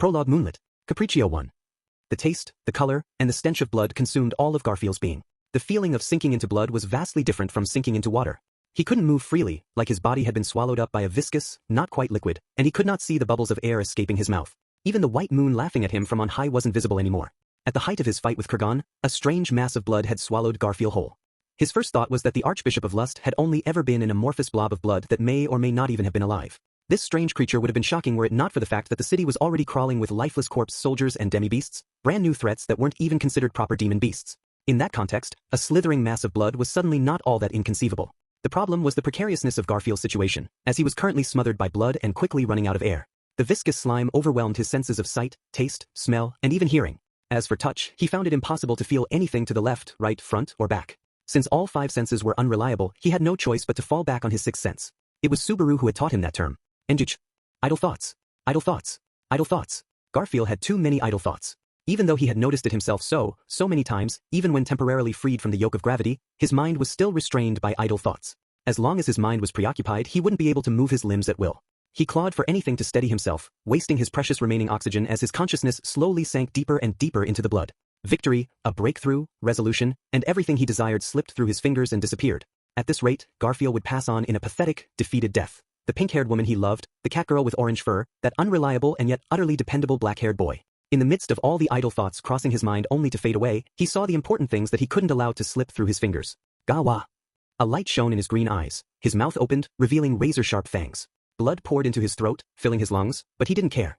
Prologue Moonlit. Capriccio 1. The taste, the color, and the stench of blood consumed all of Garfield's being. The feeling of sinking into blood was vastly different from sinking into water. He couldn't move freely, like his body had been swallowed up by a viscous, not quite liquid, and he could not see the bubbles of air escaping his mouth. Even the white moon laughing at him from on high wasn't visible anymore. At the height of his fight with Kurgan, a strange mass of blood had swallowed Garfield whole. His first thought was that the Archbishop of Lust had only ever been an amorphous blob of blood that may or may not even have been alive. This strange creature would have been shocking were it not for the fact that the city was already crawling with lifeless corpse soldiers and demi-beasts, brand new threats that weren't even considered proper demon beasts. In that context, a slithering mass of blood was suddenly not all that inconceivable. The problem was the precariousness of Garfield's situation, as he was currently smothered by blood and quickly running out of air. The viscous slime overwhelmed his senses of sight, taste, smell, and even hearing. As for touch, he found it impossible to feel anything to the left, right, front, or back. Since all five senses were unreliable, he had no choice but to fall back on his sixth sense. It was Subaru who had taught him that term. Enjich. Idle thoughts. Idle thoughts. Idle thoughts. Garfield had too many idle thoughts. Even though he had noticed it himself so many times, even when temporarily freed from the yoke of gravity, his mind was still restrained by idle thoughts. As long as his mind was preoccupied, he wouldn't be able to move his limbs at will. He clawed for anything to steady himself, wasting his precious remaining oxygen as his consciousness slowly sank deeper and deeper into the blood. Victory, a breakthrough, resolution, and everything he desired slipped through his fingers and disappeared. At this rate, Garfield would pass on in a pathetic, defeated death. The pink-haired woman he loved, the cat girl with orange fur, that unreliable and yet utterly dependable black-haired boy. In the midst of all the idle thoughts crossing his mind only to fade away, he saw the important things that he couldn't allow to slip through his fingers. Gawa. A light shone in his green eyes, his mouth opened, revealing razor-sharp fangs. Blood poured into his throat, filling his lungs, but he didn't care.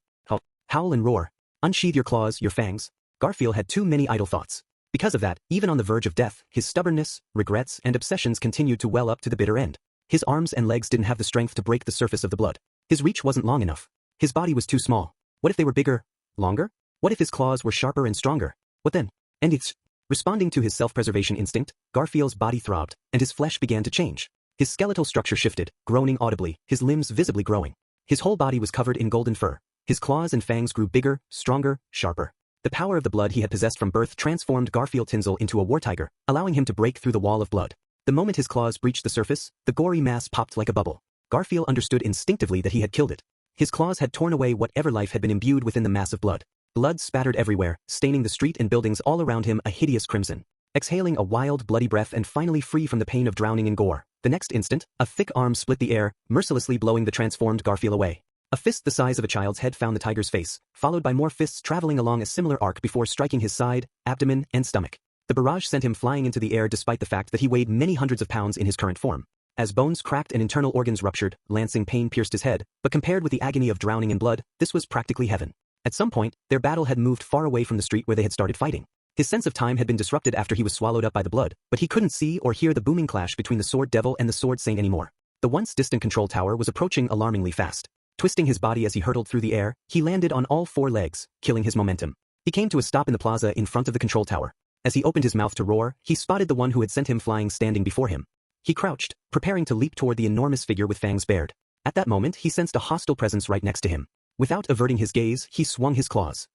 Howl and roar. Unsheathe your claws, your fangs. Garfield had too many idle thoughts. Because of that, even on the verge of death, his stubbornness, regrets, and obsessions continued to well up to the bitter end. His arms and legs didn't have the strength to break the surface of the blood. His reach wasn't long enough. His body was too small. What if they were bigger? Longer? What if his claws were sharper and stronger? What then? And it's... Responding to his self-preservation instinct, Garfield's body throbbed, and his flesh began to change. His skeletal structure shifted, groaning audibly, his limbs visibly growing. His whole body was covered in golden fur. His claws and fangs grew bigger, stronger, sharper. The power of the blood he had possessed from birth transformed Garfield Tinsel into a war tiger, allowing him to break through the wall of blood. The moment his claws breached the surface, the gory mass popped like a bubble. Garfield understood instinctively that he had killed it. His claws had torn away whatever life had been imbued within the mass of blood. Blood spattered everywhere, staining the street and buildings all around him a hideous crimson. Exhaling a wild, bloody breath and finally free from the pain of drowning in gore. The next instant, a thick arm split the air, mercilessly blowing the transformed Garfield away. A fist the size of a child's head found the tiger's face, followed by more fists traveling along a similar arc before striking his side, abdomen, and stomach. The barrage sent him flying into the air despite the fact that he weighed many hundreds of pounds in his current form. As bones cracked and internal organs ruptured, lancing pain pierced his head, but compared with the agony of drowning in blood, this was practically heaven. At some point, their battle had moved far away from the street where they had started fighting. His sense of time had been disrupted after he was swallowed up by the blood, but he couldn't see or hear the booming clash between the Sword Devil and the Sword Saint anymore. The once distant control tower was approaching alarmingly fast. Twisting his body as he hurtled through the air, he landed on all four legs, killing his momentum. He came to a stop in the plaza in front of the control tower. As he opened his mouth to roar, he spotted the one who had sent him flying standing before him. He crouched, preparing to leap toward the enormous figure with fangs bared. At that moment, he sensed a hostile presence right next to him. Without averting his gaze, he swung his claws.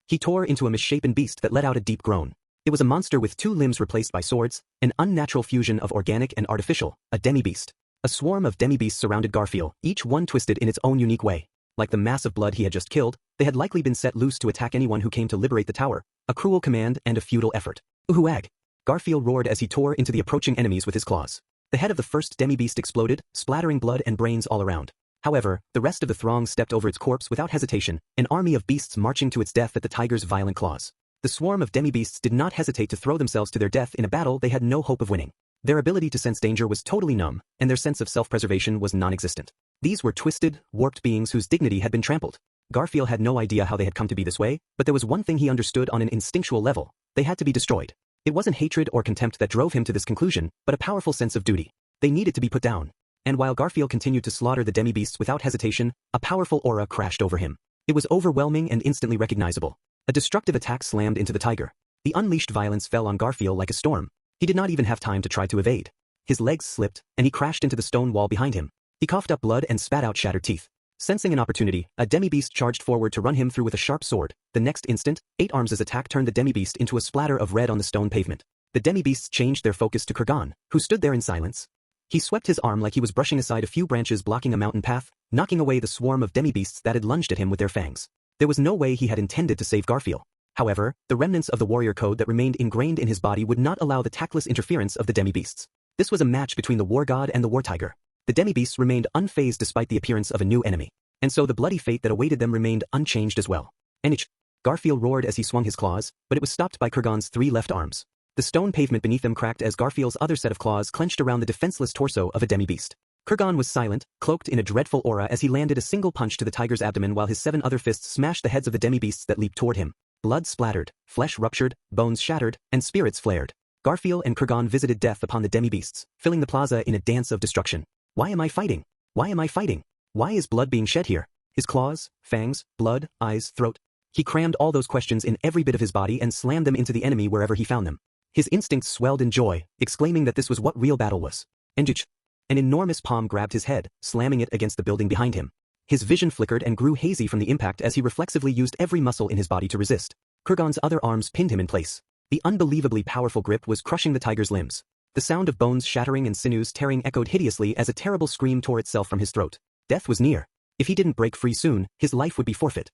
He tore into a misshapen beast that let out a deep groan. It was a monster with two limbs replaced by swords, an unnatural fusion of organic and artificial, a demi-beast. A swarm of demi-beasts surrounded Garfield, each one twisted in its own unique way. Like the mass of blood he had just killed, they had likely been set loose to attack anyone who came to liberate the tower, a cruel command and a futile effort. Uhuag! Garfield roared as he tore into the approaching enemies with his claws. The head of the first demi-beast exploded, splattering blood and brains all around. However, the rest of the throng stepped over its corpse without hesitation, an army of beasts marching to its death at the tiger's violent claws. The swarm of demi-beasts did not hesitate to throw themselves to their death in a battle they had no hope of winning. Their ability to sense danger was totally numb, and their sense of self-preservation was non-existent. These were twisted, warped beings whose dignity had been trampled. Garfield had no idea how they had come to be this way, but there was one thing he understood on an instinctual level: they had to be destroyed. It wasn't hatred or contempt that drove him to this conclusion, but a powerful sense of duty. They needed to be put down. And while Garfield continued to slaughter the demi-beasts without hesitation, a powerful aura crashed over him. It was overwhelming and instantly recognizable. A destructive attack slammed into the tiger. The unleashed violence fell on Garfield like a storm. He did not even have time to try to evade. His legs slipped, and he crashed into the stone wall behind him. He coughed up blood and spat out shattered teeth. Sensing an opportunity, a demi-beast charged forward to run him through with a sharp sword. The next instant, Eight Arms' attack turned the demi-beast into a splatter of red on the stone pavement. The demi-beasts changed their focus to Kurgan, who stood there in silence. He swept his arm like he was brushing aside a few branches blocking a mountain path, knocking away the swarm of demi-beasts that had lunged at him with their fangs. There was no way he had intended to save Garfield. However, the remnants of the warrior code that remained ingrained in his body would not allow the tactless interference of the demi-beasts. This was a match between the war god and the war tiger. The demi-beasts remained unfazed despite the appearance of a new enemy. And so the bloody fate that awaited them remained unchanged as well. "Enich!" Garfield roared as he swung his claws, but it was stopped by Kurgan's 3 left arms. The stone pavement beneath them cracked as Garfield's other set of claws clenched around the defenseless torso of a demi-beast. Kurgan was silent, cloaked in a dreadful aura as he landed a single punch to the tiger's abdomen while his 7 other fists smashed the heads of the demi-beasts that leaped toward him. Blood splattered, flesh ruptured, bones shattered, and spirits flared. Garfield and Kurgan visited death upon the demi-beasts, filling the plaza in a dance of destruction. "Why am I fighting? Why am I fighting? Why is blood being shed here?" His claws, fangs, blood, eyes, throat. He crammed all those questions in every bit of his body and slammed them into the enemy wherever he found them. His instincts swelled in joy, exclaiming that this was what real battle was. "Enjich!" An enormous palm grabbed his head, slamming it against the building behind him. His vision flickered and grew hazy from the impact as he reflexively used every muscle in his body to resist. Kurgan's other arms pinned him in place. The unbelievably powerful grip was crushing the tiger's limbs. The sound of bones shattering and sinews tearing echoed hideously as a terrible scream tore itself from his throat. Death was near. If he didn't break free soon, his life would be forfeit.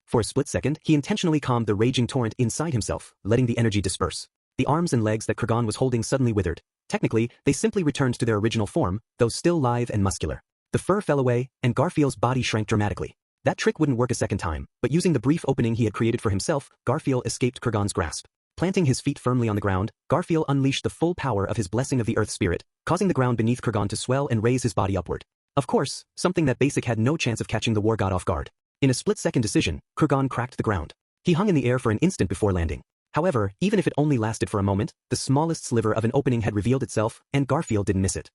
For a split second, he intentionally calmed the raging torrent inside himself, letting the energy disperse. The arms and legs that Kurgan was holding suddenly withered. Technically, they simply returned to their original form, though still lithe and muscular. The fur fell away, and Garfield's body shrank dramatically. That trick wouldn't work a second time, but using the brief opening he had created for himself, Garfield escaped Kurgan's grasp. Planting his feet firmly on the ground, Garfield unleashed the full power of his blessing of the earth spirit, causing the ground beneath Kurgan to swell and raise his body upward. Of course, something that Basic had no chance of catching the war god off guard. In a split-second decision, Kurgan cracked the ground. He hung in the air for an instant before landing. However, even if it only lasted for a moment, the smallest sliver of an opening had revealed itself, and Garfield didn't miss it.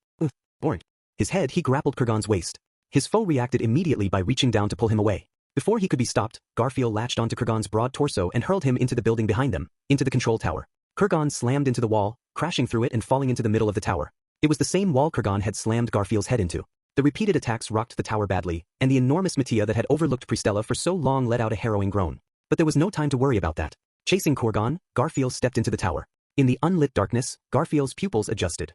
Boink. His head, he grappled Kurgan's waist. His foe reacted immediately by reaching down to pull him away. Before he could be stopped, Garfield latched onto Kurgan's broad torso and hurled him into the building behind them, into the control tower. Kurgan slammed into the wall, crashing through it and falling into the middle of the tower. It was the same wall Kurgan had slammed Garfield's head into. The repeated attacks rocked the tower badly, and the enormous Mattia that had overlooked Pristella for so long let out a harrowing groan. But there was no time to worry about that. Chasing Kurgan, Garfield stepped into the tower. In the unlit darkness, Garfield's pupils adjusted.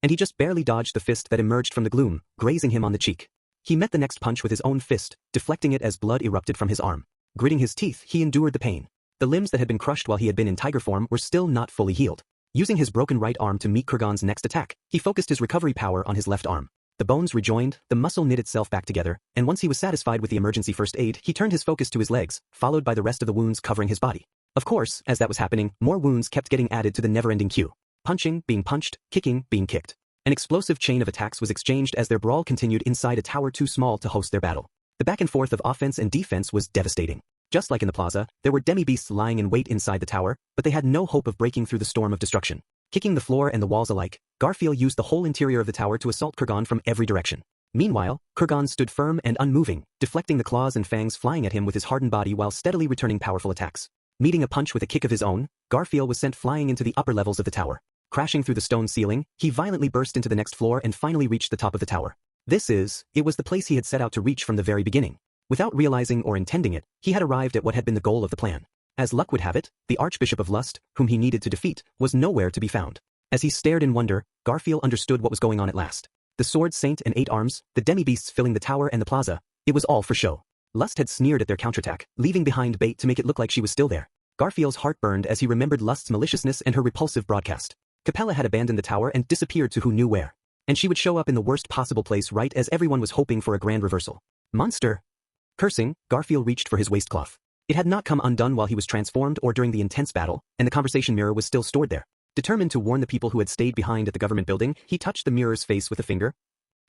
And he just barely dodged the fist that emerged from the gloom, grazing him on the cheek. He met the next punch with his own fist, deflecting it as blood erupted from his arm. Gritting his teeth, he endured the pain. The limbs that had been crushed while he had been in tiger form were still not fully healed. Using his broken right arm to meet Kurgan's next attack, he focused his recovery power on his left arm. The bones rejoined, the muscle knit itself back together, and once he was satisfied with the emergency first aid, he turned his focus to his legs, followed by the rest of the wounds covering his body. Of course, as that was happening, more wounds kept getting added to the never-ending queue. Punching, being punched, kicking, being kicked. An explosive chain of attacks was exchanged as their brawl continued inside a tower too small to host their battle. The back and forth of offense and defense was devastating. Just like in the plaza, there were demi-beasts lying in wait inside the tower, but they had no hope of breaking through the storm of destruction. Kicking the floor and the walls alike, Garfield used the whole interior of the tower to assault Kurgan from every direction. Meanwhile, Kurgan stood firm and unmoving, deflecting the claws and fangs flying at him with his hardened body while steadily returning powerful attacks. Meeting a punch with a kick of his own, Garfield was sent flying into the upper levels of the tower. Crashing through the stone ceiling, he violently burst into the next floor and finally reached the top of the tower. It was the place he had set out to reach from the very beginning. Without realizing or intending it, he had arrived at what had been the goal of the plan. As luck would have it, the Archbishop of Lust, whom he needed to defeat, was nowhere to be found. As he stared in wonder, Garfield understood what was going on at last. The Sword Saint and 8 arms, the demi-beasts filling the tower and the plaza, it was all for show. Lust had sneered at their counterattack, leaving behind bait to make it look like she was still there. Garfield's heart burned as he remembered Lust's maliciousness and her repulsive broadcast. Capella had abandoned the tower and disappeared to who knew where. And she would show up in the worst possible place right as everyone was hoping for a grand reversal. Monster! Cursing, Garfield reached for his waistcloth. It had not come undone while he was transformed or during the intense battle, and the conversation mirror was still stored there. Determined to warn the people who had stayed behind at the government building, he touched the mirror's face with a finger.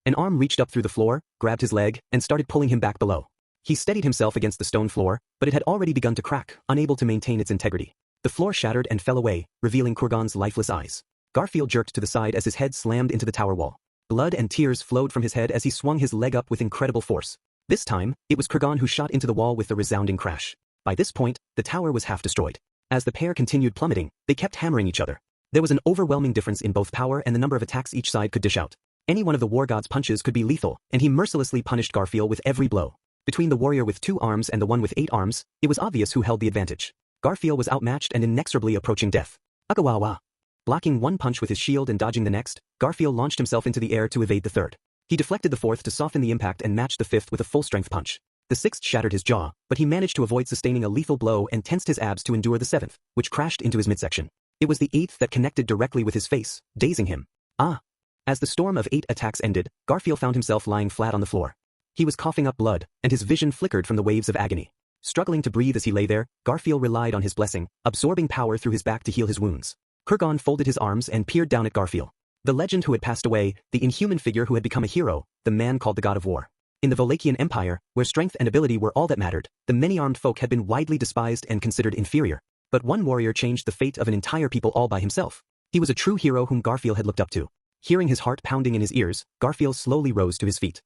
An arm reached up through the floor, grabbed his leg, and started pulling him back below. He steadied himself against the stone floor, but it had already begun to crack, unable to maintain its integrity. The floor shattered and fell away, revealing Kurgan's lifeless eyes. Garfield jerked to the side as his head slammed into the tower wall. Blood and tears flowed from his head as he swung his leg up with incredible force. This time, it was Kurgan who shot into the wall with a resounding crash. By this point, the tower was half destroyed. As the pair continued plummeting, they kept hammering each other. There was an overwhelming difference in both power and the number of attacks each side could dish out. Any one of the war god's punches could be lethal, and he mercilessly punished Garfield with every blow. Between the warrior with 2 arms and the one with 8 arms, it was obvious who held the advantage. Garfield was outmatched and inexorably approaching death. Agawawa. Blocking one punch with his shield and dodging the next, Garfield launched himself into the air to evade the third. He deflected the fourth to soften the impact and matched the fifth with a full-strength punch. The sixth shattered his jaw, but he managed to avoid sustaining a lethal blow and tensed his abs to endure the seventh, which crashed into his midsection. It was the eighth that connected directly with his face, dazing him. Ah! As the storm of 8 attacks ended, Garfield found himself lying flat on the floor. He was coughing up blood, and his vision flickered from the waves of agony. Struggling to breathe as he lay there, Garfield relied on his blessing, absorbing power through his back to heal his wounds. Kurgan folded his arms and peered down at Garfield. The legend who had passed away, the inhuman figure who had become a hero, the man called the God of War. In the Walachian Empire, where strength and ability were all that mattered, the many-armed folk had been widely despised and considered inferior. But one warrior changed the fate of an entire people all by himself. He was a true hero whom Garfield had looked up to. Hearing his heart pounding in his ears, Garfield slowly rose to his feet.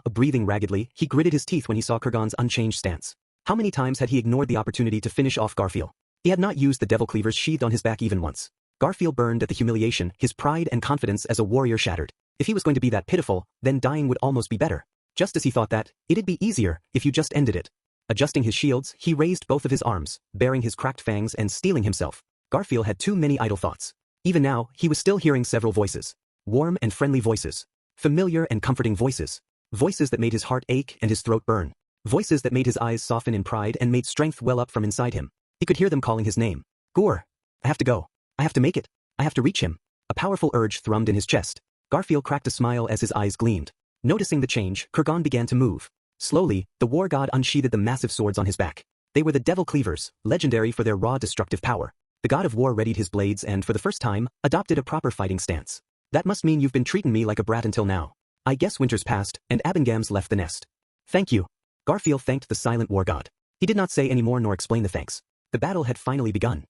Breathing raggedly, he gritted his teeth when he saw Kurgan's unchanged stance. How many times had he ignored the opportunity to finish off Garfield? He had not used the devil cleavers sheathed on his back even once. Garfield burned at the humiliation, his pride and confidence as a warrior shattered. If he was going to be that pitiful, then dying would almost be better. Just as he thought that, it'd be easier if you just ended it. Adjusting his shields, he raised both of his arms, baring his cracked fangs and steeling himself. Garfield had too many idle thoughts. Even now, he was still hearing several voices. Warm and friendly voices. Familiar and comforting voices. Voices that made his heart ache and his throat burn. Voices that made his eyes soften in pride and made strength well up from inside him. He could hear them calling his name. Gore. I have to go. I have to make it. I have to reach him. A powerful urge thrummed in his chest. Garfield cracked a smile as his eyes gleamed. Noticing the change, Kurgan began to move. Slowly, the war god unsheathed the massive swords on his back. They were the devil cleavers, legendary for their raw destructive power. The god of war readied his blades and, for the first time, adopted a proper fighting stance. That must mean you've been treating me like a brat until now. I guess winter's passed, and Abingams left the nest. Thank you. Garfield thanked the silent war god. He did not say any more nor explain the thanks. The battle had finally begun.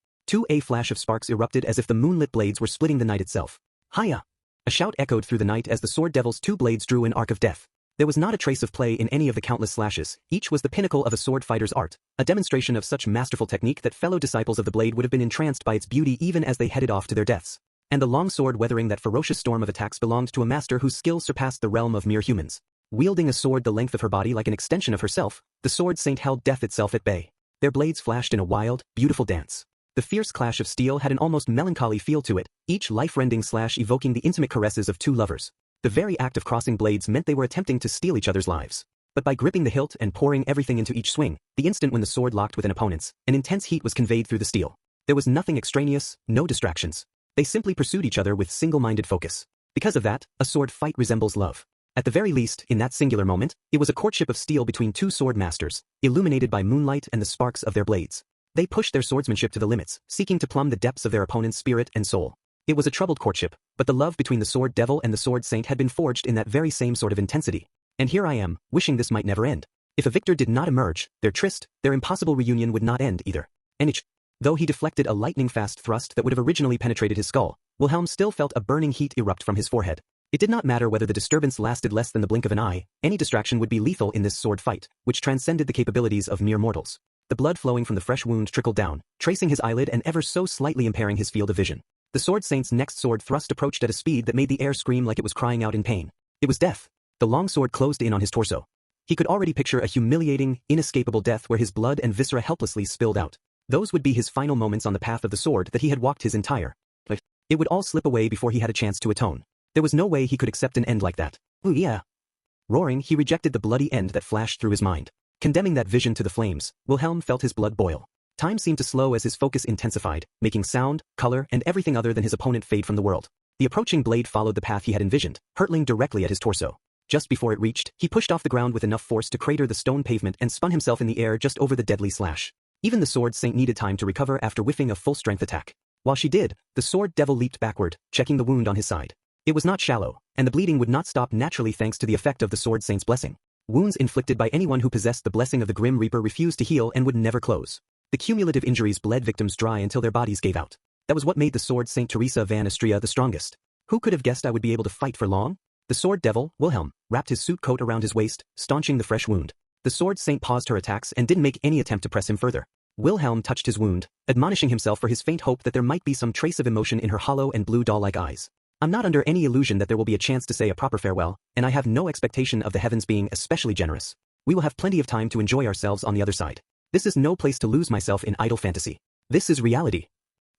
A flash of sparks erupted as if the moonlit blades were splitting the night itself. Hiya! A shout echoed through the night as the sword devil's 2 blades drew an arc of death. There was not a trace of play in any of the countless slashes, each was the pinnacle of a sword fighter's art, a demonstration of such masterful technique that fellow disciples of the blade would have been entranced by its beauty even as they headed off to their deaths. And the long sword weathering that ferocious storm of attacks belonged to a master whose skill surpassed the realm of mere humans. Wielding a sword the length of her body like an extension of herself, the sword saint held death itself at bay. Their blades flashed in a wild, beautiful dance. The fierce clash of steel had an almost melancholy feel to it, each life-rending slash evoking the intimate caresses of 2 lovers. The very act of crossing blades meant they were attempting to steal each other's lives. But by gripping the hilt and pouring everything into each swing, the instant when the sword locked with an opponent's, an intense heat was conveyed through the steel. There was nothing extraneous, no distractions. They simply pursued each other with single-minded focus. Because of that, a sword fight resembles love. At the very least, in that singular moment, it was a courtship of steel between 2 sword masters, illuminated by moonlight and the sparks of their blades. They pushed their swordsmanship to the limits, seeking to plumb the depths of their opponent's spirit and soul. It was a troubled courtship, but the love between the sword devil and the sword saint had been forged in that very same sort of intensity. And here I am, wishing this might never end. If a victor did not emerge, their tryst, their impossible reunion would not end either. Though he deflected a lightning-fast thrust that would have originally penetrated his skull, Wilhelm still felt a burning heat erupt from his forehead. It did not matter whether the disturbance lasted less than the blink of an eye, any distraction would be lethal in this sword fight, which transcended the capabilities of mere mortals. The blood flowing from the fresh wound trickled down, tracing his eyelid and ever so slightly impairing his field of vision. The sword saint's next sword thrust approached at a speed that made the air scream like it was crying out in pain. It was death. The long sword closed in on his torso. He could already picture a humiliating, inescapable death where his blood and viscera helplessly spilled out. Those would be his final moments on the path of the sword that he had walked his entire life. It would all slip away before he had a chance to atone. There was no way he could accept an end like that. Ooh yeah. Roaring, he rejected the bloody end that flashed through his mind. Condemning that vision to the flames, Wilhelm felt his blood boil. Time seemed to slow as his focus intensified, making sound, color, and everything other than his opponent fade from the world. The approaching blade followed the path he had envisioned, hurtling directly at his torso. Just before it reached, he pushed off the ground with enough force to crater the stone pavement and spun himself in the air just over the deadly slash. Even the sword saint needed time to recover after whiffing a full-strength attack. While she did, the sword devil leaped backward, checking the wound on his side. It was not shallow, and the bleeding would not stop naturally thanks to the effect of the sword saint's blessing. Wounds inflicted by anyone who possessed the blessing of the Grim Reaper refused to heal and would never close. The cumulative injuries bled victims dry until their bodies gave out. That was what made the sword Saint Teresa van Istria the strongest. Who could have guessed I would be able to fight for long? The sword devil, Wilhelm, wrapped his suit coat around his waist, staunching the fresh wound. The sword saint paused her attacks and didn't make any attempt to press him further. Wilhelm touched his wound, admonishing himself for his faint hope that there might be some trace of emotion in her hollow and blue doll-like eyes. I'm not under any illusion that there will be a chance to say a proper farewell, and I have no expectation of the heavens being especially generous. We will have plenty of time to enjoy ourselves on the other side. This is no place to lose myself in idle fantasy. This is reality.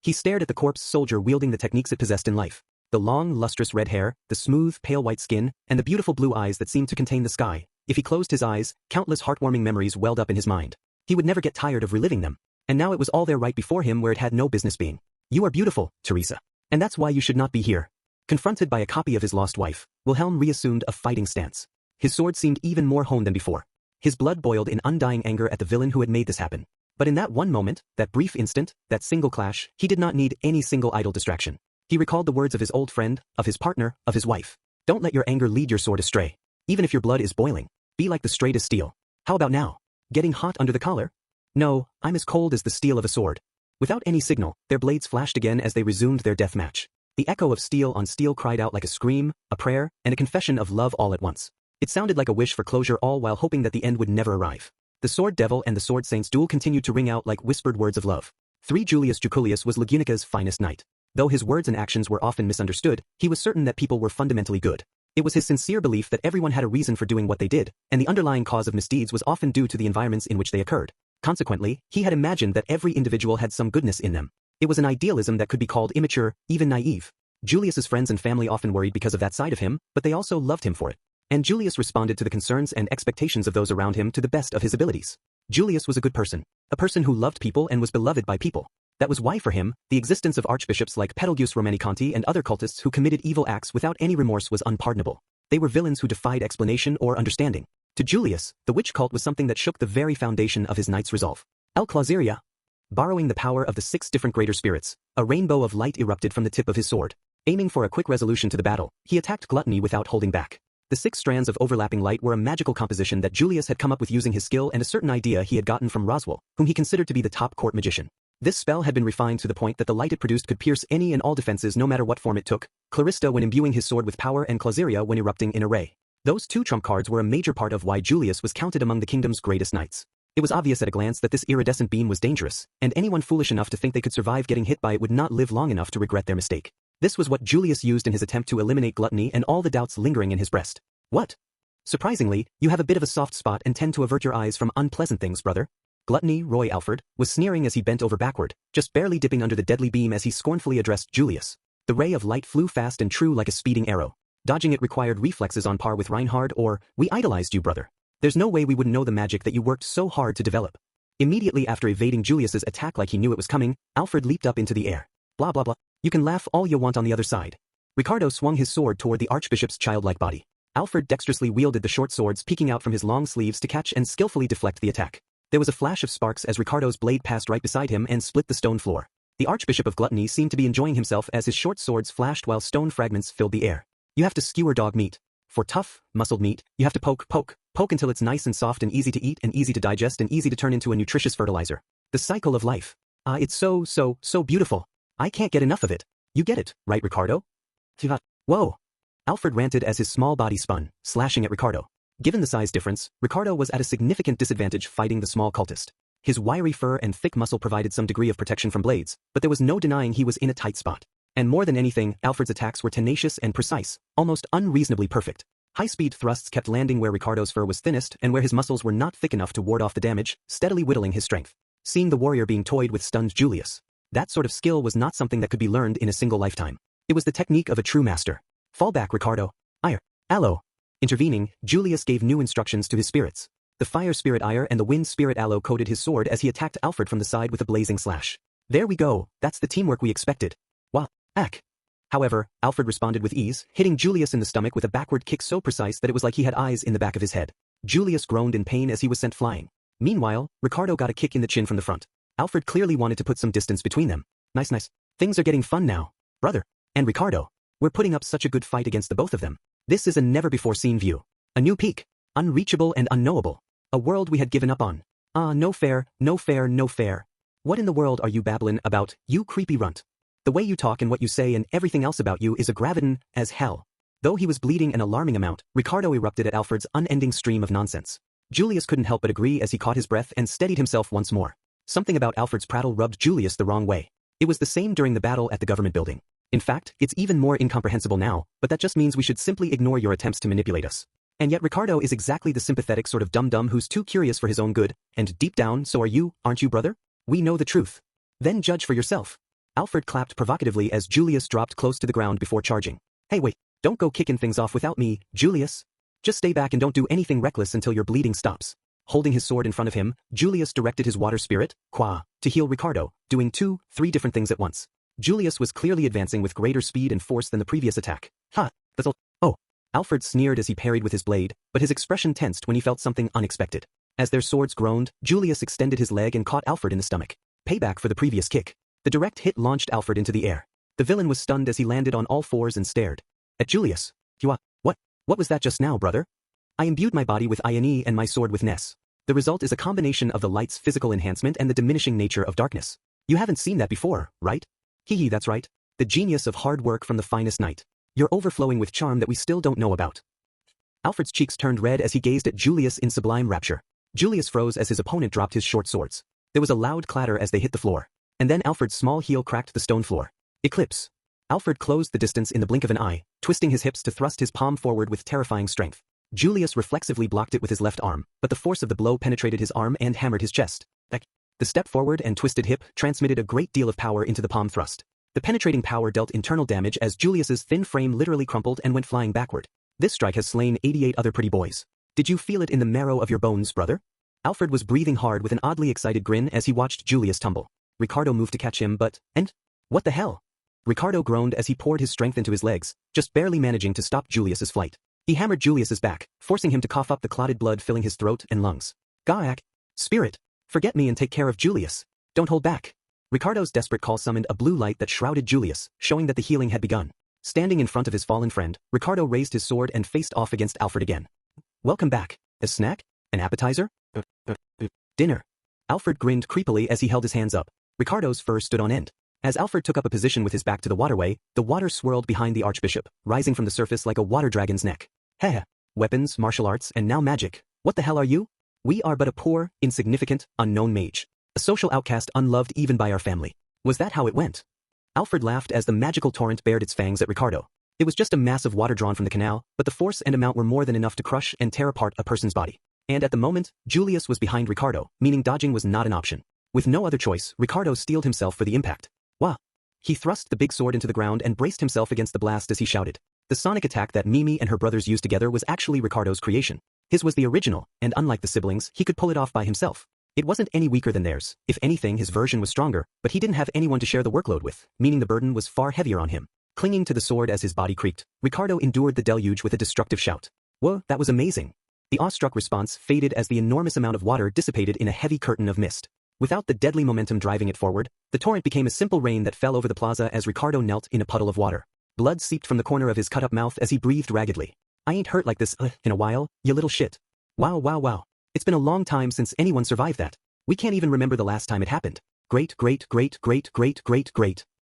He stared at the corpse soldier wielding the techniques it possessed in life. The long, lustrous red hair, the smooth, pale white skin, and the beautiful blue eyes that seemed to contain the sky, If he closed his eyes, countless heartwarming memories welled up in his mind. He would never get tired of reliving them. And now it was all there right before him where it had no business being. You are beautiful, Teresa. And that's why you should not be here. Confronted by a copy of his lost wife, Wilhelm reassumed a fighting stance. His sword seemed even more honed than before. His blood boiled in undying anger at the villain who had made this happen. But in that one moment, that brief instant, that single clash, he did not need any single idle distraction. He recalled the words of his old friend, of his partner, of his wife. Don't let your anger lead your sword astray. Even if your blood is boiling, be like the straightest steel. How about now? Getting hot under the collar? No, I'm as cold as the steel of a sword. Without any signal, their blades flashed again as they resumed their death match. The echo of steel on steel cried out like a scream, a prayer, and a confession of love all at once. It sounded like a wish for closure, all while hoping that the end would never arrive. The Sword Devil and the Sword Saint's duel continued to ring out like whispered words of love. Julius Juculius was Lagunica's finest knight. Though his words and actions were often misunderstood, he was certain that people were fundamentally good. It was his sincere belief that everyone had a reason for doing what they did, and the underlying cause of misdeeds was often due to the environments in which they occurred. Consequently, he had imagined that every individual had some goodness in them. It was an idealism that could be called immature, even naive. Julius's friends and family often worried because of that side of him, but they also loved him for it. And Julius responded to the concerns and expectations of those around him to the best of his abilities. Julius was a good person, a person who loved people and was beloved by people. That was why for him, the existence of archbishops like Pedalgius Romanicanti and other cultists who committed evil acts without any remorse was unpardonable. They were villains who defied explanation or understanding. To Julius, the witch cult was something that shook the very foundation of his knight's resolve. El Clauseria. Borrowing the power of the 6 different greater spirits, a rainbow of light erupted from the tip of his sword. Aiming for a quick resolution to the battle, he attacked Gluttony without holding back. The 6 strands of overlapping light were a magical composition that Julius had come up with using his skill and a certain idea he had gotten from Roswell, whom he considered to be the top court magician. This spell had been refined to the point that the light it produced could pierce any and all defenses no matter what form it took, Clarista when imbuing his sword with power and Clauseria when erupting in a ray. Those 2 trump cards were a major part of why Julius was counted among the kingdom's greatest knights. It was obvious at a glance that this iridescent beam was dangerous, and anyone foolish enough to think they could survive getting hit by it would not live long enough to regret their mistake. This was what Julius used in his attempt to eliminate Gluttony and all the doubts lingering in his breast. What? Surprisingly, you have a bit of a soft spot and tend to avert your eyes from unpleasant things, brother. Gluttony, Roy Alfred, was sneering as he bent over backward, just barely dipping under the deadly beam as he scornfully addressed Julius. The ray of light flew fast and true like a speeding arrow. Dodging it required reflexes on par with Reinhard or, we idolized you, brother. There's no way we wouldn't know the magic that you worked so hard to develop. Immediately after evading Julius's attack like he knew it was coming, Alfred leaped up into the air. Blah blah blah. You can laugh all you want on the other side. Ricardo swung his sword toward the archbishop's childlike body. Alfred dexterously wielded the short swords peeking out from his long sleeves to catch and skillfully deflect the attack. There was a flash of sparks as Ricardo's blade passed right beside him and split the stone floor. The Archbishop of Gluttony seemed to be enjoying himself as his short swords flashed while stone fragments filled the air. You have to skewer dog meat. For tough, muscled meat, you have to poke until it's nice and soft and easy to eat and easy to digest and easy to turn into a nutritious fertilizer. The cycle of life. It's so beautiful. I can't get enough of it. You get it, right, Ricardo? Whoa. Alfred ranted as his small body spun, slashing at Ricardo. Given the size difference, Ricardo was at a significant disadvantage fighting the small cultist. His wiry fur and thick muscle provided some degree of protection from blades, but there was no denying he was in a tight spot. And more than anything, Alfred's attacks were tenacious and precise, almost unreasonably perfect. High-speed thrusts kept landing where Ricardo's fur was thinnest and where his muscles were not thick enough to ward off the damage, steadily whittling his strength. Seeing the warrior being toyed with stunned Julius. That sort of skill was not something that could be learned in a single lifetime. It was the technique of a true master. Fall back, Ricardo. Ire. Aloe. Intervening, Julius gave new instructions to his spirits. The fire spirit Ire and the wind spirit Aloe coated his sword as he attacked Alfred from the side with a blazing slash. There we go, that's the teamwork we expected. Wah. Ack. However, Alfred responded with ease, hitting Julius in the stomach with a backward kick so precise that it was like he had eyes in the back of his head. Julius groaned in pain as he was sent flying. Meanwhile, Ricardo got a kick in the chin from the front. Alfred clearly wanted to put some distance between them. Nice. Things are getting fun now. Brother. And Ricardo. We're putting up such a good fight against the both of them. This is a never-before-seen view. A new peak. Unreachable and unknowable. A world we had given up on. No fair. What in the world are you babbling about, you creepy runt? The way you talk and what you say and everything else about you is a graviton as hell. Though he was bleeding an alarming amount, Ricardo erupted at Alfred's unending stream of nonsense. Julius couldn't help but agree as he caught his breath and steadied himself once more. Something about Alfred's prattle rubbed Julius the wrong way. It was the same during the battle at the government building. In fact, it's even more incomprehensible now, but that just means we should simply ignore your attempts to manipulate us. And yet Ricardo is exactly the sympathetic sort of dum-dum who's too curious for his own good, and deep down, so are you, aren't you, brother? We know the truth. Then judge for yourself. Alfred clapped provocatively as Julius dropped close to the ground before charging. Hey wait, don't go kicking things off without me, Julius. Just stay back and don't do anything reckless until your bleeding stops. Holding his sword in front of him, Julius directed his water spirit, Qua, to heal Ricardo, doing 3 different things at once. Julius was clearly advancing with greater speed and force than the previous attack. Ha, that's all. Oh. Alfred sneered as he parried with his blade, but his expression tensed when he felt something unexpected. As their swords groaned, Julius extended his leg and caught Alfred in the stomach. Payback for the previous kick. The direct hit launched Alfred into the air. The villain was stunned as he landed on all fours and stared at Julius. What was that just now, brother? I imbued my body with Ione and my sword with Ness. The result is a combination of the light's physical enhancement and the diminishing nature of darkness. You haven't seen that before, right? Hehe, that's right. The genius of hard work from the finest knight. You're overflowing with charm that we still don't know about. Alfred's cheeks turned red as he gazed at Julius in sublime rapture. Julius froze as his opponent dropped his short swords. There was a loud clatter as they hit the floor. And then Alfred's small heel cracked the stone floor. Eclipse. Alfred closed the distance in the blink of an eye, twisting his hips to thrust his palm forward with terrifying strength. Julius reflexively blocked it with his left arm, but the force of the blow penetrated his arm and hammered his chest. The step forward and twisted hip transmitted a great deal of power into the palm thrust. The penetrating power dealt internal damage as Julius's thin frame literally crumpled and went flying backward. This strike has slain 88 other pretty boys. Did you feel it in the marrow of your bones, brother? Alfred was breathing hard with an oddly excited grin as he watched Julius tumble. Ricardo moved to catch him and? What the hell? Ricardo groaned as he poured his strength into his legs, just barely managing to stop Julius's flight. He hammered Julius's back, forcing him to cough up the clotted blood filling his throat and lungs. Gaak! Spirit! Forget me and take care of Julius. Don't hold back. Ricardo's desperate call summoned a blue light that shrouded Julius, showing that the healing had begun. Standing in front of his fallen friend, Ricardo raised his sword and faced off against Alfred again. Welcome back. A snack? An appetizer? Dinner. Alfred grinned creepily as he held his hands up. Ricardo's fur stood on end. As Alfred took up a position with his back to the waterway, the water swirled behind the archbishop, rising from the surface like a water dragon's neck. Heh. Weapons, martial arts, and now magic. What the hell are you? We are but a poor, insignificant, unknown mage. A social outcast unloved even by our family. Was that how it went? Alfred laughed as the magical torrent bared its fangs at Ricardo. It was just a mass of water drawn from the canal, but the force and amount were more than enough to crush and tear apart a person's body. And at the moment, Julius was behind Ricardo, meaning dodging was not an option. With no other choice, Ricardo steeled himself for the impact. Wah! He thrust the big sword into the ground and braced himself against the blast as he shouted. The sonic attack that Mimi and her brothers used together was actually Ricardo's creation. His was the original, and unlike the siblings, he could pull it off by himself. It wasn't any weaker than theirs. If anything, his version was stronger, but he didn't have anyone to share the workload with, meaning the burden was far heavier on him. Clinging to the sword as his body creaked, Ricardo endured the deluge with a destructive shout. Whoa, that was amazing. The awestruck response faded as the enormous amount of water dissipated in a heavy curtain of mist. Without the deadly momentum driving it forward, the torrent became a simple rain that fell over the plaza as Ricardo knelt in a puddle of water. Blood seeped from the corner of his cut-up mouth as he breathed raggedly. I ain't hurt like this in a while, you little shit. Wow. It's been a long time since anyone survived that. We can't even remember the last time it happened. Great.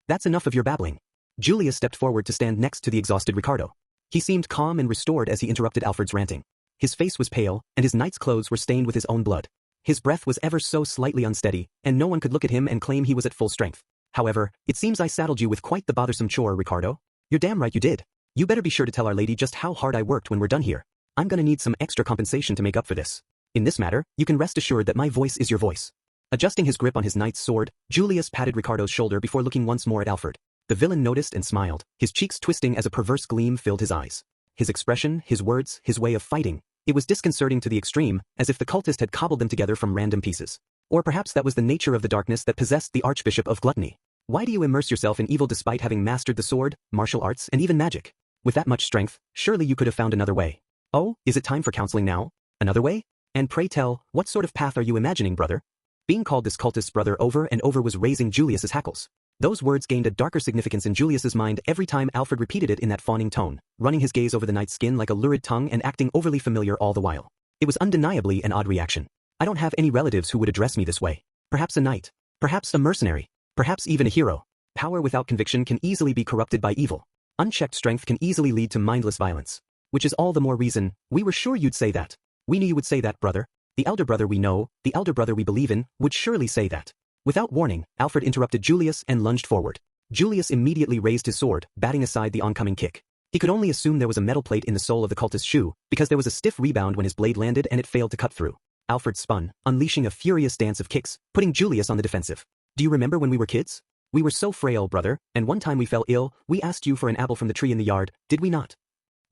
That's enough of your babbling. Julius stepped forward to stand next to the exhausted Ricardo. He seemed calm and restored as he interrupted Alfred's ranting. His face was pale, and his knight's clothes were stained with his own blood. His breath was ever so slightly unsteady, and no one could look at him and claim he was at full strength. However, it seems I saddled you with quite the bothersome chore, Ricardo. You're damn right you did. You better be sure to tell Our Lady just how hard I worked when we're done here. I'm gonna need some extra compensation to make up for this. In this matter, you can rest assured that my voice is your voice. Adjusting his grip on his knight's sword, Julius patted Ricardo's shoulder before looking once more at Alfred. The villain noticed and smiled, his cheeks twisting as a perverse gleam filled his eyes. His expression, his words, his way of fighting. It was disconcerting to the extreme, as if the cultist had cobbled them together from random pieces. Or perhaps that was the nature of the darkness that possessed the Archbishop of Gluttony. Why do you immerse yourself in evil despite having mastered the sword, martial arts, and even magic? With that much strength, surely you could have found another way. Oh, is it time for counseling now? Another way? And pray tell, what sort of path are you imagining, brother? Being called this cultist's brother over and over was raising Julius's hackles. Those words gained a darker significance in Julius's mind every time Alfred repeated it in that fawning tone, running his gaze over the knight's skin like a lurid tongue and acting overly familiar all the while. It was undeniably an odd reaction. I don't have any relatives who would address me this way. Perhaps a knight. Perhaps a mercenary. Perhaps even a hero. Power without conviction can easily be corrupted by evil. Unchecked strength can easily lead to mindless violence. Which is all the more reason, we were sure you'd say that. We knew you would say that, brother. The elder brother we know, the elder brother we believe in, would surely say that. Without warning, Alfred interrupted Julius and lunged forward. Julius immediately raised his sword, batting aside the oncoming kick. He could only assume there was a metal plate in the sole of the cultist's shoe, because there was a stiff rebound when his blade landed and it failed to cut through. Alfred spun, unleashing a furious dance of kicks, putting Julius on the defensive. Do you remember when we were kids? We were so frail, brother, and one time we fell ill, we asked you for an apple from the tree in the yard, did we not?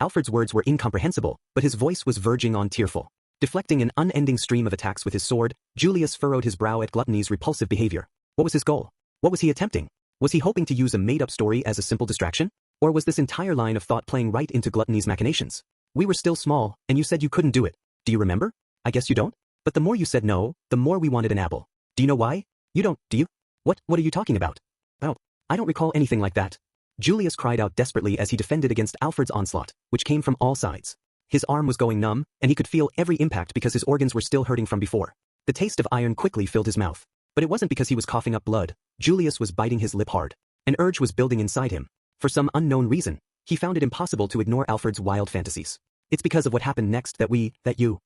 Alfred's words were incomprehensible, but his voice was verging on tearful. Deflecting an unending stream of attacks with his sword, Julius furrowed his brow at Gluttony's repulsive behavior. What was his goal? What was he attempting? Was he hoping to use a made-up story as a simple distraction? Or was this entire line of thought playing right into Gluttony's machinations? We were still small, and you said you couldn't do it. Do you remember? I guess you don't? But the more you said no, the more we wanted an apple. Do you know why? You don't, do you? What are you talking about? Oh, I don't recall anything like that. Julius cried out desperately as he defended against Alfred's onslaught, which came from all sides. His arm was going numb, and he could feel every impact because his organs were still hurting from before. The taste of iron quickly filled his mouth. But it wasn't because he was coughing up blood. Julius was biting his lip hard. An urge was building inside him. For some unknown reason, he found it impossible to ignore Alfred's wild fantasies. It's because of what happened next that you,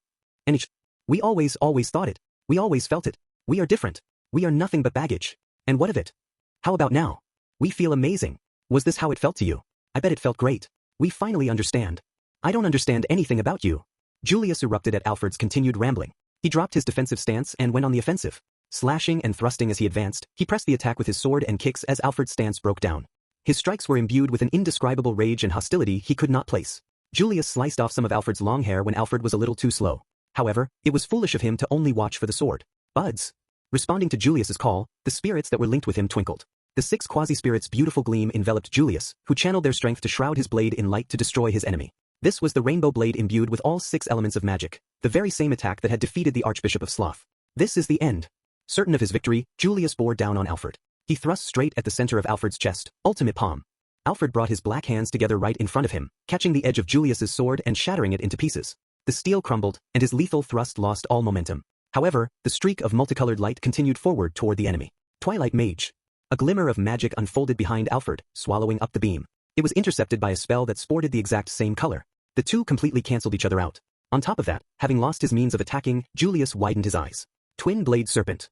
and we always thought it. We always felt it. We are different. We are nothing but baggage. And what of it? How about now? We feel amazing. Was this how it felt to you? I bet it felt great. We finally understand. I don't understand anything about you. Julius erupted at Alfred's continued rambling. He dropped his defensive stance and went on the offensive. Slashing and thrusting as he advanced, he pressed the attack with his sword and kicks as Alfred's stance broke down. His strikes were imbued with an indescribable rage and hostility he could not place. Julius sliced off some of Alfred's long hair when Alfred was a little too slow. However, it was foolish of him to only watch for the sword. Buds. Responding to Julius's call, the spirits that were linked with him twinkled. The 6 quasi-spirits' beautiful gleam enveloped Julius, who channeled their strength to shroud his blade in light to destroy his enemy. This was the rainbow blade imbued with all 6 elements of magic, the very same attack that had defeated the Archbishop of Sloth. This is the end. Certain of his victory, Julius bore down on Alfred. He thrust straight at the center of Alfred's chest, ultimate palm. Alfred brought his black hands together right in front of him, catching the edge of Julius's sword and shattering it into pieces. The steel crumbled, and his lethal thrust lost all momentum. However, the streak of multicolored light continued forward toward the enemy. Twilight Mage. A glimmer of magic unfolded behind Alfred, swallowing up the beam. It was intercepted by a spell that sported the exact same color. The two completely cancelled each other out. On top of that, having lost his means of attacking, Julius widened his eyes. Twin Blade Serpent.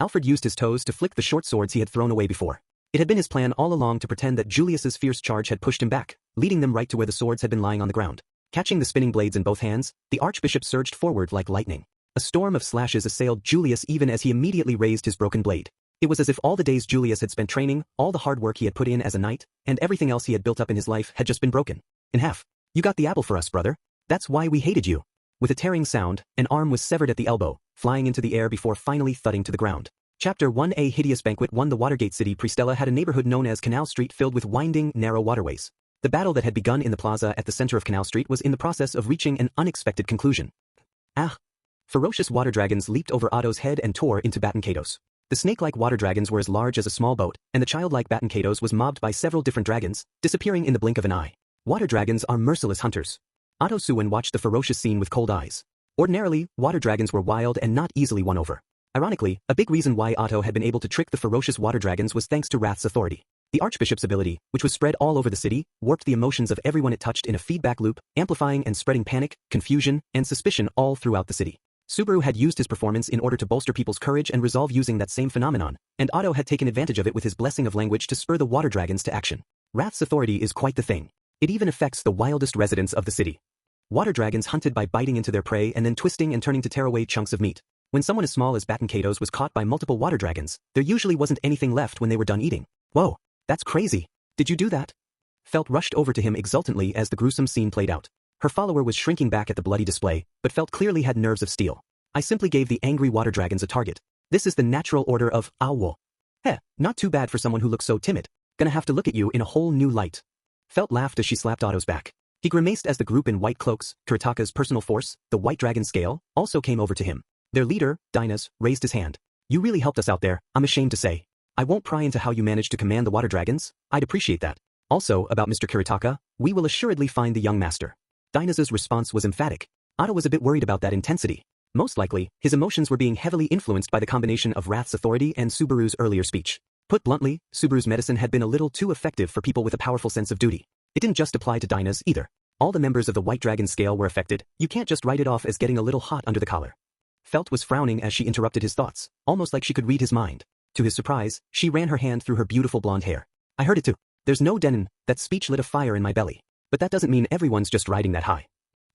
Alfred used his toes to flick the short swords he had thrown away before. It had been his plan all along to pretend that Julius's fierce charge had pushed him back, leading them right to where the swords had been lying on the ground. Catching the spinning blades in both hands, the Archbishop surged forward like lightning. A storm of slashes assailed Julius even as he immediately raised his broken blade. It was as if all the days Julius had spent training, all the hard work he had put in as a knight, and everything else he had built up in his life had just been broken in half. You got the apple for us, brother. That's why we hated you. With a tearing sound, an arm was severed at the elbow, flying into the air before finally thudding to the ground. Chapter 1. A hideous banquet. 1. The Watergate City. Pristella had a neighborhood known as Canal Street filled with winding, narrow waterways. The battle that had begun in the plaza at the center of Canal Street was in the process of reaching an unexpected conclusion. Ah! Ferocious water dragons leaped over Otto's head and tore into Batinkados. The snake-like water dragons were as large as a small boat, and the childlike Batinkados was mobbed by several different dragons, disappearing in the blink of an eye. Water dragons are merciless hunters. Otto Suin watched the ferocious scene with cold eyes. Ordinarily, water dragons were wild and not easily won over. Ironically, a big reason why Otto had been able to trick the ferocious water dragons was thanks to Wrath's authority. The Archbishop's ability, which was spread all over the city, warped the emotions of everyone it touched in a feedback loop, amplifying and spreading panic, confusion, and suspicion all throughout the city. Subaru had used his performance in order to bolster people's courage and resolve using that same phenomenon, and Otto had taken advantage of it with his blessing of language to spur the water dragons to action. Wrath's authority is quite the thing. It even affects the wildest residents of the city. Water dragons hunted by biting into their prey and then twisting and turning to tear away chunks of meat. When someone as small as Batinkados was caught by multiple water dragons, there usually wasn't anything left when they were done eating. Whoa, that's crazy. Did you do that? Felt rushed over to him exultantly as the gruesome scene played out. Her follower was shrinking back at the bloody display, but Felt clearly had nerves of steel. I simply gave the angry water dragons a target. This is the natural order of owl. Heh, not too bad for someone who looks so timid. Gonna have to look at you in a whole new light. Felt laughed as she slapped Otto's back. He grimaced as the group in white cloaks, Kuritaka's personal force, the White Dragon Scale, also came over to him. Their leader, Dinas, raised his hand. You really helped us out there, I'm ashamed to say. I won't pry into how you managed to command the water dragons, I'd appreciate that. Also, about Mr. Kuritaka, we will assuredly find the young master. Dinas's response was emphatic. Otto was a bit worried about that intensity. Most likely, his emotions were being heavily influenced by the combination of Wrath's authority and Subaru's earlier speech. Put bluntly, Subaru's medicine had been a little too effective for people with a powerful sense of duty. It didn't just apply to Dinas either. All the members of the White Dragon Scale were affected. You can't just write it off as getting a little hot under the collar. Felt was frowning as she interrupted his thoughts, almost like she could read his mind. To his surprise, she ran her hand through her beautiful blonde hair. I heard it too. There's no denin, that speech lit a fire in my belly. But that doesn't mean everyone's just riding that high.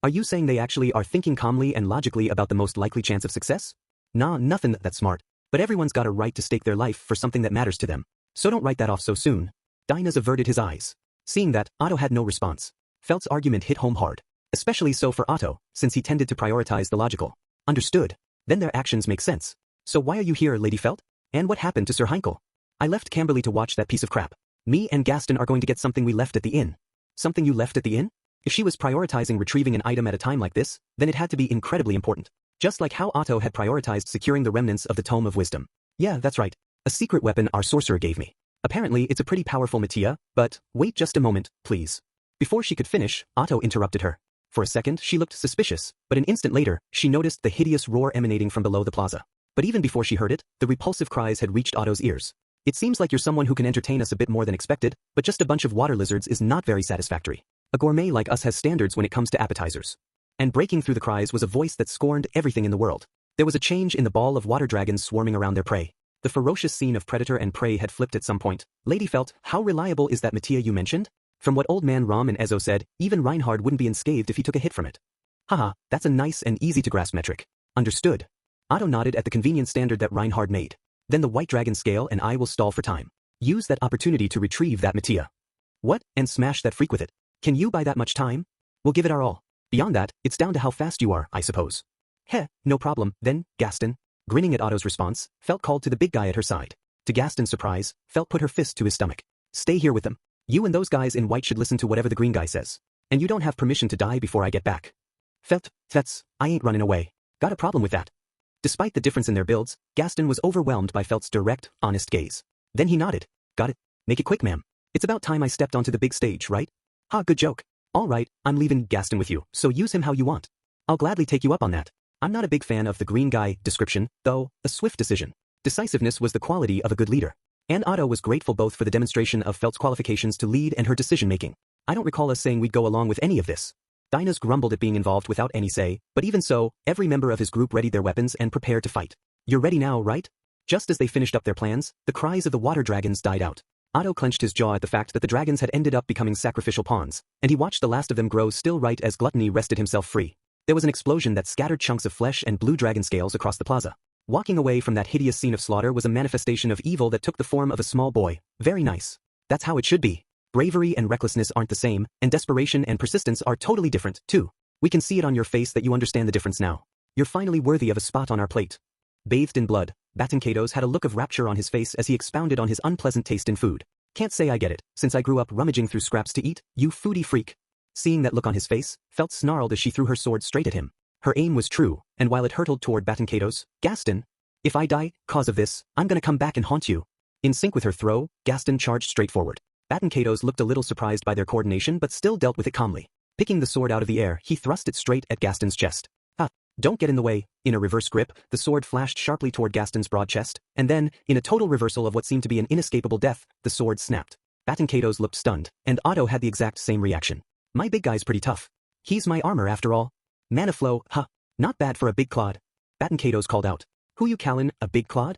Are you saying they actually are thinking calmly and logically about the most likely chance of success? Nah, nothing that's smart. But everyone's got a right to stake their life for something that matters to them. So don't write that off so soon. Dinas averted his eyes. Seeing that, Otto had no response. Felt's argument hit home hard. Especially so for Otto, since he tended to prioritize the logical. Understood. Then their actions make sense. So why are you here, Lady Felt? And what happened to Sir Heinkel? I left Camberley to watch that piece of crap. Me and Gaston are going to get something we left at the inn. Something you left at the inn? If she was prioritizing retrieving an item at a time like this, then it had to be incredibly important. Just like how Otto had prioritized securing the remnants of the Tome of Wisdom. Yeah, that's right. A secret weapon our sorcerer gave me. Apparently it's a pretty powerful materia, but wait just a moment, please. Before she could finish, Otto interrupted her. For a second she looked suspicious, but an instant later, she noticed the hideous roar emanating from below the plaza. But even before she heard it, the repulsive cries had reached Otto's ears. It seems like you're someone who can entertain us a bit more than expected, but just a bunch of water lizards is not very satisfactory. A gourmet like us has standards when it comes to appetizers. And breaking through the cries was a voice that scorned everything in the world. There was a change in the ball of water dragons swarming around their prey. The ferocious scene of predator and prey had flipped at some point. Lady Felt, how reliable is that materia you mentioned? From what Old Man Rom and Ezo said, even Reinhard wouldn't be unscathed if he took a hit from it. Haha, that's a nice and easy to grasp metric. Understood. Otto nodded at the convenient standard that Reinhard made. Then the white dragon scale and I will stall for time. Use that opportunity to retrieve that materia. What? And smash that freak with it. Can you buy that much time? We'll give it our all. Beyond that, it's down to how fast you are, I suppose. Heh, no problem, then, Gaston. Grinning at Otto's response, Felt called to the big guy at her side. To Gaston's surprise, Felt put her fist to his stomach. Stay here with them. You and those guys in white should listen to whatever the green guy says. And you don't have permission to die before I get back. Felt, I ain't running away. Got a problem with that. Despite the difference in their builds, Gaston was overwhelmed by Felt's direct, honest gaze. Then he nodded. Got it. Make it quick, ma'am. It's about time I stepped onto the big stage, right? Ha, good joke. All right, I'm leaving Gaston with you, so use him how you want. I'll gladly take you up on that. I'm not a big fan of the green guy description, though, a swift decision. Decisiveness was the quality of a good leader. And Otto was grateful both for the demonstration of Felt's qualifications to lead and her decision-making. I don't recall us saying we'd go along with any of this. Dinah's grumbled at being involved without any say, but even so, every member of his group readied their weapons and prepared to fight. You're ready now, right? Just as they finished up their plans, the cries of the water dragons died out. Otto clenched his jaw at the fact that the dragons had ended up becoming sacrificial pawns, and he watched the last of them grow still right as Gluttony wrested himself free. There was an explosion that scattered chunks of flesh and blue dragon scales across the plaza. Walking away from that hideous scene of slaughter was a manifestation of evil that took the form of a small boy. Very nice. That's how it should be. Bravery and recklessness aren't the same, and desperation and persistence are totally different, too. We can see it on your face that you understand the difference now. You're finally worthy of a spot on our plate. Bathed in blood, Batinkatos had a look of rapture on his face as he expounded on his unpleasant taste in food. Can't say I get it, since I grew up rummaging through scraps to eat, you foodie freak. Seeing that look on his face, Felt snarled as she threw her sword straight at him. Her aim was true, and while it hurtled toward Batinkatos, Gaston, if I die, cause of this, I'm gonna come back and haunt you. In sync with her throw, Gaston charged straight forward. Batinkatos looked a little surprised by their coordination but still dealt with it calmly. Picking the sword out of the air, he thrust it straight at Gaston's chest. Don't get in the way. In a reverse grip, the sword flashed sharply toward Gaston's broad chest, and then, in a total reversal of what seemed to be an inescapable death, the sword snapped. Batinkatos looked stunned, and Otto had the exact same reaction. My big guy's pretty tough. He's my armor after all. Mana flow, not bad for a big clod. Batinkatos called out. Who you callin', a big clod?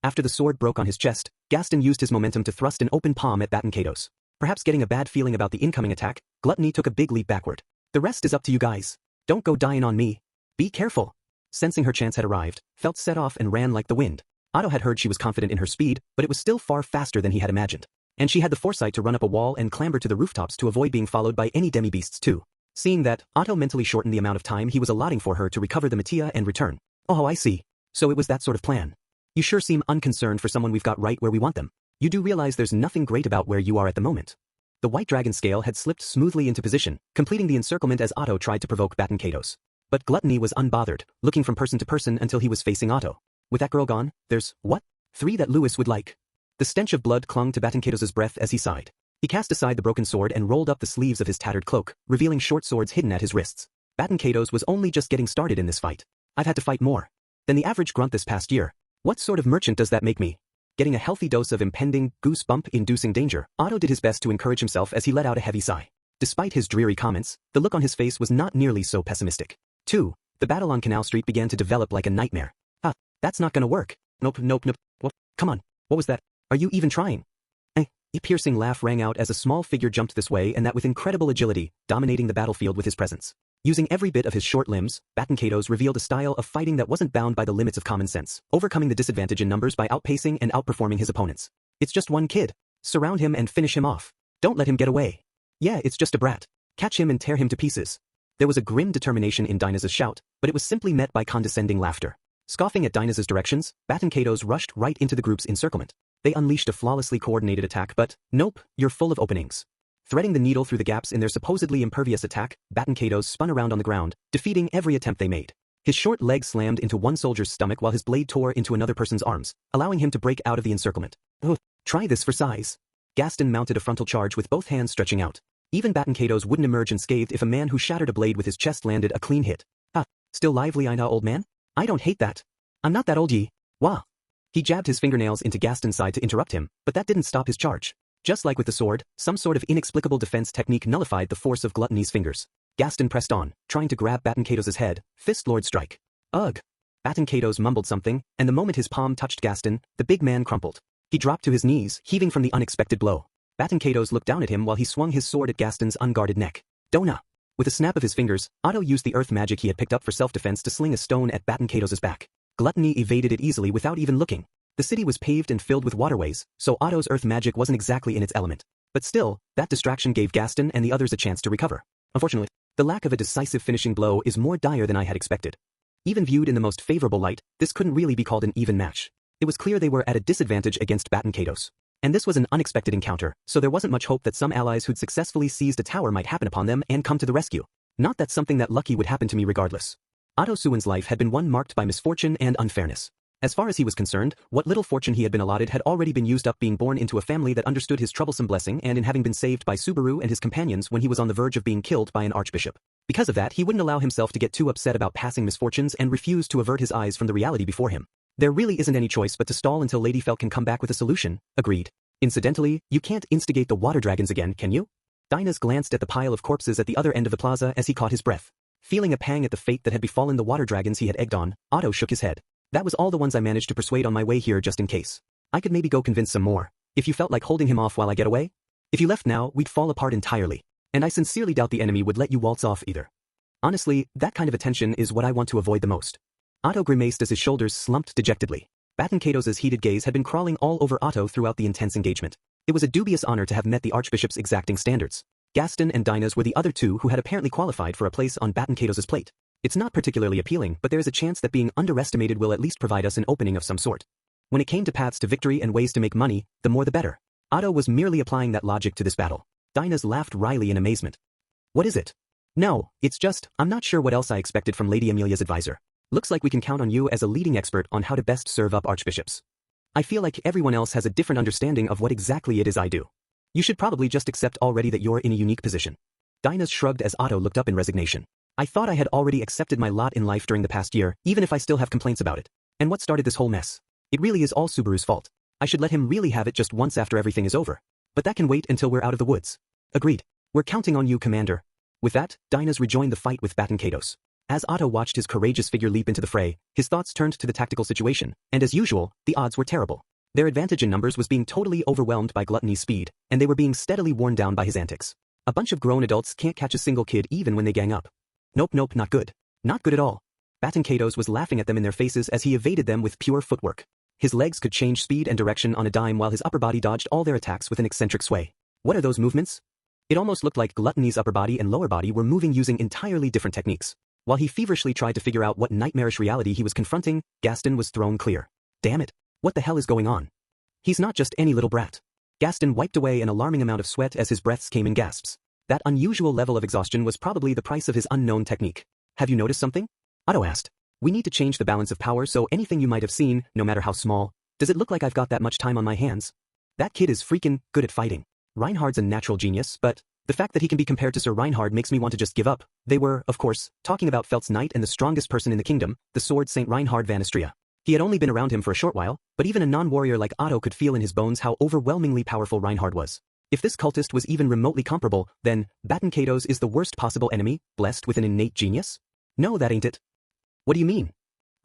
After the sword broke on his chest, Gaston used his momentum to thrust an open palm at Batinkatos. Perhaps getting a bad feeling about the incoming attack, Gluttony took a big leap backward. The rest is up to you guys. Don't go dying on me. Be careful. Sensing her chance had arrived, Felt set off and ran like the wind. Otto had heard she was confident in her speed, but it was still far faster than he had imagined. And she had the foresight to run up a wall and clamber to the rooftops to avoid being followed by any demi-beasts too. Seeing that, Otto mentally shortened the amount of time he was allotting for her to recover the materia and return. Oh, I see. So it was that sort of plan. You sure seem unconcerned for someone we've got right where we want them. You do realize there's nothing great about where you are at the moment. The white dragon scale had slipped smoothly into position, completing the encirclement as Otto tried to provoke Batinkatos. But Gluttony was unbothered, looking from person to person until he was facing Otto. With that girl gone, there's, what? 3 that Lewis would like. The stench of blood clung to Batinkatos's breath as he sighed. He cast aside the broken sword and rolled up the sleeves of his tattered cloak, revealing short swords hidden at his wrists. Batinkatos was only just getting started in this fight. I've had to fight more than the average grunt this past year. What sort of merchant does that make me? Getting a healthy dose of impending, goosebump-inducing danger, Otto did his best to encourage himself as he let out a heavy sigh. Despite his dreary comments, the look on his face was not nearly so pessimistic. 2. The battle on Canal Street began to develop like a nightmare. That's not gonna work. Nope. What? Come on. What was that? Are you even trying? A piercing laugh rang out as a small figure jumped this way and that with incredible agility, dominating the battlefield with his presence. Using every bit of his short limbs, Batinkatos revealed a style of fighting that wasn't bound by the limits of common sense, overcoming the disadvantage in numbers by outpacing and outperforming his opponents. It's just one kid. Surround him and finish him off. Don't let him get away. Yeah, it's just a brat. Catch him and tear him to pieces. There was a grim determination in Dinah's shout, but it was simply met by condescending laughter. Scoffing at Dinah's directions, Bat and Kato's rushed right into the group's encirclement. They unleashed a flawlessly coordinated attack, but, nope, you're full of openings. Threading the needle through the gaps in their supposedly impervious attack, Bat and Kato's spun around on the ground, defeating every attempt they made. His short leg slammed into one soldier's stomach while his blade tore into another person's arms, allowing him to break out of the encirclement. Ugh, try this for size. Gaston mounted a frontal charge with both hands stretching out. Even Bat and Kato's wouldn't emerge unscathed if a man who shattered a blade with his chest landed a clean hit. Ah, still lively I know, old man? I don't hate that. I'm not that old ye. Wah. He jabbed his fingernails into Gaston's side to interrupt him, but that didn't stop his charge. Just like with the sword, some sort of inexplicable defense technique nullified the force of Gluttony's fingers. Gaston pressed on, trying to grab Bat and Kato's head, fist lord strike. Ugh. Bat and Kato's mumbled something, and the moment his palm touched Gaston, the big man crumpled. He dropped to his knees, heaving from the unexpected blow. Bat and Kato's looked down at him while he swung his sword at Gaston's unguarded neck. Dona. With a snap of his fingers, Otto used the earth magic he had picked up for self-defense to sling a stone at Bat and Kato's back. Gluttony evaded it easily without even looking. The city was paved and filled with waterways, so Otto's earth magic wasn't exactly in its element. But still, that distraction gave Gaston and the others a chance to recover. Unfortunately, the lack of a decisive finishing blow is more dire than I had expected. Even viewed in the most favorable light, this couldn't really be called an even match. It was clear they were at a disadvantage against Bat and Kato's. And this was an unexpected encounter, so there wasn't much hope that some allies who'd successfully seized a tower might happen upon them and come to the rescue. Not that something that lucky would happen to me regardless. Otto Suwon's life had been one marked by misfortune and unfairness. As far as he was concerned, what little fortune he had been allotted had already been used up being born into a family that understood his troublesome blessing and in having been saved by Subaru and his companions when he was on the verge of being killed by an archbishop. Because of that, he wouldn't allow himself to get too upset about passing misfortunes and refused to avert his eyes from the reality before him. There really isn't any choice but to stall until Lady Felt can come back with a solution, agreed. Incidentally, you can't instigate the water dragons again, can you? Dinas glanced at the pile of corpses at the other end of the plaza as he caught his breath. Feeling a pang at the fate that had befallen the water dragons he had egged on, Otto shook his head. That was all the ones I managed to persuade on my way here just in case. I could maybe go convince some more. If you felt like holding him off while I get away? If you left now, we'd fall apart entirely. And I sincerely doubt the enemy would let you waltz off either. Honestly, that kind of attention is what I want to avoid the most. Otto grimaced as his shoulders slumped dejectedly. Bat and Kato's heated gaze had been crawling all over Otto throughout the intense engagement. It was a dubious honor to have met the Archbishop's exacting standards. Gaston and Dinas were the other two who had apparently qualified for a place on Bat and Kato's plate. It's not particularly appealing, but there is a chance that being underestimated will at least provide us an opening of some sort. When it came to paths to victory and ways to make money, the more the better. Otto was merely applying that logic to this battle. Dinas laughed wryly in amazement. What is it? No, it's just, I'm not sure what else I expected from Lady Amelia's advisor. Looks like we can count on you as a leading expert on how to best serve up archbishops. I feel like everyone else has a different understanding of what exactly it is I do. You should probably just accept already that you're in a unique position. Dinas shrugged as Otto looked up in resignation. I thought I had already accepted my lot in life during the past year, even if I still have complaints about it. And what started this whole mess? It really is all Subaru's fault. I should let him really have it just once after everything is over. But that can wait until we're out of the woods. Agreed. We're counting on you, Commander. With that, Dinas rejoined the fight with Bat and Kato's. As Otto watched his courageous figure leap into the fray, his thoughts turned to the tactical situation, and as usual, the odds were terrible. Their advantage in numbers was being totally overwhelmed by Gluttony's speed, and they were being steadily worn down by his antics. A bunch of grown adults can't catch a single kid even when they gang up. Nope, not good. Not good at all. Bat and Kato's was laughing at them in their faces as he evaded them with pure footwork. His legs could change speed and direction on a dime while his upper body dodged all their attacks with an eccentric sway. What are those movements? It almost looked like Gluttony's upper body and lower body were moving using entirely different techniques. While he feverishly tried to figure out what nightmarish reality he was confronting, Gaston was thrown clear. Damn it. What the hell is going on? He's not just any little brat. Gaston wiped away an alarming amount of sweat as his breaths came in gasps. That unusual level of exhaustion was probably the price of his unknown technique. Have you noticed something? Otto asked. We need to change the balance of power, so anything you might have seen, no matter how small, does it look like I've got that much time on my hands? That kid is freaking good at fighting. Reinhard's a natural genius, but the fact that he can be compared to Sir Reinhard makes me want to just give up. They were, of course, talking about Felt's knight and the strongest person in the kingdom, the sword Saint Reinhard van Istria. He had only been around him for a short while, but even a non-warrior like Otto could feel in his bones how overwhelmingly powerful Reinhard was. If this cultist was even remotely comparable, then Bat and Kato's is the worst possible enemy, blessed with an innate genius? No, that ain't it. What do you mean?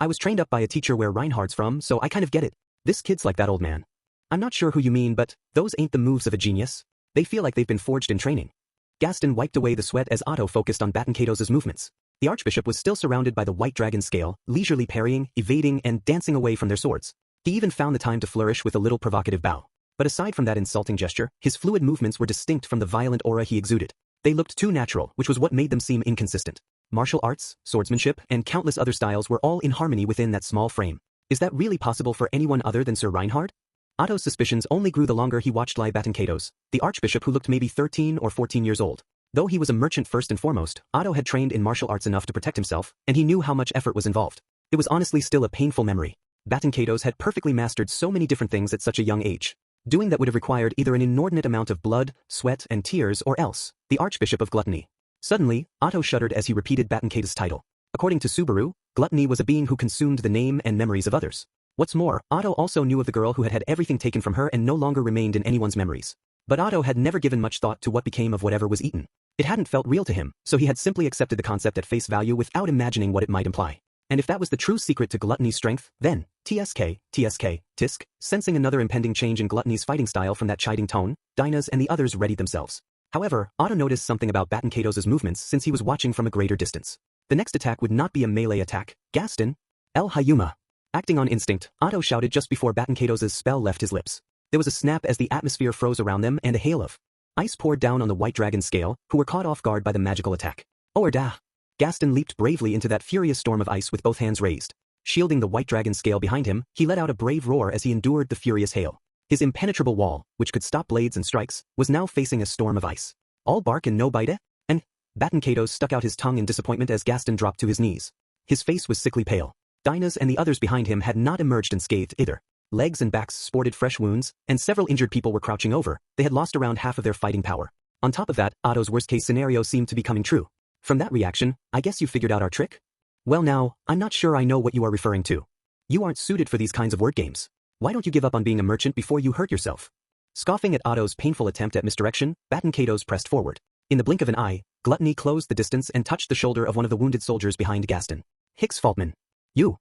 I was trained up by a teacher where Reinhard's from, so I kind of get it. This kid's like that old man. I'm not sure who you mean, but those ain't the moves of a genius. They feel like they've been forged in training. Gaston wiped away the sweat as Otto focused on Bat and Kato's movements. The Archbishop was still surrounded by the White Dragon scale, leisurely parrying, evading, and dancing away from their swords. He even found the time to flourish with a little provocative bow. But aside from that insulting gesture, his fluid movements were distinct from the violent aura he exuded. They looked too natural, which was what made them seem inconsistent. Martial arts, swordsmanship, and countless other styles were all in harmony within that small frame. Is that really possible for anyone other than Sir Reinhard? Otto's suspicions only grew the longer he watched Lai Batankatos, the archbishop who looked maybe 13 or 14 years old. Though he was a merchant first and foremost, Otto had trained in martial arts enough to protect himself, and he knew how much effort was involved. It was honestly still a painful memory. Batankatos had perfectly mastered so many different things at such a young age. Doing that would have required either an inordinate amount of blood, sweat, and tears or else, the archbishop of gluttony. Suddenly, Otto shuddered as he repeated Batankatos' title. According to Subaru, gluttony was a being who consumed the name and memories of others. What's more, Otto also knew of the girl who had had everything taken from her and no longer remained in anyone's memories. But Otto had never given much thought to what became of whatever was eaten. It hadn't felt real to him, so he had simply accepted the concept at face value without imagining what it might imply. And if that was the true secret to gluttony's strength, then, tisk, sensing another impending change in gluttony's fighting style from that chiding tone, Dinas and the others readied themselves. However, Otto noticed something about Batankatos' movements since he was watching from a greater distance. The next attack would not be a melee attack. Gaston, El Hayuma. Acting on instinct, Otto shouted just before Batankatos' spell left his lips. There was a snap as the atmosphere froze around them and a hail of ice poured down on the white dragon's scale, who were caught off guard by the magical attack. Oerda! Gaston leaped bravely into that furious storm of ice with both hands raised. Shielding the white dragon's scale behind him, he let out a brave roar as he endured the furious hail. His impenetrable wall, which could stop blades and strikes, was now facing a storm of ice. All bark and no bite? And Batankatos stuck out his tongue in disappointment as Gaston dropped to his knees. His face was sickly pale. Dinas and the others behind him had not emerged unscathed either. Legs and backs sported fresh wounds, and several injured people were crouching over. They had lost around half of their fighting power. On top of that, Otto's worst-case scenario seemed to be coming true. From that reaction, I guess you figured out our trick? Well now, I'm not sure I know what you are referring to. You aren't suited for these kinds of word games. Why don't you give up on being a merchant before you hurt yourself? Scoffing at Otto's painful attempt at misdirection, Batankatos pressed forward. In the blink of an eye, Gluttony closed the distance and touched the shoulder of one of the wounded soldiers behind Gaston. Hicks Faltman. You!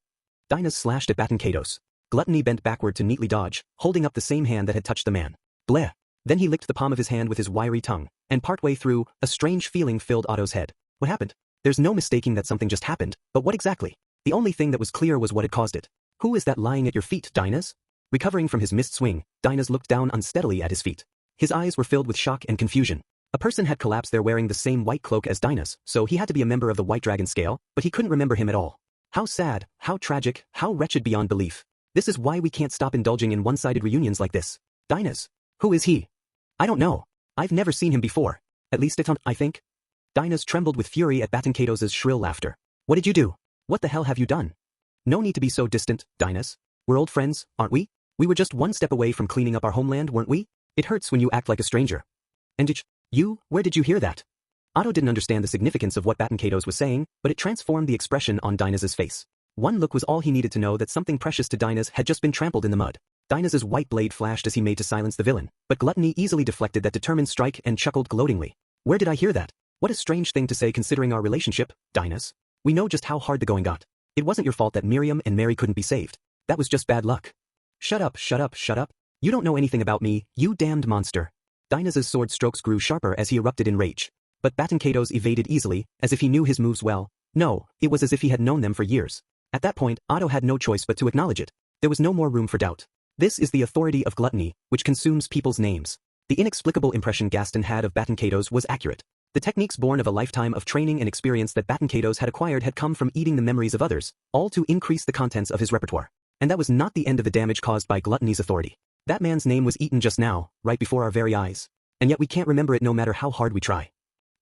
Dinas slashed at Batankatos. Gluttony bent backward to neatly dodge, holding up the same hand that had touched the man. Bleh! Then he licked the palm of his hand with his wiry tongue, and partway through, a strange feeling filled Otto's head. What happened? There's no mistaking that something just happened, but what exactly? The only thing that was clear was what had caused it. Who is that lying at your feet, Dinas? Recovering from his missed swing, Dinas looked down unsteadily at his feet. His eyes were filled with shock and confusion. A person had collapsed there wearing the same white cloak as Dinas, so he had to be a member of the White Dragon scale, but he couldn't remember him at all. How sad, how tragic, how wretched beyond belief. This is why we can't stop indulging in one-sided reunions like this. Dinas. Who is he? I don't know. I've never seen him before. At least I think. Dinas trembled with fury at Batankatos' shrill laughter. What did you do? What the hell have you done? No need to be so distant, Dinas. We're old friends, aren't we? We were just one step away from cleaning up our homeland, weren't we? It hurts when you act like a stranger. And where did you hear that? Otto didn't understand the significance of what Batankatos was saying, but it transformed the expression on Dinas' face. One look was all he needed to know that something precious to Dinas had just been trampled in the mud. Dinas' white blade flashed as he made to silence the villain, but Gluttony easily deflected that determined strike and chuckled gloatingly. Where did I hear that? What a strange thing to say considering our relationship, Dinas. We know just how hard the going got. It wasn't your fault that Miriam and Mary couldn't be saved. That was just bad luck. Shut up. You don't know anything about me, you damned monster. Dinas' sword strokes grew sharper as he erupted in rage. But Batankatos evaded easily, as if he knew his moves well. No, it was as if he had known them for years. At that point, Otto had no choice but to acknowledge it. There was no more room for doubt. This is the authority of gluttony, which consumes people's names. The inexplicable impression Gaston had of Batankatos was accurate. The techniques born of a lifetime of training and experience that Batankatos had acquired had come from eating the memories of others, all to increase the contents of his repertoire. And that was not the end of the damage caused by gluttony's authority. That man's name was eaten just now, right before our very eyes. And yet we can't remember it no matter how hard we try.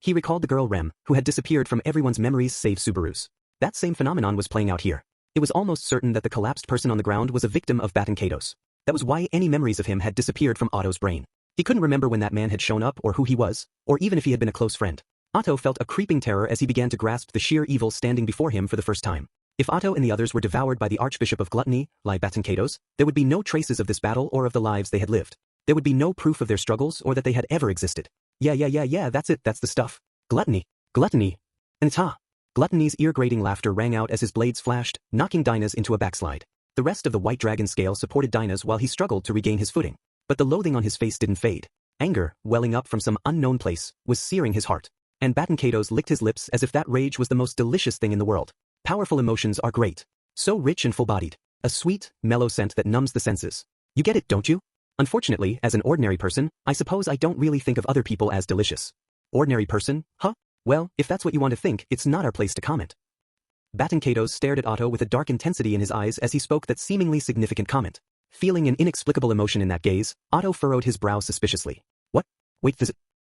He recalled the girl Rem, who had disappeared from everyone's memories save Subaru's. That same phenomenon was playing out here. It was almost certain that the collapsed person on the ground was a victim of Batankatos. That was why any memories of him had disappeared from Otto's brain. He couldn't remember when that man had shown up or who he was, or even if he had been a close friend. Otto felt a creeping terror as he began to grasp the sheer evil standing before him for the first time. If Otto and the others were devoured by the Archbishop of Gluttony, Lai Batankatos, there would be no traces of this battle or of the lives they had lived. There would be no proof of their struggles or that they had ever existed. Yeah, that's it, that's the stuff. Gluttony. And ta. Gluttony's ear-grating laughter rang out as his blades flashed, knocking Dinas into a backslide. The rest of the White Dragon scale supported Dinas while he struggled to regain his footing. But the loathing on his face didn't fade. Anger, welling up from some unknown place, was searing his heart. And Batankatos licked his lips as if that rage was the most delicious thing in the world. Powerful emotions are great. So rich and full-bodied. A sweet, mellow scent that numbs the senses. You get it, don't you? Unfortunately, as an ordinary person, I suppose I don't really think of other people as delicious. Ordinary person, huh? Well, if that's what you want to think, it's not our place to comment. Batenkatos stared at Otto with a dark intensity in his eyes as he spoke that seemingly significant comment. Feeling an inexplicable emotion in that gaze, Otto furrowed his brow suspiciously. What? Wait,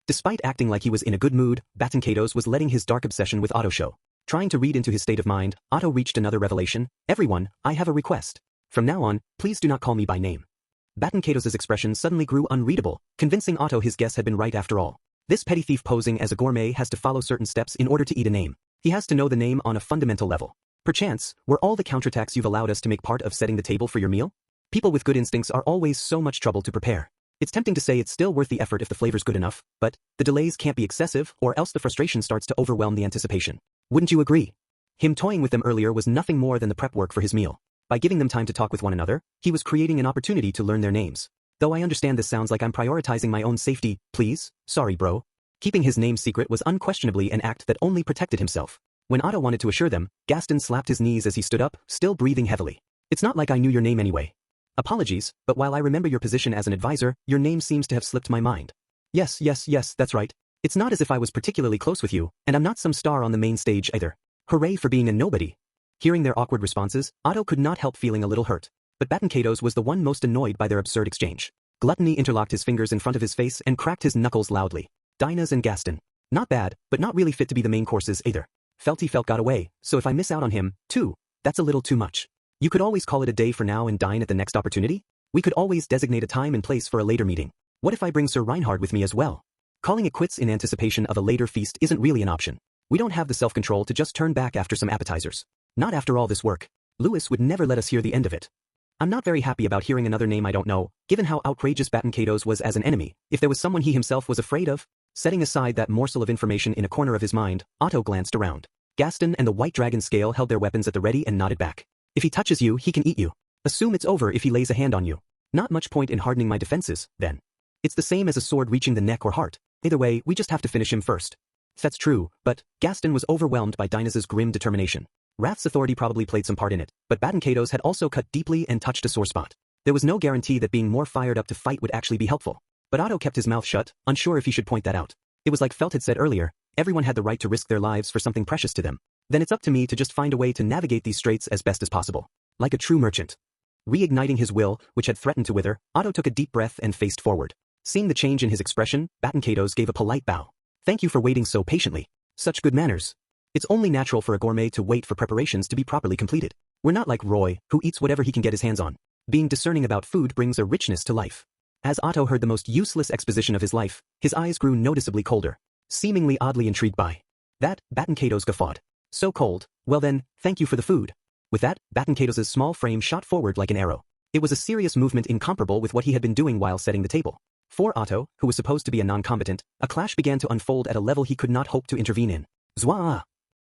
Despite acting like he was in a good mood, Batenkatos was letting his dark obsession with Otto show. Trying to read into his state of mind, Otto reached another revelation. Everyone, I have a request. From now on, please do not call me by name. Batenkatos's expression suddenly grew unreadable, convincing Otto his guess had been right after all. This petty thief posing as a gourmet has to follow certain steps in order to eat a name. He has to know the name on a fundamental level. Perchance, were all the counterattacks you've allowed us to make part of setting the table for your meal? People with good instincts are always so much trouble to prepare. It's tempting to say it's still worth the effort if the flavor's good enough, but the delays can't be excessive or else the frustration starts to overwhelm the anticipation. Wouldn't you agree? Him toying with them earlier was nothing more than the prep work for his meal. By giving them time to talk with one another, he was creating an opportunity to learn their names. Though I understand this sounds like I'm prioritizing my own safety, please, sorry bro. Keeping his name secret was unquestionably an act that only protected himself. When Otto wanted to assure them, Gaston slapped his knees as he stood up, still breathing heavily. It's not like I knew your name anyway. Apologies, but while I remember your position as an advisor, your name seems to have slipped my mind. Yes, that's right. It's not as if I was particularly close with you, and I'm not some star on the main stage either. Hooray for being a nobody. Hearing their awkward responses, Otto could not help feeling a little hurt. But Batenkatos was the one most annoyed by their absurd exchange. Gluttony interlocked his fingers in front of his face and cracked his knuckles loudly. Dinah's and Gaston. Not bad, but not really fit to be the main courses either. Felty Felt got away, so if I miss out on him, too, that's a little too much. You could always call it a day for now and dine at the next opportunity? We could always designate a time and place for a later meeting. What if I bring Sir Reinhard with me as well? Calling it quits in anticipation of a later feast isn't really an option. We don't have the self-control to just turn back after some appetizers. Not after all this work. Lewis would never let us hear the end of it. I'm not very happy about hearing another name I don't know, given how outrageous Batenkatos was as an enemy, if there was someone he himself was afraid of. Setting aside that morsel of information in a corner of his mind, Otto glanced around. Gaston and the White Dragon Scale held their weapons at the ready and nodded back. If he touches you, he can eat you. Assume it's over if he lays a hand on you. Not much point in hardening my defenses, then. It's the same as a sword reaching the neck or heart. Either way, we just have to finish him first. That's true, but Gaston was overwhelmed by Dinah's grim determination. Wrath's authority probably played some part in it, but Batenkatos had also cut deeply and touched a sore spot. There was no guarantee that being more fired up to fight would actually be helpful. But Otto kept his mouth shut, unsure if he should point that out. It was like Felt had said earlier, everyone had the right to risk their lives for something precious to them. Then it's up to me to just find a way to navigate these straits as best as possible. Like a true merchant. Reigniting his will, which had threatened to wither, Otto took a deep breath and faced forward. Seeing the change in his expression, Batenkatos gave a polite bow. Thank you for waiting so patiently. Such good manners. It's only natural for a gourmet to wait for preparations to be properly completed. We're not like Roy, who eats whatever he can get his hands on. Being discerning about food brings a richness to life. As Otto heard the most useless exposition of his life, his eyes grew noticeably colder. Seemingly oddly intrigued by that, Batenkatos guffawed. So cold, well then, thank you for the food. With that, Batenkatos's small frame shot forward like an arrow. It was a serious movement incomparable with what he had been doing while setting the table. For Otto, who was supposed to be a non-combatant, a clash began to unfold at a level he could not hope to intervene in. Zwaa!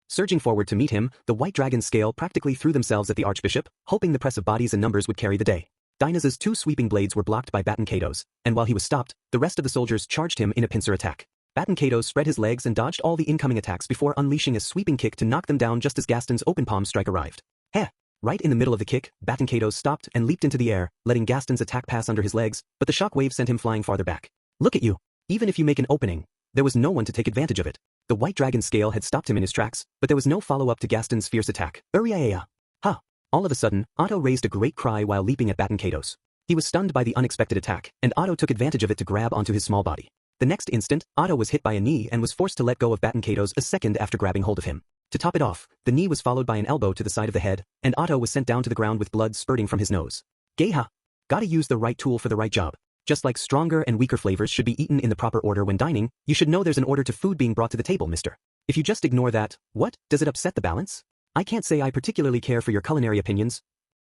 Surging forward to meet him, the White Dragon Scale practically threw themselves at the Archbishop, hoping the press of bodies and numbers would carry the day. Dinah's two sweeping blades were blocked by Batenkatos, and while he was stopped, the rest of the soldiers charged him in a pincer attack. Batenkatos spread his legs and dodged all the incoming attacks before unleashing a sweeping kick to knock them down just as Gaston's open palm strike arrived. Heh! Right in the middle of the kick, Batenkatos stopped and leaped into the air, letting Gaston's attack pass under his legs, but the shock wave sent him flying farther back. Look at you! Even if you make an opening, there was no one to take advantage of it. The White Dragon Scale had stopped him in his tracks, but there was no follow-up to Gaston's fierce attack. Uriah! Ha! All of a sudden, Otto raised a great cry while leaping at Batenkatos. He was stunned by the unexpected attack, and Otto took advantage of it to grab onto his small body. The next instant, Otto was hit by a knee and was forced to let go of Batenkatos a second after grabbing hold of him. To top it off, the knee was followed by an elbow to the side of the head, and Otto was sent down to the ground with blood spurting from his nose. Geha! Gotta use the right tool for the right job. Just like stronger and weaker flavors should be eaten in the proper order when dining, you should know there's an order to food being brought to the table, mister. If you just ignore that, what, does it upset the balance? I can't say I particularly care for your culinary opinions.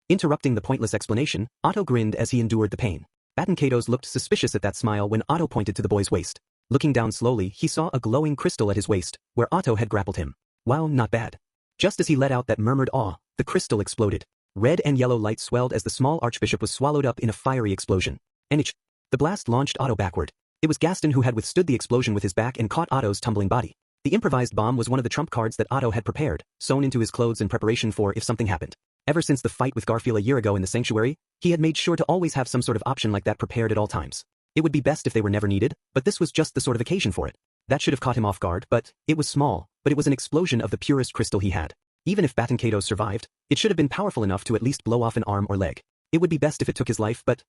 Interrupting the pointless explanation, Otto grinned as he endured the pain. Batenkatos looked suspicious at that smile when Otto pointed to the boy's waist. Looking down slowly, he saw a glowing crystal at his waist, where Otto had grappled him. Wow, not bad. Just as he let out that murmured awe, the crystal exploded. Red and yellow light swelled as the small archbishop was swallowed up in a fiery explosion. The blast launched Otto backward. It was Gaston who had withstood the explosion with his back and caught Otto's tumbling body. The improvised bomb was one of the trump cards that Otto had prepared, sewn into his clothes in preparation for if something happened. Ever since the fight with Garfield a year ago in the sanctuary, he had made sure to always have some sort of option like that prepared at all times. It would be best if they were never needed, but this was just the sort of occasion for it. That should have caught him off guard, but it was small, but it was an explosion of the purest crystal he had. Even if Batenkados survived, it should have been powerful enough to at least blow off an arm or leg. It would be best if it took his life, but,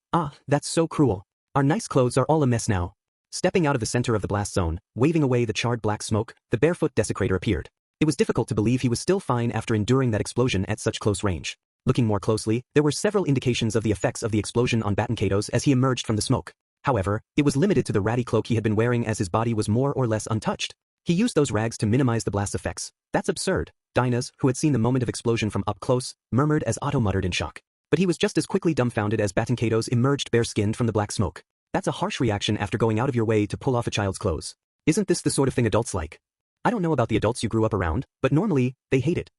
that's so cruel. Our nice clothes are all a mess now. Stepping out of the center of the blast zone, waving away the charred black smoke, the barefoot desecrator appeared. It was difficult to believe he was still fine after enduring that explosion at such close range. Looking more closely, there were several indications of the effects of the explosion on Batenkados as he emerged from the smoke. However, it was limited to the ratty cloak he had been wearing as his body was more or less untouched. He used those rags to minimize the blast's effects. That's absurd. Dinas, who had seen the moment of explosion from up close, murmured as Otto muttered in shock. But he was just as quickly dumbfounded as Batenkados emerged bare-skinned from the black smoke. That's a harsh reaction after going out of your way to pull off a child's clothes. Isn't this the sort of thing adults like? I don't know about the adults you grew up around, but normally, they hate it.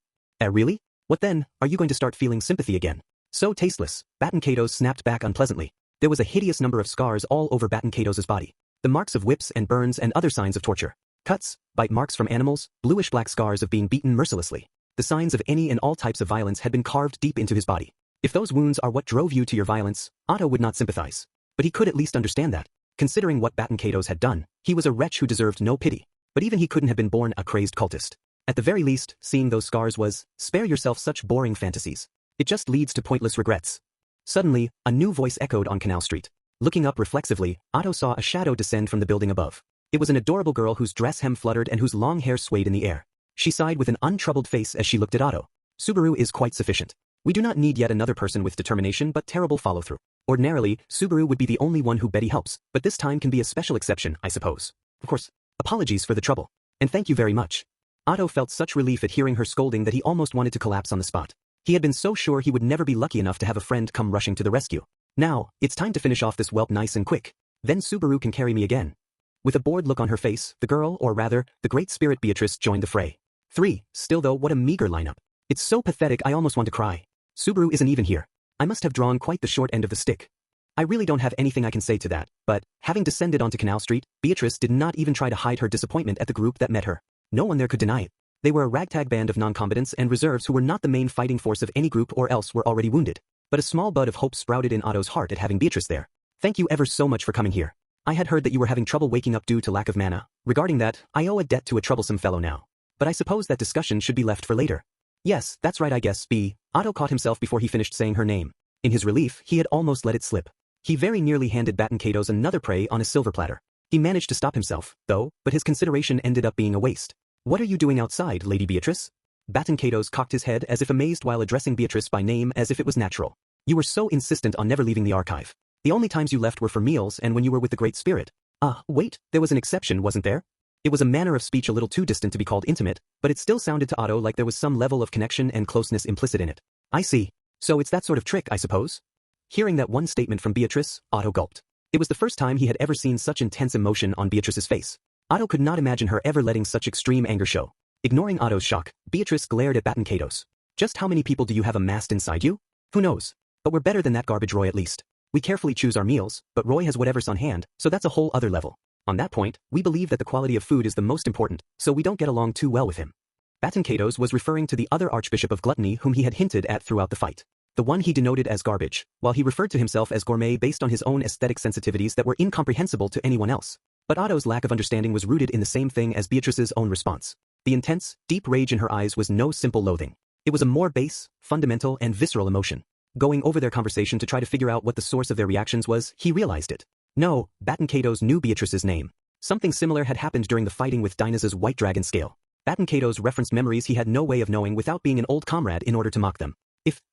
Really? What then, are you going to start feeling sympathy again? So tasteless, Batenkados snapped back unpleasantly. There was a hideous number of scars all over Batenkados' body. The marks of whips and burns and other signs of torture. Cuts, bite marks from animals, bluish-black scars of being beaten mercilessly. The signs of any and all types of violence had been carved deep into his body. If those wounds are what drove you to your violence, Otto would not sympathize. But he could at least understand that. Considering what Batenkados had done, he was a wretch who deserved no pity. But even he couldn't have been born a crazed cultist. At the very least, seeing those scars was, spare yourself such boring fantasies. It just leads to pointless regrets. Suddenly, a new voice echoed on Canal Street. Looking up reflexively, Otto saw a shadow descend from the building above. It was an adorable girl whose dress hem fluttered and whose long hair swayed in the air. She sighed with an untroubled face as she looked at Otto. Subaru is quite sufficient. We do not need yet another person with determination but terrible follow-through. Ordinarily, Subaru would be the only one who Betty helps, but this time can be a special exception, I suppose. Of course, apologies for the trouble. And thank you very much. Otto felt such relief at hearing her scolding that he almost wanted to collapse on the spot. He had been so sure he would never be lucky enough to have a friend come rushing to the rescue. Now, it's time to finish off this whelp nice and quick. Then Subaru can carry me again. With a bored look on her face, the girl, or rather, the great spirit Beatrice joined the fray. 3. Still though, what a meager lineup. It's so pathetic I almost want to cry. Subaru isn't even here. I must have drawn quite the short end of the stick. I really don't have anything I can say to that, but, having descended onto Canal Street, Beatrice did not even try to hide her disappointment at the group that met her. No one there could deny it. They were a ragtag band of non-combatants and reserves who were not the main fighting force of any group or else were already wounded. But a small bud of hope sprouted in Otto's heart at having Beatrice there. Thank you ever so much for coming here. I had heard that you were having trouble waking up due to lack of mana. Regarding that, I owe a debt to a troublesome fellow now. But I suppose that discussion should be left for later. Yes, that's right I guess, B. Otto caught himself before he finished saying her name. In his relief, he had almost let it slip. He very nearly handed Batenkados another prey on a silver platter. He managed to stop himself, though, but his consideration ended up being a waste. What are you doing outside, Lady Beatrice? Batenkados cocked his head as if amazed while addressing Beatrice by name as if it was natural. You were so insistent on never leaving the archive. The only times you left were for meals and when you were with the Great Spirit. Wait, there was an exception, wasn't there? It was a manner of speech a little too distant to be called intimate, but it still sounded to Otto like there was some level of connection and closeness implicit in it. I see. So it's that sort of trick, I suppose? Hearing that one statement from Beatrice, Otto gulped. It was the first time he had ever seen such intense emotion on Beatrice's face. Otto could not imagine her ever letting such extreme anger show. Ignoring Otto's shock, Beatrice glared at Batenkados. Just how many people do you have amassed inside you? Who knows? But we're better than that garbage Roy at least. We carefully choose our meals, but Roy has whatever's on hand, so that's a whole other level. On that point, we believe that the quality of food is the most important, so we don't get along too well with him. Batenkados was referring to the other Archbishop of Gluttony whom he had hinted at throughout the fight. The one he denoted as garbage, while he referred to himself as gourmet based on his own aesthetic sensitivities that were incomprehensible to anyone else. But Otto's lack of understanding was rooted in the same thing as Beatrice's own response. The intense, deep rage in her eyes was no simple loathing. It was a more base, fundamental, and visceral emotion. Going over their conversation to try to figure out what the source of their reactions was, he realized it. No, Batenkados knew Beatrice's name. Something similar had happened during the fighting with Dinas's white dragon scale. Batenkados referenced memories he had no way of knowing without being an old comrade in order to mock them.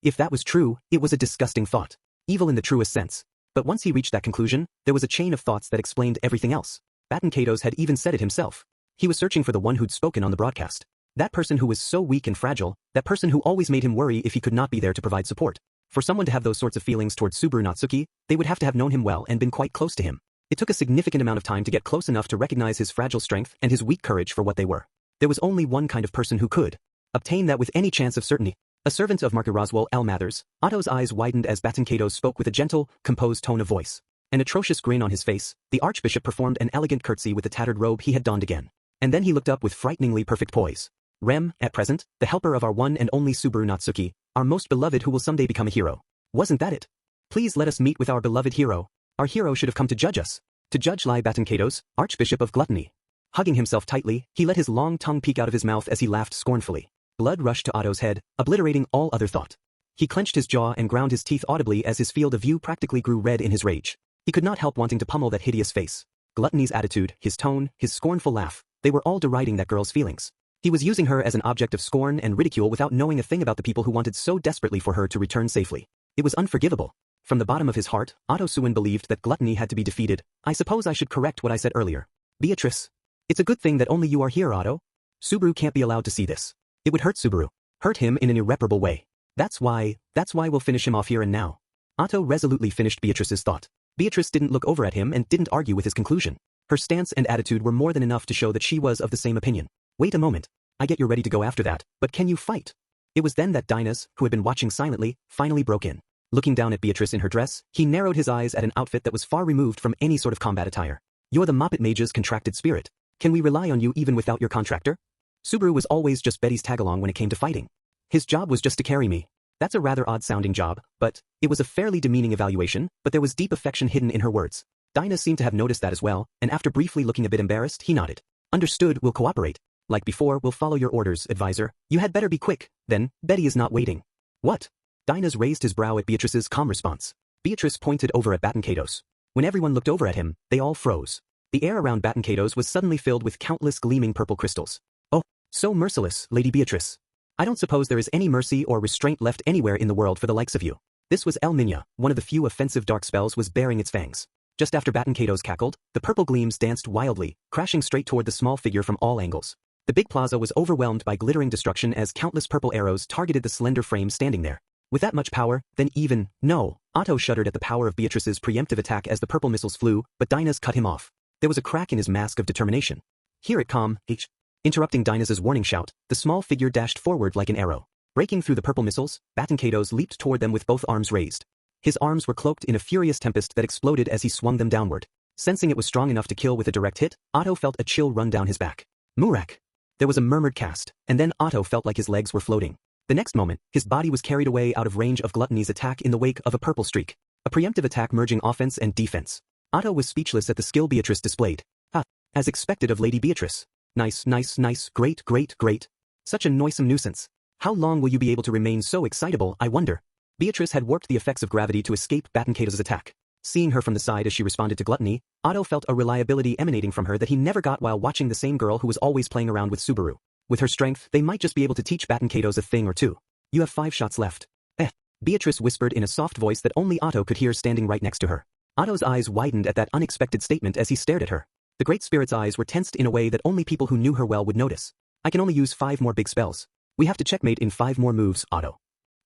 If that was true, it was a disgusting thought. Evil in the truest sense. But once he reached that conclusion, there was a chain of thoughts that explained everything else. Batenkados had even said it himself. He was searching for the one who'd spoken on the broadcast. That person who was so weak and fragile, that person who always made him worry if he could not be there to provide support. For someone to have those sorts of feelings towards Subaru Natsuki, they would have to have known him well and been quite close to him. It took a significant amount of time to get close enough to recognize his fragile strength and his weak courage for what they were. There was only one kind of person who could obtain that with any chance of certainty. A servant of Marquis Roswell L. Mathers, Otto's eyes widened as Batenkados spoke with a gentle, composed tone of voice. An atrocious grin on his face, the Archbishop performed an elegant curtsy with the tattered robe he had donned again. And then he looked up with frighteningly perfect poise. Rem, at present, the helper of our one and only Subaru Natsuki, our most beloved who will someday become a hero. Wasn't that it? Please let us meet with our beloved hero. Our hero should have come to judge us. To judge Lai Batenkados, Archbishop of Gluttony. Hugging himself tightly, he let his long tongue peek out of his mouth as he laughed scornfully. Blood rushed to Otto's head, obliterating all other thought. He clenched his jaw and ground his teeth audibly as his field of view practically grew red in his rage. He could not help wanting to pummel that hideous face. Gluttony's attitude, his tone, his scornful laugh, they were all deriding that girl's feelings. He was using her as an object of scorn and ridicule without knowing a thing about the people who wanted so desperately for her to return safely. It was unforgivable. From the bottom of his heart, Otto Suin believed that gluttony had to be defeated. I suppose I should correct what I said earlier. Beatrice. It's a good thing that only you are here, Otto. Subaru can't be allowed to see this. It would hurt Subaru. Hurt him in an irreparable way. That's why we'll finish him off here and now. Otto resolutely finished Beatrice's thought. Beatrice didn't look over at him and didn't argue with his conclusion. Her stance and attitude were more than enough to show that she was of the same opinion. Wait a moment. I get you're ready to go after that, but can you fight? It was then that Dinas, who had been watching silently, finally broke in. Looking down at Beatrice in her dress, he narrowed his eyes at an outfit that was far removed from any sort of combat attire. You're the Moppet Mage's contracted spirit. Can we rely on you even without your contractor? Subaru was always just Betty's tagalong when it came to fighting. His job was just to carry me. That's a rather odd-sounding job, but it was a fairly demeaning evaluation, but there was deep affection hidden in her words. Dinah seemed to have noticed that as well, and after briefly looking a bit embarrassed, he nodded. Understood, we'll cooperate. Like before, we'll follow your orders, advisor. You had better be quick, then, Betty is not waiting. What? Dinah's raised his brow at Beatrice's calm response. Beatrice pointed over at Batankatos. When everyone looked over at him, they all froze. The air around Batankatos was suddenly filled with countless gleaming purple crystals. Oh, so merciless, Lady Beatrice. I don't suppose there is any mercy or restraint left anywhere in the world for the likes of you. This was El Minya, one of the few offensive dark spells was baring its fangs. Just after Batankatos cackled, the purple gleams danced wildly, crashing straight toward the small figure from all angles. The big plaza was overwhelmed by glittering destruction as countless purple arrows targeted the slender frame standing there. With that much power, then even, no, Otto shuddered at the power of Beatrice's preemptive attack as the purple missiles flew, but Dinas cut him off. There was a crack in his mask of determination. Hear it come, H. Interrupting Dinas's warning shout, the small figure dashed forward like an arrow. Breaking through the purple missiles, Batankatos leaped toward them with both arms raised. His arms were cloaked in a furious tempest that exploded as he swung them downward. Sensing it was strong enough to kill with a direct hit, Otto felt a chill run down his back. Murak! There was a murmured cast, and then Otto felt like his legs were floating. The next moment, his body was carried away out of range of Gluttony's attack in the wake of a purple streak. A preemptive attack merging offense and defense. Otto was speechless at the skill Beatrice displayed. As expected of Lady Beatrice. Nice, great. Such a noisome nuisance. How long will you be able to remain so excitable, I wonder? Beatrice had warped the effects of gravity to escape Batankatos' attack. Seeing her from the side as she responded to Gluttony, Otto felt a reliability emanating from her that he never got while watching the same girl who was always playing around with Subaru. With her strength, they might just be able to teach Batankatos a thing or two. You have 5 shots left. Beatrice whispered in a soft voice that only Otto could hear standing right next to her. Otto's eyes widened at that unexpected statement as he stared at her. The Great Spirit's eyes were tensed in a way that only people who knew her well would notice. I can only use 5 more big spells. We have to checkmate in 5 more moves, Otto.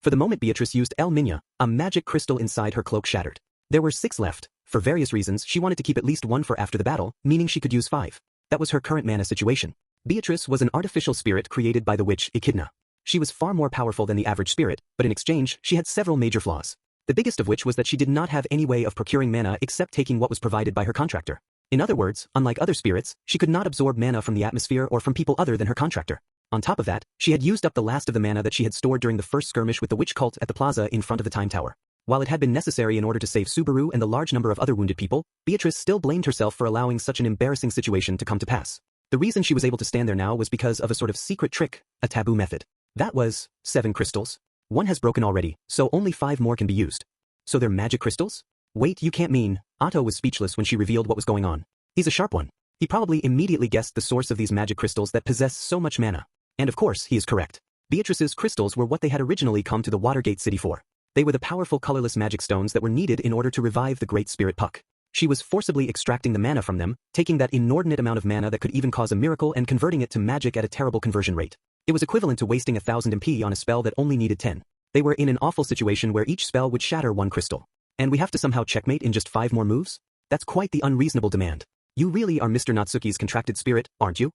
For the moment Beatrice used El Minya, a magic crystal inside her cloak shattered. There were 6 left. For various reasons, she wanted to keep at least 1 for after the battle, meaning she could use 5. That was her current mana situation. Beatrice was an artificial spirit created by the witch Echidna. She was far more powerful than the average spirit, but in exchange, she had several major flaws. The biggest of which was that she did not have any way of procuring mana except taking what was provided by her contractor. In other words, unlike other spirits, she could not absorb mana from the atmosphere or from people other than her contractor. On top of that, she had used up the last of the mana that she had stored during the first skirmish with the witch cult at the plaza in front of the time tower. While it had been necessary in order to save Subaru and the large number of other wounded people, Beatrice still blamed herself for allowing such an embarrassing situation to come to pass. The reason she was able to stand there now was because of a sort of secret trick, a taboo method. That was 7 crystals. 1 has broken already, so only 5 more can be used. So they're magic crystals? Wait, you can't mean. Otto was speechless when she revealed what was going on. He's a sharp one. He probably immediately guessed the source of these magic crystals that possess so much mana. And of course, he is correct. Beatrice's crystals were what they had originally come to the Watergate City for. They were the powerful colorless magic stones that were needed in order to revive the Great Spirit Puck. She was forcibly extracting the mana from them, taking that inordinate amount of mana that could even cause a miracle and converting it to magic at a terrible conversion rate. It was equivalent to wasting 1,000 MP on a spell that only needed 10. They were in an awful situation where each spell would shatter 1 crystal. And we have to somehow checkmate in just 5 more moves? That's quite the unreasonable demand. You really are Mr. Natsuki's contracted spirit, aren't you?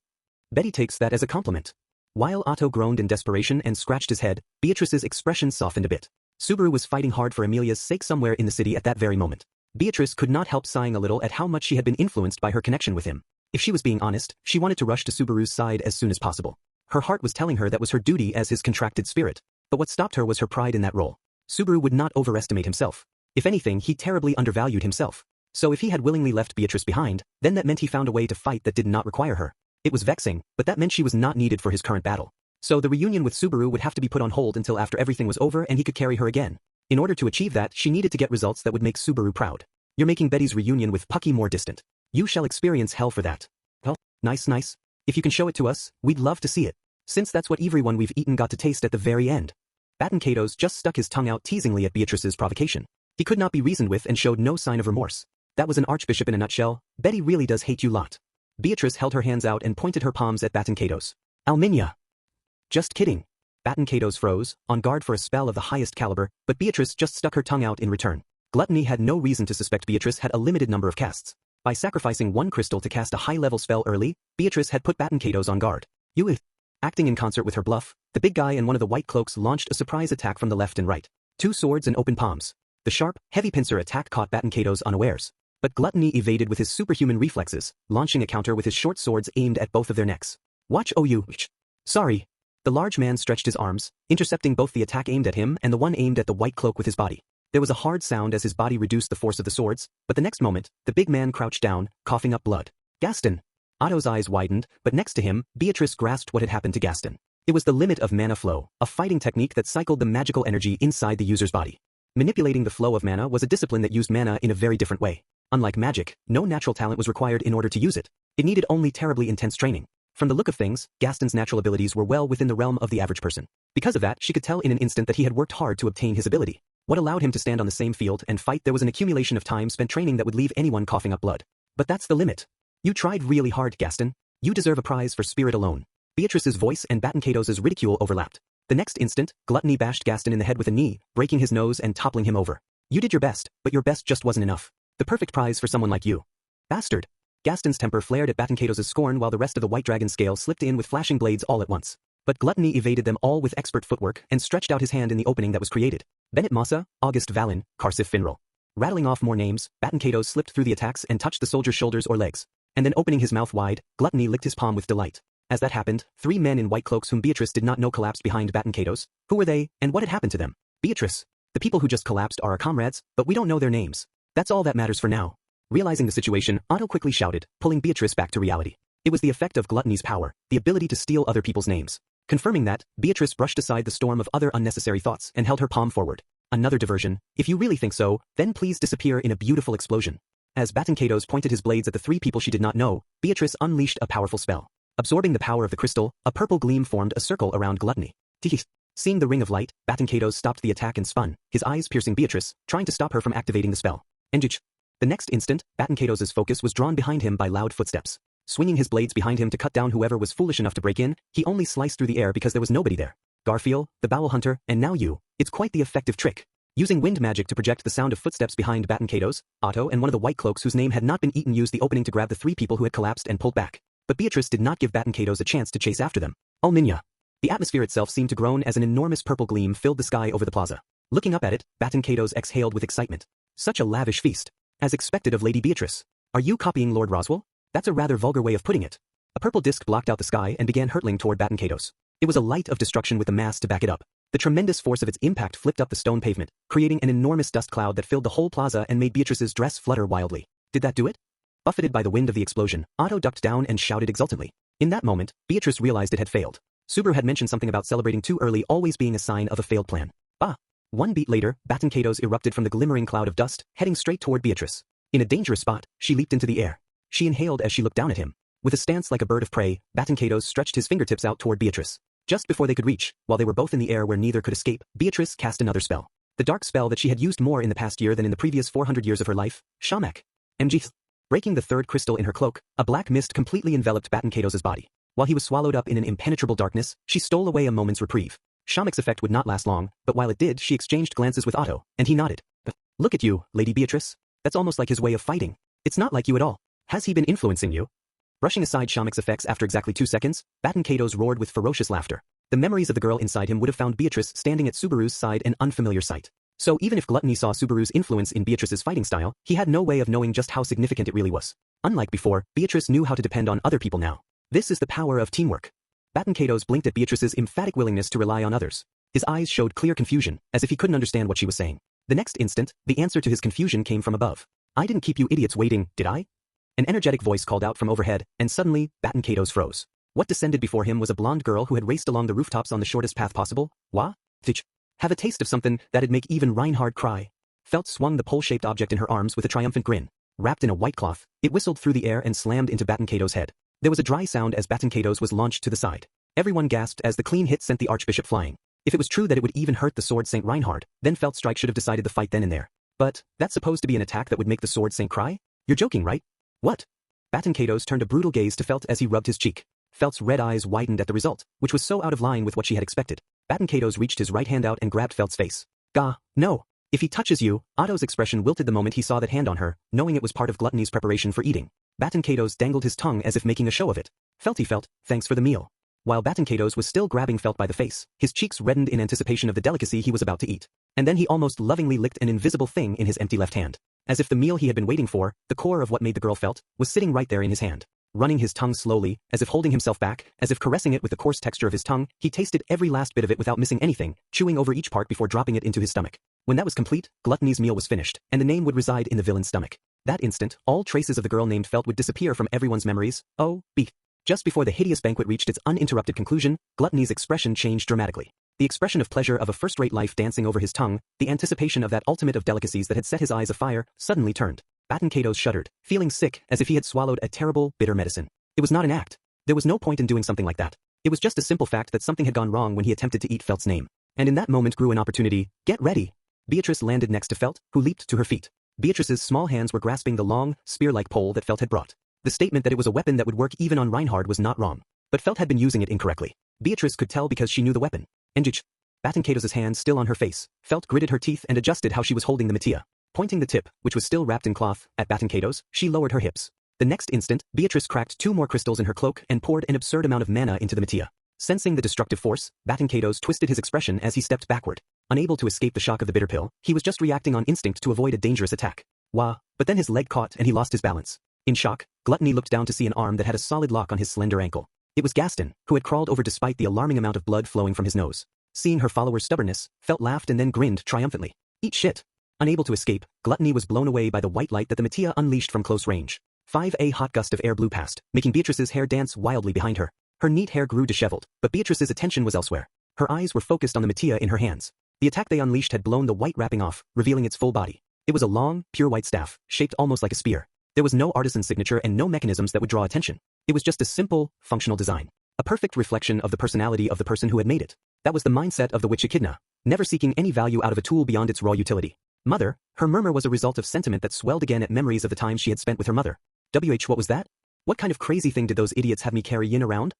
Betty takes that as a compliment. While Otto groaned in desperation and scratched his head, Beatrice's expression softened a bit. Subaru was fighting hard for Amelia's sake somewhere in the city at that very moment. Beatrice could not help sighing a little at how much she had been influenced by her connection with him. If she was being honest, she wanted to rush to Subaru's side as soon as possible. Her heart was telling her that was her duty as his contracted spirit. But what stopped her was her pride in that role. Subaru would not overestimate himself. If anything, he terribly undervalued himself. So if he had willingly left Beatrice behind, then that meant he found a way to fight that did not require her. It was vexing, but that meant she was not needed for his current battle. So the reunion with Subaru would have to be put on hold until after everything was over and he could carry her again. In order to achieve that, she needed to get results that would make Subaru proud. You're making Betty's reunion with Pucky more distant. You shall experience hell for that. Well, nice. If you can show it to us, we'd love to see it. Since that's what everyone we've eaten got to taste at the very end. Baton Kato's just stuck his tongue out teasingly at Beatrice's provocation. He could not be reasoned with and showed no sign of remorse. That was an archbishop in a nutshell. Betty really does hate you lot. Beatrice held her hands out and pointed her palms at Baton Kato's. Alminia. Just kidding. Baton Kato's froze, on guard for a spell of the highest caliber, but Beatrice just stuck her tongue out in return. Gluttony had no reason to suspect Beatrice had a limited number of casts. By sacrificing one crystal to cast a high-level spell early, Beatrice had put Baton Kato's on guard. Acting in concert with her bluff, the big guy and one of the white cloaks launched a surprise attack from the left and right. Two swords and open palms. The sharp, heavy pincer attack caught Baton Kato's unawares. But Gluttony evaded with his superhuman reflexes, launching a counter with his short swords aimed at both of their necks. Watch you. Sorry. The large man stretched his arms, intercepting both the attack aimed at him and the one aimed at the white cloak with his body. There was a hard sound as his body reduced the force of the swords, but the next moment, the big man crouched down, coughing up blood. Gaston. Otto's eyes widened, but next to him, Beatrice grasped what had happened to Gaston. It was the limit of mana flow, a fighting technique that cycled the magical energy inside the user's body. Manipulating the flow of mana was a discipline that used mana in a very different way. Unlike magic, no natural talent was required in order to use it. It needed only terribly intense training. From the look of things, Gaston's natural abilities were well within the realm of the average person. Because of that, she could tell in an instant that he had worked hard to obtain his ability. What allowed him to stand on the same field and fight? There was an accumulation of time spent training that would leave anyone coughing up blood. But that's the limit. You tried really hard, Gaston. You deserve a prize for spirit alone. Beatrice's voice and Baton Kato's ridicule overlapped. The next instant, Gluttony bashed Gaston in the head with a knee, breaking his nose and toppling him over. You did your best, but your best just wasn't enough. The perfect prize for someone like you. Bastard. Gaston's temper flared at Baton Kato's scorn while the rest of the white dragon scale slipped in with flashing blades all at once. But Gluttony evaded them all with expert footwork and stretched out his hand in the opening that was created. Bennett Massa, August Vallon, Karsif Finral. Rattling off more names, Baton Kato slipped through the attacks and touched the soldier's shoulders or legs. And then opening his mouth wide, Gluttony licked his palm with delight. As that happened, three men in white cloaks whom Beatrice did not know collapsed behind Baton Kato's. Who were they, and what had happened to them? Beatrice. The people who just collapsed are our comrades, but we don't know their names. That's all that matters for now. Realizing the situation, Otto quickly shouted, pulling Beatrice back to reality. It was the effect of Gluttony's power, the ability to steal other people's names. Confirming that, Beatrice brushed aside the storm of other unnecessary thoughts and held her palm forward. Another diversion. If you really think so, then please disappear in a beautiful explosion. As Baton Kato's pointed his blades at the three people she did not know, Beatrice unleashed a powerful spell. Absorbing the power of the crystal, a purple gleam formed a circle around Gluttony. Seeing the ring of light, Baton Kato's stopped the attack and spun, his eyes piercing Beatrice, trying to stop her from activating the spell. The next instant, Baton Kato's focus was drawn behind him by loud footsteps. Swinging his blades behind him to cut down whoever was foolish enough to break in, he only sliced through the air because there was nobody there. Garfield, the Bowel Hunter, and now you. It's quite the effective trick. Using wind magic to project the sound of footsteps behind Baton Kato's, Otto and one of the white cloaks whose name had not been eaten used the opening to grab the three people who had collapsed and pulled back. But Beatrice did not give Baton Kato's a chance to chase after them. Alminia. The atmosphere itself seemed to groan as an enormous purple gleam filled the sky over the plaza. Looking up at it, Baton Kato's exhaled with excitement. Such a lavish feast. As expected of Lady Beatrice. Are you copying Lord Roswell? That's a rather vulgar way of putting it. A purple disc blocked out the sky and began hurtling toward Baton Kato's. It was a light of destruction with the mass to back it up. The tremendous force of its impact flipped up the stone pavement, creating an enormous dust cloud that filled the whole plaza and made Beatrice's dress flutter wildly. Did that do it? Buffeted by the wind of the explosion, Otto ducked down and shouted exultantly. In that moment, Beatrice realized it had failed. Subaru had mentioned something about celebrating too early always being a sign of a failed plan. One beat later, Baton Kato's erupted from the glimmering cloud of dust, heading straight toward Beatrice. In a dangerous spot, she leaped into the air. She inhaled as she looked down at him. With a stance like a bird of prey, Baton Kato's stretched his fingertips out toward Beatrice. Just before they could reach, while they were both in the air where neither could escape, Beatrice cast another spell. The dark spell that she had used more in the past year than in the previous 400 years of her life, Shamak. Breaking the third crystal in her cloak, a black mist completely enveloped Baton Kato's body. While he was swallowed up in an impenetrable darkness, she stole away a moment's reprieve. Shamak's effect would not last long, but while it did, she exchanged glances with Otto, and he nodded. Look at you, Lady Beatrice. That's almost like his way of fighting. It's not like you at all. Has he been influencing you? Brushing aside Shamak's effects after exactly 2 seconds, Baton Kato's roared with ferocious laughter. The memories of the girl inside him would have found Beatrice standing at Subaru's side an unfamiliar sight. So even if Gluttony saw Subaru's influence in Beatrice's fighting style, he had no way of knowing just how significant it really was. Unlike before, Beatrice knew how to depend on other people now. This is the power of teamwork. Baton Kato's blinked at Beatrice's emphatic willingness to rely on others. His eyes showed clear confusion, as if he couldn't understand what she was saying. The next instant, the answer to his confusion came from above. I didn't keep you idiots waiting, did I? An energetic voice called out from overhead, and suddenly, Baton Kato's froze. What descended before him was a blonde girl who had raced along the rooftops on the shortest path possible. Wah? Tch. Have a taste of something that'd make even Reinhard cry. Felt swung the pole-shaped object in her arms with a triumphant grin. Wrapped in a white cloth, it whistled through the air and slammed into Baton Kato's head. There was a dry sound as Baton Kato's was launched to the side. Everyone gasped as the clean hit sent the Archbishop flying. If it was true that it would even hurt the sword Saint Reinhard, then Felt's strike should have decided the fight then and there. But, that's supposed to be an attack that would make the sword Saint cry? You're joking, right? What? Baton Kato's turned a brutal gaze to Felt as he rubbed his cheek. Felt's red eyes widened at the result, which was so out of line with what she had expected. Baton Kato's reached his right hand out and grabbed Felt's face. Gah, no. If he touches you, Otto's expression wilted the moment he saw that hand on her, knowing it was part of Gluttony's preparation for eating. Baton Kato's dangled his tongue as if making a show of it. Felty felt, thanks for the meal. While Baton Kato's was still grabbing Felt by the face, his cheeks reddened in anticipation of the delicacy he was about to eat. And then he almost lovingly licked an invisible thing in his empty left hand. As if the meal he had been waiting for, the core of what made the girl Felt, was sitting right there in his hand. Running his tongue slowly, as if holding himself back, as if caressing it with the coarse texture of his tongue, he tasted every last bit of it without missing anything, chewing over each part before dropping it into his stomach. When that was complete, Gluttony's meal was finished, and the name would reside in the villain's stomach. That instant, all traces of the girl named Felt would disappear from everyone's memories. Oh, beef. Just before the hideous banquet reached its uninterrupted conclusion, Gluttony's expression changed dramatically. The expression of pleasure of a first-rate life dancing over his tongue, the anticipation of that ultimate of delicacies that had set his eyes afire, suddenly turned. Baton Kato's shuddered, feeling sick as if he had swallowed a terrible, bitter medicine. It was not an act. There was no point in doing something like that. It was just a simple fact that something had gone wrong when he attempted to eat Felt's name. And in that moment grew an opportunity. Get ready. Beatrice landed next to Felt, who leaped to her feet. Beatrice's small hands were grasping the long, spear-like pole that Felt had brought. The statement that it was a weapon that would work even on Reinhard was not wrong. But Felt had been using it incorrectly. Beatrice could tell because she knew the weapon. Enjuch. Baton Kato's hand still on her face, Felt gritted her teeth and adjusted how she was holding the mattia. Pointing the tip, which was still wrapped in cloth, at Baton Kato's, she lowered her hips. The next instant, Beatrice cracked 2 more crystals in her cloak and poured an absurd amount of mana into the mattia. Sensing the destructive force, Baton Kato's twisted his expression as he stepped backward. Unable to escape the shock of the bitter pill, he was just reacting on instinct to avoid a dangerous attack. Wah, but then his leg caught and he lost his balance. In shock, Gluttony looked down to see an arm that had a solid lock on his slender ankle. It was Gaston, who had crawled over despite the alarming amount of blood flowing from his nose. Seeing her follower's stubbornness, Felt laughed and then grinned triumphantly. Eat shit. Unable to escape, Gluttony was blown away by the white light that the mattia unleashed from close range. A hot gust of air blew past, making Beatrice's hair dance wildly behind her. Her neat hair grew disheveled, but Beatrice's attention was elsewhere. Her eyes were focused on the mattia in her hands. The attack they unleashed had blown the white wrapping off, revealing its full body. It was a long, pure white staff, shaped almost like a spear. There was no artisan signature and no mechanisms that would draw attention. It was just a simple, functional design. A perfect reflection of the personality of the person who had made it. That was the mindset of the witch Echidna, never seeking any value out of a tool beyond its raw utility. Mother, her murmur was a result of sentiment that swelled again at memories of the time she had spent with her mother. What was that? What kind of crazy thing did those idiots have me carry in around?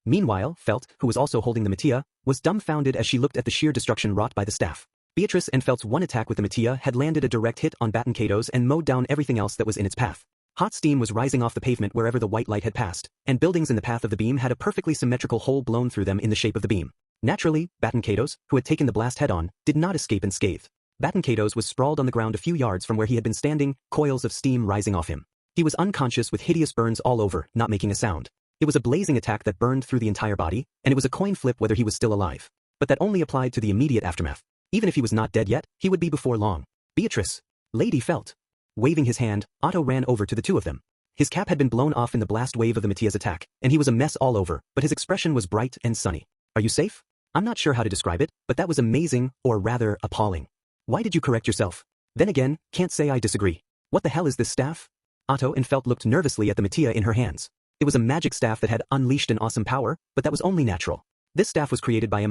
Meanwhile, Felt, who was also holding the mattia, was dumbfounded as she looked at the sheer destruction wrought by the staff. Beatrice and Felt's one attack with the mattia had landed a direct hit on Baton Kato's and mowed down everything else that was in its path. Hot steam was rising off the pavement wherever the white light had passed, and buildings in the path of the beam had a perfectly symmetrical hole blown through them in the shape of the beam. Naturally, Baton Kato's, who had taken the blast head-on, did not escape unscathed. Baton Kato's was sprawled on the ground a few yards from where he had been standing, coils of steam rising off him. He was unconscious with hideous burns all over, not making a sound. It was a blazing attack that burned through the entire body, and it was a coin flip whether he was still alive. But that only applied to the immediate aftermath. Even if he was not dead yet, he would be before long. Beatrice. Lady Felt. Waving his hand, Otto ran over to the two of them. His cap had been blown off in the blast wave of the Mattia's attack, and he was a mess all over, but his expression was bright and sunny. Are you safe? I'm not sure how to describe it, but that was amazing, or rather, appalling. Why did you correct yourself? Then again, can't say I disagree. What the hell is this staff? Otto and Felt looked nervously at the Mattia in her hands. It was a magic staff that had unleashed an awesome power, but that was only natural. This staff was created by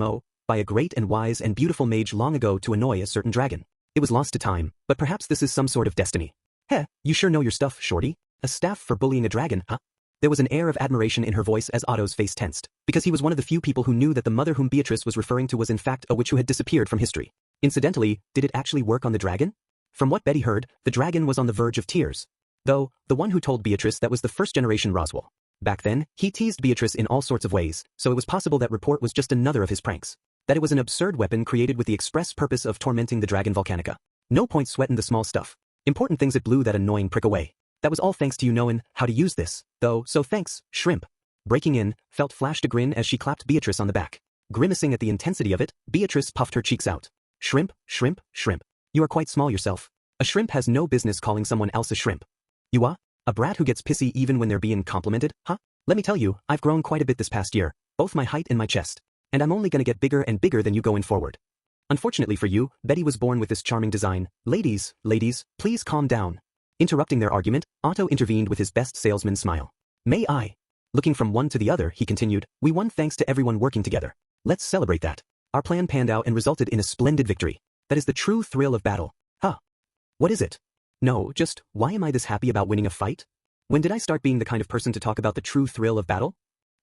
by a great and wise and beautiful mage long ago to annoy a certain dragon. It was lost to time, but perhaps this is some sort of destiny. Heh, you sure know your stuff, shorty? A staff for bullying a dragon, huh? There was an air of admiration in her voice as Otto's face tensed, because he was one of the few people who knew that the mother whom Beatrice was referring to was in fact a witch who had disappeared from history. Incidentally, did it actually work on the dragon? From what Betty heard, the dragon was on the verge of tears. Though, the one who told Beatrice that was the first-generation Roswell. Back then, he teased Beatrice in all sorts of ways, so it was possible that report was just another of his pranks. That it was an absurd weapon created with the express purpose of tormenting the dragon Volcanica. No point sweating the small stuff. Important things it blew that annoying prick away. That was all thanks to you knowing how to use this, though, so thanks, shrimp. Breaking in, Felt flashed a grin as she clapped Beatrice on the back. Grimacing at the intensity of it, Beatrice puffed her cheeks out. Shrimp, shrimp, shrimp. You are quite small yourself. A shrimp has no business calling someone else a shrimp. You are? A brat who gets pissy even when they're being complimented, huh? Let me tell you, I've grown quite a bit this past year, both my height and my chest. And I'm only gonna get bigger and bigger than you going forward. Unfortunately for you, Betty was born with this charming design. Ladies, please calm down. Interrupting their argument, Otto intervened with his best salesman smile. May I? Looking from one to the other, he continued, we won thanks to everyone working together. Let's celebrate that. Our plan panned out and resulted in a splendid victory. That is the true thrill of battle. Huh. What is it? No, just, why am I this happy about winning a fight? When did I start being the kind of person to talk about the true thrill of battle?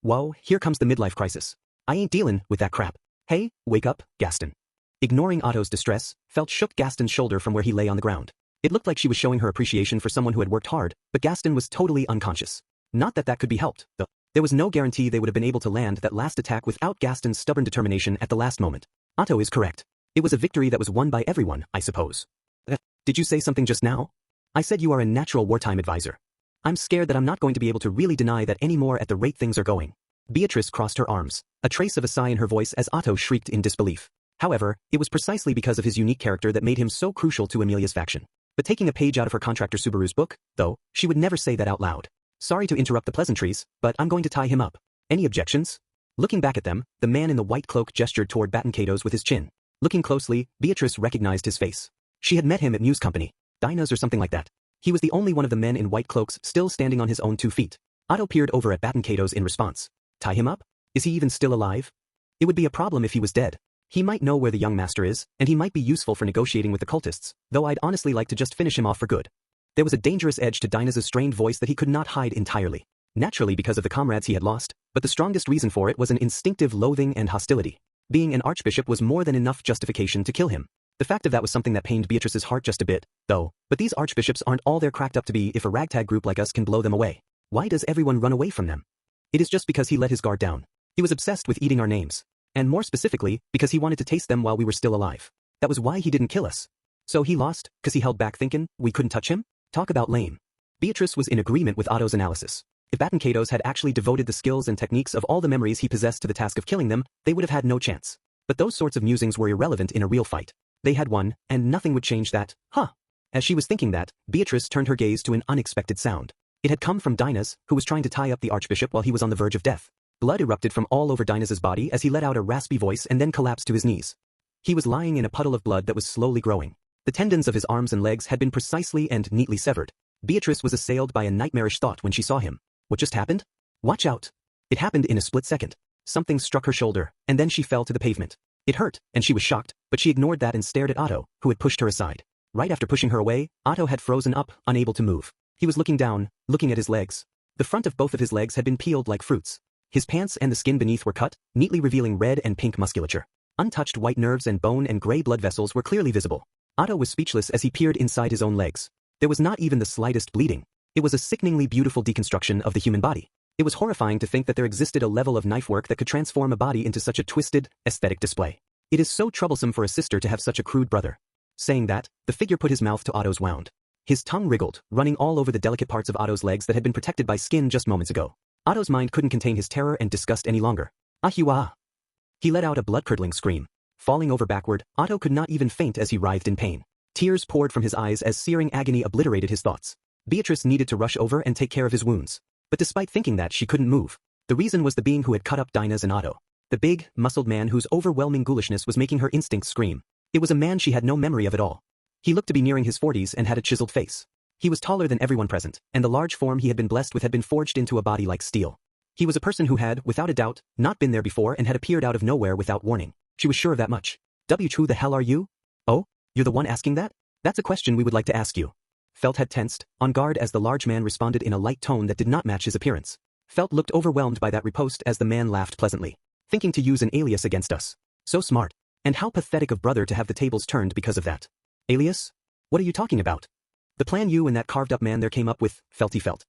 Whoa, here comes the midlife crisis. I ain't dealing with that crap. Hey, wake up, Gaston. Ignoring Otto's distress, Felt shook Gaston's shoulder from where he lay on the ground. It looked like she was showing her appreciation for someone who had worked hard, but Gaston was totally unconscious. Not that that could be helped, though. There was no guarantee they would have been able to land that last attack without Gaston's stubborn determination at the last moment. Otto is correct. It was a victory that was won by everyone, I suppose. Did you say something just now? I said you are a natural wartime advisor. I'm scared that I'm not going to be able to really deny that anymore at the rate things are going. Beatrice crossed her arms, a trace of a sigh in her voice as Otto shrieked in disbelief. However, it was precisely because of his unique character that made him so crucial to Amelia's faction. But taking a page out of her contractor Subaru's book, though, she would never say that out loud. Sorry to interrupt the pleasantries, but I'm going to tie him up. Any objections? Looking back at them, the man in the white cloak gestured toward Battenkados with his chin. Looking closely, Beatrice recognized his face. She had met him at News Company, Dinah's or something like that. He was the only one of the men in white cloaks still standing on his own 2 feet. Otto peered over at Battenkados in response. Tie him up? Is he even still alive? It would be a problem if he was dead. He might know where the young master is, and he might be useful for negotiating with the cultists, though I'd honestly like to just finish him off for good. There was a dangerous edge to Dinah's strained voice that he could not hide entirely. Naturally because of the comrades he had lost, but the strongest reason for it was an instinctive loathing and hostility. Being an archbishop was more than enough justification to kill him. The fact of that was something that pained Beatrice's heart just a bit, though, but these archbishops aren't all they're cracked up to be if a ragtag group like us can blow them away. Why does everyone run away from them? It is just because he let his guard down. He was obsessed with eating our names. And more specifically, because he wanted to taste them while we were still alive. That was why he didn't kill us. So he lost, cause he held back thinking we couldn't touch him? Talk about lame. Beatrice was in agreement with Otto's analysis. If Battenkados had actually devoted the skills and techniques of all the memories he possessed to the task of killing them, they would have had no chance. But those sorts of musings were irrelevant in a real fight. They had won, and nothing would change that, huh? As she was thinking that, Beatrice turned her gaze to an unexpected sound. It had come from Dinah's, who was trying to tie up the archbishop while he was on the verge of death. Blood erupted from all over Dinah's body as he let out a raspy voice and then collapsed to his knees. He was lying in a puddle of blood that was slowly growing. The tendons of his arms and legs had been precisely and neatly severed. Beatrice was assailed by a nightmarish thought when she saw him. What just happened? Watch out. It happened in a split second. Something struck her shoulder, and then she fell to the pavement. It hurt, and she was shocked, but she ignored that and stared at Otto, who had pushed her aside. Right after pushing her away, Otto had frozen up, unable to move. He was looking down, looking at his legs. The front of both of his legs had been peeled like fruits. His pants and the skin beneath were cut, neatly revealing red and pink musculature. Untouched white nerves and bone and gray blood vessels were clearly visible. Otto was speechless as he peered inside his own legs. There was not even the slightest bleeding. It was a sickeningly beautiful deconstruction of the human body. It was horrifying to think that there existed a level of knife work that could transform a body into such a twisted, aesthetic display. It is so troublesome for a sister to have such a crude brother. Saying that, the figure put his mouth to Otto's wound. His tongue wriggled, running all over the delicate parts of Otto's legs that had been protected by skin just moments ago. Otto's mind couldn't contain his terror and disgust any longer. Ahiwa! He let out a blood-curdling scream. Falling over backward, Otto could not even faint as he writhed in pain. Tears poured from his eyes as searing agony obliterated his thoughts. Beatrice needed to rush over and take care of his wounds. But despite thinking that, she couldn't move. The reason was the being who had cut up Dinah's and Otto. The big, muscled man whose overwhelming ghoulishness was making her instincts scream. It was a man she had no memory of at all. He looked to be nearing his 40s and had a chiseled face. He was taller than everyone present, and the large form he had been blessed with had been forged into a body like steel. He was a person who had, without a doubt, not been there before and had appeared out of nowhere without warning. She was sure of that much. Who the hell are you? Oh, you're the one asking that? That's a question we would like to ask you. Felt had tensed, on guard as the large man responded in a light tone that did not match his appearance. Felt looked overwhelmed by that riposte as the man laughed pleasantly. Thinking to use an alias against us. So smart. And how pathetic of brother to have the tables turned because of that. Alias? What are you talking about? The plan you and that carved-up man there came up with, Felty felt.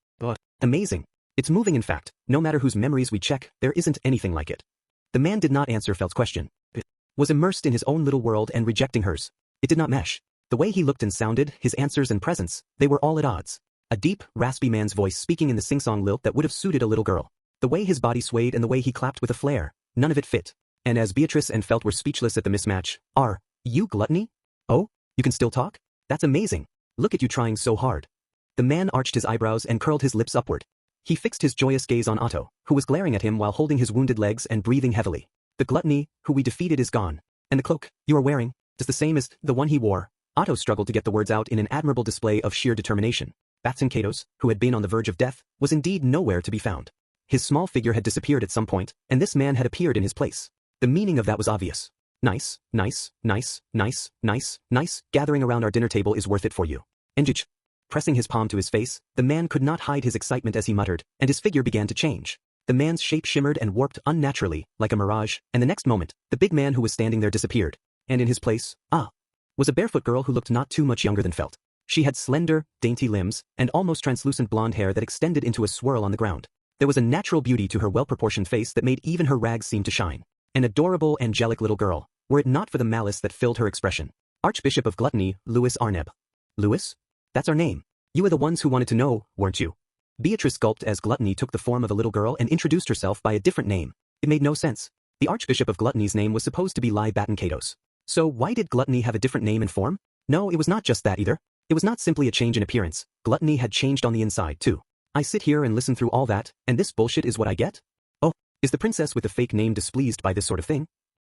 Amazing. It's moving in fact, no matter whose memories we check, there isn't anything like it. The man did not answer Felt's question. It was immersed in his own little world and rejecting hers. It did not mesh. The way he looked and sounded, his answers and presence, they were all at odds. A deep, raspy man's voice speaking in the sing-song lilt that would have suited a little girl. The way his body swayed and the way he clapped with a flair, none of it fit. And as Beatrice and Felt were speechless at the mismatch, are you gluttony? Oh, you can still talk? That's amazing. Look at you trying so hard. The man arched his eyebrows and curled his lips upward. He fixed his joyous gaze on Otto, who was glaring at him while holding his wounded legs and breathing heavily. The gluttony, who we defeated, is gone. And the cloak you are wearing is the same as the one he wore. Otto struggled to get the words out in an admirable display of sheer determination. Batson Katos, who had been on the verge of death, was indeed nowhere to be found. His small figure had disappeared at some point, and this man had appeared in his place. The meaning of that was obvious. Nice, nice, nice, nice, nice, nice, gathering around our dinner table is worth it for you. Enjich. Pressing his palm to his face, the man could not hide his excitement as he muttered, and his figure began to change. The man's shape shimmered and warped unnaturally, like a mirage, and the next moment, the big man who was standing there disappeared. And in his place, was a barefoot girl who looked not too much younger than Felt. She had slender, dainty limbs, and almost translucent blonde hair that extended into a swirl on the ground. There was a natural beauty to her well-proportioned face that made even her rags seem to shine. An adorable, angelic little girl, were it not for the malice that filled her expression. Archbishop of Gluttony, Louis Arneb. Louis? That's our name. You were the ones who wanted to know, weren't you? Beatrice gulped as Gluttony took the form of a little girl and introduced herself by a different name. It made no sense. The Archbishop of Gluttony's name was supposed to be Lai Baton Katos. So why did Gluttony have a different name and form? No, it was not just that either. It was not simply a change in appearance. Gluttony had changed on the inside, too. I sit here and listen through all that, and this bullshit is what I get? Oh, is the princess with the fake name displeased by this sort of thing?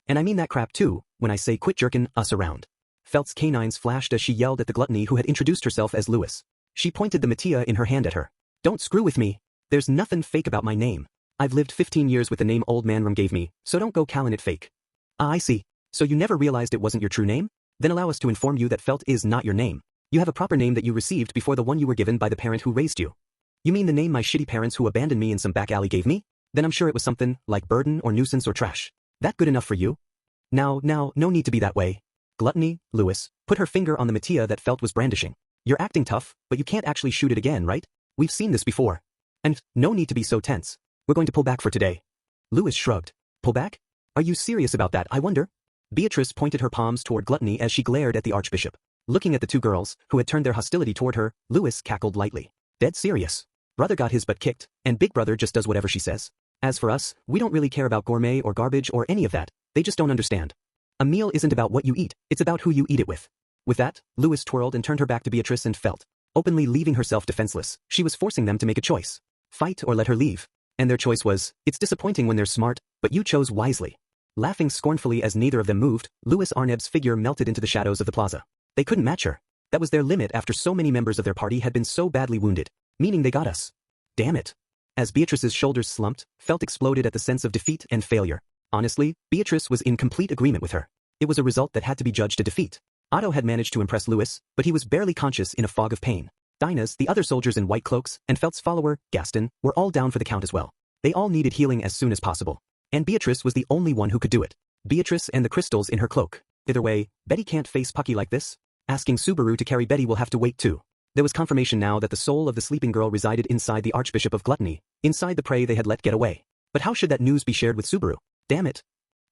And I mean that crap too, when I say quit jerkin' us around. Felt's canines flashed as she yelled at the Gluttony who had introduced herself as Louis. She pointed the mattia in her hand at her. Don't screw with me. There's nothing fake about my name. I've lived 15 years with the name Old Man Rum gave me, so don't go calling it fake. Ah, I see. So you never realized it wasn't your true name? Then allow us to inform you that Felt is not your name. You have a proper name that you received before the one you were given by the parent who raised you. You mean the name my shitty parents who abandoned me in some back alley gave me? Then I'm sure it was something like burden or nuisance or trash. That good enough for you? Now, no need to be that way. Gluttony, Louis, put her finger on the mattia that Felt was brandishing. You're acting tough, but you can't actually shoot it again, right? We've seen this before. And no need to be so tense. We're going to pull back for today. Louis shrugged. Pull back? Are you serious about that, I wonder? Beatrice pointed her palms toward Gluttony as she glared at the Archbishop. Looking at the two girls, who had turned their hostility toward her, Louis cackled lightly. Dead serious. Brother got his butt kicked, and Big Brother just does whatever she says. As for us, we don't really care about gourmet or garbage or any of that. They just don't understand. A meal isn't about what you eat, it's about who you eat it with. With that, Louis twirled and turned her back to Beatrice and Felt. Openly leaving herself defenseless, she was forcing them to make a choice. Fight or let her leave. And their choice was, it's disappointing when they're smart, but you chose wisely. Laughing scornfully as neither of them moved, Louis Arneb's figure melted into the shadows of the plaza. They couldn't match her. That was their limit after so many members of their party had been so badly wounded. Meaning they got us. Damn it. As Beatrice's shoulders slumped, Felt exploded at the sense of defeat and failure. Honestly, Beatrice was in complete agreement with her. It was a result that had to be judged a defeat. Otto had managed to impress Louis, but he was barely conscious in a fog of pain. Dinah's, the other soldiers in white cloaks, and Felt's follower, Gaston, were all down for the count as well. They all needed healing as soon as possible. And Beatrice was the only one who could do it. Beatrice and the crystals in her cloak. Either way, Betty can't face Pucky like this. Asking Subaru to carry Betty will have to wait too. There was confirmation now that the soul of the sleeping girl resided inside the Archbishop of Gluttony, inside the prey they had let get away. But how should that news be shared with Subaru? Damn it.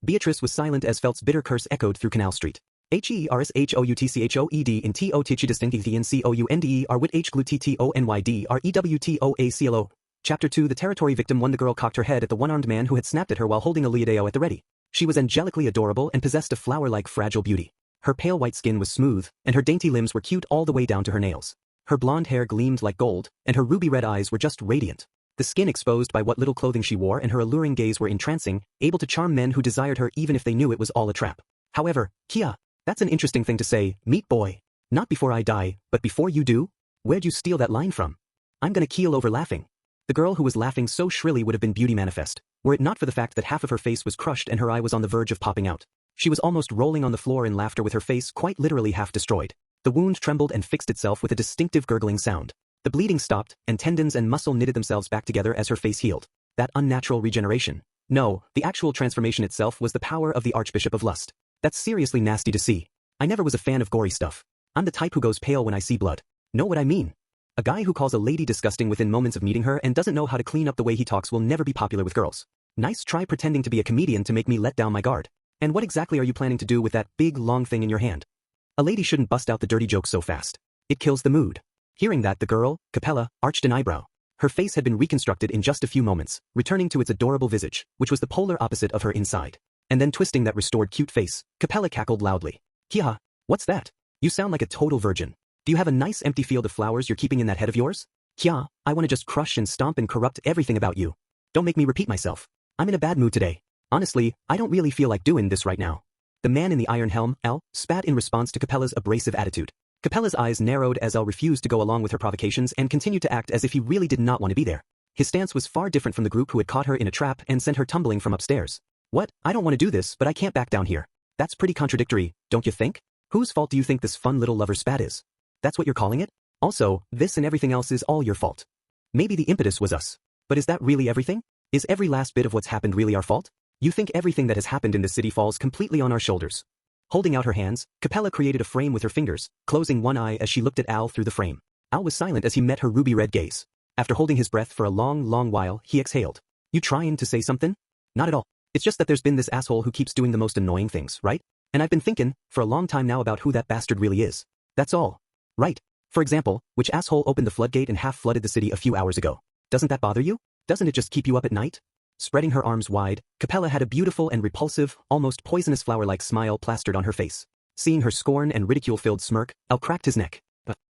Beatrice was silent as Felt's bitter curse echoed through Canal Street. HERSHOUTCHOED in TO TCHDISTINCTNCOUNDER WIT H GLUTTONYDREWTOACLO. Chapter 2 The territory victim won. The girl cocked her head at the one-armed man who had snapped at her while holding a liadeo at the ready. She was angelically adorable and possessed a flower-like fragile beauty. Her pale white skin was smooth, and her dainty limbs were cute all the way down to her nails. Her blonde hair gleamed like gold, and her ruby-red eyes were just radiant. The skin exposed by what little clothing she wore and her alluring gaze were entrancing, able to charm men who desired her even if they knew it was all a trap. However, Kia, that's an interesting thing to say, meat boy. Not before I die, but before you do? Where'd you steal that line from? I'm gonna keel over laughing. The girl who was laughing so shrilly would have been Beauty Manifest, were it not for the fact that half of her face was crushed and her eye was on the verge of popping out. She was almost rolling on the floor in laughter with her face quite literally half destroyed. The wound trembled and fixed itself with a distinctive gurgling sound. The bleeding stopped, and tendons and muscle knitted themselves back together as her face healed. That unnatural regeneration. No, the actual transformation itself was the power of the Archbishop of Lust. That's seriously nasty to see. I never was a fan of gory stuff. I'm the type who goes pale when I see blood. Know what I mean? A guy who calls a lady disgusting within moments of meeting her and doesn't know how to clean up the way he talks will never be popular with girls. Nice try pretending to be a comedian to make me let down my guard. And what exactly are you planning to do with that big long thing in your hand? A lady shouldn't bust out the dirty jokes so fast. It kills the mood. Hearing that, the girl, Capella, arched an eyebrow. Her face had been reconstructed in just a few moments, returning to its adorable visage, which was the polar opposite of her inside. And then twisting that restored cute face, Capella cackled loudly. Kiha, what's that? You sound like a total virgin. Do you have a nice empty field of flowers you're keeping in that head of yours? Kya, I want to just crush and stomp and corrupt everything about you. Don't make me repeat myself. I'm in a bad mood today. Honestly, I don't really feel like doing this right now. The man in the iron helm, Al, spat in response to Capella's abrasive attitude. Capella's eyes narrowed as Al refused to go along with her provocations and continued to act as if he really did not want to be there. His stance was far different from the group who had caught her in a trap and sent her tumbling from upstairs. What? I don't want to do this, but I can't back down here. That's pretty contradictory, don't you think? Whose fault do you think this fun little lover spat is? That's what you're calling it? Also, this and everything else is all your fault. Maybe the impetus was us. But is that really everything? Is every last bit of what's happened really our fault? You think everything that has happened in this city falls completely on our shoulders? Holding out her hands, Capella created a frame with her fingers, closing one eye as she looked at Al through the frame. Al was silent as he met her ruby-red gaze. After holding his breath for a long while, he exhaled. You trying to say something? Not at all. It's just that there's been this asshole who keeps doing the most annoying things, right? And I've been thinking, for a long time now about who that bastard really is. That's all. Right. For example, which asshole opened the floodgate and half-flooded the city a few hours ago? Doesn't that bother you? Doesn't it just keep you up at night? Spreading her arms wide, Capella had a beautiful and repulsive, almost poisonous flower-like smile plastered on her face. Seeing her scorn and ridicule-filled smirk, Al cracked his neck.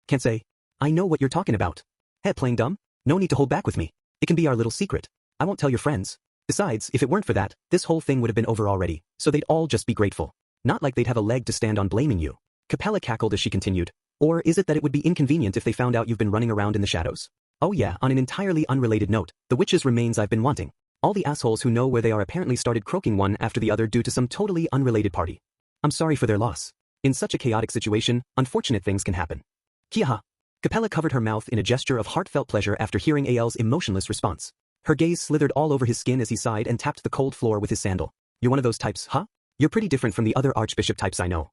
Can't say. I know what you're talking about. Hey, playing dumb? No need to hold back with me. It can be our little secret. I won't tell your friends. Besides, if it weren't for that, this whole thing would have been over already, so they'd all just be grateful. Not like they'd have a leg to stand on blaming you. Capella cackled as she continued. Or is it that it would be inconvenient if they found out you've been running around in the shadows? Oh yeah, on an entirely unrelated note, the witch's remains I've been wanting. All the assholes who know where they are apparently started croaking one after the other due to some totally unrelated party. I'm sorry for their loss. In such a chaotic situation, unfortunate things can happen. Kiaha. Capella covered her mouth in a gesture of heartfelt pleasure after hearing Al's emotionless response. Her gaze slithered all over his skin as he sighed and tapped the cold floor with his sandal. You're one of those types, huh? You're pretty different from the other archbishop types I know.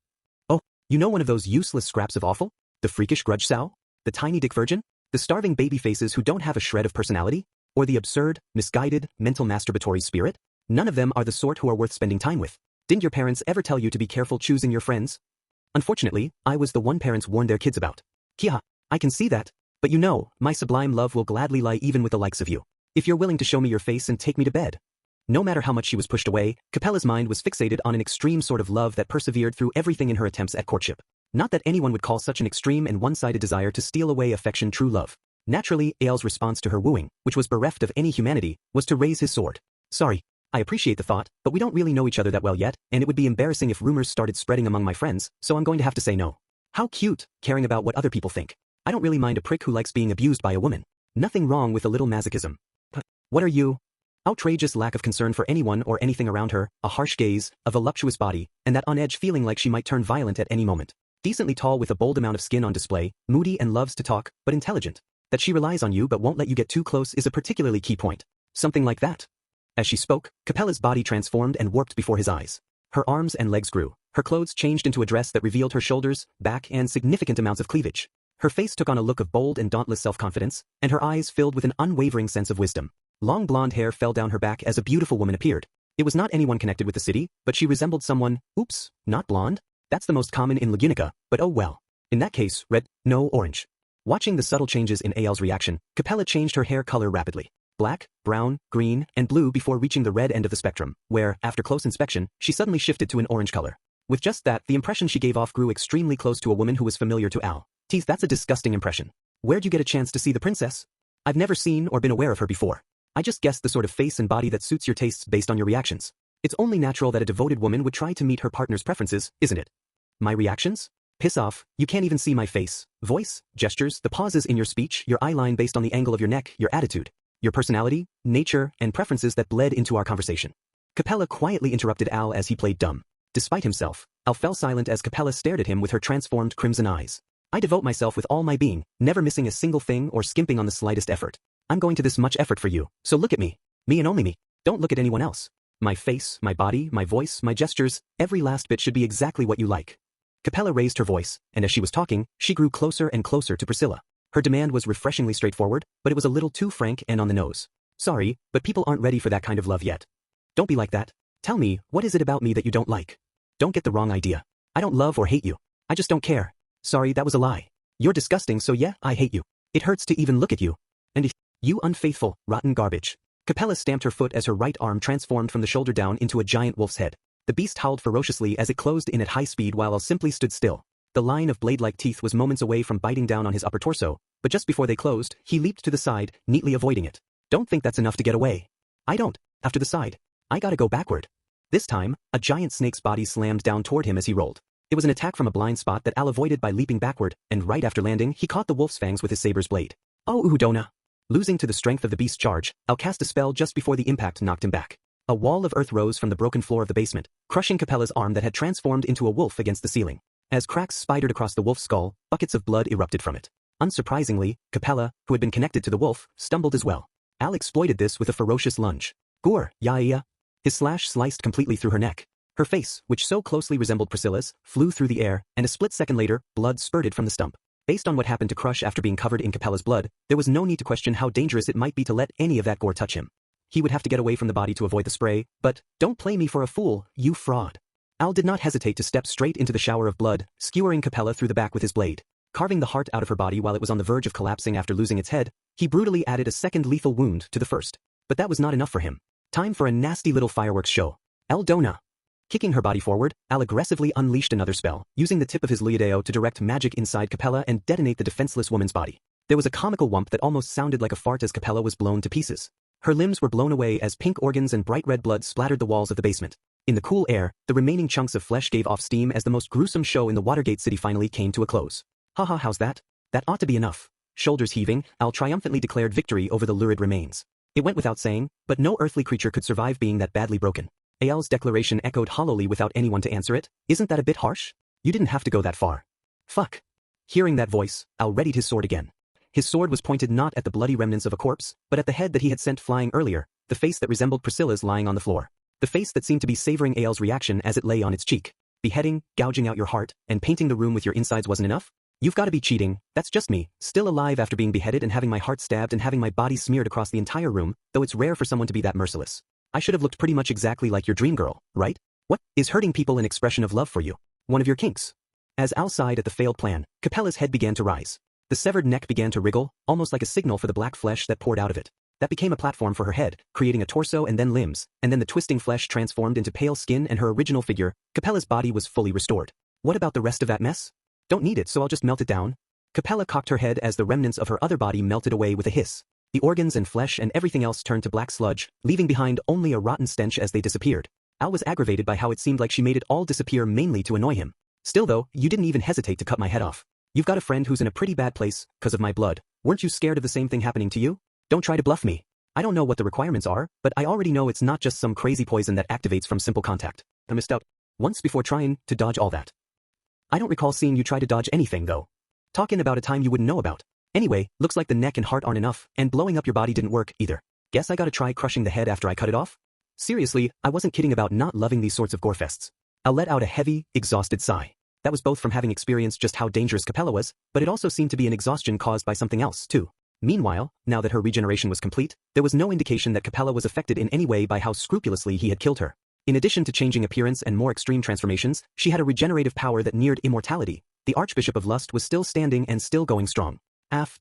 Oh, you know one of those useless scraps of awful? The freakish grudge sow? The tiny dick virgin? The starving baby faces who don't have a shred of personality? Or the absurd, misguided, mental masturbatory spirit? None of them are the sort who are worth spending time with. Didn't your parents ever tell you to be careful choosing your friends? Unfortunately, I was the one parents warned their kids about. Kiaha, I can see that. But you know, my sublime love will gladly lie even with the likes of you. If you're willing to show me your face and take me to bed. No matter how much she was pushed away, Capella's mind was fixated on an extreme sort of love that persevered through everything in her attempts at courtship. Not that anyone would call such an extreme and one-sided desire to steal away affection true love. Naturally, Ael's response to her wooing, which was bereft of any humanity, was to raise his sword. Sorry, I appreciate the thought, but we don't really know each other that well yet, and it would be embarrassing if rumors started spreading among my friends, so I'm going to have to say no. How cute, caring about what other people think. I don't really mind a prick who likes being abused by a woman. Nothing wrong with a little masochism. But what are you? Outrageous lack of concern for anyone or anything around her, a harsh gaze, a voluptuous body, and that on edge feeling like she might turn violent at any moment. Decently tall with a bold amount of skin on display, moody and loves to talk, but intelligent. That she relies on you but won't let you get too close is a particularly key point. Something like that. As she spoke, Capella's body transformed and warped before his eyes. Her arms and legs grew. Her clothes changed into a dress that revealed her shoulders, back, and significant amounts of cleavage. Her face took on a look of bold and dauntless self-confidence, and her eyes filled with an unwavering sense of wisdom. Long blonde hair fell down her back as a beautiful woman appeared. It was not anyone connected with the city, but she resembled someone. Oops, not blonde? That's the most common in Lagunica, but oh well. In that case, red, no orange. Watching the subtle changes in Ael's reaction, Capella changed her hair color rapidly. Black, brown, green, and blue before reaching the red end of the spectrum, where, after close inspection, she suddenly shifted to an orange color. With just that, the impression she gave off grew extremely close to a woman who was familiar to Al. Teeth, that's a disgusting impression. Where'd you get a chance to see the princess? I've never seen or been aware of her before. I just guessed the sort of face and body that suits your tastes based on your reactions. It's only natural that a devoted woman would try to meet her partner's preferences, isn't it? My reactions? Piss off, you can't even see my face, voice, gestures, the pauses in your speech, your eye line based on the angle of your neck, your attitude, your personality, nature, and preferences that bled into our conversation. Capella quietly interrupted Al as he played dumb. Despite himself, Al fell silent as Capella stared at him with her transformed crimson eyes. I devote myself with all my being, never missing a single thing or skimping on the slightest effort. I'm going to this much effort for you, so look at me. Me and only me. Don't look at anyone else. My face, my body, my voice, my gestures, every last bit should be exactly what you like. Capella raised her voice, and as she was talking, she grew closer and closer to Priscilla. Her demand was refreshingly straightforward, but it was a little too frank and on the nose. Sorry, but people aren't ready for that kind of love yet. Don't be like that. Tell me, what is it about me that you don't like? Don't get the wrong idea. I don't love or hate you. I just don't care. Sorry, that was a lie. You're disgusting, so yeah, I hate you. It hurts to even look at you. And you unfaithful, rotten garbage. Capella stamped her foot as her right arm transformed from the shoulder down into a giant wolf's head. The beast howled ferociously as it closed in at high speed while Al simply stood still. The line of blade-like teeth was moments away from biting down on his upper torso, but just before they closed, he leaped to the side, neatly avoiding it. Don't think that's enough to get away. I don't. After the side. I gotta go backward. This time, a giant snake's body slammed down toward him as he rolled. It was an attack from a blind spot that Al avoided by leaping backward, and right after landing, he caught the wolf's fangs with his saber's blade. Oh Udona! Losing to the strength of the beast's charge, Al cast a spell just before the impact knocked him back. A wall of earth rose from the broken floor of the basement, crushing Capella's arm that had transformed into a wolf against the ceiling. As cracks spidered across the wolf's skull, buckets of blood erupted from it. Unsurprisingly, Capella, who had been connected to the wolf, stumbled as well. Al exploited this with a ferocious lunge. Gore, ya. His slash sliced completely through her neck. Her face, which so closely resembled Priscilla's, flew through the air, and a split second later, blood spurted from the stump. Based on what happened to Crush after being covered in Capella's blood, there was no need to question how dangerous it might be to let any of that gore touch him. He would have to get away from the body to avoid the spray, but don't play me for a fool, you fraud. Al did not hesitate to step straight into the shower of blood, skewering Capella through the back with his blade. Carving the heart out of her body while it was on the verge of collapsing after losing its head, he brutally added a second lethal wound to the first. But that was not enough for him. Time for a nasty little fireworks show. Eldona. Kicking her body forward, Al aggressively unleashed another spell, using the tip of his Liudeo to direct magic inside Capella and detonate the defenseless woman's body. There was a comical whump that almost sounded like a fart as Capella was blown to pieces. Her limbs were blown away as pink organs and bright red blood splattered the walls of the basement. In the cool air, the remaining chunks of flesh gave off steam as the most gruesome show in the Watergate City finally came to a close. Haha, how's that? That ought to be enough. Shoulders heaving, Al triumphantly declared victory over the lurid remains. It went without saying, but no earthly creature could survive being that badly broken. Al's declaration echoed hollowly without anyone to answer it. Isn't that a bit harsh? You didn't have to go that far. Fuck. Hearing that voice, Al readied his sword again. His sword was pointed not at the bloody remnants of a corpse, but at the head that he had sent flying earlier, the face that resembled Priscilla's lying on the floor. The face that seemed to be savoring Al's reaction as it lay on its cheek. Beheading, gouging out your heart, and painting the room with your insides wasn't enough? You've got to be cheating. That's just me, still alive after being beheaded and having my heart stabbed and having my body smeared across the entire room, though it's rare for someone to be that merciless. I should have looked pretty much exactly like your dream girl, right? What? Is hurting people an expression of love for you? One of your kinks? As Al sighed at the failed plan, Capella's head began to rise. The severed neck began to wriggle, almost like a signal for the black flesh that poured out of it. That became a platform for her head, creating a torso and then limbs, and then the twisting flesh transformed into pale skin and her original figure. Capella's body was fully restored. What about the rest of that mess? Don't need it, so I'll just melt it down. Capella cocked her head as the remnants of her other body melted away with a hiss. The organs and flesh and everything else turned to black sludge, leaving behind only a rotten stench as they disappeared. Al was aggravated by how it seemed like she made it all disappear mainly to annoy him. Still though, you didn't even hesitate to cut my head off. You've got a friend who's in a pretty bad place, 'cause of my blood. Weren't you scared of the same thing happening to you? Don't try to bluff me. I don't know what the requirements are, but I already know it's not just some crazy poison that activates from simple contact. I missed out once before trying to dodge all that. I don't recall seeing you try to dodge anything though. Talking about a time you wouldn't know about. Anyway, looks like the neck and heart aren't enough, and blowing up your body didn't work either. Guess I gotta try crushing the head after I cut it off? Seriously, I wasn't kidding about not loving these sorts of gore fests. I'll let out a heavy, exhausted sigh. That was both from having experienced just how dangerous Capella was, but it also seemed to be an exhaustion caused by something else, too. Meanwhile, now that her regeneration was complete, there was no indication that Capella was affected in any way by how scrupulously he had killed her. In addition to changing appearance and more extreme transformations, she had a regenerative power that neared immortality. The Archbishop of Lust was still standing and still going strong.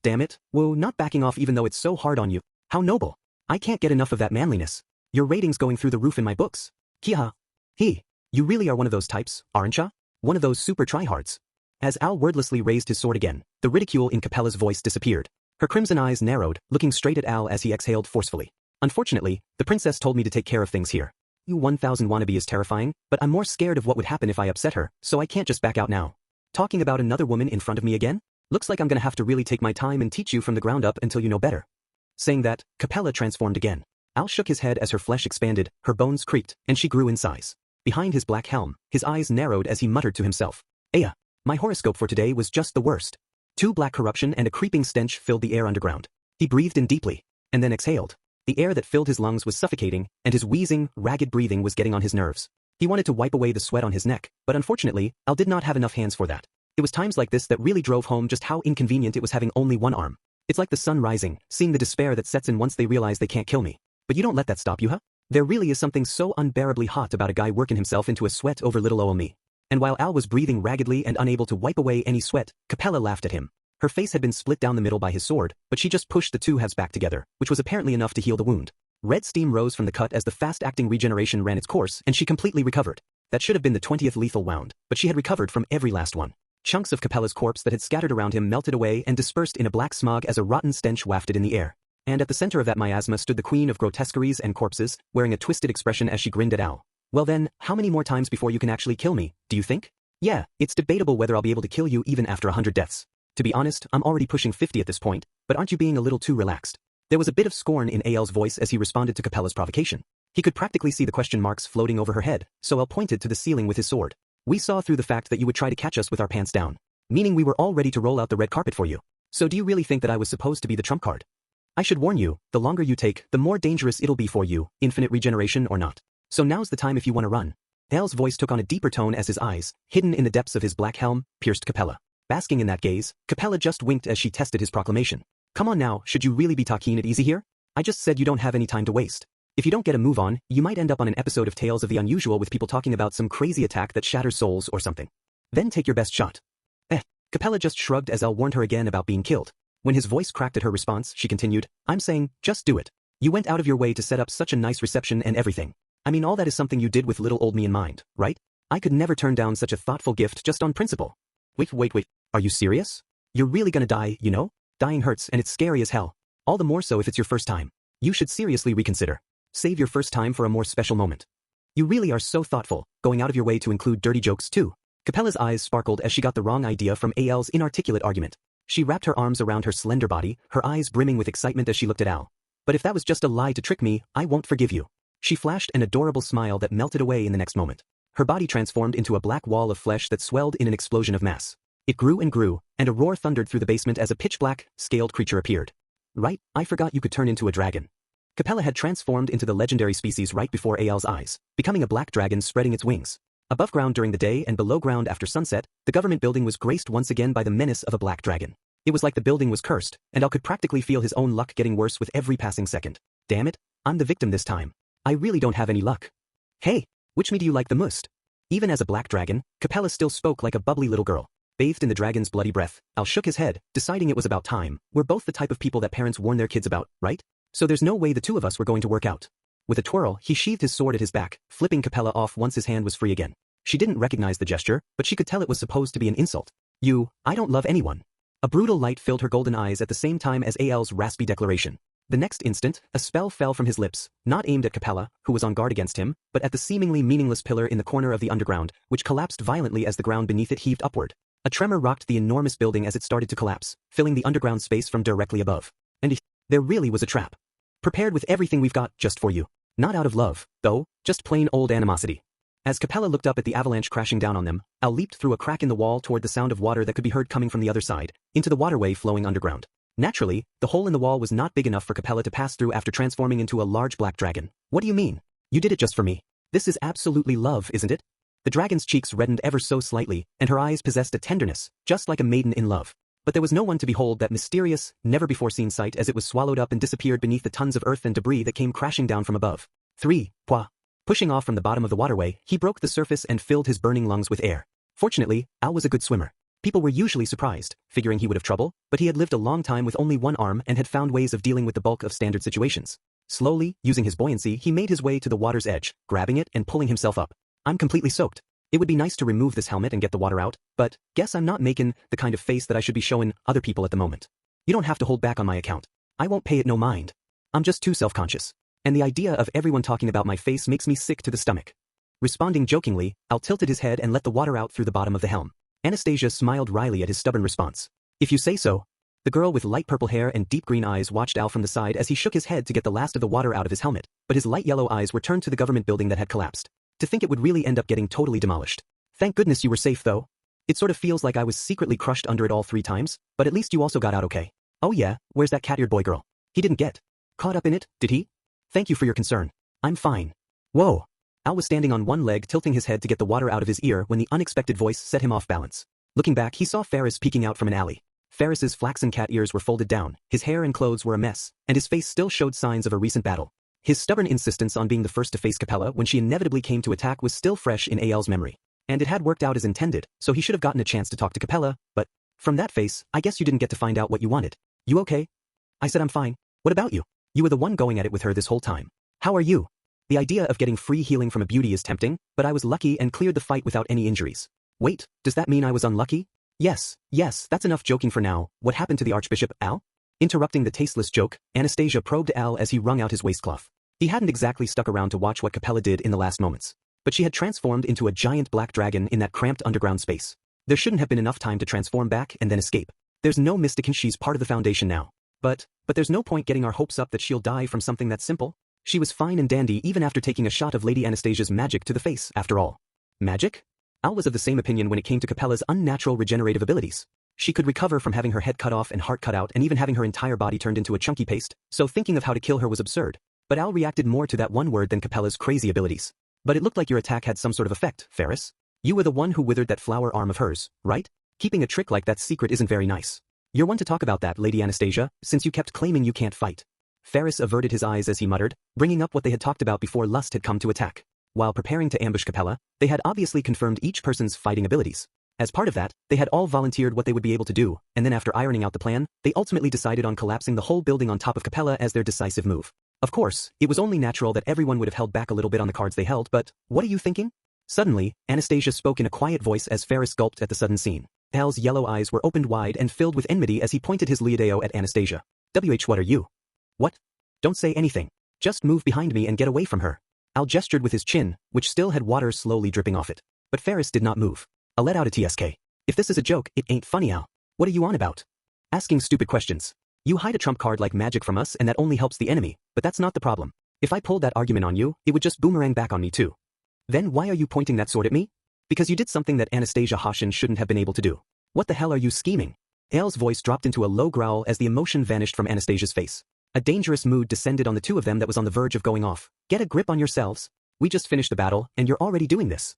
Damn it, whoa, not backing off even though it's so hard on you. How noble. I can't get enough of that manliness. Your rating's going through the roof in my books. Kiha. You really are one of those types, aren't ya? One of those super tryhards. As Al wordlessly raised his sword again, the ridicule in Capella's voice disappeared. Her crimson eyes narrowed, looking straight at Al as he exhaled forcefully. Unfortunately, the princess told me to take care of things here. You 1000 wannabe is terrifying, but I'm more scared of what would happen if I upset her, so I can't just back out now. Talking about another woman in front of me again? Looks like I'm gonna have to really take my time and teach you from the ground up until you know better. Saying that, Capella transformed again. Al shook his head as her flesh expanded, her bones creaked, and she grew in size. Behind his black helm, his eyes narrowed as he muttered to himself. Aya, my horoscope for today was just the worst. 2 black corruption and a creeping stench filled the air underground. He breathed in deeply, and then exhaled. The air that filled his lungs was suffocating, and his wheezing, ragged breathing was getting on his nerves. He wanted to wipe away the sweat on his neck, but unfortunately, Al did not have enough hands for that. It was times like this that really drove home just how inconvenient it was having only one arm. It's like the sun rising, seeing the despair that sets in once they realize they can't kill me. But you don't let that stop you, huh? There really is something so unbearably hot about a guy working himself into a sweat over little ol' me. And while Al was breathing raggedly and unable to wipe away any sweat, Capella laughed at him. Her face had been split down the middle by his sword, but she just pushed the 2 halves back together, which was apparently enough to heal the wound. Red steam rose from the cut as the fast-acting regeneration ran its course, and she completely recovered. That should have been the 20th lethal wound, but she had recovered from every last one. Chunks of Capella's corpse that had scattered around him melted away and dispersed in a black smog as a rotten stench wafted in the air. And at the center of that miasma stood the queen of grotesqueries and corpses, wearing a twisted expression as she grinned at Al. Well then, how many more times before you can actually kill me, do you think? Yeah, it's debatable whether I'll be able to kill you even after 100 deaths. To be honest, I'm already pushing 50 at this point, but aren't you being a little too relaxed? There was a bit of scorn in Al's voice as he responded to Capella's provocation. He could practically see the question marks floating over her head, so Al pointed to the ceiling with his sword. We saw through the fact that you would try to catch us with our pants down. Meaning we were all ready to roll out the red carpet for you. So do you really think that I was supposed to be the trump card? I should warn you, the longer you take, the more dangerous it'll be for you, infinite regeneration or not. So now's the time if you want to run. Al's voice took on a deeper tone as his eyes, hidden in the depths of his black helm, pierced Capella. Basking in that gaze, Capella just winked as she tested his proclamation. Come on now, should you really be taking it easy here? I just said you don't have any time to waste. If you don't get a move on, you might end up on an episode of Tales of the Unusual with people talking about some crazy attack that shatters souls or something. Then take your best shot. Capella just shrugged as Al warned her again about being killed. When his voice cracked at her response, she continued, I'm saying, just do it. You went out of your way to set up such a nice reception and everything. I mean, all that is something you did with little old me in mind, right? I could never turn down such a thoughtful gift just on principle. Wait. Are you serious? You're really gonna die, you know? Dying hurts and it's scary as hell. All the more so if it's your first time. You should seriously reconsider. Save your first time for a more special moment. You really are so thoughtful, going out of your way to include dirty jokes too. Capella's eyes sparkled as she got the wrong idea from Al's inarticulate argument. She wrapped her arms around her slender body, her eyes brimming with excitement as she looked at Al. But if that was just a lie to trick me, I won't forgive you. She flashed an adorable smile that melted away in the next moment. Her body transformed into a black wall of flesh that swelled in an explosion of mass. It grew and grew, and a roar thundered through the basement as a pitch-black, scaled creature appeared. Right, I forgot you could turn into a dragon. Capella had transformed into the legendary species right before Al's eyes, becoming a black dragon spreading its wings. Above ground during the day and below ground after sunset, the government building was graced once again by the menace of a black dragon. It was like the building was cursed, and Al could practically feel his own luck getting worse with every passing second. Damn it, I'm the victim this time. I really don't have any luck. Hey, which me do you like the most? Even as a black dragon, Capella still spoke like a bubbly little girl. Bathed in the dragon's bloody breath, Al shook his head, deciding it was about time. We're both the type of people that parents warn their kids about, right? So there's no way the two of us were going to work out. With a twirl, he sheathed his sword at his back, flipping Capella off once his hand was free again. She didn't recognize the gesture, but she could tell it was supposed to be an insult. I don't love anyone. A brutal light filled her golden eyes at the same time as Al's raspy declaration. The next instant, a spell fell from his lips, not aimed at Capella, who was on guard against him, but at the seemingly meaningless pillar in the corner of the underground, which collapsed violently as the ground beneath it heaved upward. A tremor rocked the enormous building as it started to collapse, filling the underground space from directly above. And there really was a trap. Prepared with everything we've got just for you. Not out of love, though, just plain old animosity. As Capella looked up at the avalanche crashing down on them, Al leaped through a crack in the wall toward the sound of water that could be heard coming from the other side, into the waterway flowing underground. Naturally, the hole in the wall was not big enough for Capella to pass through after transforming into a large black dragon. What do you mean? You did it just for me. This is absolutely love, isn't it? The dragon's cheeks reddened ever so slightly, and her eyes possessed a tenderness, just like a maiden in love. But there was no one to behold that mysterious, never-before-seen sight as it was swallowed up and disappeared beneath the tons of earth and debris that came crashing down from above. 3. Pwa. Pushing off from the bottom of the waterway, he broke the surface and filled his burning lungs with air. Fortunately, Al was a good swimmer. People were usually surprised, figuring he would have trouble, but he had lived a long time with only one arm and had found ways of dealing with the bulk of standard situations. Slowly, using his buoyancy, he made his way to the water's edge, grabbing it and pulling himself up. I'm completely soaked. It would be nice to remove this helmet and get the water out, but guess I'm not making the kind of face that I should be showing other people at the moment. You don't have to hold back on my account. I won't pay it no mind. I'm just too self-conscious. And the idea of everyone talking about my face makes me sick to the stomach. Responding jokingly, Al tilted his head and let the water out through the bottom of the helm. Anastasia smiled wryly at his stubborn response. If you say so. The girl with light purple hair and deep green eyes watched Al from the side as he shook his head to get the last of the water out of his helmet, but his light yellow eyes were turned to the government building that had collapsed. To think it would really end up getting totally demolished. Thank goodness you were safe though. It sort of feels like I was secretly crushed under it all 3 times, but at least you also got out okay. Oh yeah, where's that cat-eared boy girl? He didn't get caught up in it, did he? Thank you for your concern. I'm fine. Whoa. Al was standing on one leg tilting his head to get the water out of his ear when the unexpected voice set him off balance. Looking back, he saw Ferris peeking out from an alley. Ferris's flaxen cat ears were folded down, his hair and clothes were a mess, and his face still showed signs of a recent battle. His stubborn insistence on being the first to face Capella when she inevitably came to attack was still fresh in Al's memory. And it had worked out as intended, so he should have gotten a chance to talk to Capella, but from that face, I guess you didn't get to find out what you wanted. You okay? I said I'm fine. What about you? You were the one going at it with her this whole time. How are you? The idea of getting free healing from a beauty is tempting, but I was lucky and cleared the fight without any injuries. Wait, does that mean I was unlucky? Yes, yes, that's enough joking for now. What happened to the Archbishop, Al? Interrupting the tasteless joke, Anastasia probed Al as he wrung out his waistcloth. He hadn't exactly stuck around to watch what Capella did in the last moments. But she had transformed into a giant black dragon in that cramped underground space. There shouldn't have been enough time to transform back and then escape. There's no mistaking she's part of the Foundation now. But there's no point getting our hopes up that she'll die from something that's simple. She was fine and dandy even after taking a shot of Lady Anastasia's magic to the face, after all. Magic? Al was of the same opinion when it came to Capella's unnatural regenerative abilities. She could recover from having her head cut off and heart cut out and even having her entire body turned into a chunky paste, so thinking of how to kill her was absurd. But Al reacted more to that one word than Capella's crazy abilities. But it looked like your attack had some sort of effect, Ferris. You were the one who withered that flower arm of hers, right? Keeping a trick like that secret isn't very nice. You're one to talk about that, Lady Anastasia, since you kept claiming you can't fight. Ferris averted his eyes as he muttered, bringing up what they had talked about before Lust had come to attack. While preparing to ambush Capella, they had obviously confirmed each person's fighting abilities. As part of that, they had all volunteered what they would be able to do, and then after ironing out the plan, they ultimately decided on collapsing the whole building on top of Capella as their decisive move. Of course, it was only natural that everyone would have held back a little bit on the cards they held, but what are you thinking? Suddenly, Anastasia spoke in a quiet voice as Ferris gulped at the sudden scene. Al's yellow eyes were opened wide and filled with enmity as he pointed his Leodeo at Anastasia. What are you? What? Don't say anything. Just move behind me and get away from her. Al gestured with his chin, which still had water slowly dripping off it. But Ferris did not move. I let out a TSK. If this is a joke, it ain't funny, Al. What are you on about? Asking stupid questions. You hide a trump card like magic from us and that only helps the enemy, but that's not the problem. If I pulled that argument on you, it would just boomerang back on me too. Then why are you pointing that sword at me? Because you did something that Anastasia Hashin shouldn't have been able to do. What the hell are you scheming? Al's voice dropped into a low growl as the emotion vanished from Anastasia's face. A dangerous mood descended on the two of them that was on the verge of going off. Get a grip on yourselves. We just finished the battle, and you're already doing this.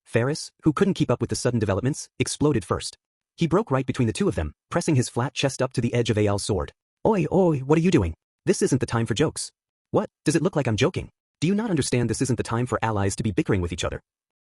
Ferris, who couldn't keep up with the sudden developments, exploded first. He broke right between the two of them, pressing his flat chest up to the edge of Al's sword. Oi, what are you doing? This isn't the time for jokes. What, does it look like I'm joking? Do you not understand this isn't the time for allies to be bickering with each other?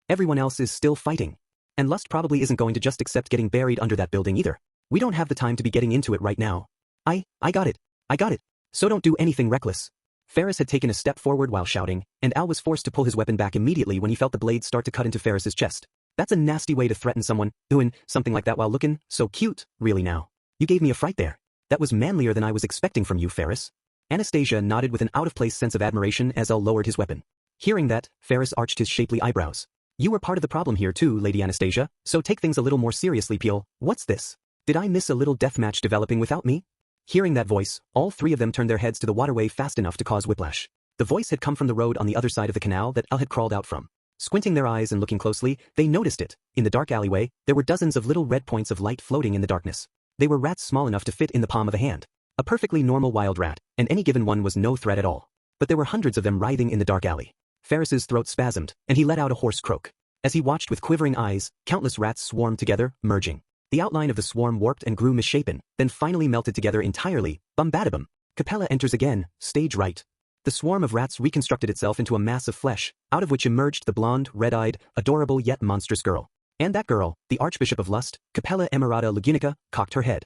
Everyone else is still fighting. And Lust probably isn't going to just accept getting buried under that building either. We don't have the time to be getting into it right now. I got it. I got it. So don't do anything reckless. Ferris had taken a step forward while shouting, and Al was forced to pull his weapon back immediately when he felt the blade start to cut into Ferris's chest. That's a nasty way to threaten someone, doing something like that while looking so cute, really now. You gave me a fright there. That was manlier than I was expecting from you, Ferris. Anastasia nodded with an out-of-place sense of admiration as Al lowered his weapon. Hearing that, Ferris arched his shapely eyebrows. You were part of the problem here too, Lady Anastasia, so take things a little more seriously, Peel. What's this? Did I miss a little deathmatch developing without me? Hearing that voice, all three of them turned their heads to the waterway fast enough to cause whiplash. The voice had come from the road on the other side of the canal that Al had crawled out from. Squinting their eyes and looking closely, they noticed it. In the dark alleyway, there were dozens of little red points of light floating in the darkness. They were rats small enough to fit in the palm of a hand. A perfectly normal wild rat, and any given one was no threat at all. But there were hundreds of them writhing in the dark alley. Ferris's throat spasmed, and he let out a hoarse croak. As he watched with quivering eyes, countless rats swarmed together, merging. The outline of the swarm warped and grew misshapen, then finally melted together entirely. Bum-badabum. Capella enters again, stage right. The swarm of rats reconstructed itself into a mass of flesh, out of which emerged the blonde, red-eyed, adorable yet monstrous girl. And that girl, the Archbishop of Lust, Capella Emerata Lagunica, cocked her head.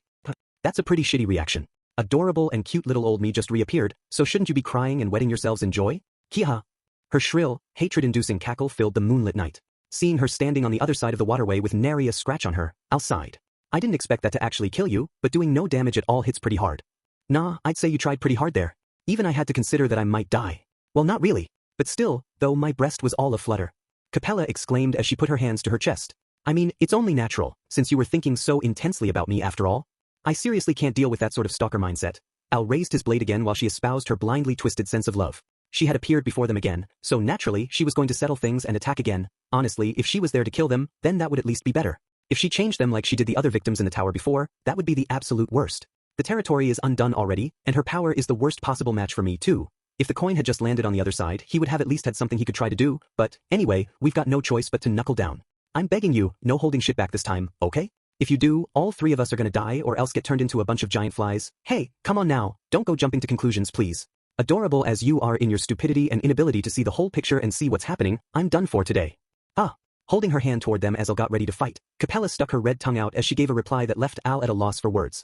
That's a pretty shitty reaction. Adorable and cute little old me just reappeared, so shouldn't you be crying and wetting yourselves in joy? Kiha. Her shrill, hatred-inducing cackle filled the moonlit night. Seeing her standing on the other side of the waterway with nary a scratch on her, Al sighed. I didn't expect that to actually kill you, but doing no damage at all hits pretty hard. Nah, I'd say you tried pretty hard there. Even I had to consider that I might die. Well, not really. But still, though my breast was all aflutter. Capella exclaimed as she put her hands to her chest. I mean, it's only natural, since you were thinking so intensely about me after all. I seriously can't deal with that sort of stalker mindset. Al raised his blade again while she espoused her blindly twisted sense of love. She had appeared before them again, so naturally she was going to settle things and attack again. Honestly, if she was there to kill them, then that would at least be better. If she changed them like she did the other victims in the tower before, that would be the absolute worst. The territory is undone already, and her power is the worst possible match for me too. If the coin had just landed on the other side, he would have at least had something he could try to do, but anyway, we've got no choice but to knuckle down. I'm begging you, no holding shit back this time, okay? If you do, all three of us are gonna die or else get turned into a bunch of giant flies. Hey, come on now, don't go jumping to conclusions please. Adorable as you are in your stupidity and inability to see the whole picture and see what's happening, I'm done for today. Holding her hand toward them as Al got ready to fight, Capella stuck her red tongue out as she gave a reply that left Al at a loss for words.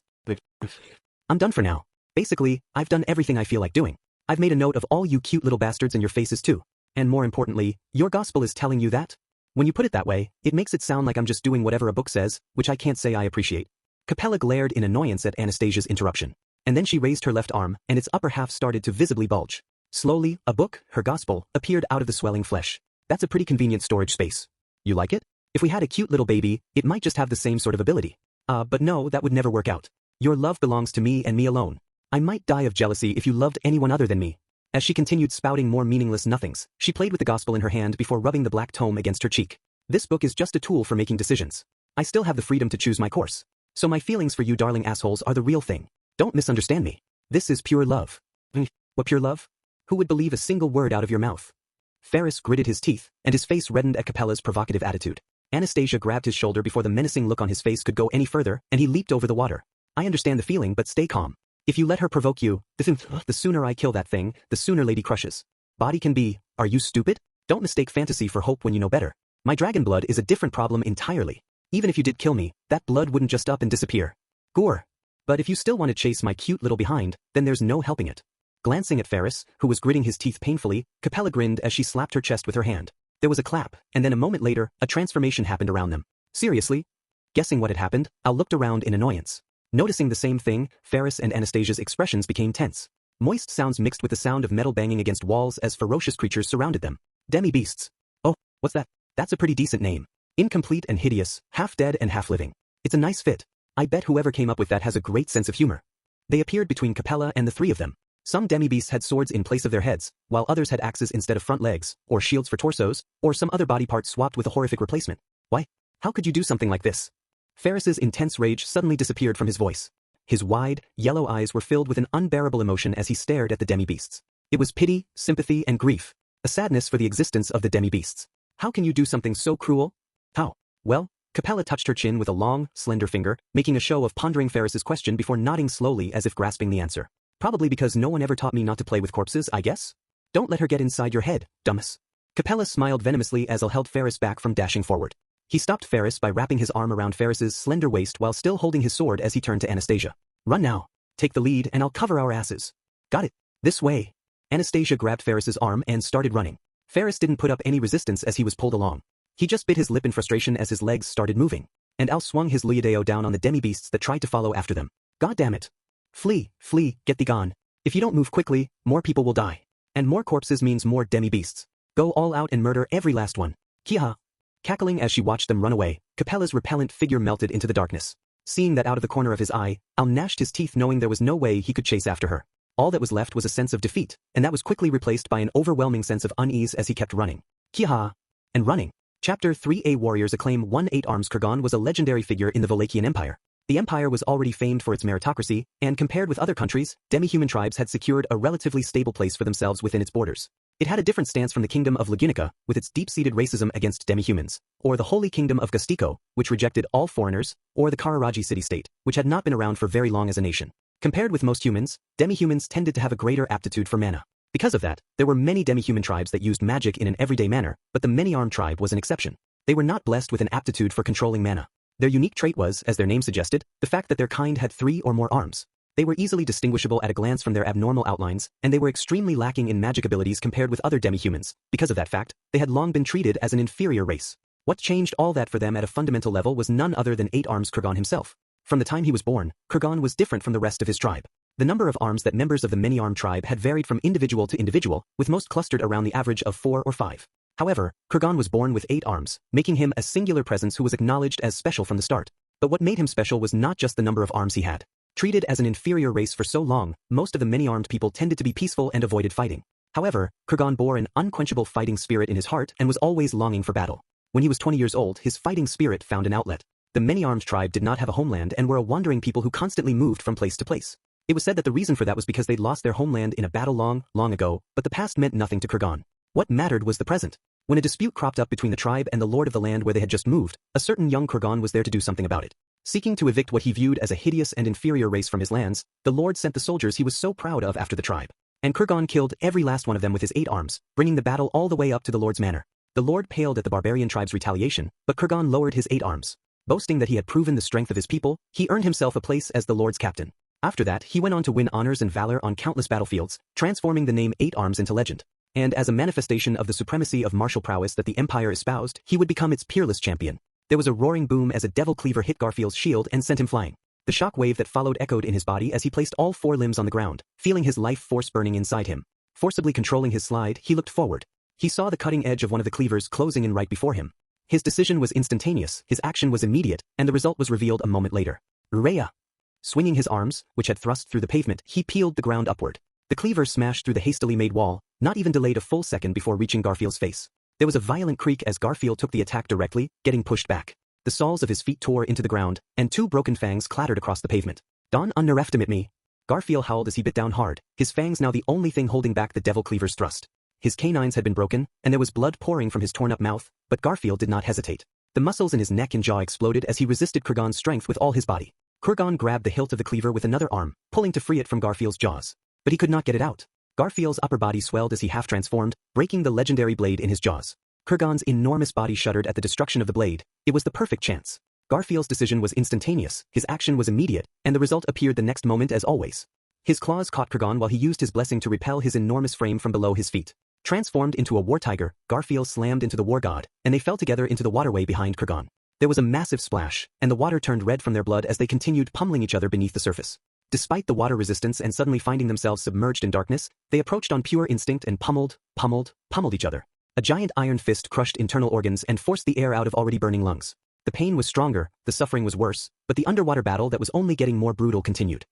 I'm done for now. Basically, I've done everything I feel like doing. I've made a note of all you cute little bastards and your faces too. And more importantly, your gospel is telling you that? When you put it that way, it makes it sound like I'm just doing whatever a book says, which I can't say I appreciate. Capella glared in annoyance at Anastasia's interruption. And then she raised her left arm, and its upper half started to visibly bulge. Slowly, a book, her gospel, appeared out of the swelling flesh. That's a pretty convenient storage space. You like it? If we had a cute little baby, it might just have the same sort of ability. But no, that would never work out. Your love belongs to me and me alone. I might die of jealousy if you loved anyone other than me. As she continued spouting more meaningless nothings, she played with the gospel in her hand before rubbing the black tome against her cheek. This book is just a tool for making decisions. I still have the freedom to choose my course. So my feelings for you darling assholes are the real thing. Don't misunderstand me. This is pure love. What pure love? Who would believe a single word out of your mouth? Ferris gritted his teeth, and his face reddened at Capella's provocative attitude. Anastasia grabbed his shoulder before the menacing look on his face could go any further, and he leaped over the water. I understand the feeling, but stay calm. If you let her provoke you, the sooner I kill that thing, the sooner Lady crushes. Body can be, are you stupid? Don't mistake fantasy for hope when you know better. My dragon blood is a different problem entirely. Even if you did kill me, that blood wouldn't just up and disappear. Gore. But if you still want to chase my cute little behind, then there's no helping it. Glancing at Ferris, who was gritting his teeth painfully, Capella grinned as she slapped her chest with her hand. There was a clap, and then a moment later, a transformation happened around them. Seriously? Guessing what had happened, Al looked around in annoyance. Noticing the same thing, Ferris and Anastasia's expressions became tense. Moist sounds mixed with the sound of metal banging against walls as ferocious creatures surrounded them. Demi-beasts. Oh, what's that? That's a pretty decent name. Incomplete and hideous, half dead and half living. It's a nice fit. I bet whoever came up with that has a great sense of humor. They appeared between Capella and the three of them. Some demi-beasts had swords in place of their heads, while others had axes instead of front legs, or shields for torsos, or some other body part swapped with a horrific replacement. Why? How could you do something like this? Ferris's intense rage suddenly disappeared from his voice. His wide, yellow eyes were filled with an unbearable emotion as he stared at the demi-beasts. It was pity, sympathy, and grief, a sadness for the existence of the demi-beasts. How can you do something so cruel? How? Well, Capella touched her chin with a long, slender finger, making a show of pondering Ferris's question before nodding slowly as if grasping the answer. Probably because no one ever taught me not to play with corpses, I guess? Don't let her get inside your head, dumbass. Capella smiled venomously as Al held Ferris back from dashing forward. He stopped Ferris by wrapping his arm around Ferris's slender waist while still holding his sword as he turned to Anastasia. Run now. Take the lead and I'll cover our asses. Got it. This way. Anastasia grabbed Ferris's arm and started running. Ferris didn't put up any resistance as he was pulled along. He just bit his lip in frustration as his legs started moving. And Al swung his Liudeo down on the demi-beasts that tried to follow after them. God damn it. Flee, flee, get thee gone. If you don't move quickly, more people will die. And more corpses means more demi-beasts. Go all out and murder every last one. Kiha. Cackling as she watched them run away, Capella's repellent figure melted into the darkness. Seeing that out of the corner of his eye, Al gnashed his teeth knowing there was no way he could chase after her. All that was left was a sense of defeat, and that was quickly replaced by an overwhelming sense of unease as he kept running. Kiha. And running. Chapter 3A Warriors acclaim 1-8 Arms. Kurgan was a legendary figure in the Valachian Empire. The empire was already famed for its meritocracy, and compared with other countries, demi-human tribes had secured a relatively stable place for themselves within its borders. It had a different stance from the Kingdom of Lagunica, with its deep-seated racism against demi-humans, or the Holy Kingdom of Gastico, which rejected all foreigners, or the Kararaji city-state, which had not been around for very long as a nation. Compared with most humans, demi-humans tended to have a greater aptitude for mana. Because of that, there were many demi-human tribes that used magic in an everyday manner, but the many-armed tribe was an exception. They were not blessed with an aptitude for controlling mana. Their unique trait was, as their name suggested, the fact that their kind had 3 or more arms. They were easily distinguishable at a glance from their abnormal outlines, and they were extremely lacking in magic abilities compared with other demi-humans. Because of that fact, they had long been treated as an inferior race. What changed all that for them at a fundamental level was none other than 8 Arms Kurgan himself. From the time he was born, Kurgan was different from the rest of his tribe. The number of arms that members of the many-armed tribe had varied from individual to individual, with most clustered around the average of 4 or 5. However, Kurgan was born with 8 arms, making him a singular presence who was acknowledged as special from the start. But what made him special was not just the number of arms he had. Treated as an inferior race for so long, most of the many-armed people tended to be peaceful and avoided fighting. However, Kurgan bore an unquenchable fighting spirit in his heart and was always longing for battle. When he was 20 years old, his fighting spirit found an outlet. The many-armed tribe did not have a homeland and were a wandering people who constantly moved from place to place. It was said that the reason for that was because they'd lost their homeland in a battle long, long ago, but the past meant nothing to Kurgan. What mattered was the present. When a dispute cropped up between the tribe and the lord of the land where they had just moved, a certain young Kurgan was there to do something about it. Seeking to evict what he viewed as a hideous and inferior race from his lands, the lord sent the soldiers he was so proud of after the tribe. And Kurgan killed every last one of them with his 8 arms, bringing the battle all the way up to the lord's manor. The lord paled at the barbarian tribe's retaliation, but Kurgan lowered his 8 arms. Boasting that he had proven the strength of his people, he earned himself a place as the lord's captain. After that, he went on to win honors and valor on countless battlefields, transforming the name 8 Arms into legend. and as a manifestation of the supremacy of martial prowess that the Empire espoused, he would become its peerless champion. There was a roaring boom as a devil cleaver hit Garfield's shield and sent him flying. The shock wave that followed echoed in his body as he placed all 4 limbs on the ground, feeling his life force burning inside him. Forcibly controlling his slide, he looked forward. He saw the cutting edge of one of the cleavers closing in right before him. His decision was instantaneous, his action was immediate, and the result was revealed a moment later. Urea! Swinging his arms, which had thrust through the pavement, he peeled the ground upward. The cleaver smashed through the hastily made wall, not even delayed a full second before reaching Garfield's face. There was a violent creak as Garfield took the attack directly, getting pushed back. The soles of his feet tore into the ground, and 2 broken fangs clattered across the pavement. Don't underestimate me. Garfield howled as he bit down hard, his fangs now the only thing holding back the devil cleaver's thrust. His canines had been broken, and there was blood pouring from his torn-up mouth, but Garfield did not hesitate. The muscles in his neck and jaw exploded as he resisted Kurgan's strength with all his body. Kurgan grabbed the hilt of the cleaver with another arm, pulling to free it from Garfield's jaws. But he could not get it out. Garfield's upper body swelled as he half-transformed, breaking the legendary blade in his jaws. Kurgan's enormous body shuddered at the destruction of the blade. It was the perfect chance. Garfield's decision was instantaneous, his action was immediate, and the result appeared the next moment as always. His claws caught Kurgan while he used his blessing to repel his enormous frame from below his feet. Transformed into a war tiger, Garfield slammed into the war god, and they fell together into the waterway behind Kurgan. There was a massive splash, and the water turned red from their blood as they continued pummeling each other beneath the surface. Despite the water resistance and suddenly finding themselves submerged in darkness, they approached on pure instinct and pummeled each other. A giant iron fist crushed internal organs and forced the air out of already burning lungs. The pain was stronger, the suffering was worse, but the underwater battle that was only getting more brutal continued.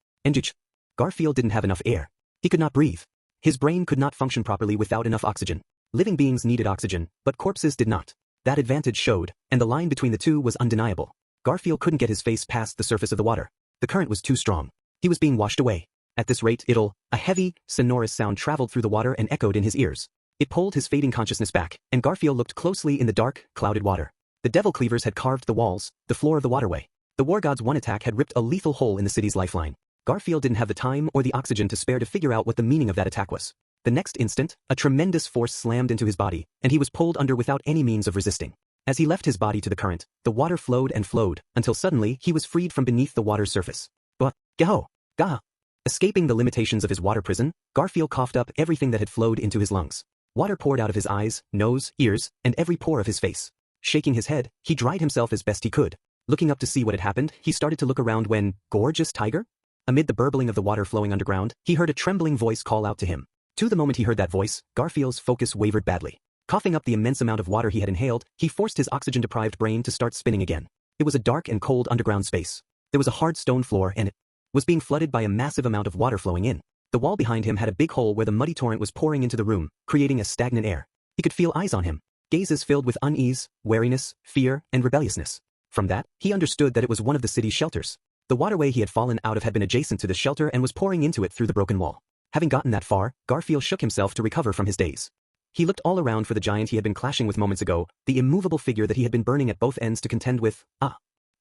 Garfield didn't have enough air. He could not breathe. His brain could not function properly without enough oxygen. Living beings needed oxygen, but corpses did not. That advantage showed, and the line between the two was undeniable. Garfield couldn't get his face past the surface of the water. The current was too strong. He was being washed away. At this rate, a heavy, sonorous sound traveled through the water and echoed in his ears. It pulled his fading consciousness back, and Garfield looked closely in the dark, clouded water. The devil cleavers had carved the walls, the floor of the waterway. The war god's one attack had ripped a lethal hole in the city's lifeline. Garfield didn't have the time or the oxygen to spare to figure out what the meaning of that attack was. The next instant, a tremendous force slammed into his body, and he was pulled under without any means of resisting. As he left his body to the current, the water flowed and flowed, until suddenly he was freed from beneath the water's surface. Gah! Escaping the limitations of his water prison, Garfield coughed up everything that had flowed into his lungs. Water poured out of his eyes, nose, ears, and every pore of his face. Shaking his head, he dried himself as best he could. Looking up to see what had happened, he started to look around when, gorgeous tiger? Amid the burbling of the water flowing underground, he heard a trembling voice call out to him. To the moment he heard that voice, Garfield's focus wavered badly. Coughing up the immense amount of water he had inhaled, he forced his oxygen-deprived brain to start spinning again. It was a dark and cold underground space. There was a hard stone floor and it was being flooded by a massive amount of water flowing in. The wall behind him had a big hole where the muddy torrent was pouring into the room, creating a stagnant air. He could feel eyes on him, gazes filled with unease, wariness, fear, and rebelliousness. From that, he understood that it was one of the city's shelters. The waterway he had fallen out of had been adjacent to this shelter and was pouring into it through the broken wall. Having gotten that far, Garfield shook himself to recover from his daze. He looked all around for the giant he had been clashing with moments ago, the immovable figure that he had been burning at both ends to contend with.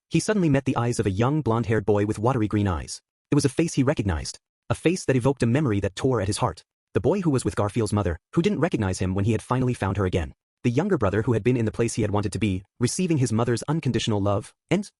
He suddenly met the eyes of a young blonde-haired boy with watery green eyes. It was a face he recognized. A face that evoked a memory that tore at his heart. The boy who was with Garfield's mother, who didn't recognize him when he had finally found her again. The younger brother who had been in the place he had wanted to be, receiving his mother's unconditional love, and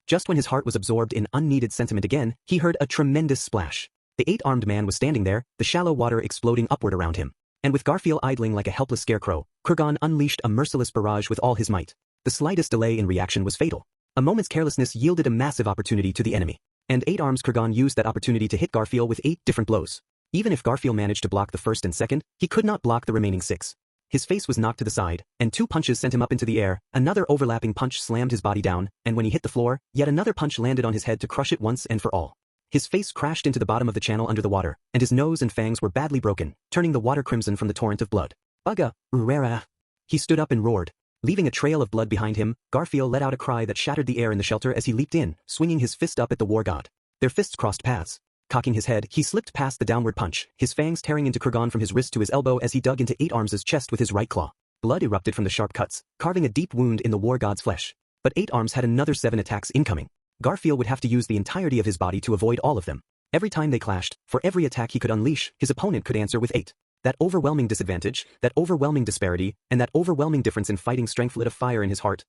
just when his heart was absorbed in unneeded sentiment again, he heard a tremendous splash. The 8-armed man was standing there, the shallow water exploding upward around him. And with Garfield idling like a helpless scarecrow, Kurgan unleashed a merciless barrage with all his might. The slightest delay in reaction was fatal. A moment's carelessness yielded a massive opportunity to the enemy. And 8-arms Kurgan used that opportunity to hit Garfield with 8 different blows. Even if Garfield managed to block the first and second, he could not block the remaining 6. His face was knocked to the side, and 2 punches sent him up into the air, another overlapping punch slammed his body down, and when he hit the floor, yet another punch landed on his head to crush it once and for all. His face crashed into the bottom of the channel under the water, and his nose and fangs were badly broken, turning the water crimson from the torrent of blood. Bugga, Urera! He stood up and roared. Leaving a trail of blood behind him, Garfield let out a cry that shattered the air in the shelter as he leaped in, swinging his fist up at the war god. Their fists crossed paths. Cocking his head, he slipped past the downward punch, his fangs tearing into Kurgan from his wrist to his elbow as he dug into 8-arms' chest with his right claw. Blood erupted from the sharp cuts, carving a deep wound in the war god's flesh. But 8-arms had another 7 attacks incoming. Garfield would have to use the entirety of his body to avoid all of them. Every time they clashed, for every attack he could unleash, his opponent could answer with 8. That overwhelming disadvantage, that overwhelming disparity, and that overwhelming difference in fighting strength lit a fire in his heart.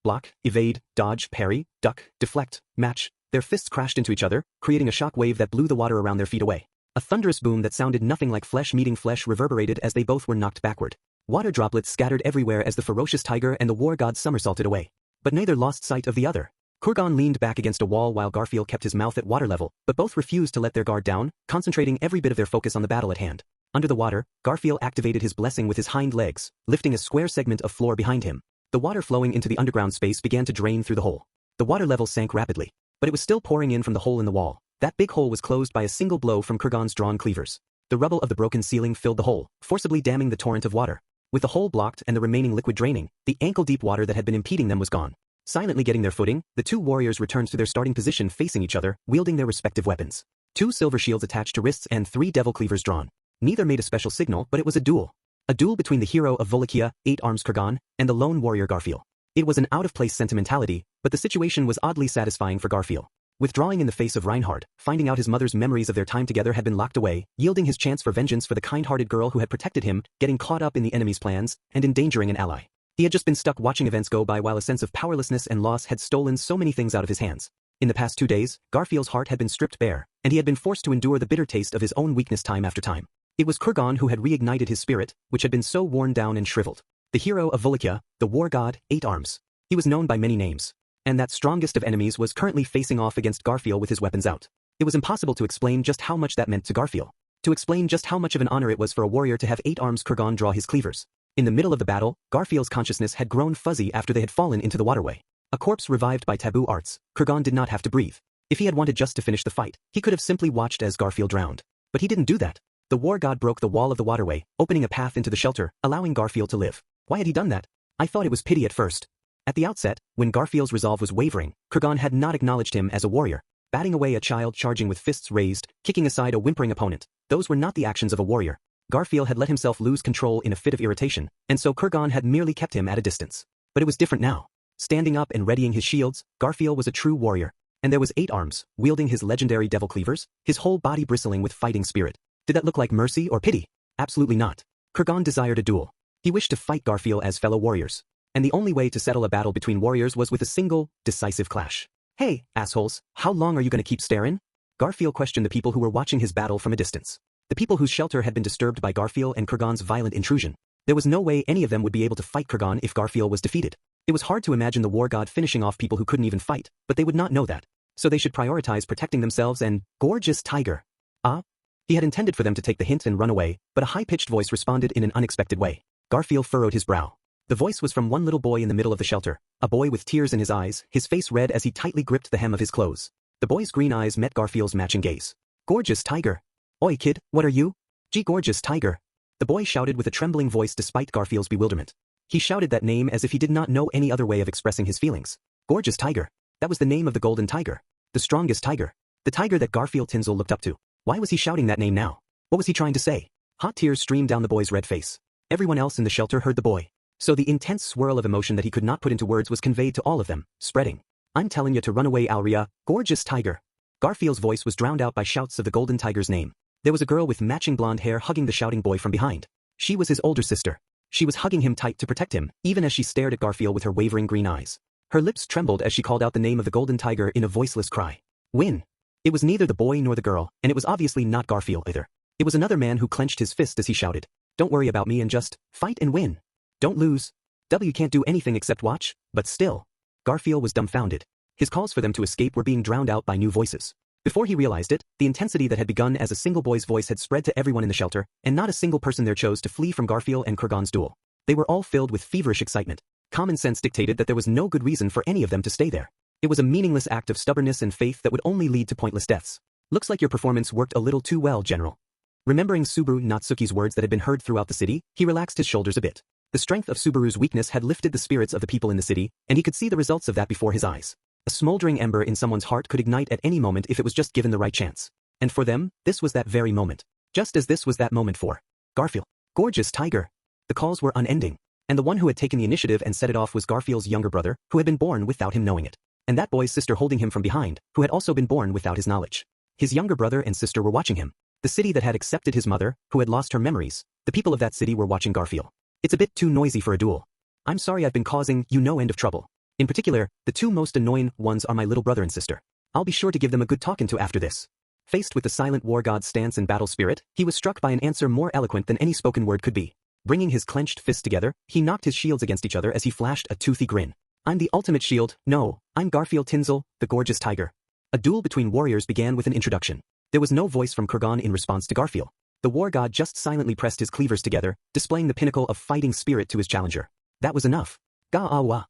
Block, evade, dodge, parry, duck, deflect, match. Their fists crashed into each other, creating a shock wave that blew the water around their feet away. A A thunderous boom that sounded nothing like flesh meeting flesh reverberated as they both were knocked backward. Water droplets scattered everywhere as the ferocious tiger and the war god somersaulted away. But neither lost sight of the other. Kurgan leaned back against a wall while Garfield kept his mouth at water level, but both refused to let their guard down, concentrating every bit of their focus on the battle at hand. Under the water, Garfield activated his blessing with his hind legs, lifting a square segment of floor behind him. The water flowing into the underground space began to drain through the hole. The water level sank rapidly, but it was still pouring in from the hole in the wall. That big hole was closed by a single blow from Kurgan's drawn cleavers. The rubble of the broken ceiling filled the hole, forcibly damming the torrent of water. With the hole blocked and the remaining liquid draining, the ankle-deep water that had been impeding them was gone. Silently getting their footing, the two warriors returned to their starting position facing each other, wielding their respective weapons. 2 silver shields attached to wrists and 3 devil cleavers drawn. Neither made a special signal, but it was a duel. A duel between the hero of Wallachia, 8 Arms Kurgan, and the lone warrior Garfield. It was an out-of-place sentimentality, but the situation was oddly satisfying for Garfield. Withdrawing in the face of Reinhard, finding out his mother's memories of their time together had been locked away, yielding his chance for vengeance for the kind-hearted girl who had protected him, getting caught up in the enemy's plans, and endangering an ally. He had just been stuck watching events go by while a sense of powerlessness and loss had stolen so many things out of his hands. In the past 2 days, Garfield's heart had been stripped bare, and he had been forced to endure the bitter taste of his own weakness time after time. It was Kurgan who had reignited his spirit, which had been so worn down and shriveled. The hero of Wallachia, the war god, 8 Arms. He was known by many names. And that strongest of enemies was currently facing off against Garfield with his weapons out. It was impossible to explain just how much that meant to Garfield. To explain just how much of an honor it was for a warrior to have 8 Arms Kurgan draw his cleavers. In the middle of the battle, Garfield's consciousness had grown fuzzy after they had fallen into the waterway. A corpse revived by taboo arts, Kurgan did not have to breathe. If he had wanted just to finish the fight, he could have simply watched as Garfield drowned. But he didn't do that. The war god broke the wall of the waterway, opening a path into the shelter, allowing Garfield to live. Why had he done that? I thought it was pity at first. At the outset, when Garfield's resolve was wavering, Kurgan had not acknowledged him as a warrior. Batting away a child charging with fists raised, kicking aside a whimpering opponent, those were not the actions of a warrior. Garfield had let himself lose control in a fit of irritation, and so Kurgan had merely kept him at a distance. But it was different now. Standing up and readying his shields, Garfield was a true warrior. And there was 8 Arms, wielding his legendary devil cleavers, his whole body bristling with fighting spirit. Did that look like mercy or pity? Absolutely not. Kurgan desired a duel. He wished to fight Garfield as fellow warriors. And the only way to settle a battle between warriors was with a single, decisive clash. Hey, assholes, how long are you going to keep staring? Garfield questioned the people who were watching his battle from a distance. The people whose shelter had been disturbed by Garfield and Kurgan's violent intrusion. There was no way any of them would be able to fight Kurgan if Garfield was defeated. It was hard to imagine the war god finishing off people who couldn't even fight, but they would not know that. So they should prioritize protecting themselves and, gorgeous tiger. Ah? He had intended for them to take the hint and run away, but a high-pitched voice responded in an unexpected way. Garfield furrowed his brow. The voice was from one little boy in the middle of the shelter, a boy with tears in his eyes, his face red as he tightly gripped the hem of his clothes. The boy's green eyes met Garfield's matching gaze. Gorgeous tiger. Oi kid, what are you? Gee gorgeous tiger. The boy shouted with a trembling voice despite Garfield's bewilderment. He shouted that name as if he did not know any other way of expressing his feelings. Gorgeous tiger. That was the name of the golden tiger. The strongest tiger. The tiger that Garfield Tinsel looked up to. Why was he shouting that name now? What was he trying to say? Hot tears streamed down the boy's red face. Everyone else in the shelter heard the boy. So the intense swirl of emotion that he could not put into words was conveyed to all of them, spreading. I'm telling you to run away Aurea, gorgeous tiger. Garfield's voice was drowned out by shouts of the golden tiger's name. There was a girl with matching blonde hair hugging the shouting boy from behind. She was his older sister. She was hugging him tight to protect him, even as she stared at Garfield with her wavering green eyes. Her lips trembled as she called out the name of the golden tiger in a voiceless cry. Win. It was neither the boy nor the girl, and it was obviously not Garfield either. It was another man who clenched his fist as he shouted. Don't worry about me and just fight and win. Don't lose. W can't do anything except watch, but still. Garfield was dumbfounded. His calls for them to escape were being drowned out by new voices. Before he realized it, the intensity that had begun as a single boy's voice had spread to everyone in the shelter, and not a single person there chose to flee from Garfield and Kurgan's duel. They were all filled with feverish excitement. Common sense dictated that there was no good reason for any of them to stay there. It was a meaningless act of stubbornness and faith that would only lead to pointless deaths. Looks like your performance worked a little too well, General. Remembering Subaru Natsuki's words that had been heard throughout the city, he relaxed his shoulders a bit. The strength of Subaru's weakness had lifted the spirits of the people in the city, and he could see the results of that before his eyes. A smoldering ember in someone's heart could ignite at any moment if it was just given the right chance. And for them, this was that very moment. Just as this was that moment for Garfield. Gorgeous tiger. The calls were unending. And the one who had taken the initiative and set it off was Garfield's younger brother, who had been born without him knowing it. And that boy's sister holding him from behind, who had also been born without his knowledge. His younger brother and sister were watching him. The city that had accepted his mother, who had lost her memories, the people of that city were watching Garfield. It's a bit too noisy for a duel. I'm sorry I've been causing you no end of trouble. In particular, the two most annoying ones are my little brother and sister. I'll be sure to give them a good talking to after this. Faced with the silent war god's stance and battle spirit, he was struck by an answer more eloquent than any spoken word could be. Bringing his clenched fists together, he knocked his shields against each other as he flashed a toothy grin. I'm the ultimate shield, no, I'm Garfield Tinsel, the gorgeous tiger. A duel between warriors began with an introduction. There was no voice from Kurgan in response to Garfield. The war god just silently pressed his cleavers together, displaying the pinnacle of fighting spirit to his challenger. That was enough. Ga-ah-wah.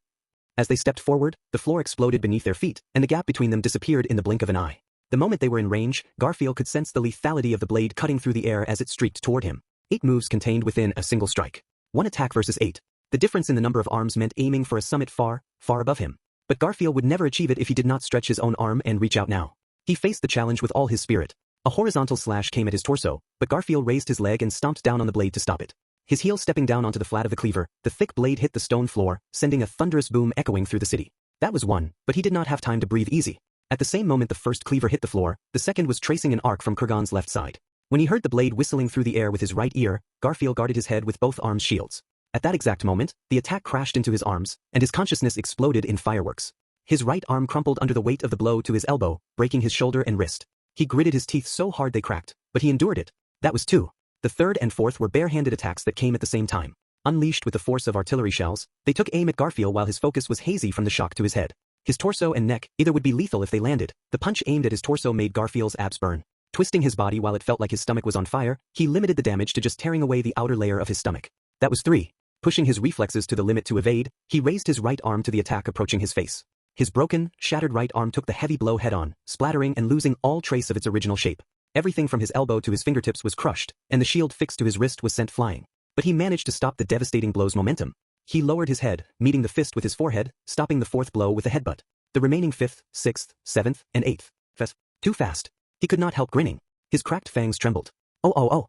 As they stepped forward, the floor exploded beneath their feet, and the gap between them disappeared in the blink of an eye. The moment they were in range, Garfield could sense the lethality of the blade cutting through the air as it streaked toward him. 8 moves contained within a single strike. 1 attack versus 8. The difference in the number of arms meant aiming for a summit far, far above him. But Garfield would never achieve it if he did not stretch his own arm and reach out now. He faced the challenge with all his spirit. A horizontal slash came at his torso, but Garfield raised his leg and stomped down on the blade to stop it. His heel stepping down onto the flat of the cleaver, the thick blade hit the stone floor, sending a thunderous boom echoing through the city. That was one, but he did not have time to breathe easy. At the same moment the first cleaver hit the floor, the second was tracing an arc from Kurgan's left side. When he heard the blade whistling through the air with his right ear, Garfield guarded his head with both arms shields. At that exact moment, the attack crashed into his arms, and his consciousness exploded in fireworks. His right arm crumpled under the weight of the blow to his elbow, breaking his shoulder and wrist. He gritted his teeth so hard they cracked, but he endured it. That was 2. The third and fourth were bare-handed attacks that came at the same time. Unleashed with the force of artillery shells, they took aim at Garfield while his focus was hazy from the shock to his head. His torso and neck either would be lethal if they landed. The punch aimed at his torso made Garfield's abs burn. Twisting his body while it felt like his stomach was on fire, he limited the damage to just tearing away the outer layer of his stomach. That was 3. Pushing his reflexes to the limit to evade, he raised his right arm to the attack approaching his face. His broken, shattered right arm took the heavy blow head-on, splattering and losing all trace of its original shape. Everything from his elbow to his fingertips was crushed, and the shield fixed to his wrist was sent flying. But he managed to stop the devastating blow's momentum. He lowered his head, meeting the fist with his forehead, stopping the 4th blow with a headbutt. The remaining 5th, 6th, 7th, and 8th. Too fast. He could not help grinning. His cracked fangs trembled. Oh.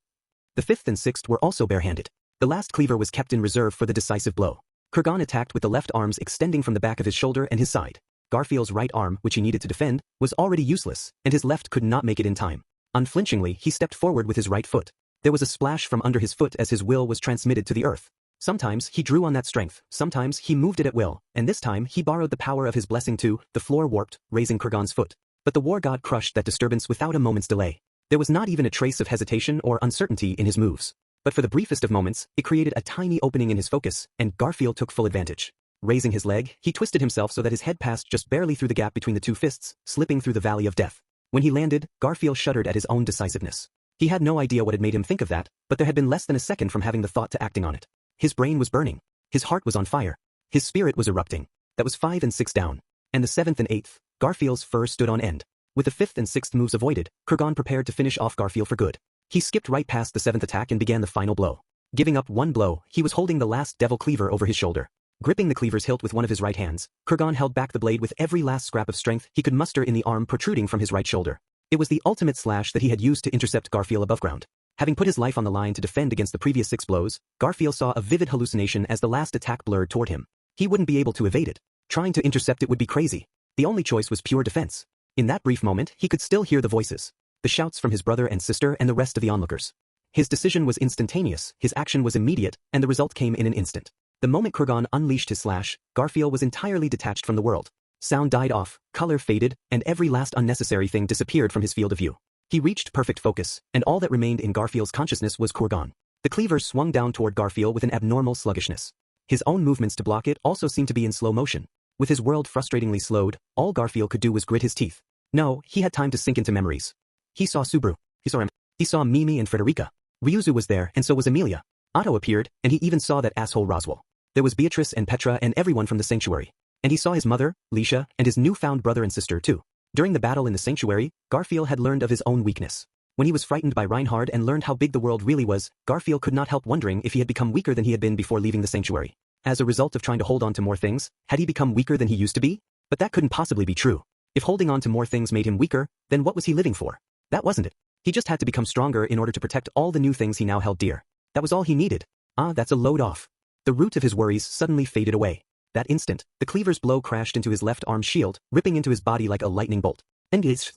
The 5th and 6th were also barehanded. The last cleaver was kept in reserve for the decisive blow. Kurgan attacked with the left arms extending from the back of his shoulder and his side. Garfield's right arm, which he needed to defend, was already useless, and his left could not make it in time. Unflinchingly, he stepped forward with his right foot. There was a splash from under his foot as his will was transmitted to the earth. Sometimes he drew on that strength, sometimes he moved it at will, and this time he borrowed the power of his blessing too. The floor warped, raising Kurgan's foot. But the war god crushed that disturbance without a moment's delay. There was not even a trace of hesitation or uncertainty in his moves. But for the briefest of moments, it created a tiny opening in his focus, and Garfield took full advantage. Raising his leg, he twisted himself so that his head passed just barely through the gap between the 2 fists, slipping through the valley of death. When he landed, Garfield shuddered at his own decisiveness. He had no idea what had made him think of that, but there had been less than a second from having the thought to acting on it. His brain was burning. His heart was on fire. His spirit was erupting. That was 5 and 6 down. And the 7th and 8th, Garfield's fur stood on end. With the 5th and 6th moves avoided, Kurgan prepared to finish off Garfield for good. He skipped right past the 7th attack and began the final blow. Giving up one blow, he was holding the last devil cleaver over his shoulder. Gripping the cleaver's hilt with one of his right hands, Kurgan held back the blade with every last scrap of strength he could muster in the arm protruding from his right shoulder. It was the ultimate slash that he had used to intercept Garfield above ground. Having put his life on the line to defend against the previous 6 blows, Garfield saw a vivid hallucination as the last attack blurred toward him. He wouldn't be able to evade it. Trying to intercept it would be crazy. The only choice was pure defense. In that brief moment, he could still hear the voices. The shouts from his brother and sister and the rest of the onlookers. His decision was instantaneous, his action was immediate, and the result came in an instant. The moment Kurgan unleashed his slash, Garfield was entirely detached from the world. Sound died off, color faded, and every last unnecessary thing disappeared from his field of view. He reached perfect focus, and all that remained in Garfield's consciousness was Kurgan. The cleaver swung down toward Garfield with an abnormal sluggishness. His own movements to block it also seemed to be in slow motion. With his world frustratingly slowed, all Garfield could do was grit his teeth. No, he had time to sink into memories. He saw Subaru. He saw Mimi and Frederica. Ryuzu was there, and so was Amelia. Otto appeared, and he even saw that asshole Roswell. There was Beatrice and Petra and everyone from the sanctuary. And he saw his mother, Leisha, and his newfound brother and sister too. During the battle in the sanctuary, Garfield had learned of his own weakness. When he was frightened by Reinhard and learned how big the world really was, Garfield could not help wondering if he had become weaker than he had been before leaving the sanctuary. As a result of trying to hold on to more things, had he become weaker than he used to be? But that couldn't possibly be true. If holding on to more things made him weaker, then what was he living for? That wasn't it. He just had to become stronger in order to protect all the new things he now held dear. That was all he needed. That's a load off. The root of his worries suddenly faded away. That instant, the cleaver's blow crashed into his left arm shield, ripping into his body like a lightning bolt. And his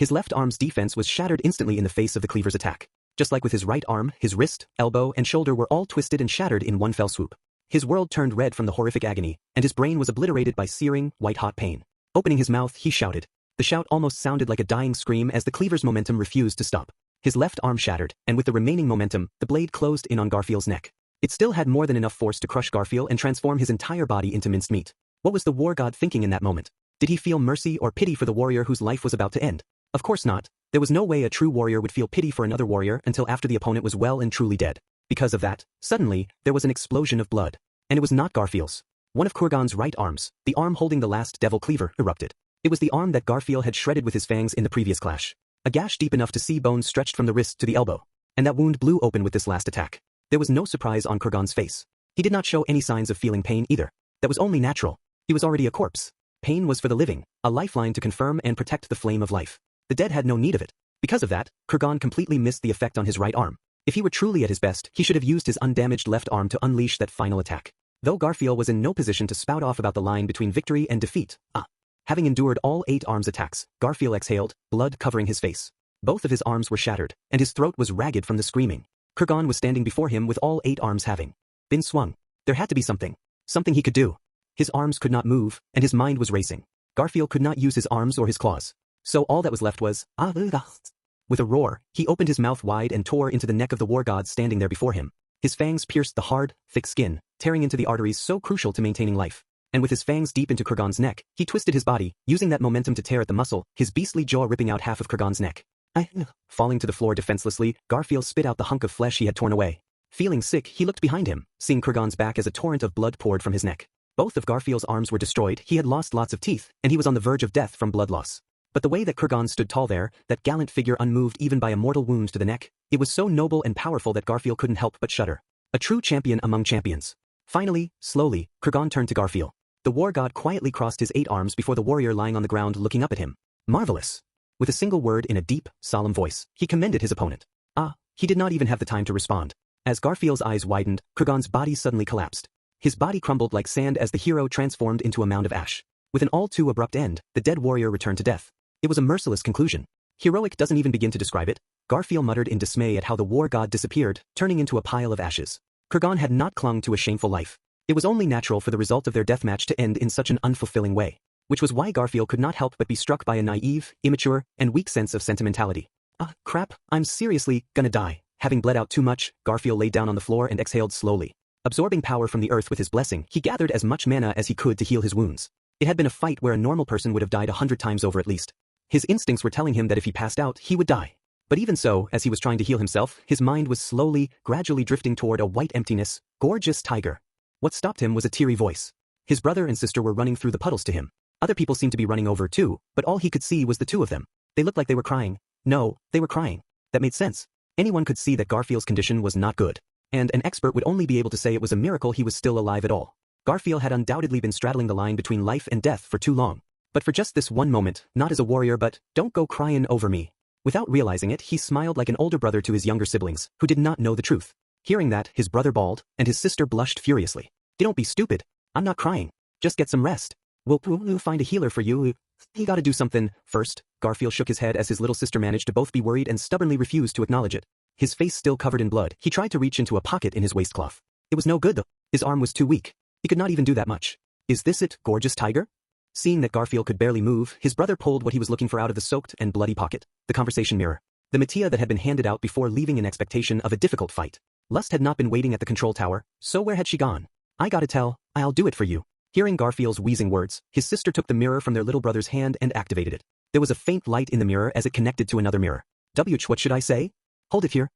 left arm's defense was shattered instantly in the face of the cleaver's attack. Just like with his right arm, his wrist, elbow, and shoulder were all twisted and shattered in one fell swoop. His world turned red from the horrific agony, and his brain was obliterated by searing, white-hot pain. Opening his mouth, he shouted, The shout almost sounded like a dying scream as the cleaver's momentum refused to stop. His left arm shattered, and with the remaining momentum, the blade closed in on Garfield's neck. It still had more than enough force to crush Garfield and transform his entire body into minced meat. What was the war god thinking in that moment? Did he feel mercy or pity for the warrior whose life was about to end? Of course not. There was no way a true warrior would feel pity for another warrior until after the opponent was well and truly dead. Because of that, suddenly, there was an explosion of blood. And it was not Garfield's. One of Kurgan's right arms, the arm holding the last devil cleaver, erupted. It was the arm that Garfield had shredded with his fangs in the previous clash. A gash deep enough to see bones stretched from the wrist to the elbow. And that wound blew open with this last attack. There was no surprise on Kurgan's face. He did not show any signs of feeling pain either. That was only natural. He was already a corpse. Pain was for the living, a lifeline to confirm and protect the flame of life. The dead had no need of it. Because of that, Kurgan completely missed the effect on his right arm. If he were truly at his best, he should have used his undamaged left arm to unleash that final attack. Though Garfield was in no position to spout off about the line between victory and defeat. Having endured all 8 arms attacks, Garfield exhaled, blood covering his face. Both of his arms were shattered, and his throat was ragged from the screaming. Kurgan was standing before him with all 8 arms having been swung. There had to be something. Something he could do. His arms could not move, and his mind was racing. Garfield could not use his arms or his claws. So all that was left was, With a roar, he opened his mouth wide and tore into the neck of the war god standing there before him. His fangs pierced the hard, thick skin, tearing into the arteries so crucial to maintaining life. And with his fangs deep into Kurgan's neck, he twisted his body, using that momentum to tear at the muscle, his beastly jaw ripping out half of Kurgan's neck. Falling to the floor defenselessly, Garfield spit out the hunk of flesh he had torn away. Feeling sick, he looked behind him, seeing Kurgan's back as a torrent of blood poured from his neck. Both of Garfield's arms were destroyed, he had lost lots of teeth, and he was on the verge of death from blood loss. But the way that Kurgan stood tall there, that gallant figure unmoved even by a mortal wound to the neck, it was so noble and powerful that Garfield couldn't help but shudder. A true champion among champions. Finally, slowly, Kurgan turned to Garfield. The war god quietly crossed his 8 arms before the warrior lying on the ground looking up at him. Marvelous. With a single word in a deep, solemn voice, he commended his opponent. He did not even have the time to respond. As Garfield's eyes widened, Kurgan's body suddenly collapsed. His body crumbled like sand as the hero transformed into a mound of ash. With an all too abrupt end, the dead warrior returned to death. It was a merciless conclusion. Heroic doesn't even begin to describe it. Garfield muttered in dismay at how the war god disappeared, turning into a pile of ashes. Kurgan had not clung to a shameful life. It was only natural for the result of their deathmatch to end in such an unfulfilling way. Which was why Garfield could not help but be struck by a naive, immature, and weak sense of sentimentality. Crap, I'm seriously gonna die. Having bled out too much, Garfield lay down on the floor and exhaled slowly. Absorbing power from the earth with his blessing, he gathered as much mana as he could to heal his wounds. It had been a fight where a normal person would have died 100 times over at least. His instincts were telling him that if he passed out, he would die. But even so, as he was trying to heal himself, his mind was slowly, gradually drifting toward a white emptiness. Gorgeous tiger. What stopped him was a teary voice. His brother and sister were running through the puddles to him. Other people seemed to be running over too, but all he could see was the 2 of them. They looked like they were crying. No, they were crying. That made sense. Anyone could see that Garfield's condition was not good. And an expert would only be able to say it was a miracle he was still alive at all. Garfield had undoubtedly been straddling the line between life and death for too long. But for just this one moment, not as a warrior but, don't go crying over me. Without realizing it, he smiled like an older brother to his younger siblings, who did not know the truth. Hearing that, his brother bawled, and his sister blushed furiously. Don't be stupid. I'm not crying. Just get some rest. We'll find a healer for you. You gotta do something first. Garfield shook his head as his little sister managed to both be worried and stubbornly refused to acknowledge it. His face still covered in blood, he tried to reach into a pocket in his waistcloth. It was no good though. His arm was too weak. He could not even do that much. Is this it, gorgeous tiger? Seeing that Garfield could barely move, his brother pulled what he was looking for out of the soaked and bloody pocket, the conversation mirror. The Mattia that had been handed out before leaving in expectation of a difficult fight. Lust had not been waiting at the control tower, so where had she gone? I gotta tell, I'll do it for you. Hearing Garfield's wheezing words, his sister took the mirror from their little brother's hand and activated it. There was a faint light in the mirror as it connected to another mirror. What should I say? Hold it here.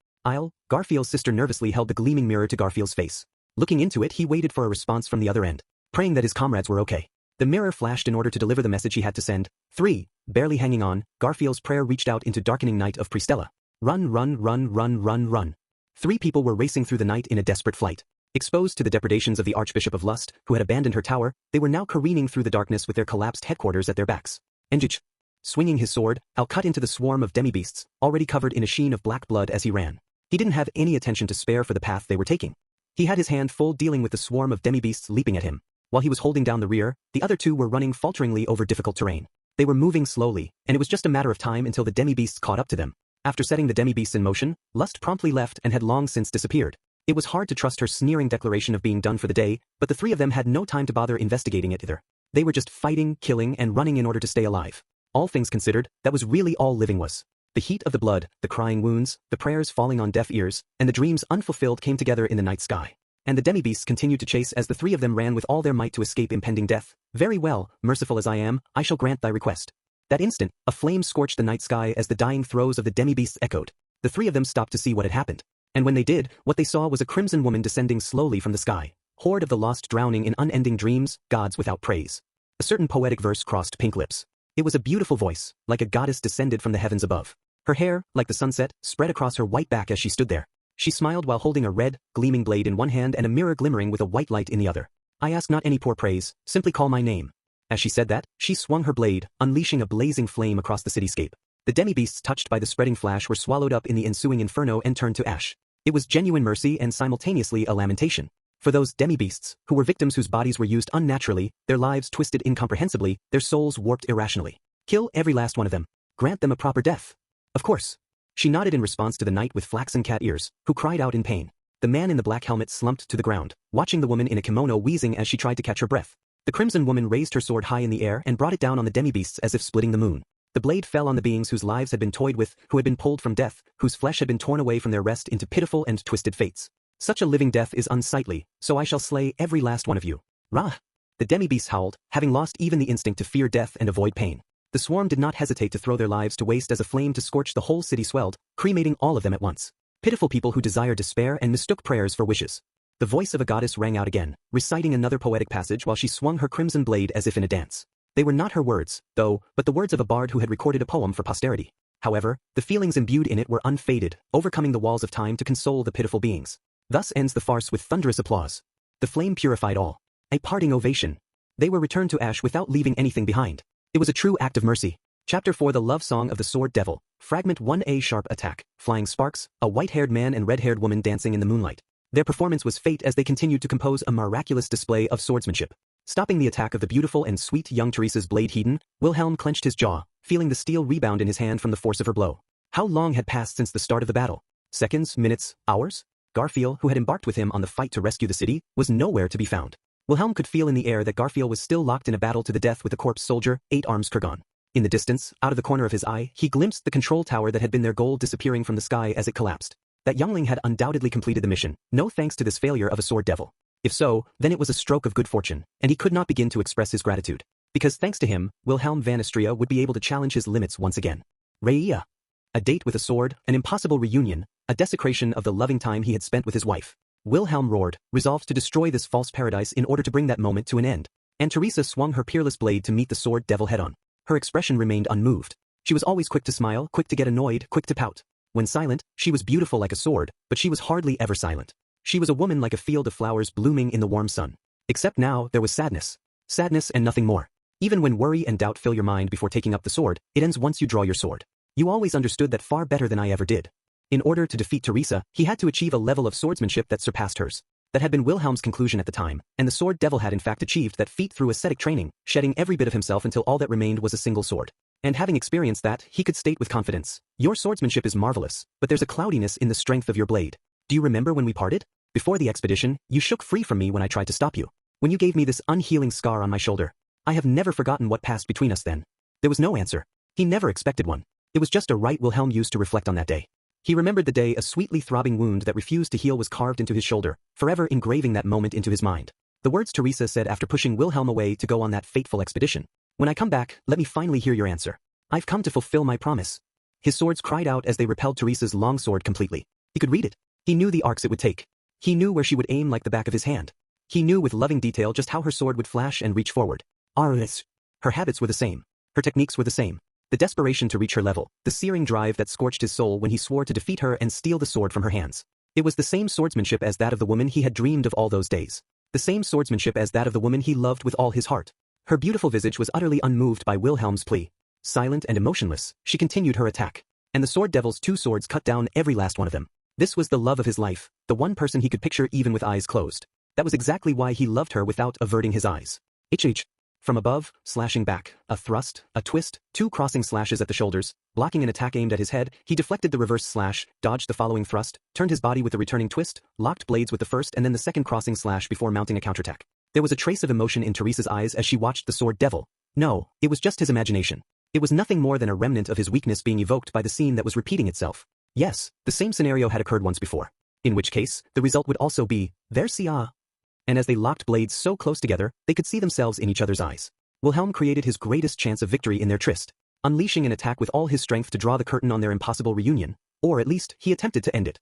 Garfield's sister nervously held the gleaming mirror to Garfield's face. Looking into it, he waited for a response from the other end, praying that his comrades were okay. The mirror flashed in order to deliver the message he had to send. 3. Barely hanging on, Garfield's prayer reached out into darkening night of Pristella. Run, run, run, run, run, run. 3 people were racing through the night in a desperate flight. Exposed to the depredations of the Archbishop of Lust, who had abandoned her tower, they were now careening through the darkness with their collapsed headquarters at their backs. Enjich. Swinging his sword, Al cut into the swarm of demi-beasts, already covered in a sheen of black blood as he ran. He didn't have any attention to spare for the path they were taking. He had his hand full dealing with the swarm of demi-beasts leaping at him. While he was holding down the rear, the other 2 were running falteringly over difficult terrain. They were moving slowly, and it was just a matter of time until the demi-beasts caught up to them. After setting the demi-beasts in motion, Lust promptly left and had long since disappeared. It was hard to trust her sneering declaration of being done for the day, but the 3 of them had no time to bother investigating it either. They were just fighting, killing, and running in order to stay alive. all things considered, that was really all living was. The heat of the blood, the crying wounds, the prayers falling on deaf ears, and the dreams unfulfilled came together in the night sky. And the demi-beasts continued to chase as the three of them ran with all their might to escape impending death. Very well, merciful as I am, I shall grant thy request. That instant, a flame scorched the night sky as the dying throes of the demi-beasts echoed. The three of them stopped to see what had happened. And when they did, what they saw was a crimson woman descending slowly from the sky. Horde of the lost drowning in unending dreams, gods without praise. A certain poetic verse crossed pink lips. It was a beautiful voice, like a goddess descended from the heavens above. Her hair, like the sunset, spread across her white back as she stood there. She smiled while holding a red, gleaming blade in one hand and a mirror glimmering with a white light in the other. I ask not any poor praise, simply call my name. As she said that, she swung her blade, unleashing a blazing flame across the cityscape. The demi-beasts touched by the spreading flash were swallowed up in the ensuing inferno and turned to ash. It was genuine mercy and simultaneously a lamentation. For those demi-beasts, who were victims whose bodies were used unnaturally, their lives twisted incomprehensibly, their souls warped irrationally. Kill every last one of them. Grant them a proper death. Of course. She nodded in response to the knight with flaxen cat ears, who cried out in pain. The man in the black helmet slumped to the ground, watching the woman in a kimono wheezing as she tried to catch her breath. The crimson woman raised her sword high in the air and brought it down on the demi-beasts as if splitting the moon. The blade fell on the beings whose lives had been toyed with, who had been pulled from death, whose flesh had been torn away from their rest into pitiful and twisted fates. Such a living death is unsightly, so I shall slay every last one of you. Rah! The demi-beasts howled, having lost even the instinct to fear death and avoid pain. The swarm did not hesitate to throw their lives to waste as a flame to scorch the whole city swelled, cremating all of them at once. Pitiful people who desire despair and mistook prayers for wishes. The voice of a goddess rang out again, reciting another poetic passage while she swung her crimson blade as if in a dance. They were not her words, though, but the words of a bard who had recorded a poem for posterity. However, the feelings imbued in it were unfaded, overcoming the walls of time to console the pitiful beings. Thus ends the farce with thunderous applause. The flame purified all. A parting ovation. They were returned to ash without leaving anything behind. It was a true act of mercy. Chapter 4 The Love Song of the Sword Devil. Fragment 1a Sharp Attack. Flying sparks, a white-haired man and red-haired woman dancing in the moonlight. Their performance was fate as they continued to compose a miraculous display of swordsmanship. Stopping the attack of the beautiful and sweet young Teresa's blade Hedon, Wilhelm clenched his jaw, feeling the steel rebound in his hand from the force of her blow. How long had passed since the start of the battle? Seconds, minutes, hours? Garfield, who had embarked with him on the fight to rescue the city, was nowhere to be found. Wilhelm could feel in the air that Garfield was still locked in a battle to the death with the corpse soldier, 8 Arms Kurgan. In the distance, out of the corner of his eye, he glimpsed the control tower that had been their goal disappearing from the sky as it collapsed. That youngling had undoubtedly completed the mission, no thanks to this failure of a sword devil. If so, then it was a stroke of good fortune, and he could not begin to express his gratitude. Because thanks to him, Wilhelm van Istria would be able to challenge his limits once again. Reia. A date with a sword, an impossible reunion, a desecration of the loving time he had spent with his wife. Wilhelm roared, resolved to destroy this false paradise in order to bring that moment to an end. And Teresa swung her peerless blade to meet the sword devil head-on. Her expression remained unmoved. She was always quick to smile, quick to get annoyed, quick to pout. When silent, she was beautiful like a sword, but she was hardly ever silent. She was a woman like a field of flowers blooming in the warm sun. Except now, there was sadness. Sadness and nothing more. Even when worry and doubt fill your mind before taking up the sword, it ends once you draw your sword. You always understood that far better than I ever did. In order to defeat Teresa, he had to achieve a level of swordsmanship that surpassed hers. That had been Wilhelm's conclusion at the time, and the sword devil had in fact achieved that feat through ascetic training, shedding every bit of himself until all that remained was a single sword. And having experienced that, he could state with confidence, your swordsmanship is marvelous, but there's a cloudiness in the strength of your blade. Do you remember when we parted? Before the expedition, you shook free from me when I tried to stop you. When you gave me this unhealing scar on my shoulder. I have never forgotten what passed between us then. There was no answer. He never expected one. It was just a right Wilhelm used to reflect on that day. He remembered the day a sweetly throbbing wound that refused to heal was carved into his shoulder, forever engraving that moment into his mind. The words Teresa said after pushing Wilhelm away to go on that fateful expedition. When I come back, let me finally hear your answer. I've come to fulfill my promise. His swords cried out as they repelled Teresa's long sword completely. He could read it. He knew the arcs it would take. He knew where she would aim like the back of his hand. He knew with loving detail just how her sword would flash and reach forward. Her habits were the same. Her techniques were the same. The desperation to reach her level, the searing drive that scorched his soul when he swore to defeat her and steal the sword from her hands. It was the same swordsmanship as that of the woman he had dreamed of all those days. The same swordsmanship as that of the woman he loved with all his heart. Her beautiful visage was utterly unmoved by Wilhelm's plea. Silent and emotionless, she continued her attack. And the sword devil's 2 swords cut down every last one of them. This was the love of his life, the one person he could picture even with eyes closed. That was exactly why he loved her without averting his eyes. From above, slashing back, a thrust, a twist, 2 crossing slashes at the shoulders, blocking an attack aimed at his head, he deflected the reverse slash, dodged the following thrust, turned his body with the returning twist, locked blades with the first and then the second crossing slash before mounting a counterattack. There was a trace of emotion in Teresa's eyes as she watched the sword devil. No, it was just his imagination. It was nothing more than a remnant of his weakness being evoked by the scene that was repeating itself. Yes, the same scenario had occurred once before. In which case, the result would also be, there see ah. And as they locked blades so close together, they could see themselves in each other's eyes. Wilhelm created his greatest chance of victory in their tryst, unleashing an attack with all his strength to draw the curtain on their impossible reunion, or at least, he attempted to end it.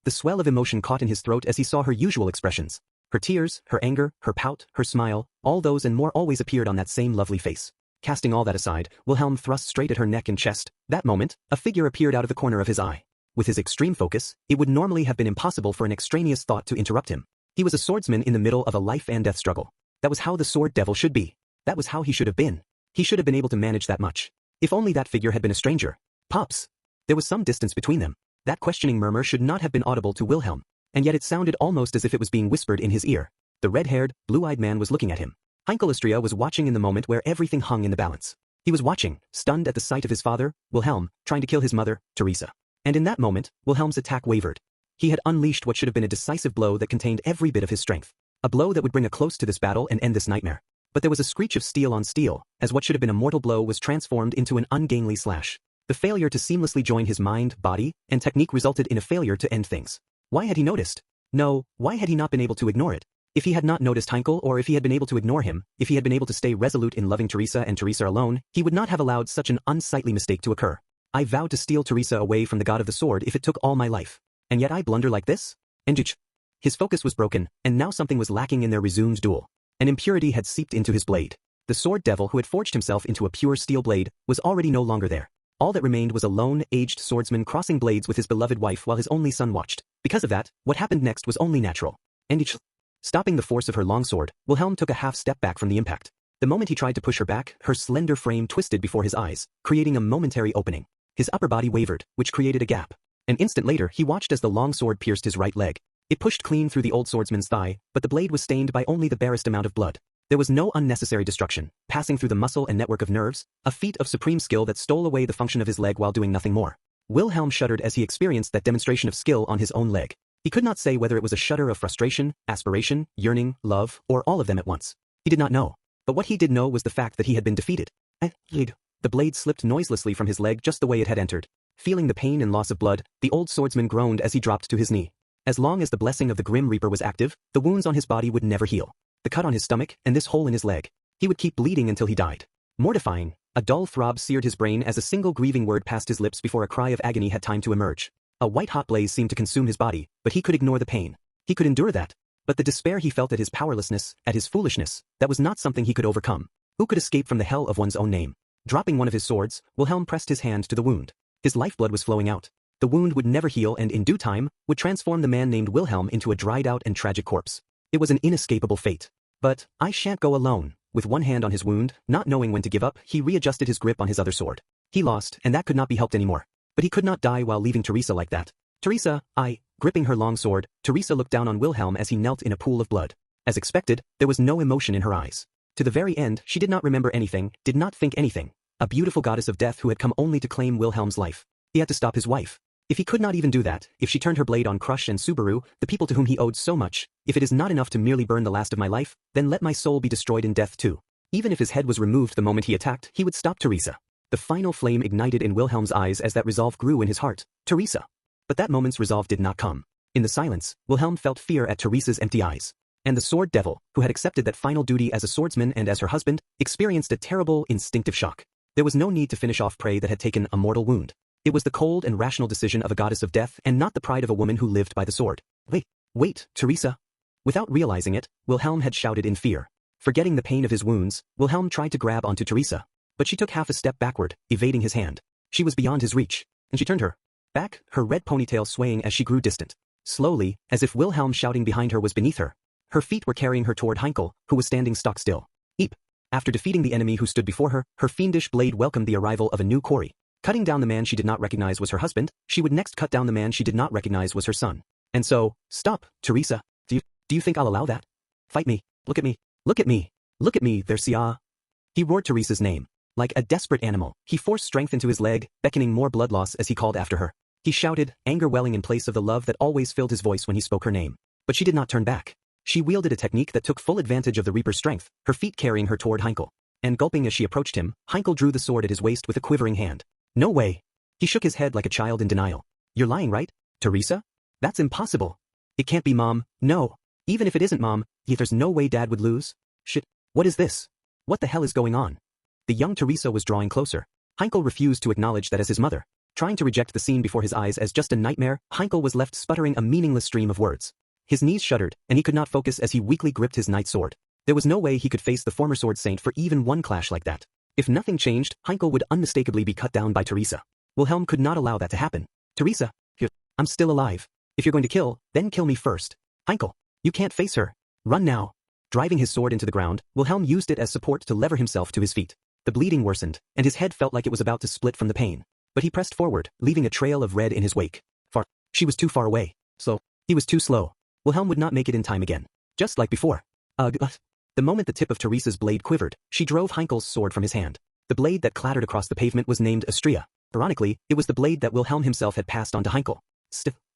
The swell of emotion caught in his throat as he saw her usual expressions. Her tears, her anger, her pout, her smile, all those and more always appeared on that same lovely face. Casting all that aside, Wilhelm thrust straight at her neck and chest. That moment, a figure appeared out of the corner of his eye. With his extreme focus, it would normally have been impossible for an extraneous thought to interrupt him. He was a swordsman in the middle of a life and death struggle. That was how the sword devil should be. That was how he should have been. He should have been able to manage that much. If only that figure had been a stranger. Pops. There was some distance between them. That questioning murmur should not have been audible to Wilhelm, and yet it sounded almost as if it was being whispered in his ear. The red-haired, blue-eyed man was looking at him. Heinkel Istria was watching in the moment where everything hung in the balance. He was watching, stunned at the sight of his father, Wilhelm, trying to kill his mother, Teresa. And in that moment, Wilhelm's attack wavered. He had unleashed what should have been a decisive blow that contained every bit of his strength. A blow that would bring a close to this battle and end this nightmare. But there was a screech of steel on steel, as what should have been a mortal blow was transformed into an ungainly slash. The failure to seamlessly join his mind, body, and technique resulted in a failure to end things. Why had he noticed? No, why had he not been able to ignore it? If he had not noticed Heinkel, or if he had been able to ignore him, if he had been able to stay resolute in loving Teresa and Teresa alone, he would not have allowed such an unsightly mistake to occur. I vowed to steal Teresa away from the god of the sword if it took all my life. And yet I blunder like this? His focus was broken, and now something was lacking in their resumed duel. An impurity had seeped into his blade. The sword devil who had forged himself into a pure steel blade was already no longer there. All that remained was a lone, aged swordsman crossing blades with his beloved wife while his only son watched. Because of that, what happened next was only natural. Stopping the force of her longsword, Wilhelm took a half step back from the impact. The moment he tried to push her back, her slender frame twisted before his eyes, creating a momentary opening. His upper body wavered, which created a gap. An instant later, he watched as the longsword pierced his right leg. It pushed clean through the old swordsman's thigh, but the blade was stained by only the barest amount of blood. There was no unnecessary destruction, passing through the muscle and network of nerves, a feat of supreme skill that stole away the function of his leg while doing nothing more. Wilhelm shuddered as he experienced that demonstration of skill on his own leg. He could not say whether it was a shudder of frustration, aspiration, yearning, love, or all of them at once. He did not know. But what he did know was the fact that he had been defeated. The blade slipped noiselessly from his leg just the way it had entered. Feeling the pain and loss of blood, the old swordsman groaned as he dropped to his knee. As long as the blessing of the Grim Reaper was active, the wounds on his body would never heal. The cut on his stomach, and this hole in his leg. He would keep bleeding until he died. Mortifying, a dull throb seared his brain as a single grieving word passed his lips before a cry of agony had time to emerge. A white-hot blaze seemed to consume his body, but he could ignore the pain. He could endure that. But the despair he felt at his powerlessness, at his foolishness, that was not something he could overcome. Who could escape from the hell of one's own name? Dropping one of his swords, Wilhelm pressed his hand to the wound. His lifeblood was flowing out. The wound would never heal and in due time, would transform the man named Wilhelm into a dried-out and tragic corpse. It was an inescapable fate. But, I shan't go alone. With one hand on his wound, not knowing when to give up, he readjusted his grip on his other sword. He lost, and that could not be helped anymore. But he could not die while leaving Teresa like that. Teresa, gripping her long sword, Teresa looked down on Wilhelm as he knelt in a pool of blood. As expected, there was no emotion in her eyes. To the very end, she did not remember anything, did not think anything. A beautiful goddess of death who had come only to claim Wilhelm's life. He had to stop his wife. If he could not even do that, if she turned her blade on Crush and Subaru, the people to whom he owed so much, if it is not enough to merely burn the last of my life, then let my soul be destroyed in death too. Even if his head was removed the moment he attacked, he would stop Teresa. The final flame ignited in Wilhelm's eyes as that resolve grew in his heart. Teresa. But that moment's resolve did not come. In the silence, Wilhelm felt fear at Teresa's empty eyes. And the sword devil, who had accepted that final duty as a swordsman and as her husband, experienced a terrible, instinctive shock. There was no need to finish off prey that had taken a mortal wound. It was the cold and rational decision of a goddess of death and not the pride of a woman who lived by the sword. Wait, Teresa. Without realizing it, Wilhelm had shouted in fear. Forgetting the pain of his wounds, Wilhelm tried to grab onto Teresa. But she took half a step backward, evading his hand. She was beyond his reach, and she turned her back, her red ponytail swaying as she grew distant. Slowly, as if Wilhelm shouting behind her was beneath her. Her feet were carrying her toward Heinkel, who was standing stock still. After defeating the enemy who stood before her, her fiendish blade welcomed the arrival of a new quarry. Cutting down the man she did not recognize was her husband, she would next cut down the man she did not recognize was her son. And so, stop, Teresa. Do you think I'll allow that? Fight me. Look at me. Look at me. Look at me, there see ah. He roared Teresa's name. Like a desperate animal, he forced strength into his leg, beckoning more blood loss as he called after her. He shouted, anger welling in place of the love that always filled his voice when he spoke her name. But she did not turn back. She wielded a technique that took full advantage of the Reaper's strength, her feet carrying her toward Heinkel. And gulping as she approached him, Heinkel drew the sword at his waist with a quivering hand. No way. He shook his head like a child in denial. You're lying, right, Teresa? That's impossible. It can't be, Mom. No. Even if it isn't, Mom, there's no way Dad would lose. Shit. What is this? What the hell is going on? The young Teresa was drawing closer. Heinkel refused to acknowledge that as his mother. Trying to reject the scene before his eyes as just a nightmare, Heinkel was left sputtering a meaningless stream of words. His knees shuddered, and he could not focus as he weakly gripped his knight sword. There was no way he could face the former sword saint for even one clash like that. If nothing changed, Heinkel would unmistakably be cut down by Teresa. Wilhelm could not allow that to happen. Teresa, I'm still alive. If you're going to kill, then kill me first. Heinkel, you can't face her. Run now. Driving his sword into the ground, Wilhelm used it as support to lever himself to his feet. The bleeding worsened, and his head felt like it was about to split from the pain. But he pressed forward, leaving a trail of red in his wake. She was too far away. Slow. He was too slow. Wilhelm would not make it in time again. Just like before. The moment the tip of Teresa's blade quivered, she drove Heinkel's sword from his hand. The blade that clattered across the pavement was named Astrea. Ironically, it was the blade that Wilhelm himself had passed on to Heinkel.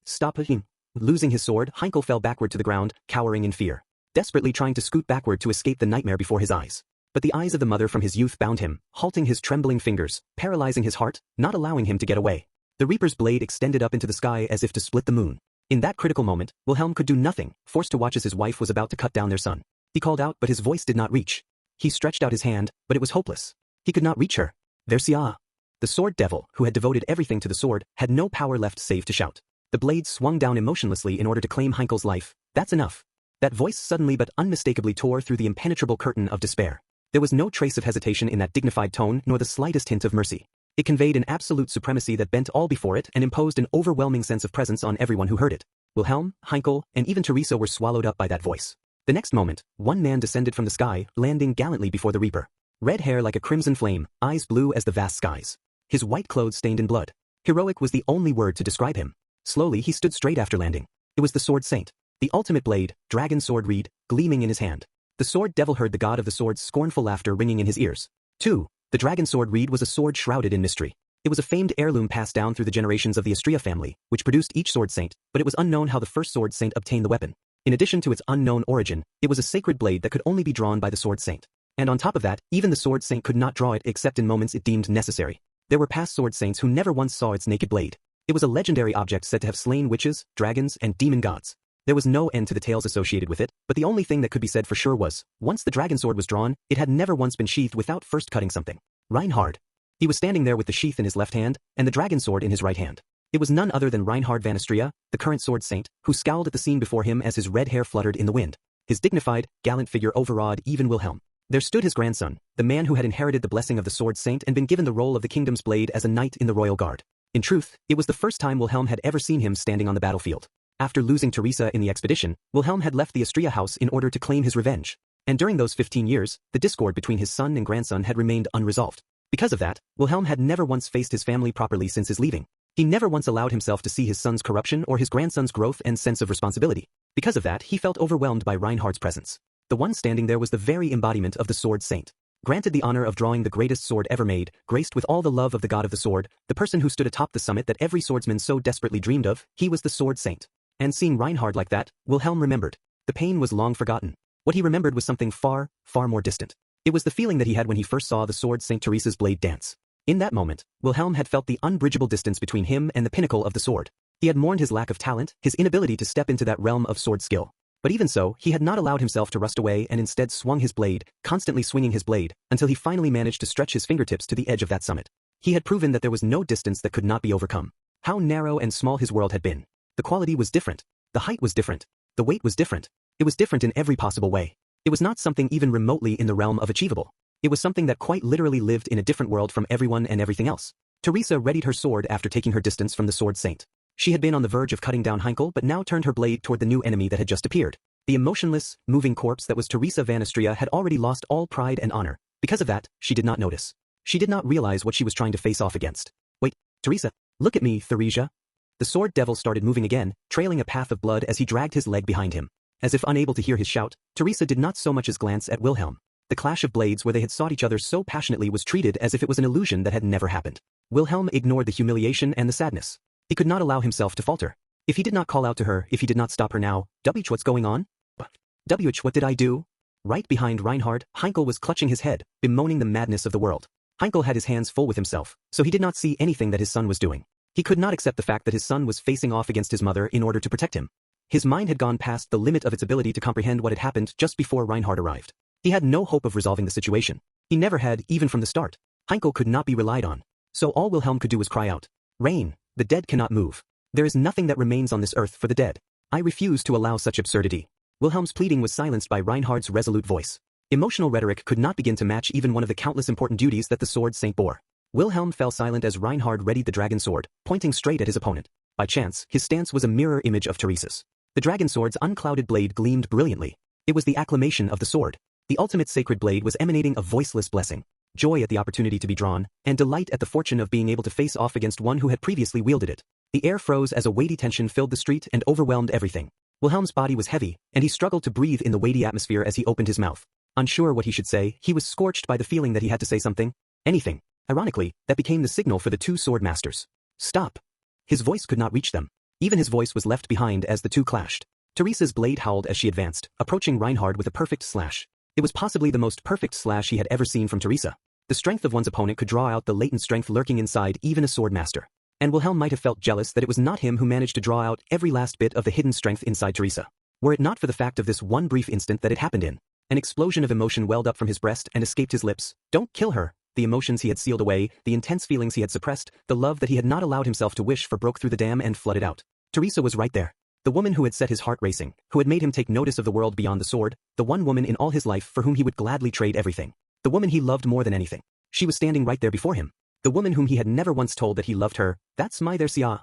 Stop him. Losing his sword, Heinkel fell backward to the ground, cowering in fear. Desperately trying to scoot backward to escape the nightmare before his eyes. But the eyes of the mother from his youth bound him, halting his trembling fingers, paralyzing his heart, not allowing him to get away. The Reaper's blade extended up into the sky as if to split the moon. In that critical moment, Wilhelm could do nothing, forced to watch as his wife was about to cut down their son. He called out, but his voice did not reach. He stretched out his hand, but it was hopeless. He could not reach her. Versia. The sword devil, who had devoted everything to the sword, had no power left save to shout. The blade swung down emotionlessly in order to claim Heinkel's life. That's enough. That voice suddenly but unmistakably tore through the impenetrable curtain of despair. There was no trace of hesitation in that dignified tone nor the slightest hint of mercy. It conveyed an absolute supremacy that bent all before it and imposed an overwhelming sense of presence on everyone who heard it. Wilhelm, Heinkel, and even Teresa were swallowed up by that voice. The next moment, one man descended from the sky, landing gallantly before the Reaper. Red hair like a crimson flame, eyes blue as the vast skies. His white clothes stained in blood. Heroic was the only word to describe him. Slowly he stood straight after landing. It was the sword saint. The ultimate blade, dragon sword reed, gleaming in his hand. The sword devil heard the god of the sword's scornful laughter ringing in his ears. 2. The dragon sword reed was a sword shrouded in mystery. It was a famed heirloom passed down through the generations of the Astrea family, which produced each sword saint, but it was unknown how the first sword saint obtained the weapon. In addition to its unknown origin, it was a sacred blade that could only be drawn by the sword saint. And on top of that, even the sword saint could not draw it except in moments it deemed necessary. There were past sword saints who never once saw its naked blade. It was a legendary object said to have slain witches, dragons, and demon gods. There was no end to the tales associated with it, but the only thing that could be said for sure was, once the dragon sword was drawn, it had never once been sheathed without first cutting something. Reinhard. He was standing there with the sheath in his left hand, and the dragon sword in his right hand. It was none other than Reinhard van Astrea, the current sword saint, who scowled at the scene before him as his red hair fluttered in the wind. His dignified, gallant figure overawed even Wilhelm. There stood his grandson, the man who had inherited the blessing of the sword saint and been given the role of the kingdom's blade as a knight in the royal guard. In truth, it was the first time Wilhelm had ever seen him standing on the battlefield. After losing Teresa in the expedition, Wilhelm had left the Astrea house in order to claim his revenge. And during those 15 years, the discord between his son and grandson had remained unresolved. Because of that, Wilhelm had never once faced his family properly since his leaving. He never once allowed himself to see his son's corruption or his grandson's growth and sense of responsibility. Because of that, he felt overwhelmed by Reinhard's presence. The one standing there was the very embodiment of the sword saint. Granted the honor of drawing the greatest sword ever made, graced with all the love of the god of the sword, the person who stood atop the summit that every swordsman so desperately dreamed of, he was the sword saint. And seeing Reinhard like that, Wilhelm remembered. The pain was long forgotten. What he remembered was something far, far more distant. It was the feeling that he had when he first saw the sword Saint Teresa's blade dance. In that moment, Wilhelm had felt the unbridgeable distance between him and the pinnacle of the sword. He had mourned his lack of talent, his inability to step into that realm of sword skill. But even so, he had not allowed himself to rust away and instead swung his blade, constantly swinging his blade, until he finally managed to stretch his fingertips to the edge of that summit. He had proven that there was no distance that could not be overcome. How narrow and small his world had been. The quality was different. The height was different. The weight was different. It was different in every possible way. It was not something even remotely in the realm of achievable. It was something that quite literally lived in a different world from everyone and everything else. Teresa readied her sword after taking her distance from the sword saint. She had been on the verge of cutting down Heinkel but now turned her blade toward the new enemy that had just appeared. The emotionless, moving corpse that was Teresa van Astrea had already lost all pride and honor. Because of that, she did not notice. She did not realize what she was trying to face off against. Wait, Teresa, look at me, Theresia. The sword devil started moving again, trailing a path of blood as he dragged his leg behind him. As if unable to hear his shout, Teresa did not so much as glance at Wilhelm. The clash of blades where they had sought each other so passionately was treated as if it was an illusion that had never happened. Wilhelm ignored the humiliation and the sadness. He could not allow himself to falter. If he did not call out to her, if he did not stop her now, what's going on? What did I do? Right behind Reinhard, Heinkel was clutching his head, bemoaning the madness of the world. Heinkel had his hands full with himself, so he did not see anything that his son was doing. He could not accept the fact that his son was facing off against his mother in order to protect him. His mind had gone past the limit of its ability to comprehend what had happened just before Reinhard arrived. He had no hope of resolving the situation. He never had, even from the start. Heinkel could not be relied on. So all Wilhelm could do was cry out, "Rain, the dead cannot move. There is nothing that remains on this earth for the dead. I refuse to allow such absurdity." Wilhelm's pleading was silenced by Reinhard's resolute voice. Emotional rhetoric could not begin to match even one of the countless important duties that the sword saint bore. Wilhelm fell silent as Reinhard readied the dragon sword, pointing straight at his opponent. By chance, his stance was a mirror image of Teresa's. The dragon sword's unclouded blade gleamed brilliantly. It was the acclamation of the sword. The ultimate sacred blade was emanating a voiceless blessing, joy at the opportunity to be drawn, and delight at the fortune of being able to face off against one who had previously wielded it. The air froze as a weighty tension filled the street and overwhelmed everything. Wilhelm's body was heavy, and he struggled to breathe in the weighty atmosphere as he opened his mouth. Unsure what he should say, he was scorched by the feeling that he had to say something. Anything. Ironically, that became the signal for the two sword masters. Stop. His voice could not reach them. Even his voice was left behind as the two clashed. Teresa's blade howled as she advanced, approaching Reinhard with a perfect slash. It was possibly the most perfect slash he had ever seen from Teresa. The strength of one's opponent could draw out the latent strength lurking inside even a sword master. And Wilhelm might have felt jealous that it was not him who managed to draw out every last bit of the hidden strength inside Teresa. Were it not for the fact of this one brief instant that it happened in. An explosion of emotion welled up from his breast and escaped his lips. Don't kill her. The emotions he had sealed away, the intense feelings he had suppressed, the love that he had not allowed himself to wish for broke through the dam and flooded out. Teresa was right there. The woman who had set his heart racing, who had made him take notice of the world beyond the sword, the one woman in all his life for whom he would gladly trade everything. The woman he loved more than anything. She was standing right there before him. The woman whom he had never once told that he loved her. That's my Dersia.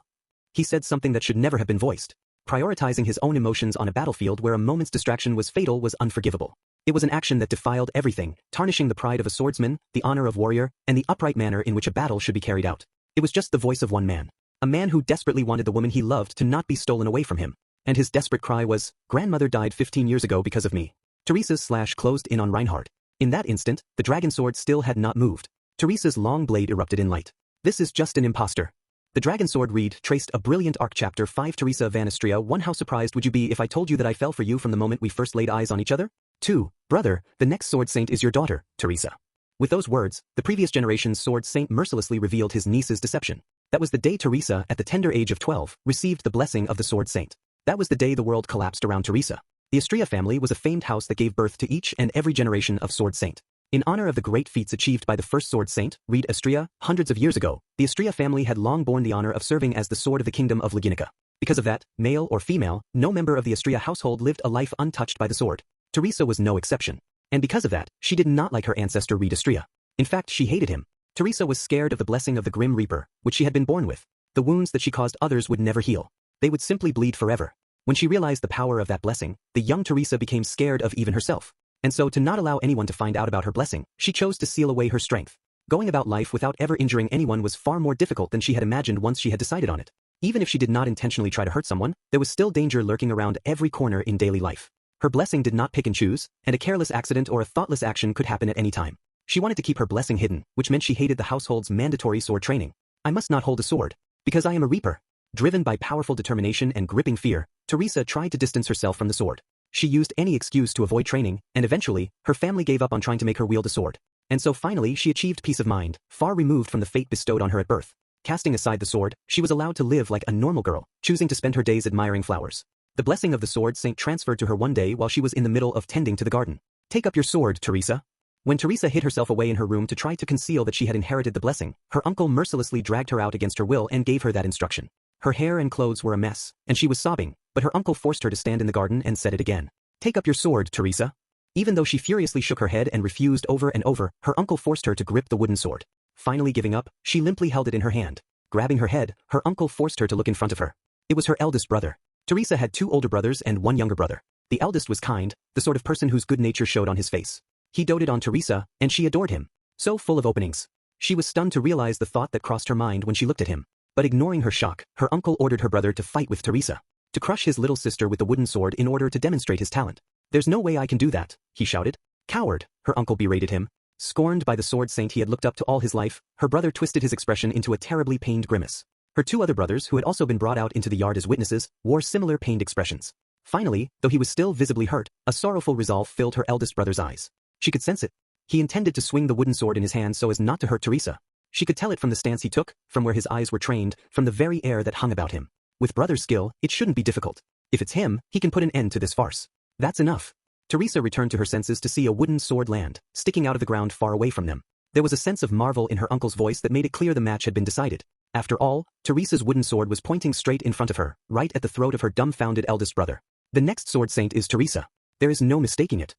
He said something that should never have been voiced. Prioritizing his own emotions on a battlefield where a moment's distraction was fatal was unforgivable. It was an action that defiled everything, tarnishing the pride of a swordsman, the honor of warrior, and the upright manner in which a battle should be carried out. It was just the voice of one man. A man who desperately wanted the woman he loved to not be stolen away from him. And his desperate cry was, "Grandmother died 15 years ago because of me." Teresa's slash closed in on Reinhard. In that instant, the dragon sword still had not moved. Teresa's long blade erupted in light. "This is just an impostor." The dragon sword read traced a brilliant arc. Chapter 5 Teresa Van Istria 1 How surprised would you be if I told you that I fell for you from the moment we first laid eyes on each other? 2 Brother, the next sword saint is your daughter, Teresa. With those words, the previous generation's sword saint mercilessly revealed his niece's deception. That was the day Teresa, at the tender age of 12, received the blessing of the sword saint. That was the day the world collapsed around Teresa. The Istria family was a famed house that gave birth to each and every generation of sword saint. In honor of the great feats achieved by the first sword saint, read Istria, hundreds of years ago, the Istria family had long borne the honor of serving as the sword of the kingdom of Leginica. Because of that, male or female, no member of the Istria household lived a life untouched by the sword. Teresa was no exception. And because of that, she did not like her ancestor Reed Istria. In fact, she hated him. Teresa was scared of the blessing of the Grim Reaper, which she had been born with. The wounds that she caused others would never heal. They would simply bleed forever. When she realized the power of that blessing, the young Teresa became scared of even herself. And so to not allow anyone to find out about her blessing, she chose to seal away her strength. Going about life without ever injuring anyone was far more difficult than she had imagined once she had decided on it. Even if she did not intentionally try to hurt someone, there was still danger lurking around every corner in daily life. Her blessing did not pick and choose, and a careless accident or a thoughtless action could happen at any time. She wanted to keep her blessing hidden, which meant she hated the household's mandatory sword training. I must not hold a sword, because I am a reaper. Driven by powerful determination and gripping fear, Teresa tried to distance herself from the sword. She used any excuse to avoid training, and eventually, her family gave up on trying to make her wield a sword. And so finally she achieved peace of mind, far removed from the fate bestowed on her at birth. Casting aside the sword, she was allowed to live like a normal girl, choosing to spend her days admiring flowers. The blessing of the sword saint transferred to her one day while she was in the middle of tending to the garden. "Take up your sword, Teresa." When Teresa hid herself away in her room to try to conceal that she had inherited the blessing, her uncle mercilessly dragged her out against her will and gave her that instruction. Her hair and clothes were a mess, and she was sobbing, but her uncle forced her to stand in the garden and said it again. "Take up your sword, Teresa." Even though she furiously shook her head and refused over and over, her uncle forced her to grip the wooden sword. Finally giving up, she limply held it in her hand. Grabbing her head, her uncle forced her to look in front of her. It was her eldest brother. Teresa had 2 older brothers and 1 younger brother. The eldest was kind, the sort of person whose good nature showed on his face. He doted on Teresa, and she adored him. So full of openings. She was stunned to realize the thought that crossed her mind when she looked at him. But ignoring her shock, her uncle ordered her brother to fight with Teresa. To crush his little sister with the wooden sword in order to demonstrate his talent. "There's no way I can do that," he shouted. "Coward," her uncle berated him. Scorned by the sword saint he had looked up to all his life, her brother twisted his expression into a terribly pained grimace. Her 2 other brothers, who had also been brought out into the yard as witnesses, wore similar pained expressions. Finally, though he was still visibly hurt, a sorrowful resolve filled her eldest brother's eyes. She could sense it. He intended to swing the wooden sword in his hand so as not to hurt Teresa. She could tell it from the stance he took, from where his eyes were trained, from the very air that hung about him. With brother's skill, it shouldn't be difficult. If it's him, he can put an end to this farce. That's enough. Teresa returned to her senses to see a wooden sword land, sticking out of the ground far away from them. There was a sense of marvel in her uncle's voice that made it clear the match had been decided. After all, Teresa's wooden sword was pointing straight in front of her, right at the throat of her dumbfounded eldest brother. The next sword saint is Teresa. There is no mistaking it.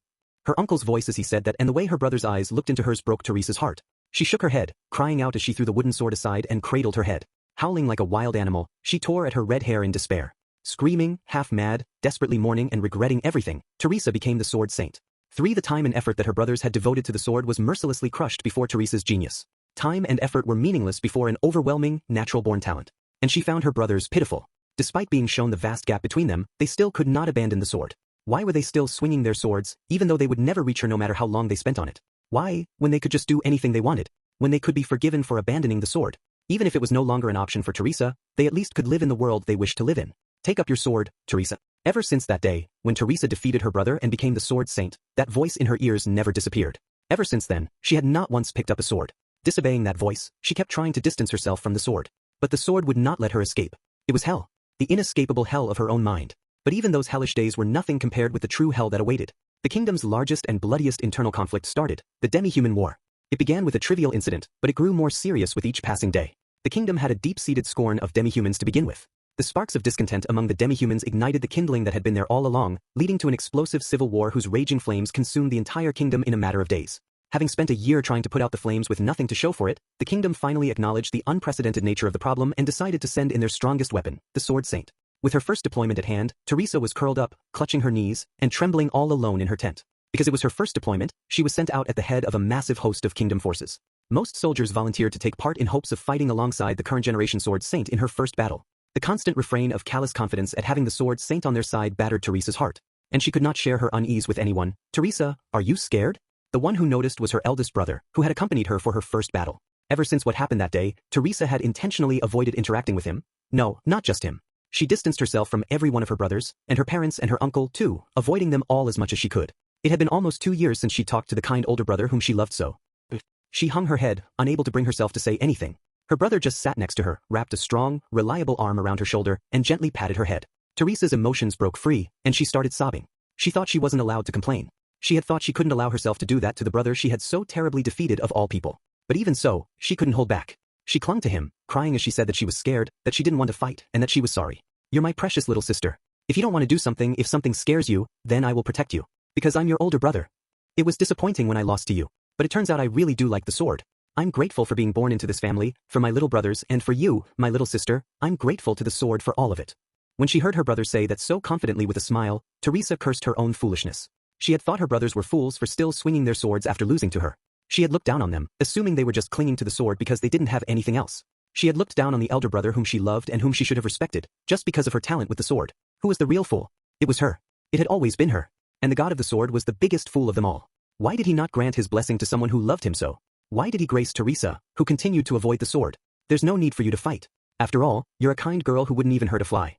Her uncle's voice as he said that and the way her brother's eyes looked into hers broke Teresa's heart. She shook her head, crying out as she threw the wooden sword aside and cradled her head. Howling like a wild animal, she tore at her red hair in despair. Screaming, half mad, desperately mourning and regretting everything, Teresa became the sword saint. The time and effort that her brothers had devoted to the sword was mercilessly crushed before Teresa's genius. Time and effort were meaningless before an overwhelming, natural-born talent. And she found her brothers pitiful. Despite being shown the vast gap between them, they still could not abandon the sword. Why were they still swinging their swords, even though they would never reach her no matter how long they spent on it? Why, when they could just do anything they wanted? When they could be forgiven for abandoning the sword? Even if it was no longer an option for Teresa, they at least could live in the world they wished to live in. Take up your sword, Teresa. Ever since that day, when Teresa defeated her brother and became the sword saint, that voice in her ears never disappeared. Ever since then, she had not once picked up a sword. Disobeying that voice, she kept trying to distance herself from the sword. But the sword would not let her escape. It was hell. The inescapable hell of her own mind. But even those hellish days were nothing compared with the true hell that awaited. The kingdom's largest and bloodiest internal conflict started, the demi-human war. It began with a trivial incident, but it grew more serious with each passing day. The kingdom had a deep-seated scorn of demi-humans to begin with. The sparks of discontent among the demi-humans ignited the kindling that had been there all along, leading to an explosive civil war whose raging flames consumed the entire kingdom in a matter of days. Having spent a year trying to put out the flames with nothing to show for it, the kingdom finally acknowledged the unprecedented nature of the problem and decided to send in their strongest weapon, the sword saint. With her first deployment at hand, Teresa was curled up, clutching her knees, and trembling all alone in her tent. Because it was her first deployment, she was sent out at the head of a massive host of kingdom forces. Most soldiers volunteered to take part in hopes of fighting alongside the current generation sword saint in her first battle. The constant refrain of callous confidence at having the sword saint on their side battered Teresa's heart. And she could not share her unease with anyone. Teresa, are you scared? The one who noticed was her eldest brother, who had accompanied her for her first battle. Ever since what happened that day, Teresa had intentionally avoided interacting with him. No, not just him. She distanced herself from every one of her brothers, and her parents and her uncle, too, avoiding them all as much as she could. It had been almost 2 years since she talked to the kind older brother whom she loved so. She hung her head, unable to bring herself to say anything. Her brother just sat next to her, wrapped a strong, reliable arm around her shoulder, and gently patted her head. Teresa's emotions broke free, and she started sobbing. She thought she wasn't allowed to complain. She had thought she couldn't allow herself to do that to the brother she had so terribly defeated of all people. But even so, she couldn't hold back. She clung to him, crying as she said that she was scared, that she didn't want to fight, and that she was sorry. You're my precious little sister. If you don't want to do something, if something scares you, then I will protect you. Because I'm your older brother. It was disappointing when I lost to you. But it turns out I really do like the sword. I'm grateful for being born into this family, for my little brothers, and for you, my little sister. I'm grateful to the sword for all of it. When she heard her brother say that so confidently with a smile, Teresa cursed her own foolishness. She had thought her brothers were fools for still swinging their swords after losing to her. She had looked down on them, assuming they were just clinging to the sword because they didn't have anything else. She had looked down on the elder brother whom she loved and whom she should have respected, just because of her talent with the sword. Who was the real fool? It was her. It had always been her. And the god of the sword was the biggest fool of them all. Why did he not grant his blessing to someone who loved him so? Why did he grace Teresa, who continued to avoid the sword? There's no need for you to fight. After all, you're a kind girl who wouldn't even hurt a fly.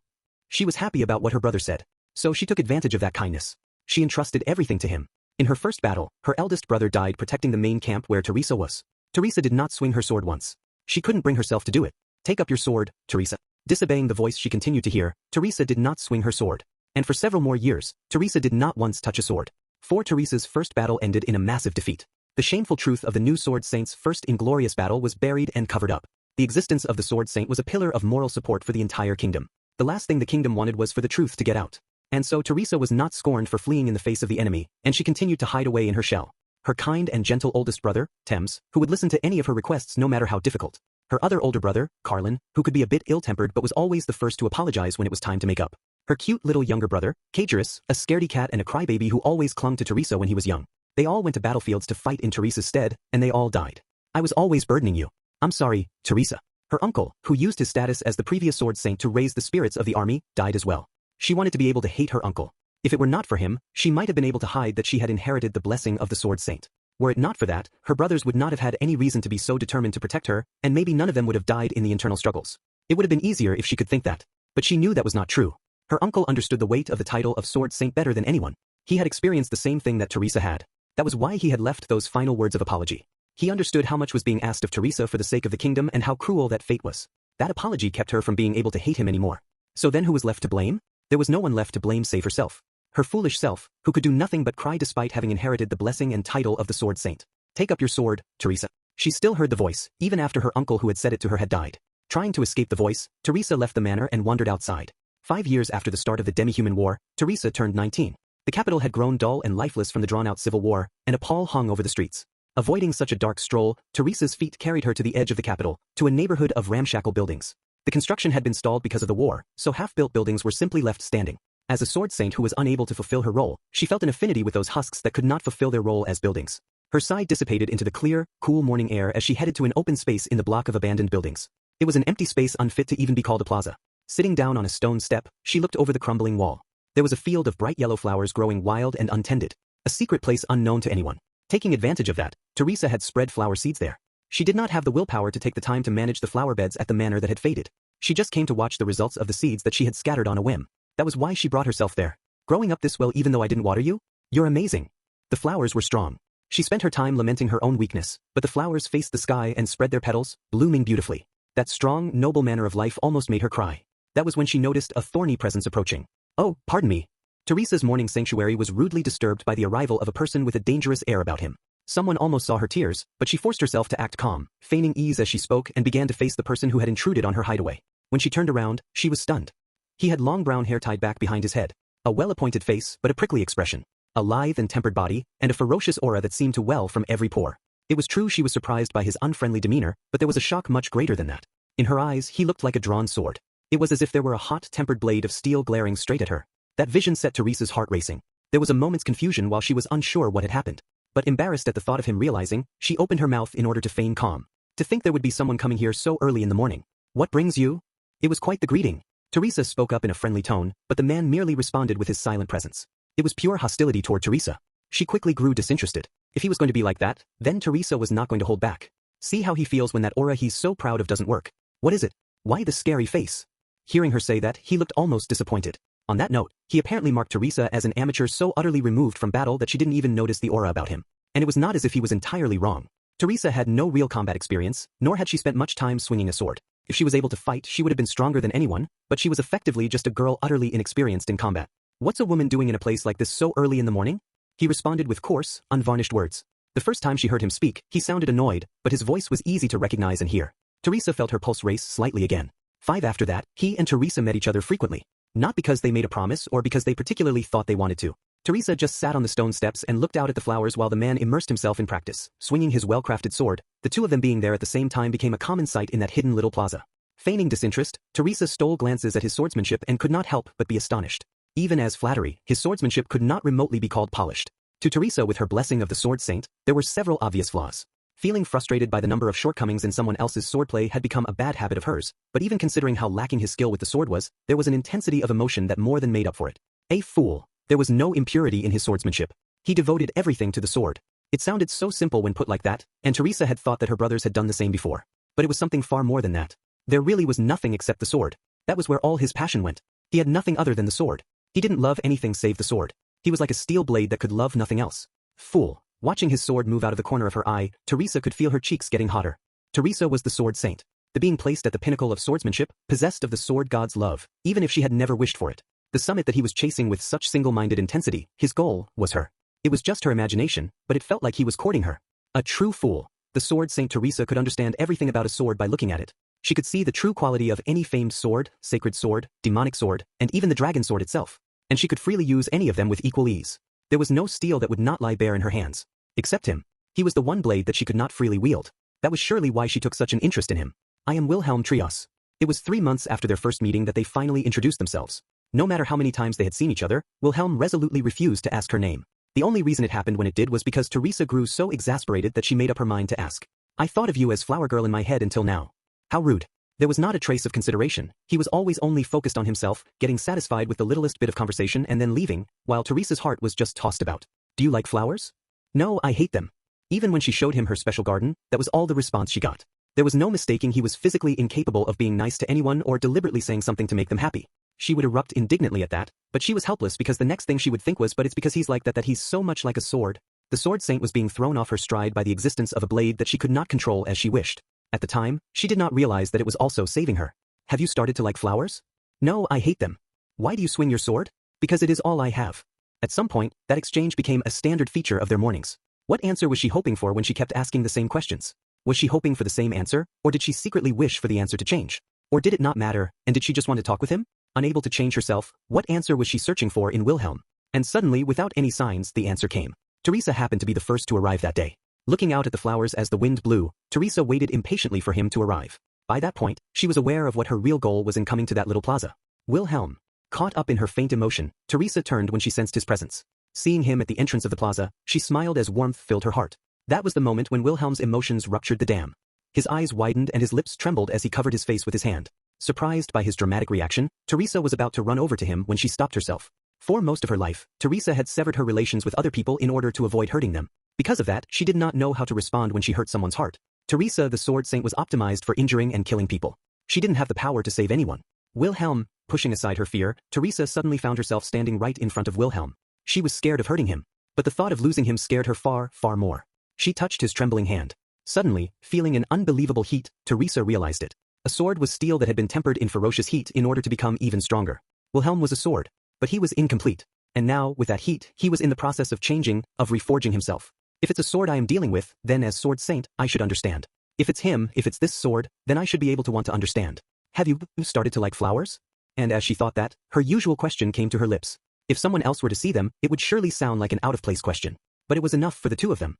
She was happy about what her brother said. So she took advantage of that kindness. She entrusted everything to him. In her first battle, her eldest brother died protecting the main camp where Teresa was. Teresa did not swing her sword once. She couldn't bring herself to do it. Take up your sword, Teresa. Disobeying the voice she continued to hear, Teresa did not swing her sword. And for several more years, Teresa did not once touch a sword. For Teresa's first battle ended in a massive defeat. The shameful truth of the new sword saint's first inglorious battle was buried and covered up. The existence of the sword saint was a pillar of moral support for the entire kingdom. The last thing the kingdom wanted was for the truth to get out. And so Teresa was not scorned for fleeing in the face of the enemy, and she continued to hide away in her shell. Her kind and gentle oldest brother, Thames, who would listen to any of her requests no matter how difficult. Her other older brother, Carlin, who could be a bit ill-tempered but was always the first to apologize when it was time to make up. Her cute little younger brother, Cagerus, a scaredy cat and a crybaby who always clung to Teresa when he was young. They all went to battlefields to fight in Teresa's stead, and they all died. I was always burdening you. I'm sorry, Teresa. Her uncle, who used his status as the previous sword saint to raise the spirits of the army, died as well. She wanted to be able to hate her uncle. If it were not for him, she might have been able to hide that she had inherited the blessing of the sword saint. Were it not for that, her brothers would not have had any reason to be so determined to protect her, and maybe none of them would have died in the internal struggles. It would have been easier if she could think that. But she knew that was not true. Her uncle understood the weight of the title of Sword Saint better than anyone. He had experienced the same thing that Teresa had. That was why he had left those final words of apology. He understood how much was being asked of Teresa for the sake of the kingdom and how cruel that fate was. That apology kept her from being able to hate him anymore. So then who was left to blame? There was no one left to blame save herself. Her foolish self, who could do nothing but cry despite having inherited the blessing and title of the Sword Saint. Take up your sword, Teresa. She still heard the voice, even after her uncle who had said it to her had died. Trying to escape the voice, Teresa left the manor and wandered outside. 5 years after the start of the demi-human war, Teresa turned 19. The capital had grown dull and lifeless from the drawn-out civil war, and a pall hung over the streets. Avoiding such a dark stroll, Teresa's feet carried her to the edge of the capital, to a neighborhood of ramshackle buildings. The construction had been stalled because of the war, so half-built buildings were simply left standing. As a sword saint who was unable to fulfill her role, she felt an affinity with those husks that could not fulfill their role as buildings. Her sigh dissipated into the clear, cool morning air as she headed to an open space in the block of abandoned buildings. It was an empty space unfit to even be called a plaza. Sitting down on a stone step, she looked over the crumbling wall. There was a field of bright yellow flowers growing wild and untended. A secret place unknown to anyone. Taking advantage of that, Teresa had spread flower seeds there. She did not have the willpower to take the time to manage the flower beds at the manor that had faded. She just came to watch the results of the seeds that she had scattered on a whim. That was why she brought herself there. Growing up this well even though I didn't water you? You're amazing. The flowers were strong. She spent her time lamenting her own weakness, but the flowers faced the sky and spread their petals, blooming beautifully. That strong, noble manner of life almost made her cry. That was when she noticed a thorny presence approaching. Oh, pardon me. Teresa's morning sanctuary was rudely disturbed by the arrival of a person with a dangerous air about him. Someone almost saw her tears, but she forced herself to act calm, feigning ease as she spoke and began to face the person who had intruded on her hideaway. When she turned around, she was stunned. He had long brown hair tied back behind his head, a well-appointed face but a prickly expression, a lithe and tempered body, and a ferocious aura that seemed to well from every pore. It was true she was surprised by his unfriendly demeanor, but there was a shock much greater than that. In her eyes, he looked like a drawn sword. It was as if there were a hot-tempered blade of steel glaring straight at her. That vision set Teresa's heart racing. There was a moment's confusion while she was unsure what had happened. But embarrassed at the thought of him realizing, she opened her mouth in order to feign calm. To think there would be someone coming here so early in the morning. What brings you? It was quite the greeting. Teresa spoke up in a friendly tone, but the man merely responded with his silent presence. It was pure hostility toward Teresa. She quickly grew disinterested. If he was going to be like that, then Teresa was not going to hold back. See how he feels when that aura he's so proud of doesn't work. What is it? Why the scary face? Hearing her say that, he looked almost disappointed. On that note, he apparently marked Teresa as an amateur so utterly removed from battle that she didn't even notice the aura about him. And it was not as if he was entirely wrong. Teresa had no real combat experience, nor had she spent much time swinging a sword. If she was able to fight, she would have been stronger than anyone, but she was effectively just a girl utterly inexperienced in combat. What's a woman doing in a place like this so early in the morning? He responded with coarse, unvarnished words. The first time she heard him speak, he sounded annoyed, but his voice was easy to recognize and hear. Teresa felt her pulse race slightly again. 5 after that, he and Teresa met each other frequently. Not because they made a promise or because they particularly thought they wanted to. Teresa just sat on the stone steps and looked out at the flowers while the man immersed himself in practice, swinging his well-crafted sword. The two of them being there at the same time became a common sight in that hidden little plaza. Feigning disinterest, Teresa stole glances at his swordsmanship and could not help but be astonished. Even as flattery, his swordsmanship could not remotely be called polished. To Teresa, with her blessing of the Sword Saint, there were several obvious flaws. Feeling frustrated by the number of shortcomings in someone else's swordplay had become a bad habit of hers, but even considering how lacking his skill with the sword was, there was an intensity of emotion that more than made up for it. A fool. There was no impurity in his swordsmanship. He devoted everything to the sword. It sounded so simple when put like that, and Teresa had thought that her brothers had done the same before. But it was something far more than that. There really was nothing except the sword. That was where all his passion went. He had nothing other than the sword. He didn't love anything save the sword. He was like a steel blade that could love nothing else. Fool. Watching his sword move out of the corner of her eye, Teresa could feel her cheeks getting hotter. Teresa was the Sword Saint. The being placed at the pinnacle of swordsmanship, possessed of the sword god's love, even if she had never wished for it. The summit that he was chasing with such single-minded intensity, his goal, was her. It was just her imagination, but it felt like he was courting her. A true fool. The Sword Saint Teresa could understand everything about a sword by looking at it. She could see the true quality of any famed sword, sacred sword, demonic sword, and even the dragon sword itself. And she could freely use any of them with equal ease. There was no steel that would not lie bare in her hands. Except him. He was the one blade that she could not freely wield. That was surely why she took such an interest in him. I am Wilhelm Trios. It was 3 months after their first meeting that they finally introduced themselves. No matter how many times they had seen each other, Wilhelm resolutely refused to ask her name. The only reason it happened when it did was because Teresa grew so exasperated that she made up her mind to ask. I thought of you as flower girl in my head until now. How rude. There was not a trace of consideration. He was always only focused on himself, getting satisfied with the littlest bit of conversation and then leaving, while Teresa's heart was just tossed about. Do you like flowers? No, I hate them. Even when she showed him her special garden, that was all the response she got. There was no mistaking he was physically incapable of being nice to anyone or deliberately saying something to make them happy. She would erupt indignantly at that, but she was helpless because the next thing she would think was, but it's because he's like that he's so much like a sword. The sword saint was being thrown off her stride by the existence of a blade that she could not control as she wished. At the time, she did not realize that it was also saving her. Have you started to like flowers? No, I hate them. Why do you swing your sword? Because it is all I have. At some point, that exchange became a standard feature of their mornings. What answer was she hoping for when she kept asking the same questions? Was she hoping for the same answer, or did she secretly wish for the answer to change? Or did it not matter, and did she just want to talk with him? Unable to change herself, what answer was she searching for in Wilhelm? And suddenly, without any signs, the answer came. Teresa happened to be the first to arrive that day. Looking out at the flowers as the wind blew, Teresa waited impatiently for him to arrive. By that point, she was aware of what her real goal was in coming to that little plaza. Wilhelm. Caught up in her faint emotion, Teresa turned when she sensed his presence. Seeing him at the entrance of the plaza, she smiled as warmth filled her heart. That was the moment when Wilhelm's emotions ruptured the dam. His eyes widened and his lips trembled as he covered his face with his hand. Surprised by his dramatic reaction, Teresa was about to run over to him when she stopped herself. For most of her life, Teresa had severed her relations with other people in order to avoid hurting them. Because of that, she did not know how to respond when she hurt someone's heart. Teresa, the sword saint, was optimized for injuring and killing people. She didn't have the power to save anyone. Wilhelm. Pushing aside her fear, Teresa suddenly found herself standing right in front of Wilhelm. She was scared of hurting him, but the thought of losing him scared her far, far more. She touched his trembling hand. Suddenly, feeling an unbelievable heat, Teresa realized it. A sword was steel that had been tempered in ferocious heat in order to become even stronger. Wilhelm was a sword, but he was incomplete. And now, with that heat, he was in the process of changing, of reforging himself. If it's a sword I am dealing with, then as sword saint, I should understand. If it's him, if it's this sword, then I should be able to want to understand. Have you started to like flowers? And as she thought that, her usual question came to her lips. If someone else were to see them, it would surely sound like an out-of-place question. But it was enough for the two of them.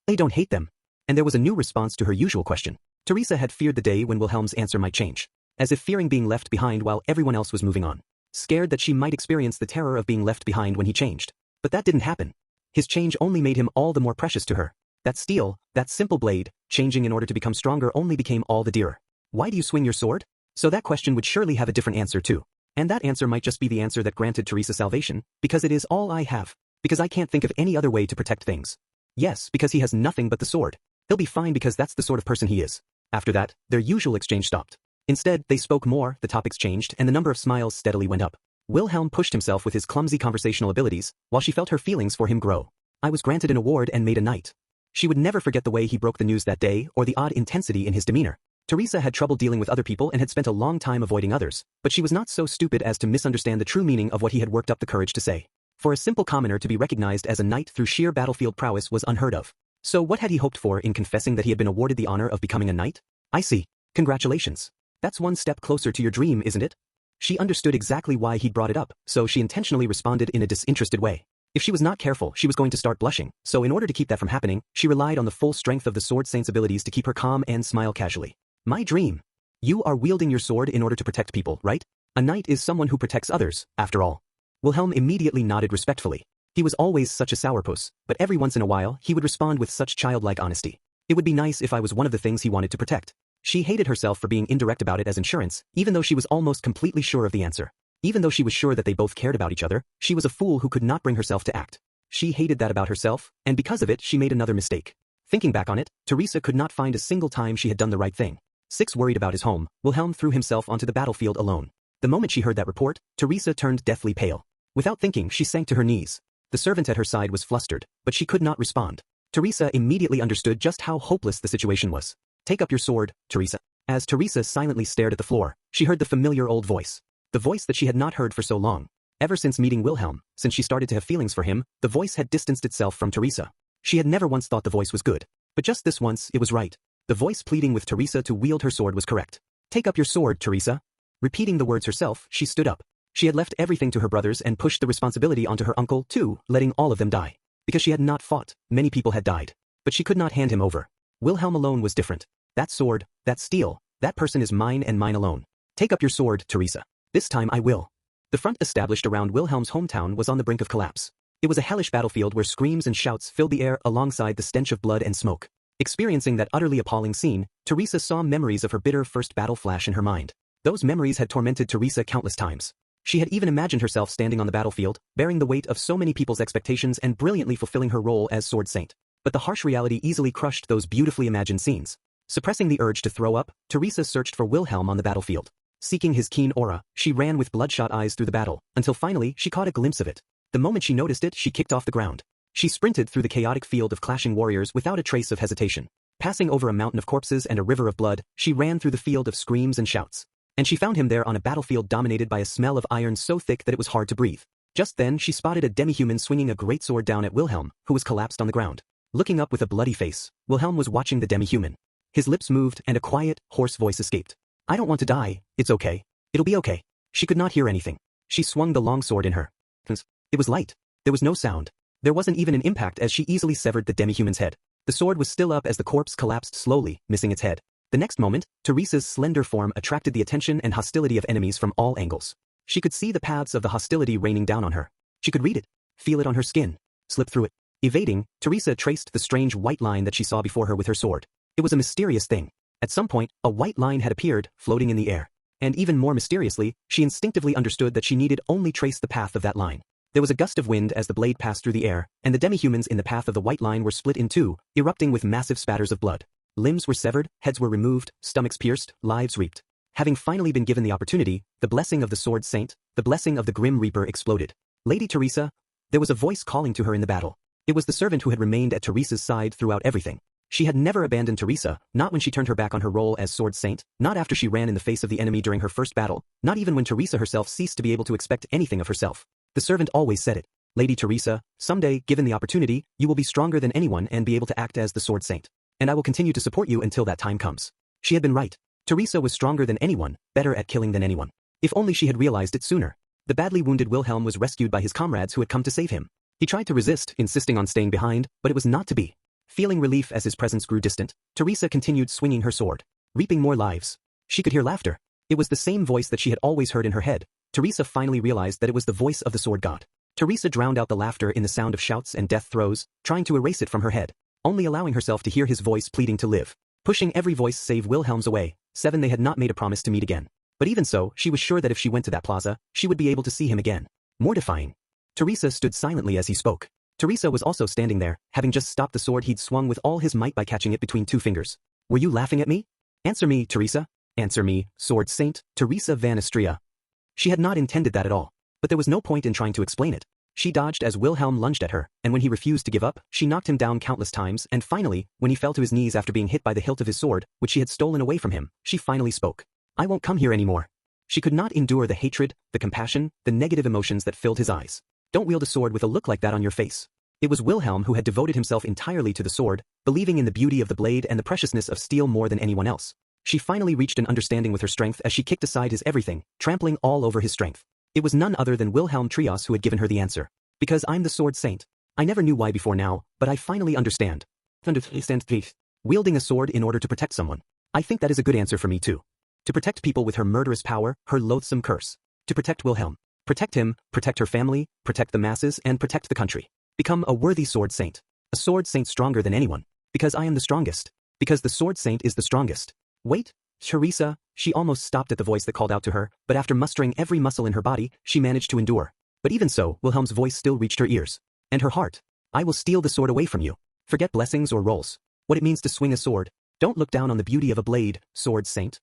I don't hate them. And there was a new response to her usual question. Teresa had feared the day when Wilhelm's answer might change. As if fearing being left behind while everyone else was moving on. Scared that she might experience the terror of being left behind when he changed. But that didn't happen. His change only made him all the more precious to her. That steel, that simple blade, changing in order to become stronger only became all the dearer. Why do you swing your sword? So that question would surely have a different answer too. And that answer might just be the answer that granted Teresa salvation, because it is all I have. Because I can't think of any other way to protect things. Yes, because he has nothing but the sword. He'll be fine because that's the sort of person he is. After that, their usual exchange stopped. Instead, they spoke more, the topics changed, and the number of smiles steadily went up. Wilhelm pushed himself with his clumsy conversational abilities, while she felt her feelings for him grow. I was granted an award and made a knight. She would never forget the way he broke the news that day or the odd intensity in his demeanor. Teresa had trouble dealing with other people and had spent a long time avoiding others, but she was not so stupid as to misunderstand the true meaning of what he had worked up the courage to say. For a simple commoner to be recognized as a knight through sheer battlefield prowess was unheard of. So what had he hoped for in confessing that he had been awarded the honor of becoming a knight? I see. Congratulations. That's one step closer to your dream, isn't it? She understood exactly why he'd brought it up, so she intentionally responded in a disinterested way. If she was not careful, she was going to start blushing, so in order to keep that from happening, she relied on the full strength of the sword saint's abilities to keep her calm and smile casually. My dream. You are wielding your sword in order to protect people, right? A knight is someone who protects others, after all. Wilhelm immediately nodded respectfully. He was always such a sourpuss, but every once in a while he would respond with such childlike honesty. It would be nice if I was one of the things he wanted to protect. She hated herself for being indirect about it as insurance, even though she was almost completely sure of the answer. Even though she was sure that they both cared about each other, she was a fool who could not bring herself to act. She hated that about herself, and because of it she made another mistake. Thinking back on it, Teresa could not find a single time she had done the right thing. Worried about his home, Wilhelm threw himself onto the battlefield alone. The moment she heard that report, Teresa turned deathly pale. Without thinking, she sank to her knees. The servant at her side was flustered, but she could not respond. Teresa immediately understood just how hopeless the situation was. Take up your sword, Teresa. As Teresa silently stared at the floor, she heard the familiar old voice. The voice that she had not heard for so long. Ever since meeting Wilhelm, since she started to have feelings for him, the voice had distanced itself from Teresa. She had never once thought the voice was good. But just this once, it was right. The voice pleading with Teresa to wield her sword was correct. Take up your sword, Teresa. Repeating the words herself, she stood up. She had left everything to her brothers and pushed the responsibility onto her uncle, too, letting all of them die. Because she had not fought, many people had died. But she could not hand him over. Wilhelm alone was different. That sword, that steel, that person is mine and mine alone. Take up your sword, Teresa. This time I will. The front established around Wilhelm's hometown was on the brink of collapse. It was a hellish battlefield where screams and shouts filled the air alongside the stench of blood and smoke. Experiencing that utterly appalling scene, Teresa saw memories of her bitter first battle flash in her mind. Those memories had tormented Teresa countless times. She had even imagined herself standing on the battlefield, bearing the weight of so many people's expectations and brilliantly fulfilling her role as sword saint. But the harsh reality easily crushed those beautifully imagined scenes. Suppressing the urge to throw up, Teresa searched for Wilhelm on the battlefield. Seeking his keen aura, she ran with bloodshot eyes through the battle, until finally she caught a glimpse of it. The moment she noticed it, she kicked off the ground. She sprinted through the chaotic field of clashing warriors without a trace of hesitation. Passing over a mountain of corpses and a river of blood, she ran through the field of screams and shouts. And she found him there on a battlefield dominated by a smell of iron so thick that it was hard to breathe. Just then she spotted a demi-human swinging a great sword down at Wilhelm, who was collapsed on the ground. Looking up with a bloody face, Wilhelm was watching the demi-human. His lips moved and a quiet, hoarse voice escaped. "I don't want to die, it's okay. It'll be okay." She could not hear anything. She swung the long sword in her. It was light. There was no sound. There wasn't even an impact as she easily severed the demi-human's head. The sword was still up as the corpse collapsed slowly, missing its head. The next moment, Teresa's slender form attracted the attention and hostility of enemies from all angles. She could see the paths of the hostility raining down on her. She could read it, feel it on her skin, slip through it. Evading, Teresa traced the strange white line that she saw before her with her sword. It was a mysterious thing. At some point, a white line had appeared, floating in the air. And even more mysteriously, she instinctively understood that she needed only trace the path of that line. There was a gust of wind as the blade passed through the air, and the demi-humans in the path of the white line were split in two, erupting with massive spatters of blood. Limbs were severed, heads were removed, stomachs pierced, lives reaped. Having finally been given the opportunity, the blessing of the Sword Saint, the blessing of the Grim Reaper exploded. "Lady Teresa," there was a voice calling to her in the battle. It was the servant who had remained at Teresa's side throughout everything. She had never abandoned Teresa, not when she turned her back on her role as Sword Saint, not after she ran in the face of the enemy during her first battle, not even when Teresa herself ceased to be able to expect anything of herself. The servant always said it. "Lady Teresa, someday, given the opportunity, you will be stronger than anyone and be able to act as the Sword Saint. And I will continue to support you until that time comes." She had been right. Teresa was stronger than anyone, better at killing than anyone. If only she had realized it sooner. The badly wounded Wilhelm was rescued by his comrades who had come to save him. He tried to resist, insisting on staying behind, but it was not to be. Feeling relief as his presence grew distant, Teresa continued swinging her sword, reaping more lives. She could hear laughter. It was the same voice that she had always heard in her head. Teresa finally realized that it was the voice of the sword god. Teresa drowned out the laughter in the sound of shouts and death throes, trying to erase it from her head, only allowing herself to hear his voice pleading to live. Pushing every voice save Wilhelm's away, they had not made a promise to meet again. But even so, she was sure that if she went to that plaza, she would be able to see him again. Mortifying. Teresa stood silently as he spoke. Teresa was also standing there, having just stopped the sword he'd swung with all his might by catching it between two fingers. "Were you laughing at me? Answer me, Teresa. Answer me, Sword Saint, Teresa van Istria." She had not intended that at all, but there was no point in trying to explain it. She dodged as Wilhelm lunged at her, and when he refused to give up, she knocked him down countless times, and finally, when he fell to his knees after being hit by the hilt of his sword, which she had stolen away from him, she finally spoke. "I won't come here anymore." She could not endure the hatred, the compassion, the negative emotions that filled his eyes. Don't wield a sword with a look like that on your face. It was Wilhelm who had devoted himself entirely to the sword, believing in the beauty of the blade and the preciousness of steel more than anyone else. She finally reached an understanding with her strength as she kicked aside his everything, trampling all over his strength. It was none other than Wilhelm Trios who had given her the answer. "Because I'm the Sword Saint. I never knew why before now, but I finally understand." Wielding a sword in order to protect someone. I think that is a good answer for me too. To protect people with her murderous power, her loathsome curse. To protect Wilhelm. Protect him, protect her family, protect the masses, and protect the country. Become a worthy Sword Saint. A Sword Saint stronger than anyone. Because I am the strongest. Because the Sword Saint is the strongest. Wait, Teresa, she almost stopped at the voice that called out to her, but after mustering every muscle in her body, she managed to endure. But even so, Wilhelm's voice still reached her ears. And her heart. "I will steal the sword away from you. Forget blessings or roles. What it means to swing a sword. Don't look down on the beauty of a blade, Sword Saint."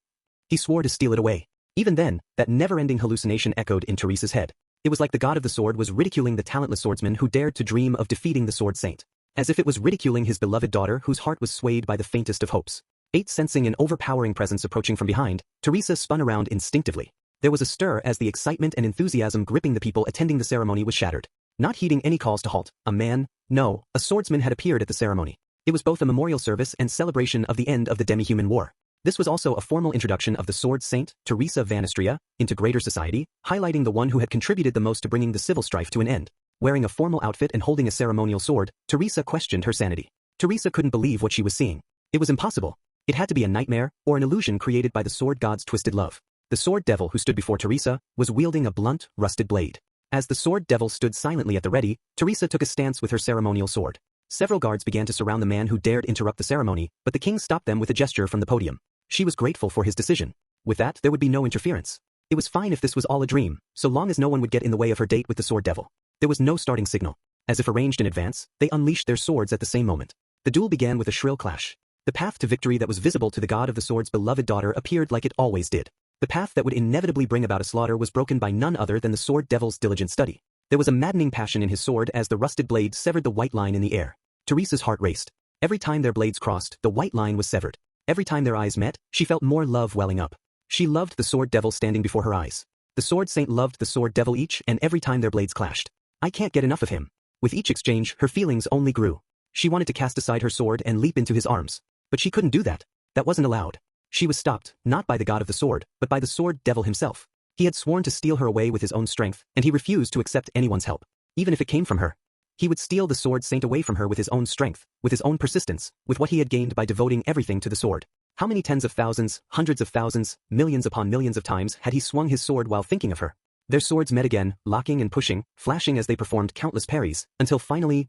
He swore to steal it away. Even then, that never-ending hallucination echoed in Teresa's head. It was like the god of the sword was ridiculing the talentless swordsman who dared to dream of defeating the Sword Saint. As if it was ridiculing his beloved daughter whose heart was swayed by the faintest of hopes. Sensing an overpowering presence approaching from behind, Teresa spun around instinctively. There was a stir as the excitement and enthusiasm gripping the people attending the ceremony was shattered. Not heeding any calls to halt, a swordsman had appeared at the ceremony. It was both a memorial service and celebration of the end of the demi-human war. This was also a formal introduction of the Sword Saint, Teresa van Istria, into greater society, highlighting the one who had contributed the most to bringing the civil strife to an end. Wearing a formal outfit and holding a ceremonial sword, Teresa questioned her sanity. Teresa couldn't believe what she was seeing. It was impossible. It had to be a nightmare or an illusion created by the sword god's twisted love. The sword devil who stood before Teresa was wielding a blunt, rusted blade. As the sword devil stood silently at the ready, Teresa took a stance with her ceremonial sword. Several guards began to surround the man who dared interrupt the ceremony, but the king stopped them with a gesture from the podium. She was grateful for his decision. With that, there would be no interference. It was fine if this was all a dream, so long as no one would get in the way of her date with the sword devil. There was no starting signal. As if arranged in advance, they unleashed their swords at the same moment. The duel began with a shrill clash. The path to victory that was visible to the god of the sword's beloved daughter appeared like it always did. The path that would inevitably bring about a slaughter was broken by none other than the sword devil's diligent study. There was a maddening passion in his sword as the rusted blade severed the white line in the air. Teresa's heart raced. Every time their blades crossed, the white line was severed. Every time their eyes met, she felt more love welling up. She loved the sword devil standing before her eyes. The sword saint loved the sword devil each and every time their blades clashed. I can't get enough of him. With each exchange, her feelings only grew. She wanted to cast aside her sword and leap into his arms. But she couldn't do that. That wasn't allowed. She was stopped, not by the god of the sword, but by the sword devil himself. He had sworn to steal her away with his own strength, and he refused to accept anyone's help, even if it came from her. He would steal the sword saint away from her with his own strength, with his own persistence, with what he had gained by devoting everything to the sword. How many tens of thousands, hundreds of thousands, millions upon millions of times had he swung his sword while thinking of her? Their swords met again, locking and pushing, flashing as they performed countless parries, until finally,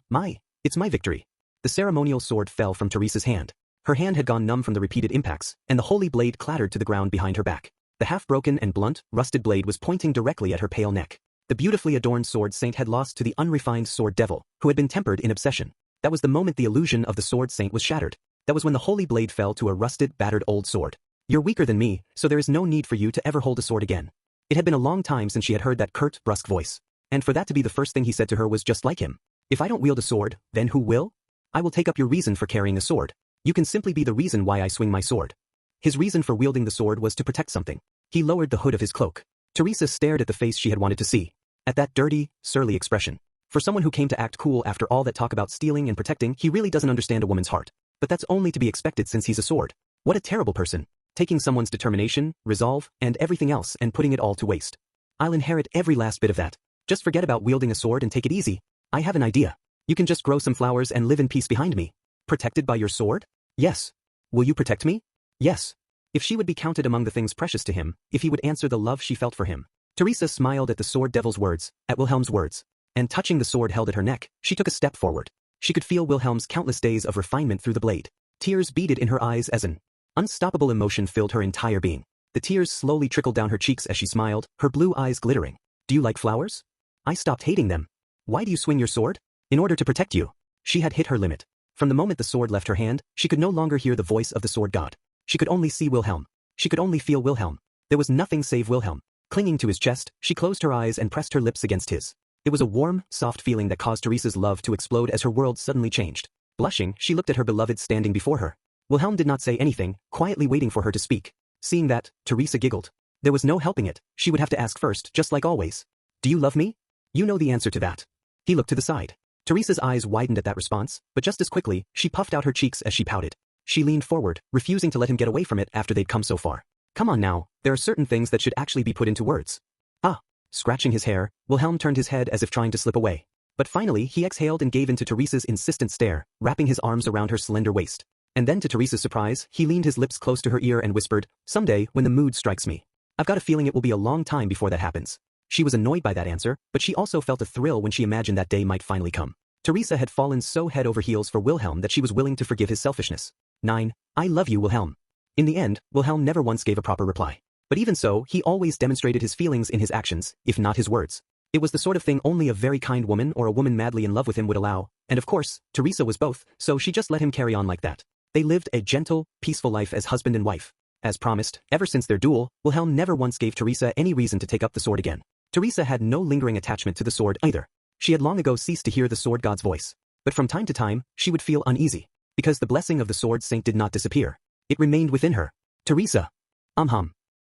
it's my victory. The ceremonial sword fell from Teresa's hand. Her hand had gone numb from the repeated impacts, and the holy blade clattered to the ground behind her back. The half-broken and blunt, rusted blade was pointing directly at her pale neck. The beautifully adorned sword saint had lost to the unrefined sword devil, who had been tempered in obsession. That was the moment the illusion of the sword saint was shattered. That was when the holy blade fell to a rusted, battered old sword. You're weaker than me, so there is no need for you to ever hold a sword again. It had been a long time since she had heard that curt, brusque voice. And for that to be the first thing he said to her was just like him. If I don't wield a sword, then who will? I will take up your reason for carrying a sword. You can simply be the reason why I swing my sword. His reason for wielding the sword was to protect something. He lowered the hood of his cloak. Teresa stared at the face she had wanted to see. At that dirty, surly expression. For someone who came to act cool after all that talk about stealing and protecting, he really doesn't understand a woman's heart. But that's only to be expected since he's a sword. What a terrible person. Taking someone's determination, resolve, and everything else and putting it all to waste. I'll inherit every last bit of that. Just forget about wielding a sword and take it easy. I have an idea. You can just grow some flowers and live in peace behind me. Protected by your sword? Yes. Will you protect me? Yes. If she would be counted among the things precious to him, if he would answer the love she felt for him. Teresa smiled at the sword devil's words, at Wilhelm's words. And touching the sword held at her neck, she took a step forward. She could feel Wilhelm's countless days of refinement through the blade. Tears beaded in her eyes as an unstoppable emotion filled her entire being. The tears slowly trickled down her cheeks as she smiled, her blue eyes glittering. Do you like flowers? I stopped hating them. Why do you swing your sword? In order to protect you. She had hit her limit. From the moment the sword left her hand, she could no longer hear the voice of the sword god. She could only see Wilhelm. She could only feel Wilhelm. There was nothing save Wilhelm. Clinging to his chest, she closed her eyes and pressed her lips against his. It was a warm, soft feeling that caused Teresa's love to explode as her world suddenly changed. Blushing, she looked at her beloved standing before her. Wilhelm did not say anything, quietly waiting for her to speak. Seeing that, Teresa giggled. There was no helping it. She would have to ask first, just like always. Do you love me? You know the answer to that. He looked to the side. Teresa's eyes widened at that response, but just as quickly, she puffed out her cheeks as she pouted. She leaned forward, refusing to let him get away from it after they'd come so far. Come on now, there are certain things that should actually be put into words. Ah. Scratching his hair, Wilhelm turned his head as if trying to slip away. But finally, he exhaled and gave in to Teresa's insistent stare, wrapping his arms around her slender waist. And then to Teresa's surprise, he leaned his lips close to her ear and whispered, someday, when the mood strikes me. I've got a feeling it will be a long time before that happens. She was annoyed by that answer, but she also felt a thrill when she imagined that day might finally come. Teresa had fallen so head over heels for Wilhelm that she was willing to forgive his selfishness. 9. I love you, Wilhelm. In the end, Wilhelm never once gave a proper reply. But even so, he always demonstrated his feelings in his actions, if not his words. It was the sort of thing only a very kind woman or a woman madly in love with him would allow, and of course, Teresa was both, so she just let him carry on like that. They lived a gentle, peaceful life as husband and wife. As promised, ever since their duel, Wilhelm never once gave Teresa any reason to take up the sword again. Teresa had no lingering attachment to the sword either. She had long ago ceased to hear the sword god's voice. But from time to time, she would feel uneasy. Because the blessing of the sword saint did not disappear. It remained within her. Teresa.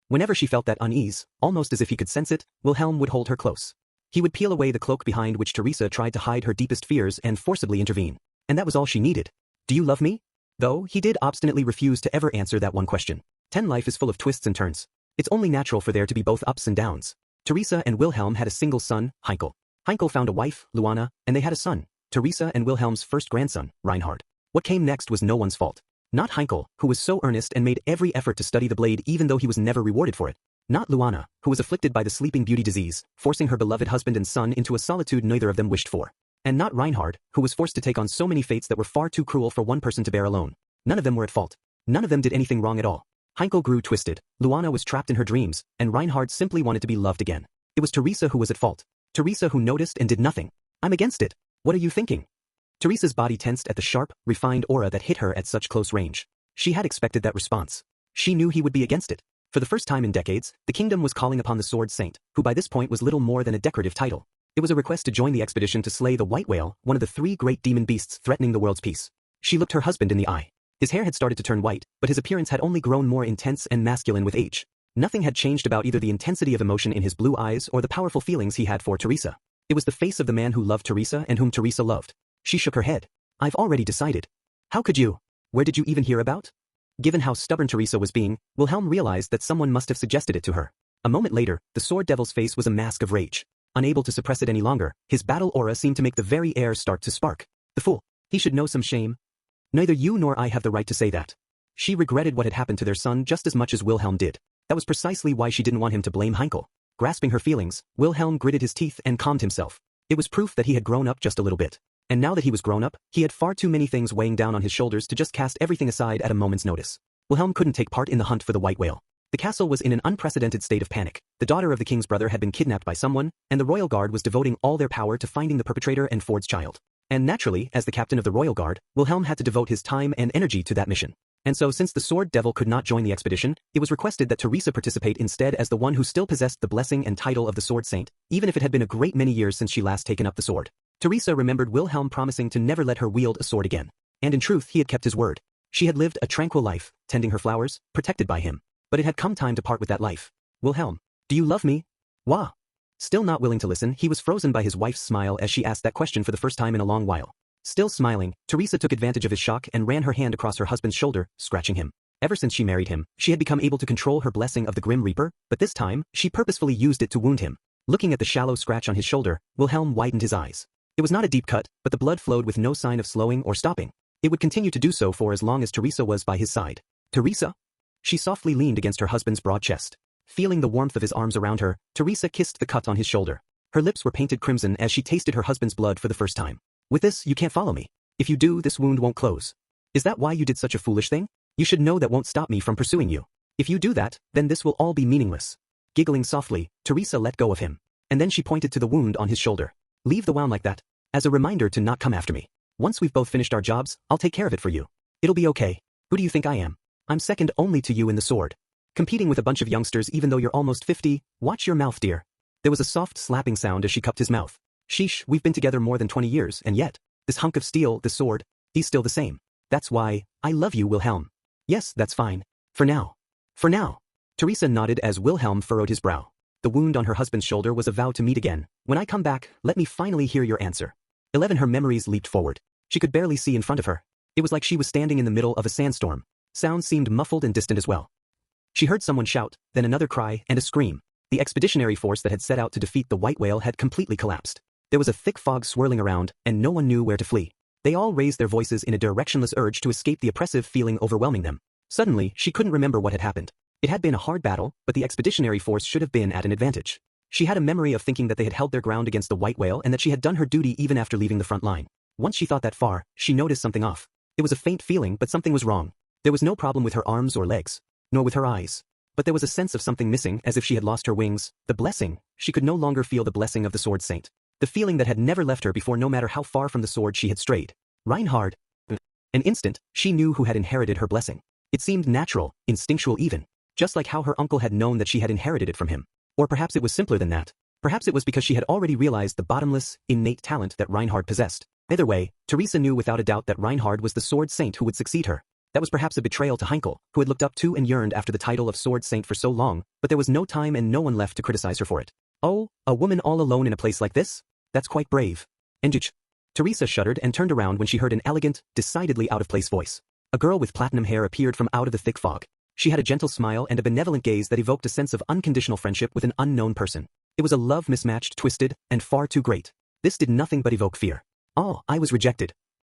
Whenever she felt that unease, almost as if he could sense it, Wilhelm would hold her close. He would peel away the cloak behind which Teresa tried to hide her deepest fears and forcibly intervene. And that was all she needed. Do you love me? Though, he did obstinately refuse to ever answer that one question. Life is full of twists and turns. It's only natural for there to be both ups and downs. Teresa and Wilhelm had a single son, Heinkel. Heinkel found a wife, Luana, and they had a son, Teresa and Wilhelm's first grandson, Reinhard. What came next was no one's fault. Not Heinkel, who was so earnest and made every effort to study the blade even though he was never rewarded for it. Not Luana, who was afflicted by the sleeping beauty disease, forcing her beloved husband and son into a solitude neither of them wished for. And not Reinhard, who was forced to take on so many fates that were far too cruel for one person to bear alone. None of them were at fault. None of them did anything wrong at all. Heinkel grew twisted, Luana was trapped in her dreams, and Reinhard simply wanted to be loved again. It was Teresa who was at fault. Teresa who noticed and did nothing. I'm against it. What are you thinking? Teresa's body tensed at the sharp, refined aura that hit her at such close range. She had expected that response. She knew he would be against it. For the first time in decades, the kingdom was calling upon the Sword Saint, who by this point was little more than a decorative title. It was a request to join the expedition to slay the white whale, one of the 3 great demon beasts threatening the world's peace. She looked her husband in the eye. His hair had started to turn white, but his appearance had only grown more intense and masculine with age. Nothing had changed about either the intensity of emotion in his blue eyes or the powerful feelings he had for Teresa. It was the face of the man who loved Teresa and whom Teresa loved. She shook her head. I've already decided. How could you? Where did you even hear about? Given how stubborn Teresa was being, Wilhelm realized that someone must have suggested it to her. A moment later, the Sword Devil's face was a mask of rage. Unable to suppress it any longer, his battle aura seemed to make the very air start to spark. The fool. He should know some shame. Neither you nor I have the right to say that. She regretted what had happened to their son just as much as Wilhelm did. That was precisely why she didn't want him to blame Heinkel. Grasping her feelings, Wilhelm gritted his teeth and calmed himself. It was proof that he had grown up just a little bit. And now that he was grown up, he had far too many things weighing down on his shoulders to just cast everything aside at a moment's notice. Wilhelm couldn't take part in the hunt for the white whale. The castle was in an unprecedented state of panic. The daughter of the king's brother had been kidnapped by someone, and the royal guard was devoting all their power to finding the perpetrator and Ford's child. And naturally, as the captain of the royal guard, Wilhelm had to devote his time and energy to that mission. And so since the Sword Devil could not join the expedition, it was requested that Teresa participate instead as the one who still possessed the blessing and title of the Sword Saint, even if it had been a great many years since she last taken up the sword. Teresa remembered Wilhelm promising to never let her wield a sword again. And in truth he had kept his word. She had lived a tranquil life, tending her flowers, protected by him. But it had come time to part with that life. Wilhelm, do you love me? Wah. Still not willing to listen, he was frozen by his wife's smile as she asked that question for the first time in a long while. Still smiling, Teresa took advantage of his shock and ran her hand across her husband's shoulder, scratching him. Ever since she married him, she had become able to control her blessing of the Grim Reaper, but this time, she purposefully used it to wound him. Looking at the shallow scratch on his shoulder, Wilhelm widened his eyes. It was not a deep cut, but the blood flowed with no sign of slowing or stopping. It would continue to do so for as long as Teresa was by his side. Teresa? She softly leaned against her husband's broad chest. Feeling the warmth of his arms around her, Teresa kissed the cut on his shoulder. Her lips were painted crimson as she tasted her husband's blood for the first time. With this, you can't follow me. If you do, this wound won't close. Is that why you did such a foolish thing? You should know that won't stop me from pursuing you. If you do that, then this will all be meaningless. Giggling softly, Teresa let go of him. And then she pointed to the wound on his shoulder. Leave the wound like that. As a reminder to not come after me. Once we've both finished our jobs, I'll take care of it for you. It'll be okay. Who do you think I am? I'm second only to you in the sword. Competing with a bunch of youngsters even though you're almost 50, watch your mouth, dear. There was a soft slapping sound as she cupped his mouth. Sheesh, we've been together more than 20 years, and yet, this hunk of steel, this sword, he's still the same. That's why, I love you, Wilhelm. Yes, that's fine. For now. For now. Teresa nodded as Wilhelm furrowed his brow. The wound on her husband's shoulder was a vow to meet again. When I come back, let me finally hear your answer. 11 Her memories leaped forward. She could barely see in front of her. It was like she was standing in the middle of a sandstorm. Sounds seemed muffled and distant as well. She heard someone shout, then another cry and a scream. The expeditionary force that had set out to defeat the white whale had completely collapsed. There was a thick fog swirling around, and no one knew where to flee. They all raised their voices in a directionless urge to escape the oppressive feeling overwhelming them. Suddenly, she couldn't remember what had happened. It had been a hard battle, but the expeditionary force should have been at an advantage. She had a memory of thinking that they had held their ground against the white whale and that she had done her duty even after leaving the front line. Once she thought that far, she noticed something off. It was a faint feeling, but something was wrong. There was no problem with her arms or legs, nor with her eyes. But there was a sense of something missing, as if she had lost her wings. The blessing. She could no longer feel the blessing of the Sword Saint. The feeling that had never left her before, no matter how far from the sword she had strayed. Reinhard. An instant, she knew who had inherited her blessing. It seemed natural, instinctual even. Just like how her uncle had known that she had inherited it from him. Or perhaps it was simpler than that. Perhaps it was because she had already realized the bottomless, innate talent that Reinhard possessed. Either way, Teresa knew without a doubt that Reinhard was the Sword Saint who would succeed her. That was perhaps a betrayal to Heinkel, who had looked up to and yearned after the title of Sword Saint for so long, but there was no time and no one left to criticize her for it. Oh, a woman all alone in a place like this? That's quite brave. Enjuch. Teresa shuddered and turned around when she heard an elegant, decidedly out-of-place voice. A girl with platinum hair appeared from out of the thick fog. She had a gentle smile and a benevolent gaze that evoked a sense of unconditional friendship with an unknown person. It was a love mismatched, twisted, and far too great. This did nothing but evoke fear. Oh, I was rejected.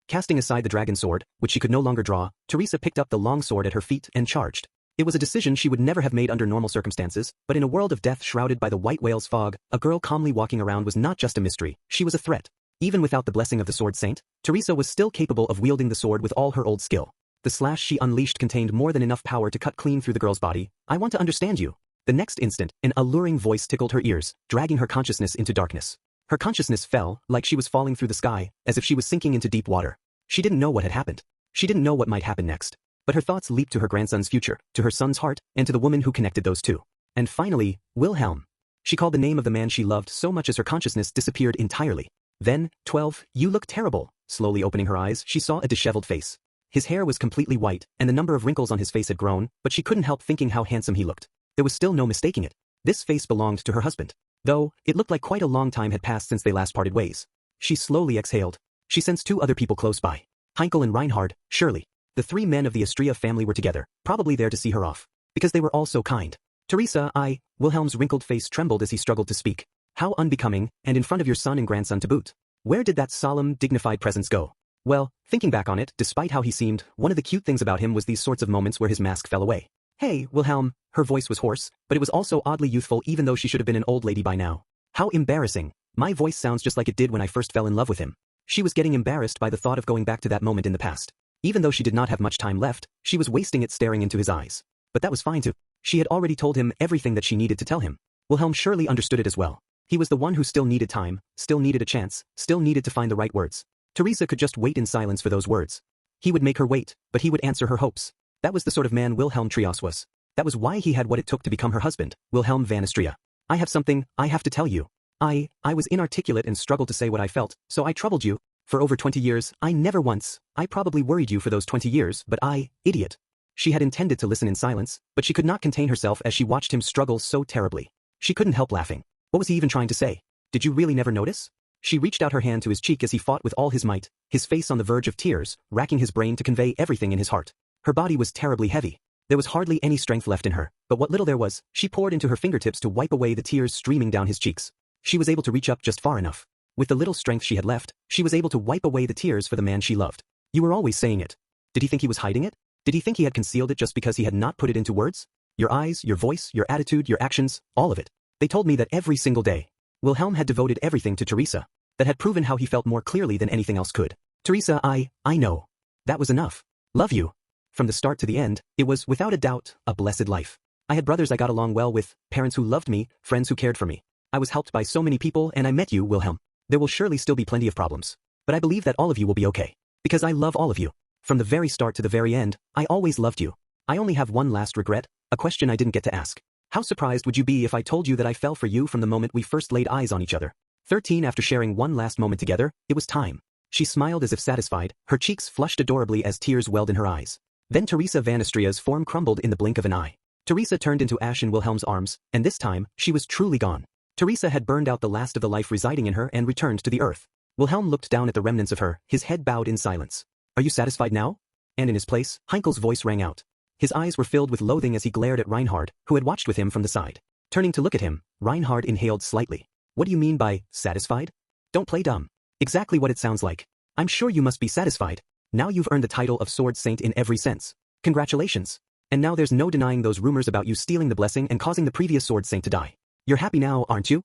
Casting aside the dragon sword, which she could no longer draw, Teresa picked up the long sword at her feet and charged. It was a decision she would never have made under normal circumstances, but in a world of death shrouded by the white whale's fog, a girl calmly walking around was not just a mystery, she was a threat. Even without the blessing of the Sword Saint, Teresa was still capable of wielding the sword with all her old skill. The slash she unleashed contained more than enough power to cut clean through the girl's body. I want to understand you. The next instant, an alluring voice tickled her ears, dragging her consciousness into darkness. Her consciousness fell, like she was falling through the sky, as if she was sinking into deep water. She didn't know what had happened. She didn't know what might happen next. But her thoughts leaped to her grandson's future, to her son's heart, and to the woman who connected those two. And finally, Wilhelm. She called the name of the man she loved so much as her consciousness disappeared entirely. Then, 12, you look terrible. Slowly opening her eyes, she saw a disheveled face. His hair was completely white, and the number of wrinkles on his face had grown, but she couldn't help thinking how handsome he looked. There was still no mistaking it. This face belonged to her husband. Though, it looked like quite a long time had passed since they last parted ways. She slowly exhaled. She sensed two other people close by. Heinkel and Reinhard, surely. The three men of the Astria family were together, probably there to see her off. Because they were all so kind. Teresa, Wilhelm's wrinkled face trembled as he struggled to speak. How unbecoming, and in front of your son and grandson to boot. Where did that solemn, dignified presence go? Well, thinking back on it, despite how he seemed, one of the cute things about him was these sorts of moments where his mask fell away. Hey, Wilhelm, her voice was hoarse, but it was also oddly youthful even though she should have been an old lady by now. How embarrassing. My voice sounds just like it did when I first fell in love with him. She was getting embarrassed by the thought of going back to that moment in the past. Even though she did not have much time left, she was wasting it staring into his eyes. But that was fine too. She had already told him everything that she needed to tell him. Wilhelm surely understood it as well. He was the one who still needed time, still needed a chance, still needed to find the right words. Teresa could just wait in silence for those words. He would make her wait, but he would answer her hopes. That was the sort of man Wilhelm Trias was. That was why he had what it took to become her husband, Wilhelm van Astria. I have something I have to tell you. I was inarticulate and struggled to say what I felt, so I troubled you. For over 20 years, I never once, I probably worried you for those 20 years, but idiot. She had intended to listen in silence, but she could not contain herself as she watched him struggle so terribly. She couldn't help laughing. What was he even trying to say? Did you really never notice? She reached out her hand to his cheek as he fought with all his might, his face on the verge of tears, racking his brain to convey everything in his heart. Her body was terribly heavy. There was hardly any strength left in her, but what little there was, she poured into her fingertips to wipe away the tears streaming down his cheeks. She was able to reach up just far enough. With the little strength she had left, she was able to wipe away the tears for the man she loved. You were always saying it. Did he think he was hiding it? Did he think he had concealed it just because he had not put it into words? Your eyes, your voice, your attitude, your actions, all of it. They told me that every single day. Wilhelm had devoted everything to Teresa. That had proven how he felt more clearly than anything else could. Teresa, I know. That was enough. Love you. From the start to the end, it was, without a doubt, a blessed life. I had brothers I got along well with, parents who loved me, friends who cared for me. I was helped by so many people and I met you, Wilhelm. There will surely still be plenty of problems. But I believe that all of you will be okay. Because I love all of you. From the very start to the very end, I always loved you. I only have one last regret, a question I didn't get to ask. How surprised would you be if I told you that I fell for you from the moment we first laid eyes on each other? 13 After sharing one last moment together, it was time. She smiled as if satisfied, her cheeks flushed adorably as tears welled in her eyes. Then Teresa van Astria's form crumbled in the blink of an eye. Teresa turned into ash in Wilhelm's arms, and this time, she was truly gone. Teresa had burned out the last of the life residing in her and returned to the earth. Wilhelm looked down at the remnants of her, his head bowed in silence. Are you satisfied now? And in his place, Heinkel's voice rang out. His eyes were filled with loathing as he glared at Reinhard, who had watched with him from the side. Turning to look at him, Reinhard inhaled slightly. What do you mean by satisfied? Don't play dumb. Exactly what it sounds like. I'm sure you must be satisfied. Now you've earned the title of Sword Saint in every sense. Congratulations. And now there's no denying those rumors about you stealing the blessing and causing the previous Sword Saint to die. You're happy now, aren't you?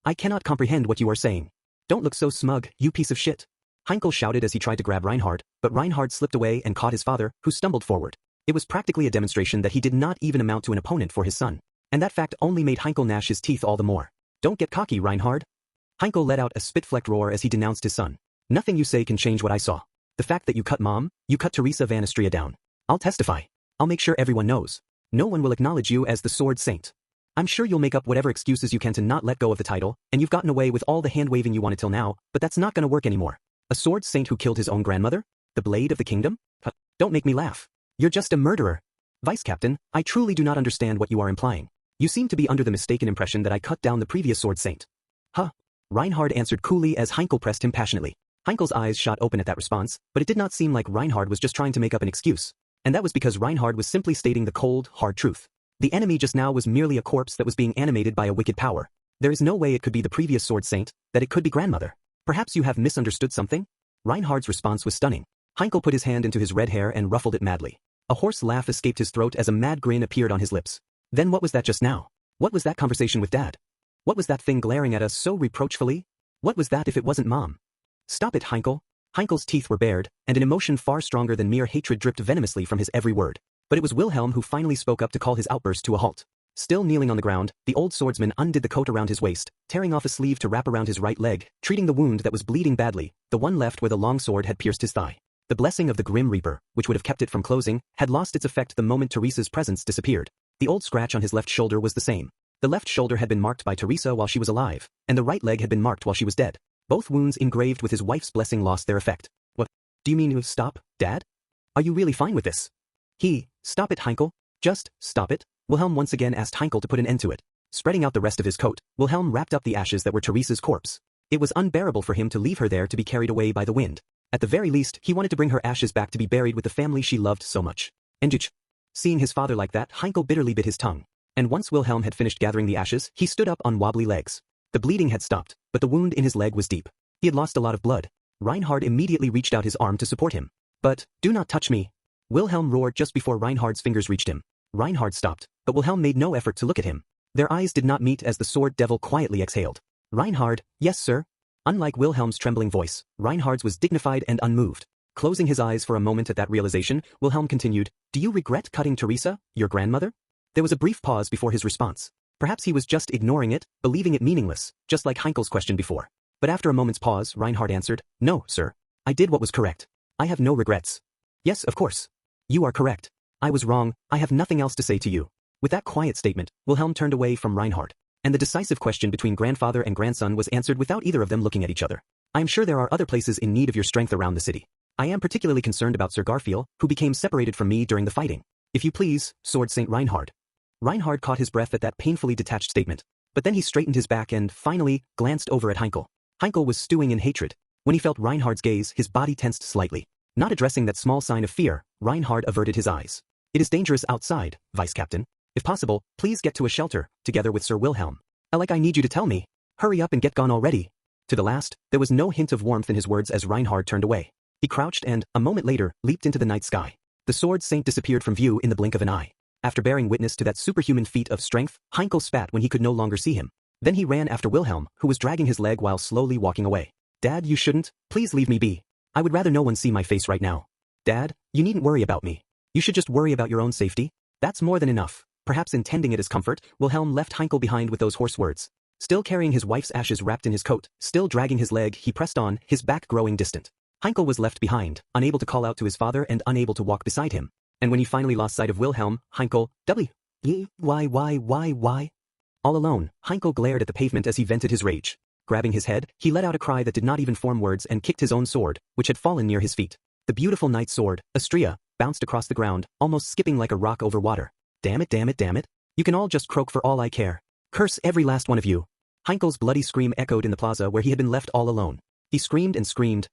I cannot comprehend what you are saying. Don't look so smug, you piece of shit. Heinkel shouted as he tried to grab Reinhard, but Reinhard slipped away and caught his father, who stumbled forward. It was practically a demonstration that he did not even amount to an opponent for his son. And that fact only made Heinkel gnash his teeth all the more. Don't get cocky, Reinhard. Heinkel let out a spit-flecked roar as he denounced his son. Nothing you say can change what I saw. The fact that you cut Mom, you cut Teresa van Astria down. I'll testify. I'll make sure everyone knows. No one will acknowledge you as the Sword Saint. I'm sure you'll make up whatever excuses you can to not let go of the title, and you've gotten away with all the hand-waving you wanted till now, but that's not gonna work anymore. A Sword Saint who killed his own grandmother? The Blade of the Kingdom? Don't make me laugh. You're just a murderer. Vice Captain, I truly do not understand what you are implying. You seem to be under the mistaken impression that I cut down the previous Sword Saint. Huh? Reinhard answered coolly as Heinkel pressed him passionately. Heinkel's eyes shot open at that response, but it did not seem like Reinhard was just trying to make up an excuse. And that was because Reinhard was simply stating the cold, hard truth. The enemy just now was merely a corpse that was being animated by a wicked power. There is no way it could be the previous Sword Saint, that it could be grandmother. Perhaps you have misunderstood something? Reinhard's response was stunning. Heinkel put his hand into his red hair and ruffled it madly. A hoarse laugh escaped his throat as a mad grin appeared on his lips. Then what was that just now? What was that conversation with Dad? What was that thing glaring at us so reproachfully? What was that if it wasn't Mom? Stop it, Heinkel. Heinkel's teeth were bared, and an emotion far stronger than mere hatred dripped venomously from his every word. But it was Wilhelm who finally spoke up to call his outburst to a halt. Still kneeling on the ground, the old swordsman undid the coat around his waist, tearing off a sleeve to wrap around his right leg, treating the wound that was bleeding badly, the one left where the long sword had pierced his thigh. The blessing of the Grim Reaper, which would have kept it from closing, had lost its effect the moment Teresa's presence disappeared. The old scratch on his left shoulder was the same. The left shoulder had been marked by Teresa while she was alive, and the right leg had been marked while she was dead. Both wounds engraved with his wife's blessing lost their effect. What? Do you mean you stop, Dad? Are you really fine with this? Stop it, Heinkel. Just stop it. Wilhelm once again asked Heinkel to put an end to it. Spreading out the rest of his coat, Wilhelm wrapped up the ashes that were Teresa's corpse. It was unbearable for him to leave her there to be carried away by the wind. At the very least, he wanted to bring her ashes back to be buried with the family she loved so much. Enjuch. Seeing his father like that, Heinkel bitterly bit his tongue. And once Wilhelm had finished gathering the ashes, he stood up on wobbly legs. The bleeding had stopped, but the wound in his leg was deep. He had lost a lot of blood. Reinhard immediately reached out his arm to support him. But, do not touch me. Wilhelm roared just before Reinhard's fingers reached him. Reinhard stopped, but Wilhelm made no effort to look at him. Their eyes did not meet as the sword devil quietly exhaled. Reinhard, yes sir. Unlike Wilhelm's trembling voice, Reinhard's was dignified and unmoved. Closing his eyes for a moment at that realization, Wilhelm continued, do you regret cutting Teresa, your grandmother? There was a brief pause before his response. Perhaps he was just ignoring it, believing it meaningless, just like Heinkel's question before. But after a moment's pause, Reinhard answered, no, sir. I did what was correct. I have no regrets. Yes, of course. You are correct. I was wrong, I have nothing else to say to you. With that quiet statement, Wilhelm turned away from Reinhard. And the decisive question between grandfather and grandson was answered without either of them looking at each other. I am sure there are other places in need of your strength around the city. I am particularly concerned about Sir Garfield, who became separated from me during the fighting. If you please, Sword Saint Reinhard. Reinhard caught his breath at that painfully detached statement. But then he straightened his back and, finally, glanced over at Heinkel. Heinkel was stewing in hatred. When he felt Reinhard's gaze, his body tensed slightly. Not addressing that small sign of fear, Reinhard averted his eyes. It is dangerous outside, Vice Captain. If possible, please get to a shelter, together with Sir Wilhelm. I need you to tell me. Hurry up and get gone already. To the last, there was no hint of warmth in his words as Reinhard turned away. He crouched and, a moment later, leaped into the night sky. The Sword Saint disappeared from view in the blink of an eye. After bearing witness to that superhuman feat of strength, Heinkel spat when he could no longer see him. Then he ran after Wilhelm, who was dragging his leg while slowly walking away. Dad, you shouldn't. Please leave me be. I would rather no one see my face right now. Dad, you needn't worry about me. You should just worry about your own safety. That's more than enough. Perhaps intending it as comfort, Wilhelm left Heinkel behind with those hoarse words. Still carrying his wife's ashes wrapped in his coat, still dragging his leg, he pressed on, his back growing distant. Heinkel was left behind, unable to call out to his father and unable to walk beside him. And when he finally lost sight of Wilhelm, Heinkel, why? All alone, Heinkel glared at the pavement as he vented his rage. Grabbing his head, he let out a cry that did not even form words and kicked his own sword, which had fallen near his feet. The beautiful knight's sword, Astrea, bounced across the ground, almost skipping like a rock over water. Damn it. You can all just croak for all I care. Curse every last one of you. Heinkel's bloody scream echoed in the plaza where he had been left all alone. He screamed, and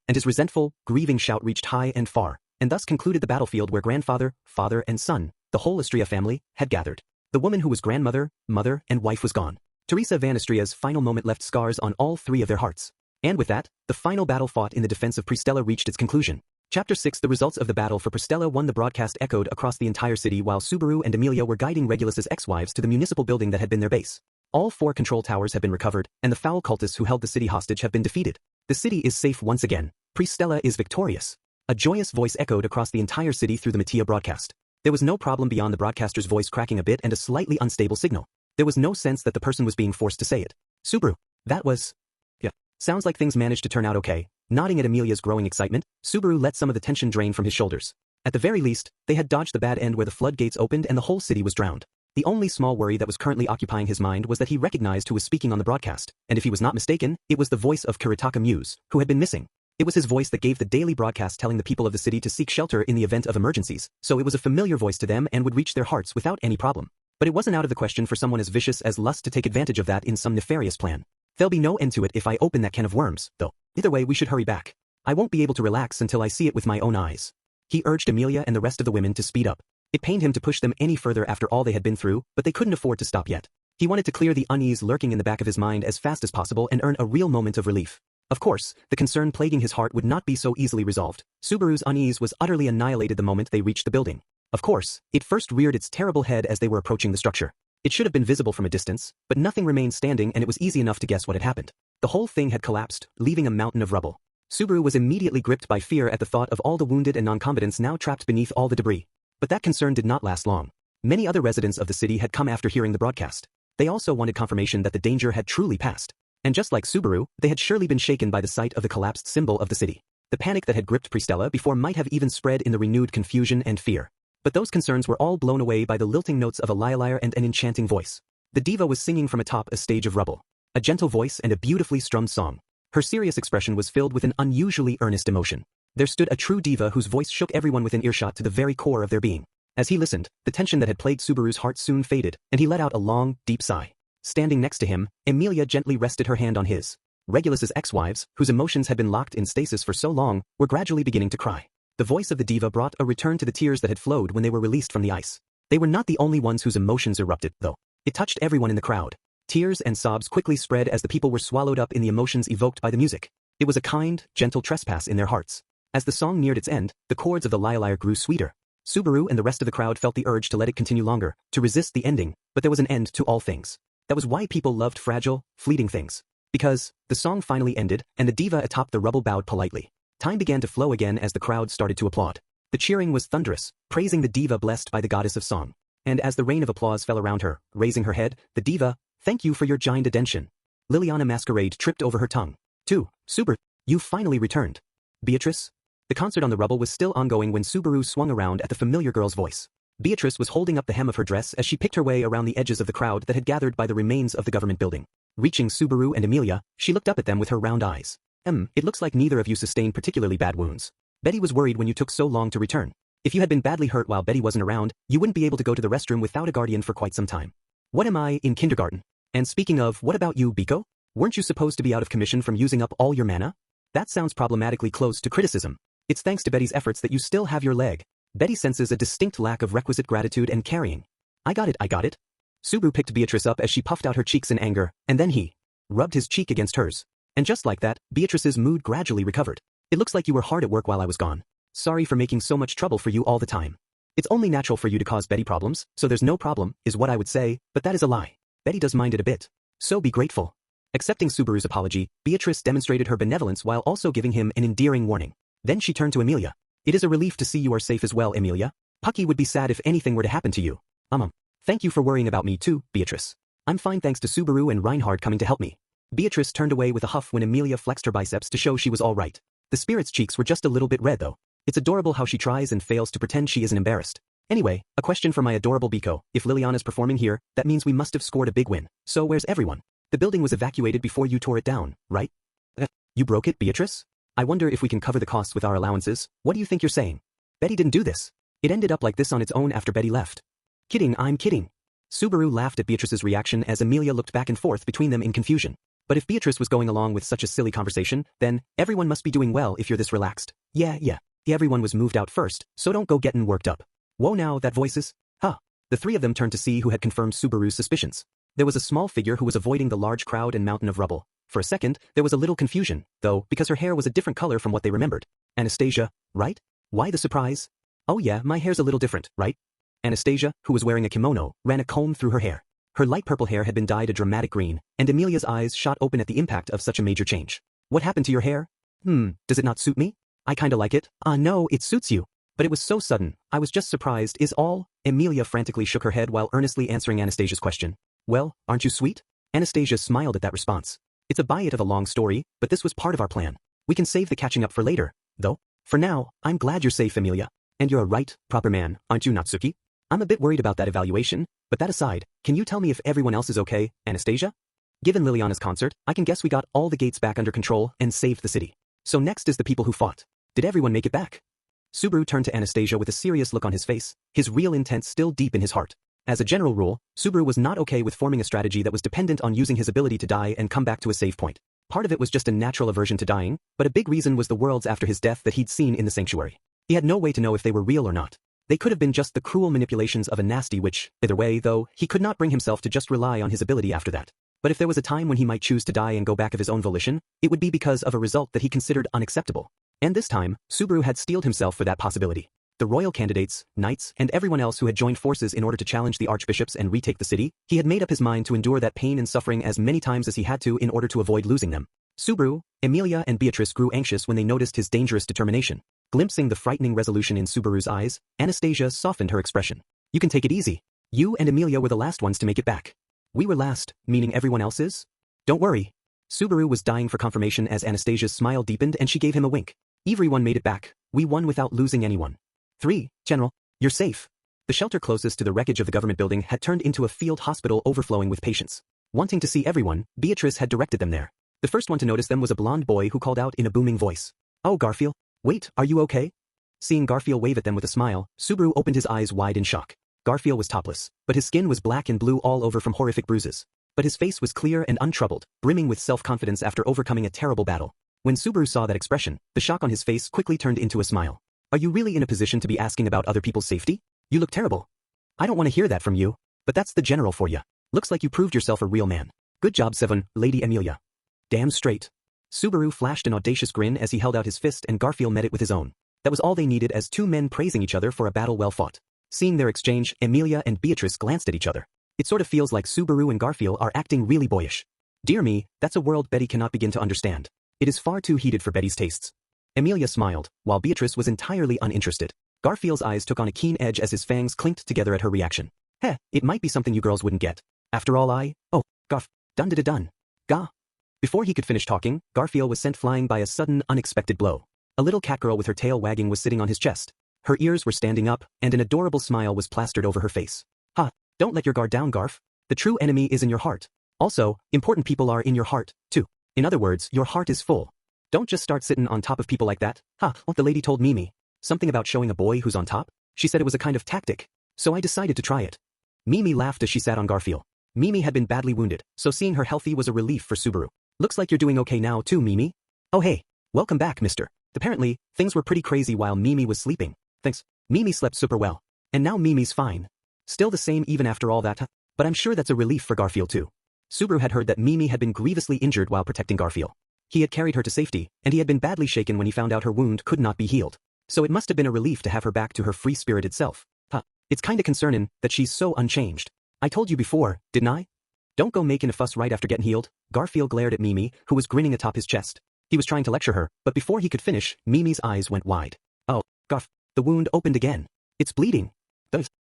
his resentful, grieving shout reached high and far, and thus concluded the battlefield where grandfather, father, and son, the whole Astrea family, had gathered. The woman who was grandmother, mother, and wife was gone. Teresa van Astrea's final moment left scars on all three of their hearts. And with that, the final battle fought in the defense of Pristella reached its conclusion. Chapter 6. The results of the battle for Pristella won. The broadcast echoed across the entire city while Subaru and Amelia were guiding Regulus's ex-wives to the municipal building that had been their base. All 4 control towers have been recovered, and the foul cultists who held the city hostage have been defeated. The city is safe once again. Pristella is victorious. A joyous voice echoed across the entire city through the Mattia broadcast. There was no problem beyond the broadcaster's voice cracking a bit and a slightly unstable signal. There was no sense that the person was being forced to say it. Subaru. That was... Yeah. Sounds like things managed to turn out okay. Nodding at Amelia's growing excitement, Subaru let some of the tension drain from his shoulders. At the very least, they had dodged the bad end where the floodgates opened and the whole city was drowned. The only small worry that was currently occupying his mind was that he recognized who was speaking on the broadcast, and if he was not mistaken, it was the voice of Kuritaka Muse, who had been missing. It was his voice that gave the daily broadcast telling the people of the city to seek shelter in the event of emergencies, so it was a familiar voice to them and would reach their hearts without any problem. But it wasn't out of the question for someone as vicious as Lust to take advantage of that in some nefarious plan. There'll be no end to it if I open that can of worms, though. Either way, we should hurry back. I won't be able to relax until I see it with my own eyes. He urged Amelia and the rest of the women to speed up. It pained him to push them any further after all they had been through, but they couldn't afford to stop yet. He wanted to clear the unease lurking in the back of his mind as fast as possible and earn a real moment of relief. Of course, the concern plaguing his heart would not be so easily resolved. Subaru's unease was utterly annihilated the moment they reached the building. Of course, it first reared its terrible head as they were approaching the structure. It should have been visible from a distance, but nothing remained standing and it was easy enough to guess what had happened. The whole thing had collapsed, leaving a mountain of rubble. Subaru was immediately gripped by fear at the thought of all the wounded and non-combatants now trapped beneath all the debris. But that concern did not last long. Many other residents of the city had come after hearing the broadcast. They also wanted confirmation that the danger had truly passed. And just like Subaru, they had surely been shaken by the sight of the collapsed symbol of the city. The panic that had gripped Pristella before might have even spread in the renewed confusion and fear. But those concerns were all blown away by the lilting notes of a lyre and an enchanting voice. The diva was singing from atop a stage of rubble. A gentle voice and a beautifully strummed song. Her serious expression was filled with an unusually earnest emotion. There stood a true diva whose voice shook everyone within earshot to the very core of their being. As he listened, the tension that had plagued Subaru's heart soon faded, and he let out a long, deep sigh. Standing next to him, Emilia gently rested her hand on his. Regulus's ex-wives, whose emotions had been locked in stasis for so long, were gradually beginning to cry. The voice of the diva brought a return to the tears that had flowed when they were released from the ice. They were not the only ones whose emotions erupted, though. It touched everyone in the crowd. Tears and sobs quickly spread as the people were swallowed up in the emotions evoked by the music. It was a kind, gentle trespass in their hearts. As the song neared its end, the chords of the lyre grew sweeter. Subaru and the rest of the crowd felt the urge to let it continue longer, to resist the ending, but there was an end to all things. That was why people loved fragile, fleeting things. Because the song finally ended, and the diva atop the rubble bowed politely. Time began to flow again as the crowd started to applaud. The cheering was thunderous, praising the diva blessed by the goddess of song. And as the rain of applause fell around her, raising her head, the diva, "Thank you for your giant attention." Liliana Masquerade tripped over her tongue. Subaru, you finally returned. Beatrice? The concert on the rubble was still ongoing when Subaru swung around at the familiar girl's voice. Beatrice was holding up the hem of her dress as she picked her way around the edges of the crowd that had gathered by the remains of the government building. Reaching Subaru and Emilia, she looked up at them with her round eyes. It looks like neither of you sustained particularly bad wounds. Betty was worried when you took so long to return. If you had been badly hurt while Betty wasn't around, you wouldn't be able to go to the restroom without a guardian for quite some time. What am I, in kindergarten? And speaking of, what about you, Biko? Weren't you supposed to be out of commission from using up all your mana? That sounds problematically close to criticism. It's thanks to Betty's efforts that you still have your leg. Betty senses a distinct lack of requisite gratitude and carrying. I got it. Subaru picked Beatrice up as she puffed out her cheeks in anger, and then he rubbed his cheek against hers. And just like that, Beatrice's mood gradually recovered. It looks like you were hard at work while I was gone. Sorry for making so much trouble for you all the time. It's only natural for you to cause Betty problems, so there's no problem, is what I would say, but that is a lie. Betty does mind it a bit. So be grateful. Accepting Subaru's apology, Beatrice demonstrated her benevolence while also giving him an endearing warning. Then she turned to Emilia. It is a relief to see you are safe as well, Emilia. Pucky would be sad if anything were to happen to you. Thank you for worrying about me too, Beatrice. I'm fine thanks to Subaru and Reinhard coming to help me. Beatrice turned away with a huff when Emilia flexed her biceps to show she was all right. The spirit's cheeks were just a little bit red though. It's adorable how she tries and fails to pretend she isn't embarrassed. Anyway, a question for my adorable Biko. If Liliana's performing here, that means we must have scored a big win. So where's everyone? The building was evacuated before you tore it down, right? You broke it, Beatrice? I wonder if we can cover the costs with our allowances. What do you think you're saying? Betty didn't do this. It ended up like this on its own after Betty left. Kidding, I'm kidding. Subaru laughed at Beatrice's reaction as Emilia looked back and forth between them in confusion. But if Beatrice was going along with such a silly conversation, then everyone must be doing well if you're this relaxed. Yeah. Everyone was moved out first, so don't go getting worked up. Whoa now, that voice is? Huh. The three of them turned to see who had confirmed Subaru's suspicions. There was a small figure who was avoiding the large crowd and mountain of rubble. For a second, there was a little confusion, though, because her hair was a different color from what they remembered. Anastasia, right? Why the surprise? Oh yeah, my hair's a little different, right? Anastasia, who was wearing a kimono, ran a comb through her hair. Her light purple hair had been dyed a dramatic green, and Emilia's eyes shot open at the impact of such a major change. What happened to your hair? Does it not suit me? I kinda like it. No, it suits you. But it was so sudden, I was just surprised is all. Emilia frantically shook her head while earnestly answering Anastasia's question. Well, aren't you sweet? Anastasia smiled at that response. It's a bite of a long story, but this was part of our plan. We can save the catching up for later, though. For now, I'm glad you're safe, Emilia. And you're a right, proper man, aren't you, Natsuki? I'm a bit worried about that evaluation, but that aside, can you tell me if everyone else is okay, Anastasia? Given Liliana's concert, I can guess we got all the gates back under control and saved the city. So next is the people who fought. Did everyone make it back? Subaru turned to Anastasia with a serious look on his face, his real intent still deep in his heart. As a general rule, Subaru was not okay with forming a strategy that was dependent on using his ability to die and come back to a save point. Part of it was just a natural aversion to dying, but a big reason was the worlds after his death that he'd seen in the sanctuary. He had no way to know if they were real or not. They could have been just the cruel manipulations of a nasty witch. Either way, though, he could not bring himself to just rely on his ability after that. But if there was a time when he might choose to die and go back of his own volition, it would be because of a result that he considered unacceptable. And this time, Subaru had steeled himself for that possibility. The royal candidates, knights, and everyone else who had joined forces in order to challenge the archbishops and retake the city, he had made up his mind to endure that pain and suffering as many times as he had to in order to avoid losing them. Subaru, Emilia and Beatrice grew anxious when they noticed his dangerous determination. Glimpsing the frightening resolution in Subaru's eyes, Anastasia softened her expression. You can take it easy. You and Emilia were the last ones to make it back. We were last, meaning everyone else is? Don't worry. Subaru was dying for confirmation as Anastasia's smile deepened and she gave him a wink. Everyone made it back. We won without losing anyone. 3. General, you're safe. The shelter closest to the wreckage of the government building had turned into a field hospital overflowing with patients. Wanting to see everyone, Beatrice had directed them there. The first one to notice them was a blonde boy who called out in a booming voice. Oh, Garfield. Wait, are you okay? Seeing Garfield wave at them with a smile, Subaru opened his eyes wide in shock. Garfield was topless, but his skin was black and blue all over from horrific bruises. But his face was clear and untroubled, brimming with self-confidence after overcoming a terrible battle. When Subaru saw that expression, the shock on his face quickly turned into a smile. Are you really in a position to be asking about other people's safety? You look terrible. I don't want to hear that from you, but that's the general for you. Looks like you proved yourself a real man. Good job, 7, Lady Amelia. Damn straight. Subaru flashed an audacious grin as he held out his fist and Garfield met it with his own. That was all they needed as two men praising each other for a battle well fought. Seeing their exchange, Amelia and Beatrice glanced at each other. It sort of feels like Subaru and Garfield are acting really boyish. Dear me, that's a world Betty cannot begin to understand. It is far too heated for Betty's tastes. Amelia smiled, while Beatrice was entirely uninterested. Garfield's eyes took on a keen edge as his fangs clinked together at her reaction. Heh, it might be something you girls wouldn't get. After all Garf, dun-da-da-dun. Gah. Before he could finish talking, Garfield was sent flying by a sudden, unexpected blow. A little catgirl with her tail wagging was sitting on his chest. Her ears were standing up, and an adorable smile was plastered over her face. Ha, don't let your guard down, Garf. The true enemy is in your heart. Also, important people are in your heart, too. In other words, your heart is full. Don't just start sitting on top of people like that. Ha, the lady told Mimi. Something about showing a boy who's on top? She said it was a kind of tactic. So I decided to try it. Mimi laughed as she sat on Garfield. Mimi had been badly wounded, so seeing her healthy was a relief for Subaru. Looks like you're doing okay now too, Mimi. Oh hey, welcome back, mister. Apparently, things were pretty crazy while Mimi was sleeping. Thanks. Mimi slept super well. And now Mimi's fine. Still the same even after all that, huh? But I'm sure that's a relief for Garfield too. Subaru had heard that Mimi had been grievously injured while protecting Garfield. He had carried her to safety, and he had been badly shaken when he found out her wound could not be healed. So it must have been a relief to have her back to her free-spirited self. Huh. It's kinda concerning that she's so unchanged. I told you before, didn't I? Don't go making a fuss right after getting healed. Garfield glared at Mimi, who was grinning atop his chest. He was trying to lecture her, but before he could finish, Mimi's eyes went wide. Oh, Garf, the wound opened again. It's bleeding.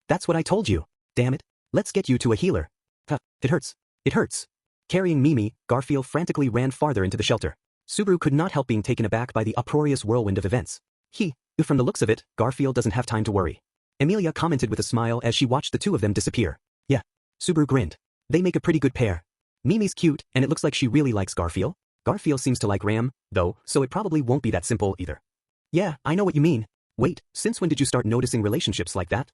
That's what I told you. Damn it. Let's get you to a healer. Huh, it hurts. It hurts. Carrying Mimi, Garfield frantically ran farther into the shelter. Subaru could not help being taken aback by the uproarious whirlwind of events. From the looks of it, Garfield doesn't have time to worry. Amelia commented with a smile as she watched the two of them disappear. Yeah. Subaru grinned. They make a pretty good pair. Mimi's cute, and it looks like she really likes Garfield. Garfield seems to like Ram, though, so it probably won't be that simple either. Yeah, I know what you mean. Wait, since when did you start noticing relationships like that?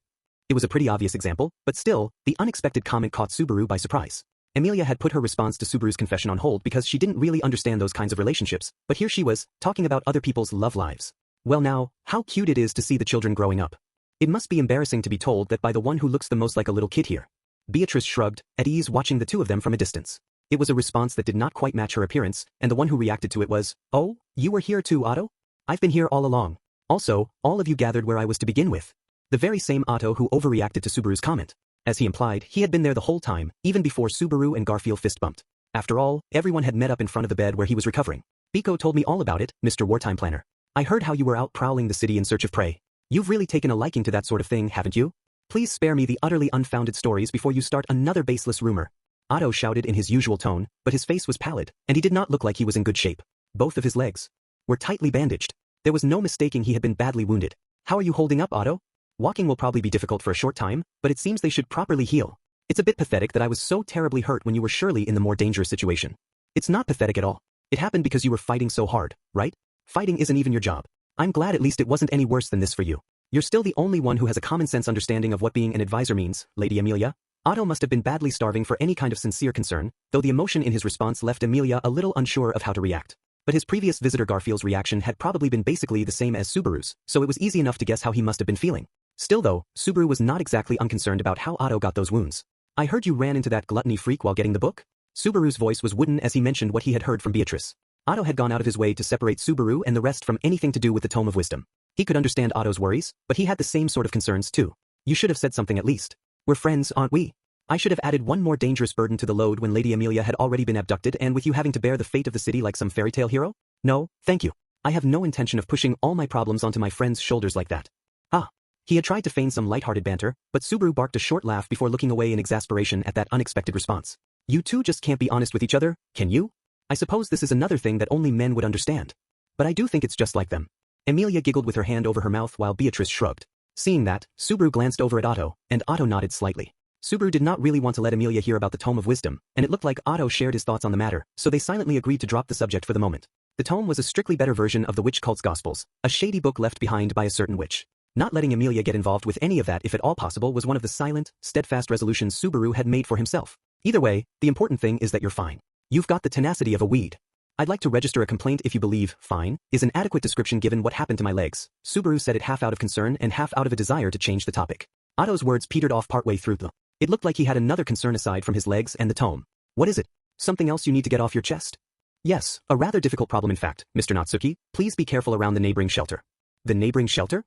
It was a pretty obvious example, but still, the unexpected comment caught Subaru by surprise. Amelia had put her response to Subaru's confession on hold because she didn't really understand those kinds of relationships, but here she was, talking about other people's love lives. Well now, how cute it is to see the children growing up. It must be embarrassing to be told that by the one who looks the most like a little kid here. Beatrice shrugged, at ease watching the two of them from a distance. It was a response that did not quite match her appearance, and the one who reacted to it was, "Oh, you were here too, Otto? I've been here all along. Also, all of you gathered where I was to begin with." The very same Otto who overreacted to Subaru's comment. As he implied, he had been there the whole time, even before Subaru and Garfield fist bumped. After all, everyone had met up in front of the bed where he was recovering. Biko told me all about it, Mr. Wartime Planner. I heard how you were out prowling the city in search of prey. You've really taken a liking to that sort of thing, haven't you? Please spare me the utterly unfounded stories before you start another baseless rumor. Otto shouted in his usual tone, but his face was pallid, and he did not look like he was in good shape. Both of his legs were tightly bandaged. There was no mistaking he had been badly wounded. How are you holding up, Otto? Walking will probably be difficult for a short time, but it seems they should properly heal. It's a bit pathetic that I was so terribly hurt when you were surely in the more dangerous situation. It's not pathetic at all. It happened because you were fighting so hard, right? Fighting isn't even your job. I'm glad at least it wasn't any worse than this for you. You're still the only one who has a common-sense understanding of what being an advisor means, Lady Amelia. Otto must have been badly starving for any kind of sincere concern, though the emotion in his response left Amelia a little unsure of how to react. But his previous visitor Garfield's reaction had probably been basically the same as Subaru's, so it was easy enough to guess how he must have been feeling. Still though, Subaru was not exactly unconcerned about how Otto got those wounds. I heard you ran into that gluttony freak while getting the book? Subaru's voice was wooden as he mentioned what he had heard from Beatrice. Otto had gone out of his way to separate Subaru and the rest from anything to do with the Tome of Wisdom. He could understand Otto's worries, but he had the same sort of concerns too. You should have said something at least. We're friends, aren't we? I should have added one more dangerous burden to the load when Lady Amelia had already been abducted and with you having to bear the fate of the city like some fairy tale hero? No, thank you. I have no intention of pushing all my problems onto my friend's shoulders like that. Ah. He had tried to feign some lighthearted banter, but Subaru barked a short laugh before looking away in exasperation at that unexpected response. You two just can't be honest with each other, can you? I suppose this is another thing that only men would understand. But I do think it's just like them. Emilia giggled with her hand over her mouth while Beatrice shrugged. Seeing that, Subaru glanced over at Otto, and Otto nodded slightly. Subaru did not really want to let Emilia hear about the Tome of Wisdom, and it looked like Otto shared his thoughts on the matter, so they silently agreed to drop the subject for the moment. The tome was a strictly better version of the witch cult's Gospels, a shady book left behind by a certain witch. Not letting Emilia get involved with any of that if at all possible was one of the silent, steadfast resolutions Subaru had made for himself. Either way, the important thing is that you're fine. You've got the tenacity of a weed. I'd like to register a complaint if you believe fine is an adequate description given what happened to my legs. Subaru said it half out of concern and half out of a desire to change the topic. Otto's words petered off partway through. It looked like he had another concern aside from his legs and the tome. What is it? Something else you need to get off your chest? Yes, a rather difficult problem in fact, Mr. Natsuki. Please be careful around the neighboring shelter. The neighboring shelter?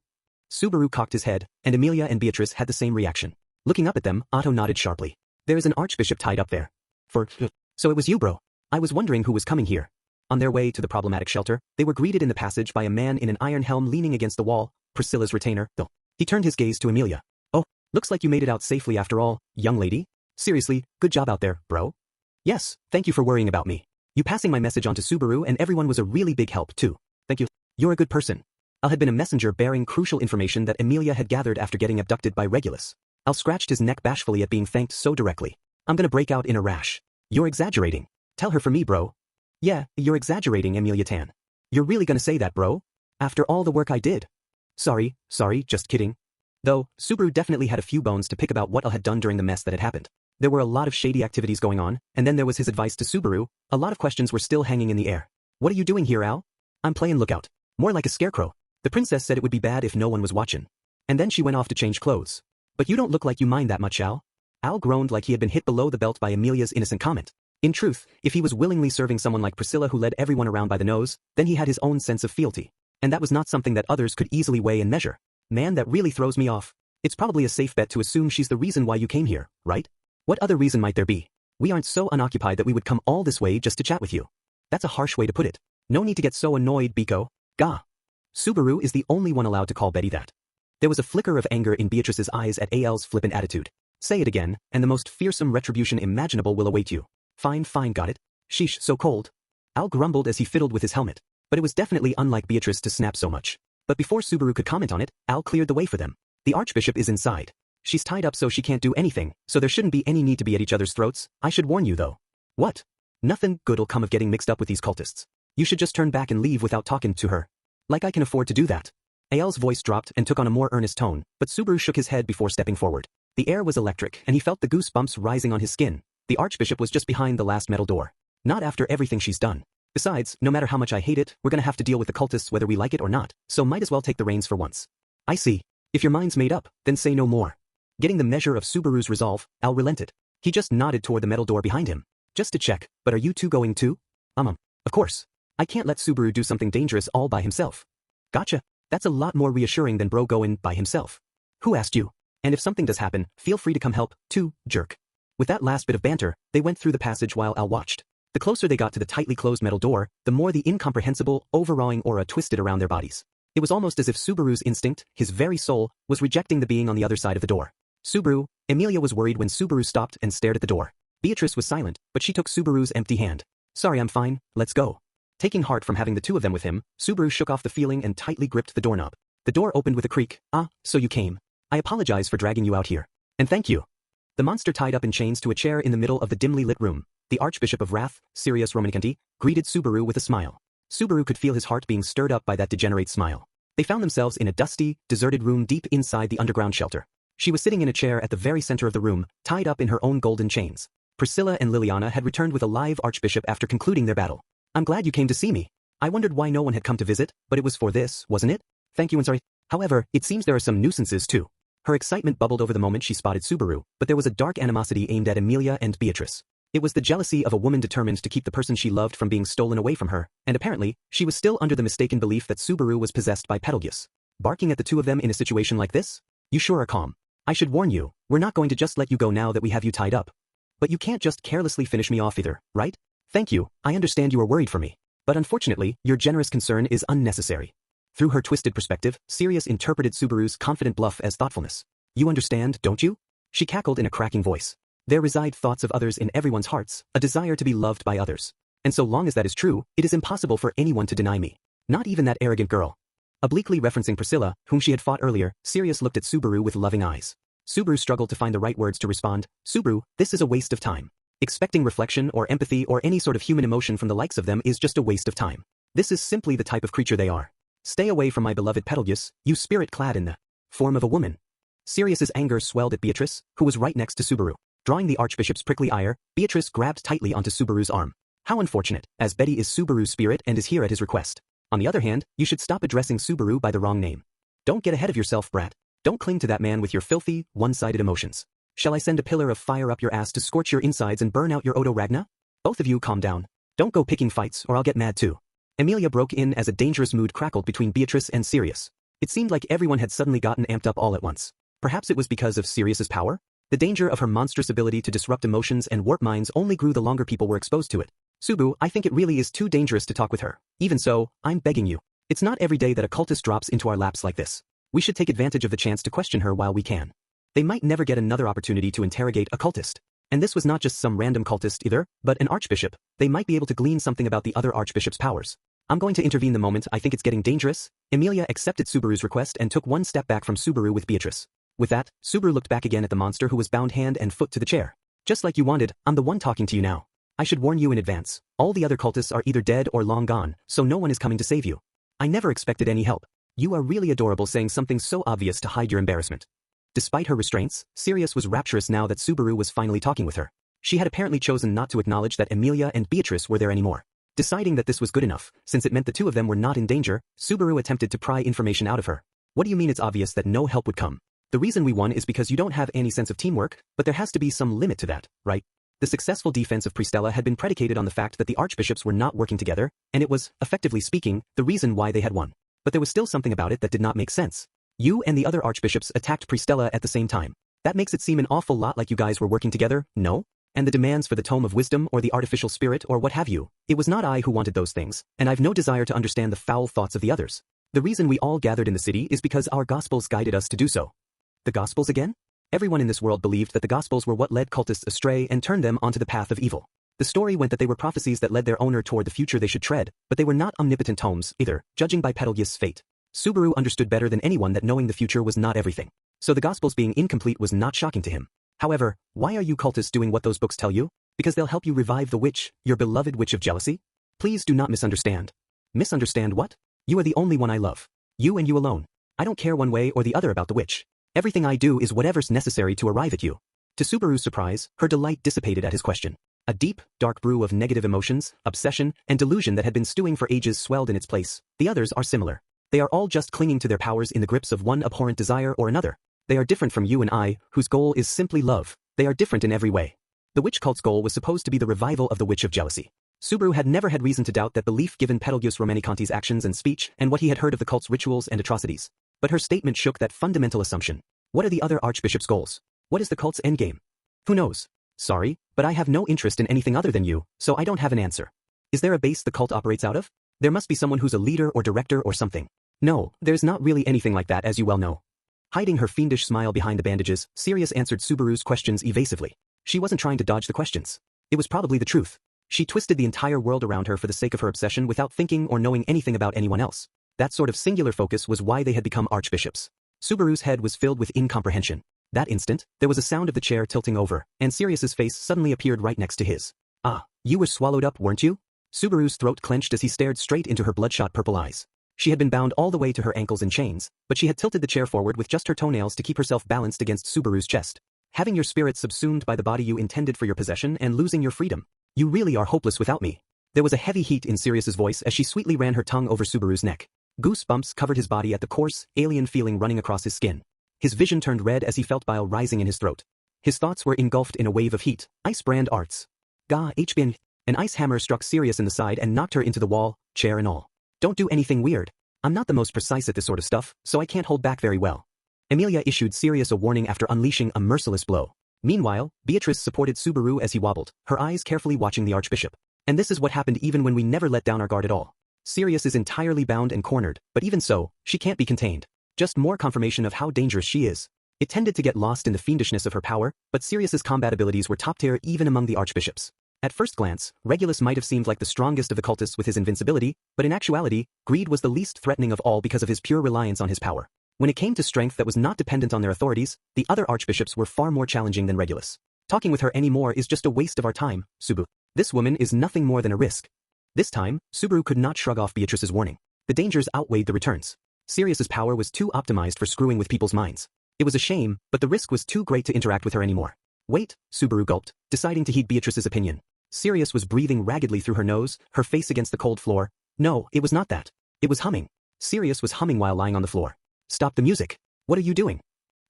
Subaru cocked his head, and Emilia and Beatrice had the same reaction. Looking up at them, Otto nodded sharply. There is an archbishop tied up there. So it was you, bro. I was wondering who was coming here. On their way to the problematic shelter, they were greeted in the passage by a man in an iron helm leaning against the wall, Priscilla's retainer. He turned his gaze to Emilia. Oh, looks like you made it out safely after all, young lady. Seriously, good job out there, bro. Yes, thank you for worrying about me. You passing my message on to Subaru and everyone was a really big help too. Thank you. You're a good person. Al had been a messenger bearing crucial information that Emilia had gathered after getting abducted by Regulus. Al scratched his neck bashfully at being thanked so directly. I'm gonna break out in a rash. You're exaggerating. Tell her for me, bro. Yeah, you're exaggerating, Emilia Tan. You're really gonna say that, bro? After all the work I did? Sorry, just kidding. Though, Subaru definitely had a few bones to pick about what Al had done during the mess that had happened. There were a lot of shady activities going on, and then there was his advice to Subaru. A lot of questions were still hanging in the air. What are you doing here, Al? I'm playing lookout. More like a scarecrow. The princess said it would be bad if no one was watching. And then she went off to change clothes. But you don't look like you mind that much, Al. Al groaned like he had been hit below the belt by Emilia's innocent comment. In truth, if he was willingly serving someone like Priscilla who led everyone around by the nose, then he had his own sense of fealty. And that was not something that others could easily weigh and measure. Man, that really throws me off. It's probably a safe bet to assume she's the reason why you came here, right? What other reason might there be? We aren't so unoccupied that we would come all this way just to chat with you. That's a harsh way to put it. No need to get so annoyed, Biko. Gah. Subaru is the only one allowed to call Betty that. There was a flicker of anger in Beatrice's eyes at Al's flippant attitude. Say it again, and the most fearsome retribution imaginable will await you. Fine, got it. Sheesh, so cold. Al grumbled as he fiddled with his helmet. But it was definitely unlike Beatrice to snap so much. But before Subaru could comment on it, Al cleared the way for them. The Archbishop is inside. She's tied up so she can't do anything, so there shouldn't be any need to be at each other's throats. I should warn you though. What? Nothing good'll come of getting mixed up with these cultists. You should just turn back and leave without talking to her. Like I can afford to do that. Al's voice dropped and took on a more earnest tone, but Subaru shook his head before stepping forward. The air was electric, and he felt the goosebumps rising on his skin. The Archbishop was just behind the last metal door. Not after everything she's done. Besides, no matter how much I hate it, we're gonna have to deal with the cultists whether we like it or not, so might as well take the reins for once. I see. If your mind's made up, then say no more. Getting the measure of Subaru's resolve, Al relented. He just nodded toward the metal door behind him. Just to check, but are you two going too? Of course. I can't let Subaru do something dangerous all by himself. Gotcha. That's a lot more reassuring than bro going by himself. Who asked you? And if something does happen, feel free to come help, too, jerk. With that last bit of banter, they went through the passage while Al watched. The closer they got to the tightly closed metal door, the more the incomprehensible, overawing aura twisted around their bodies. It was almost as if Subaru's instinct, his very soul, was rejecting the being on the other side of the door. Subaru, Emilia was worried when Subaru stopped and stared at the door. Beatrice was silent, but she took Subaru's empty hand. Sorry, I'm fine, let's go. Taking heart from having the two of them with him, Subaru shook off the feeling and tightly gripped the doorknob. The door opened with a creak. Ah, so you came. I apologize for dragging you out here. And thank you. The monster tied up in chains to a chair in the middle of the dimly lit room, the Archbishop of Wrath, Sirius Romanicante, greeted Subaru with a smile. Subaru could feel his heart being stirred up by that degenerate smile. They found themselves in a dusty, deserted room deep inside the underground shelter. She was sitting in a chair at the very center of the room, tied up in her own golden chains. Priscilla and Liliana had returned with a live Archbishop after concluding their battle. I'm glad you came to see me. I wondered why no one had come to visit, but it was for this, wasn't it? Thank you and sorry. However, it seems there are some nuisances too. Her excitement bubbled over the moment she spotted Subaru, but there was a dark animosity aimed at Emilia and Beatrice. It was the jealousy of a woman determined to keep the person she loved from being stolen away from her, and apparently, she was still under the mistaken belief that Subaru was possessed by Betelgeuse. Barking at the two of them in a situation like this? You sure are calm. I should warn you, we're not going to just let you go now that we have you tied up. But you can't just carelessly finish me off either, right? Thank you, I understand you are worried for me. But unfortunately, your generous concern is unnecessary. Through her twisted perspective, Sirius interpreted Subaru's confident bluff as thoughtfulness. You understand, don't you? She cackled in a cracking voice. There reside thoughts of others in everyone's hearts, a desire to be loved by others. And so long as that is true, it is impossible for anyone to deny me. Not even that arrogant girl. Obliquely referencing Priscilla, whom she had fought earlier, Sirius looked at Subaru with loving eyes. Subaru struggled to find the right words to respond. Subaru, this is a waste of time. Expecting reflection or empathy or any sort of human emotion from the likes of them is just a waste of time. This is simply the type of creature they are. Stay away from my beloved Betelgeuse, you spirit clad in the form of a woman. Sirius's anger swelled at Beatrice, who was right next to Subaru. Drawing the Archbishop's prickly ire, Beatrice grabbed tightly onto Subaru's arm. How unfortunate, as Betty is Subaru's spirit and is here at his request. On the other hand, you should stop addressing Subaru by the wrong name. Don't get ahead of yourself, brat. Don't cling to that man with your filthy, one-sided emotions. Shall I send a pillar of fire up your ass to scorch your insides and burn out your Odo Ragna? Both of you calm down. Don't go picking fights or I'll get mad too. Emilia broke in as a dangerous mood crackled between Beatrice and Sirius. It seemed like everyone had suddenly gotten amped up all at once. Perhaps it was because of Sirius's power? The danger of her monstrous ability to disrupt emotions and warp minds only grew the longer people were exposed to it. Subu, I think it really is too dangerous to talk with her. Even so, I'm begging you. It's not every day that a cultist drops into our laps like this. We should take advantage of the chance to question her while we can. They might never get another opportunity to interrogate a cultist. And this was not just some random cultist either, but an archbishop. They might be able to glean something about the other archbishop's powers. I'm going to intervene the moment I think it's getting dangerous. Emilia accepted Subaru's request and took one step back from Subaru with Beatrice. With that, Subaru looked back again at the monster who was bound hand and foot to the chair. Just like you wanted, I'm the one talking to you now. I should warn you in advance. All the other cultists are either dead or long gone, so no one is coming to save you. I never expected any help. You are really adorable saying something so obvious to hide your embarrassment. Despite her restraints, Sirius was rapturous now that Subaru was finally talking with her. She had apparently chosen not to acknowledge that Emilia and Beatrice were there anymore. Deciding that this was good enough, since it meant the two of them were not in danger, Subaru attempted to pry information out of her. What do you mean it's obvious that no help would come? The reason we won is because you don't have any sense of teamwork, but there has to be some limit to that, right? The successful defense of Pristella had been predicated on the fact that the archbishops were not working together, and it was, effectively speaking, the reason why they had won. But there was still something about it that did not make sense. You and the other archbishops attacked Pristella at the same time. That makes it seem an awful lot like you guys were working together, no? And the demands for the Tome of Wisdom or the artificial spirit or what have you. It was not I who wanted those things, and I've no desire to understand the foul thoughts of the others. The reason we all gathered in the city is because our Gospels guided us to do so. The Gospels again? Everyone in this world believed that the Gospels were what led cultists astray and turned them onto the path of evil. The story went that they were prophecies that led their owner toward the future they should tread, but they were not omnipotent tomes, either, judging by Betelgeuse's fate. Subaru understood better than anyone that knowing the future was not everything. So the Gospels being incomplete was not shocking to him. However, why are you cultists doing what those books tell you? Because they'll help you revive the witch, your beloved witch of jealousy? Please do not misunderstand. Misunderstand what? You are the only one I love. You and you alone. I don't care one way or the other about the witch. Everything I do is whatever's necessary to arrive at you. To Subaru's surprise, her delight dissipated at his question. A deep, dark brew of negative emotions, obsession, and delusion that had been stewing for ages swelled in its place. The others are similar. They are all just clinging to their powers in the grips of one abhorrent desire or another. They are different from you and I, whose goal is simply love. They are different in every way. The witch cult's goal was supposed to be the revival of the witch of jealousy. Subaru had never had reason to doubt that belief given Betelgeuse Romanicante's actions and speech and what he had heard of the cult's rituals and atrocities. But her statement shook that fundamental assumption. What are the other archbishop's goals? What is the cult's endgame? Who knows? Sorry, but I have no interest in anything other than you, so I don't have an answer. Is there a base the cult operates out of? There must be someone who's a leader or director or something. No, there's not really anything like that, as you well know. Hiding her fiendish smile behind the bandages, Sirius answered Subaru's questions evasively. She wasn't trying to dodge the questions. It was probably the truth. She twisted the entire world around her for the sake of her obsession without thinking or knowing anything about anyone else. That sort of singular focus was why they had become archbishops. Subaru's head was filled with incomprehension. That instant, there was a sound of the chair tilting over, and Sirius's face suddenly appeared right next to his. Ah, you were swallowed up, weren't you? Subaru's throat clenched as he stared straight into her bloodshot purple eyes. She had been bound all the way to her ankles in chains, but she had tilted the chair forward with just her toenails to keep herself balanced against Subaru's chest. Having your spirit subsumed by the body you intended for your possession and losing your freedom. You really are hopeless without me. There was a heavy heat in Sirius's voice as she sweetly ran her tongue over Subaru's neck. Goosebumps covered his body at the coarse, alien feeling running across his skin. His vision turned red as he felt bile rising in his throat. His thoughts were engulfed in a wave of heat. Ice brand arts. Ga HBN. An ice hammer struck Sirius in the side and knocked her into the wall, chair and all. Don't do anything weird. I'm not the most precise at this sort of stuff, so I can't hold back very well. Emilia issued Sirius a warning after unleashing a merciless blow. Meanwhile, Beatrice supported Subaru as he wobbled, her eyes carefully watching the archbishop. And this is what happened even when we never let down our guard at all. Sirius is entirely bound and cornered, but even so, she can't be contained. Just more confirmation of how dangerous she is. It tended to get lost in the fiendishness of her power, but Sirius's combat abilities were top tier even among the archbishops. At first glance, Regulus might have seemed like the strongest of the cultists with his invincibility, but in actuality, Greed was the least threatening of all because of his pure reliance on his power. When it came to strength that was not dependent on their authorities, the other archbishops were far more challenging than Regulus. Talking with her anymore is just a waste of our time, Subaru. This woman is nothing more than a risk. This time, Subaru could not shrug off Beatrice's warning. The dangers outweighed the returns. Sirius's power was too optimized for screwing with people's minds. It was a shame, but the risk was too great to interact with her anymore. Wait, Subaru gulped, deciding to heed Beatrice's opinion. Sirius was breathing raggedly through her nose, her face against the cold floor. No, it was not that. It was humming. Sirius was humming while lying on the floor. Stop the music. What are you doing?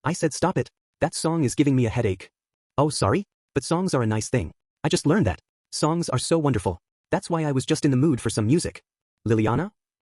I said stop it. That song is giving me a headache. Oh, sorry? But songs are a nice thing. I just learned that. Songs are so wonderful. That's why I was just in the mood for some music. Liliana?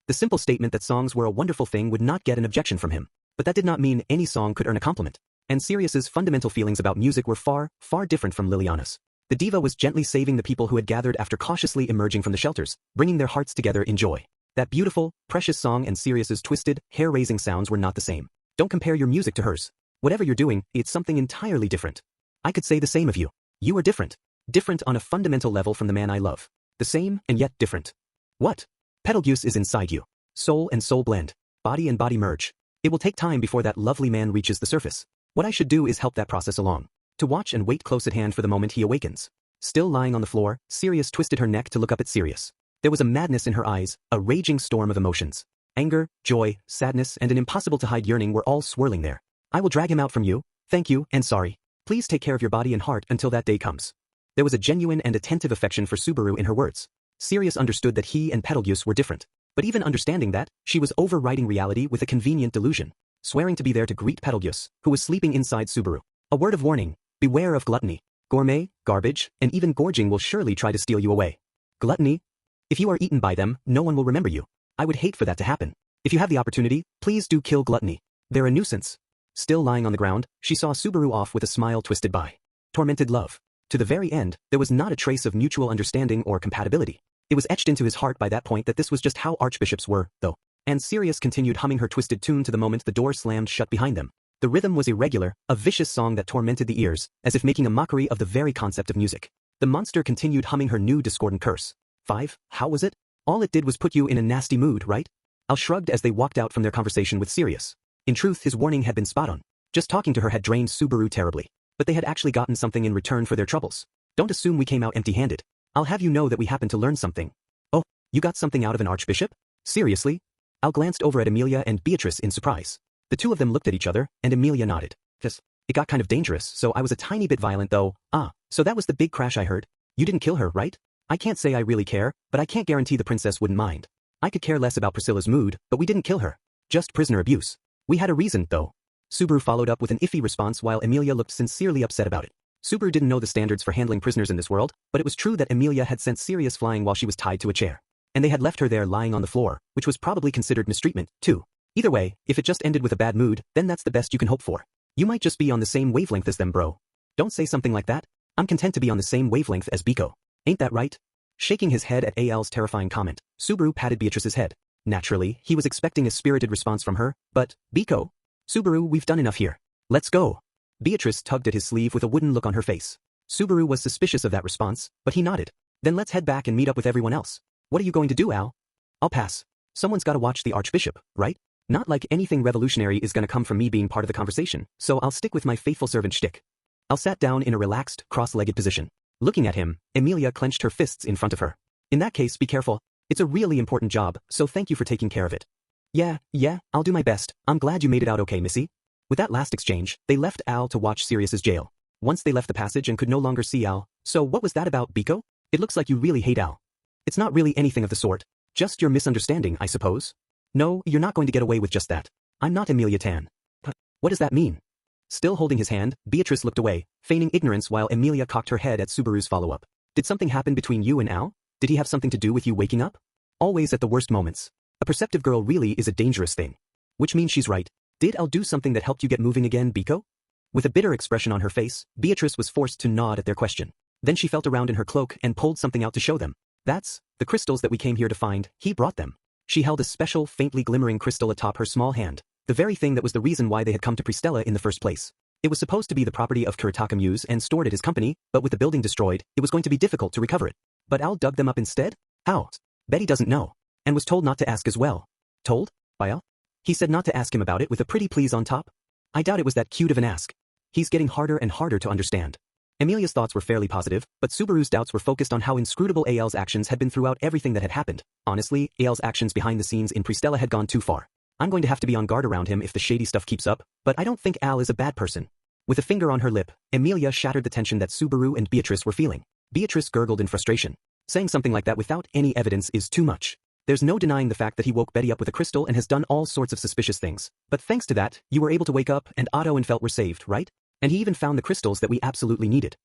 The simple statement that songs were a wonderful thing would not get an objection from him. But that did not mean any song could earn a compliment. And Sirius's fundamental feelings about music were far, far different from Liliana's. The diva was gently saving the people who had gathered after cautiously emerging from the shelters, bringing their hearts together in joy. That beautiful, precious song and Sirius's twisted, hair-raising sounds were not the same. Don't compare your music to hers. Whatever you're doing, it's something entirely different. I could say the same of you. You are different. Different on a fundamental level from the man I love. The same and yet different. What? Betelgeuse is inside you. Soul and soul blend. Body and body merge. It will take time before that lovely man reaches the surface. What I should do is help that process along. To watch and wait close at hand for the moment he awakens. Still lying on the floor, Sirius twisted her neck to look up at Sirius. There was a madness in her eyes, a raging storm of emotions. Anger, joy, sadness, and an impossible-to-hide yearning were all swirling there. I will drag him out from you, thank you, and sorry. Please take care of your body and heart until that day comes. There was a genuine and attentive affection for Subaru in her words. Sirius understood that he and Betelgeuse were different. But even understanding that, she was overriding reality with a convenient delusion. Swearing to be there to greet Betelgeuse, who was sleeping inside Subaru. A word of warning, beware of gluttony. Gourmet, garbage, and even gorging will surely try to steal you away. Gluttony? If you are eaten by them, no one will remember you. I would hate for that to happen. If you have the opportunity, please do kill gluttony. They're a nuisance. Still lying on the ground, she saw Subaru off with a smile twisted by tormented love. To the very end, there was not a trace of mutual understanding or compatibility. It was etched into his heart by that point that this was just how archbishops were, though. And Sirius continued humming her twisted tune to the moment the door slammed shut behind them. The rhythm was irregular, a vicious song that tormented the ears, as if making a mockery of the very concept of music. The monster continued humming her new discordant curse. 5, how was it? All it did was put you in a nasty mood, right? Al shrugged as they walked out from their conversation with Sirius. In truth, his warning had been spot on. Just talking to her had drained Subaru terribly. But they had actually gotten something in return for their troubles. Don't assume we came out empty-handed. I'll have you know that we happened to learn something. Oh, you got something out of an archbishop? Seriously? Al glanced over at Amelia and Beatrice in surprise. The two of them looked at each other, and Amelia nodded. Yes, it got kind of dangerous, so I was a tiny bit violent though. Ah, so that was the big crash I heard? You didn't kill her, right? I can't say I really care, but I can't guarantee the princess wouldn't mind. I could care less about Priscilla's mood, but we didn't kill her. Just prisoner abuse. We had a reason, though. Subaru followed up with an iffy response while Amelia looked sincerely upset about it. Subaru didn't know the standards for handling prisoners in this world, but it was true that Amelia had sent Sirius flying while she was tied to a chair. And they had left her there lying on the floor, which was probably considered mistreatment, too. Either way, if it just ended with a bad mood, then that's the best you can hope for. You might just be on the same wavelength as them, bro. Don't say something like that. I'm content to be on the same wavelength as Biko. Ain't that right? Shaking his head at Al's terrifying comment, Subaru patted Beatrice's head. Naturally, he was expecting a spirited response from her, but, Biko? Subaru, we've done enough here. Let's go. Beatrice tugged at his sleeve with a wooden look on her face. Subaru was suspicious of that response, but he nodded. Then let's head back and meet up with everyone else. What are you going to do, Al? I'll pass. Someone's gotta watch the Archbishop, right? Not like anything revolutionary is gonna come from me being part of the conversation, so I'll stick with my faithful servant shtick. Al sat down in a relaxed, cross-legged position. Looking at him, Amelia clenched her fists in front of her. In that case, be careful. It's a really important job, so thank you for taking care of it. Yeah, I'll do my best. I'm glad you made it out okay, Missy. With that last exchange, they left Al to watch Sirius's jail. Once they left the passage and could no longer see Al, so what was that about, Biko? It looks like you really hate Al. It's not really anything of the sort. Just your misunderstanding, I suppose. No, you're not going to get away with just that. I'm not Amelia Tan. But what does that mean? Still holding his hand, Beatrice looked away, feigning ignorance while Amelia cocked her head at Subaru's follow-up. Did something happen between you and Al? Did he have something to do with you waking up? Always at the worst moments. A perceptive girl really is a dangerous thing. Which means she's right. Did Al do something that helped you get moving again, Biko? With a bitter expression on her face, Beatrice was forced to nod at their question. Then she felt around in her cloak and pulled something out to show them. That's the crystals that we came here to find. He brought them. She held a special, faintly glimmering crystal atop her small hand, the very thing that was the reason why they had come to Pristella in the first place. It was supposed to be the property of Kuretaka Muse and stored at his company, but with the building destroyed, it was going to be difficult to recover it. But Al dug them up instead? How? Betty doesn't know. And was told not to ask as well. Told? By Al? He said not to ask him about it with a pretty please on top? I doubt it was that cute of an ask. He's getting harder and harder to understand. Emilia's thoughts were fairly positive, but Subaru's doubts were focused on how inscrutable Al's actions had been throughout everything that had happened. Honestly, Al's actions behind the scenes in Pristella had gone too far. I'm going to have to be on guard around him if the shady stuff keeps up, but I don't think Al is a bad person. With a finger on her lip, Emilia shattered the tension that Subaru and Beatrice were feeling. Beatrice gurgled in frustration. Saying something like that without any evidence is too much. There's no denying the fact that he woke Betty up with a crystal and has done all sorts of suspicious things. But thanks to that, you were able to wake up and Otto and Felt were saved, right? And he even found the crystals that we absolutely needed.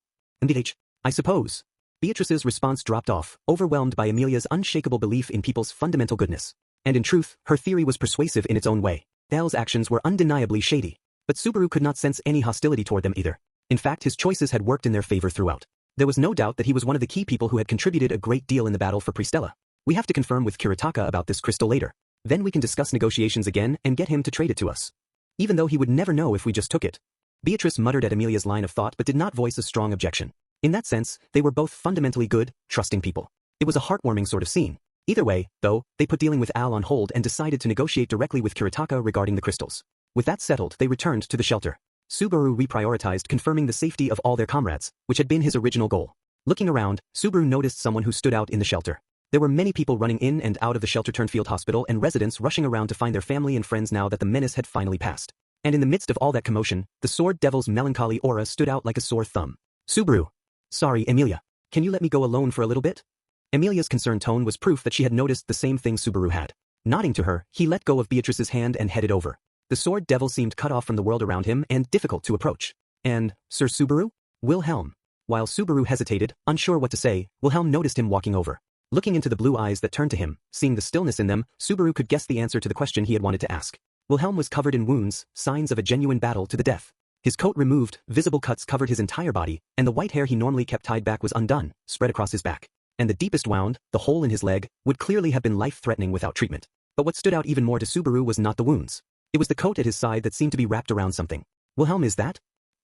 And I suppose. Beatrice's response dropped off, overwhelmed by Emilia's unshakable belief in people's fundamental goodness. And in truth, her theory was persuasive in its own way. Al's actions were undeniably shady. But Subaru could not sense any hostility toward them either. In fact, his choices had worked in their favor throughout. There was no doubt that he was one of the key people who had contributed a great deal in the battle for Pristella. We have to confirm with Kuretaka about this crystal later. Then we can discuss negotiations again and get him to trade it to us. Even though he would never know if we just took it. Beatrice muttered at Emilia's line of thought but did not voice a strong objection. In that sense, they were both fundamentally good, trusting people. It was a heartwarming sort of scene. Either way, though, they put dealing with Al on hold and decided to negotiate directly with Kuretaka regarding the crystals. With that settled, they returned to the shelter. Subaru reprioritized confirming the safety of all their comrades, which had been his original goal. Looking around, Subaru noticed someone who stood out in the shelter. There were many people running in and out of the shelter turned field hospital and residents rushing around to find their family and friends now that the menace had finally passed. And in the midst of all that commotion, the Sword Devil's melancholy aura stood out like a sore thumb. Subaru. Sorry, Emilia. Can you let me go alone for a little bit? Emilia's concerned tone was proof that she had noticed the same thing Subaru had. Nodding to her, he let go of Beatrice's hand and headed over. The Sword Devil seemed cut off from the world around him and difficult to approach. And, Sir Subaru? Wilhelm. While Subaru hesitated, unsure what to say, Wilhelm noticed him walking over. Looking into the blue eyes that turned to him, seeing the stillness in them, Subaru could guess the answer to the question he had wanted to ask. Wilhelm was covered in wounds, signs of a genuine battle to the death. His coat removed, visible cuts covered his entire body, and the white hair he normally kept tied back was undone, spread across his back. And the deepest wound, the hole in his leg, would clearly have been life-threatening without treatment. But what stood out even more to Subaru was not the wounds. It was the coat at his side that seemed to be wrapped around something. Wilhelm, is that?